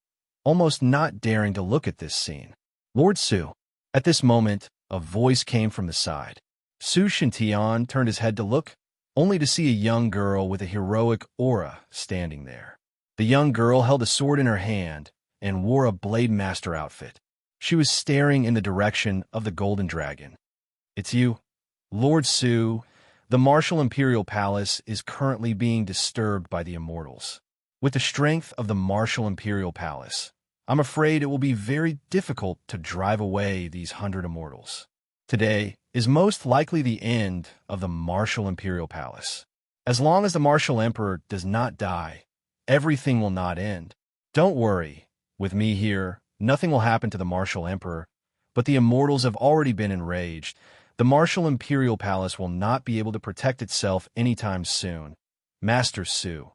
almost not daring to look at this scene. Lord Su. At this moment, a voice came from the side. Su Shintian turned his head to look, only to see a young girl with a heroic aura standing there. The young girl held a sword in her hand and wore a Blade Master outfit. She was staring in the direction of the Golden Dragon. It's you, Lord Su. The Martial Imperial Palace is currently being disturbed by the Immortals. With the strength of the Martial Imperial Palace, I'm afraid it will be very difficult to drive away these 100 Immortals. Today is most likely the end of the Martial Imperial Palace. As long as the Martial Emperor does not die, everything will not end. Don't worry, with me here, nothing will happen to the Martial Emperor, but the Immortals have already been enraged. The Martial Imperial Palace will not be able to protect itself anytime soon. Master Su,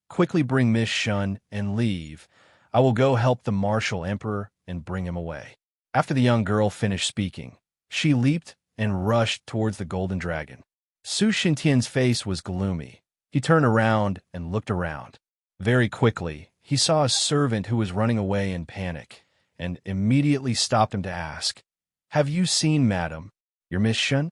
quickly bring Miss Shun and leave. I will go help the Martial Emperor and bring him away. After the young girl finished speaking, she leaped and rushed towards the Golden Dragon. Su Shintian's face was gloomy. He turned around and looked around. Very quickly, he saw a servant who was running away in panic, and immediately stopped him to ask, "Have you seen Madam, your Miss Shun?"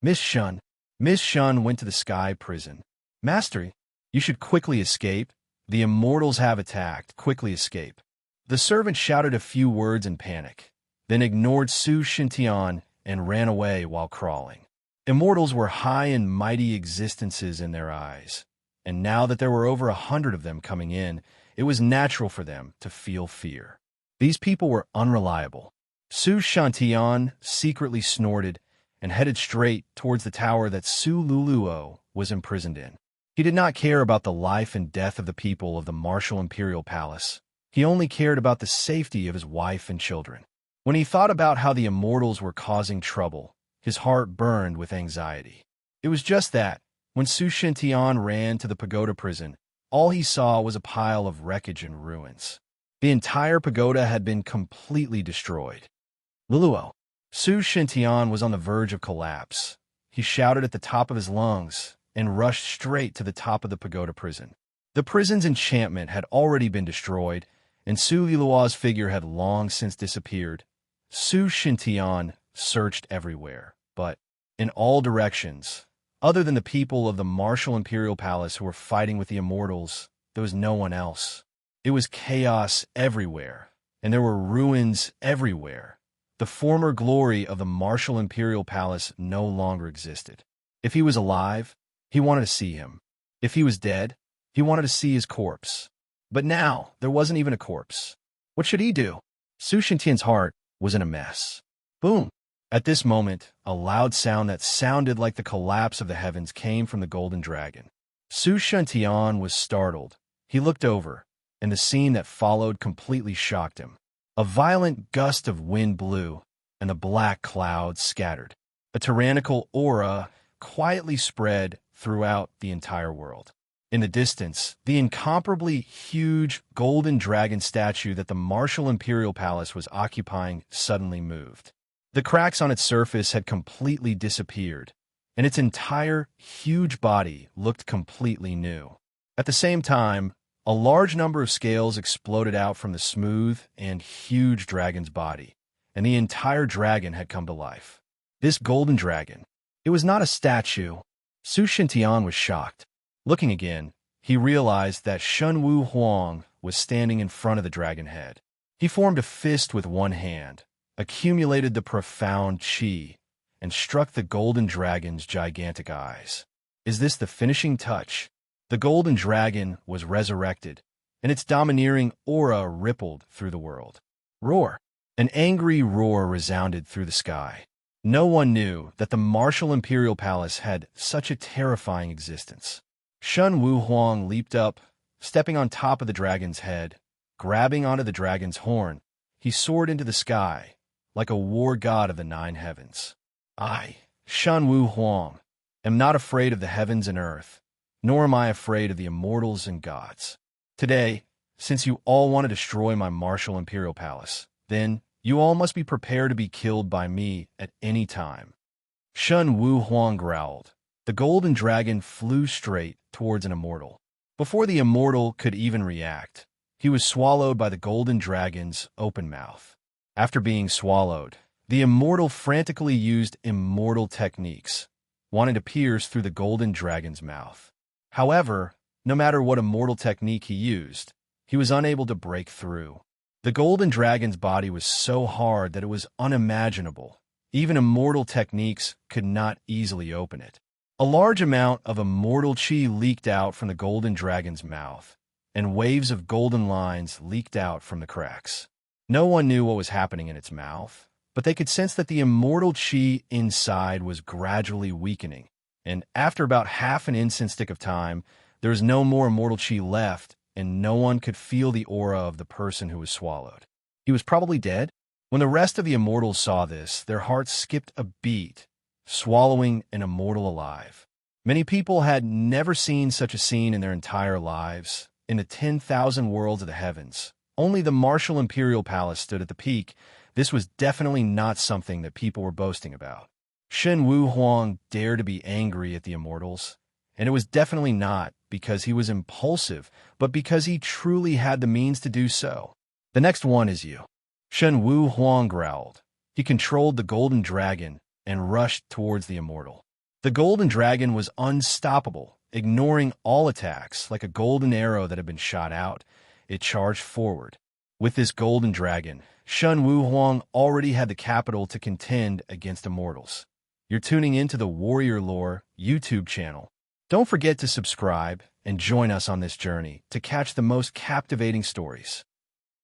Miss Shun. Miss Shun went to the Sky Prison. Master, you should quickly escape. The Immortals have attacked. Quickly escape. The servant shouted a few words in panic, then ignored Su Shintian and ran away while crawling. Immortals were high and mighty existences in their eyes, and now that there were over 100 of them coming in, it was natural for them to feel fear. These people were unreliable. Su Shintian secretly snorted and headed straight towards the tower that Su Luluo was imprisoned in. He did not care about the life and death of the people of the Martial Imperial Palace. He only cared about the safety of his wife and children. When he thought about how the Immortals were causing trouble, his heart burned with anxiety. It was just that, when Su Shintian ran to the pagoda prison, all he saw was a pile of wreckage and ruins. The entire pagoda had been completely destroyed. Luluo. Su Shintian was on the verge of collapse. He shouted at the top of his lungs and rushed straight to the top of the pagoda prison. The prison's enchantment had already been destroyed, and Su Lilua's figure had long since disappeared. Su Shintian searched everywhere, but in all directions, other than the people of the martial imperial palace who were fighting with the immortals, there was no one else. It was chaos everywhere, and there were ruins everywhere. The former glory of the martial imperial palace no longer existed. If he was alive, he wanted to see him. If he was dead, he wanted to see his corpse. But now, there wasn't even a corpse. What should he do? Su Shintian's heart was in a mess. Boom! At this moment, a loud sound that sounded like the collapse of the heavens came from the golden dragon. Su Shintian was startled. He looked over, and the scene that followed completely shocked him. A violent gust of wind blew, and the black clouds scattered. A tyrannical aura quietly spread throughout the entire world. In the distance, the incomparably huge golden dragon statue that the martial imperial palace was occupying suddenly moved. The cracks on its surface had completely disappeared, and its entire huge body looked completely new. At the same time, a large number of scales exploded out from the smooth and huge dragon's body, and the entire dragon had come to life. This golden dragon, it was not a statue. Su Shintian was shocked. Looking again, he realized that Shunwu Huang was standing in front of the dragon head. He formed a fist with one hand, accumulated the profound qi, and struck the golden dragon's gigantic eyes. Is this the finishing touch? The golden dragon was resurrected, and its domineering aura rippled through the world. Roar! An angry roar resounded through the sky. No one knew that the martial imperial palace had such a terrifying existence. Shun Wu Huang leaped up, stepping on top of the dragon's head. Grabbing onto the dragon's horn, he soared into the sky, like a war god of the nine heavens. I, Shun Wu Huang, am not afraid of the heavens and earth, nor am I afraid of the immortals and gods. Today, since you all want to destroy my martial imperial palace, then you all must be prepared to be killed by me at any time. Shun Wu Huang growled. The golden dragon flew straight towards an immortal. Before the immortal could even react, he was swallowed by the golden dragon's open mouth. After being swallowed, the immortal frantically used immortal techniques, wanting to pierce through the golden dragon's mouth. However, no matter what immortal technique he used, he was unable to break through. The golden dragon's body was so hard that it was unimaginable. Even immortal techniques could not easily open it. A large amount of immortal qi leaked out from the golden dragon's mouth, and waves of golden lines leaked out from the cracks. No one knew what was happening in its mouth, but they could sense that the immortal qi inside was gradually weakening, and after about half an instant stick of time, there was no more immortal qi left, and no one could feel the aura of the person who was swallowed. He was probably dead. When the rest of the immortals saw this, their hearts skipped a beat, swallowing an immortal alive. Many people had never seen such a scene in their entire lives. In the 10,000 worlds of the heavens, only the martial imperial palace stood at the peak. This was definitely not something that people were boasting about. Shen Wu Huang dared to be angry at the immortals, and it was definitely not because he was impulsive, but because he truly had the means to do so. The next one is you. Shen Wu Huang growled. He controlled the golden dragon and rushed towards the immortal. The golden dragon was unstoppable, ignoring all attacks like a golden arrow that had been shot out. It charged forward. With this golden dragon, Shun Wu Huang already had the capital to contend against immortals. You're tuning into the Warrior Lore YouTube channel. Don't forget to subscribe and join us on this journey to catch the most captivating stories.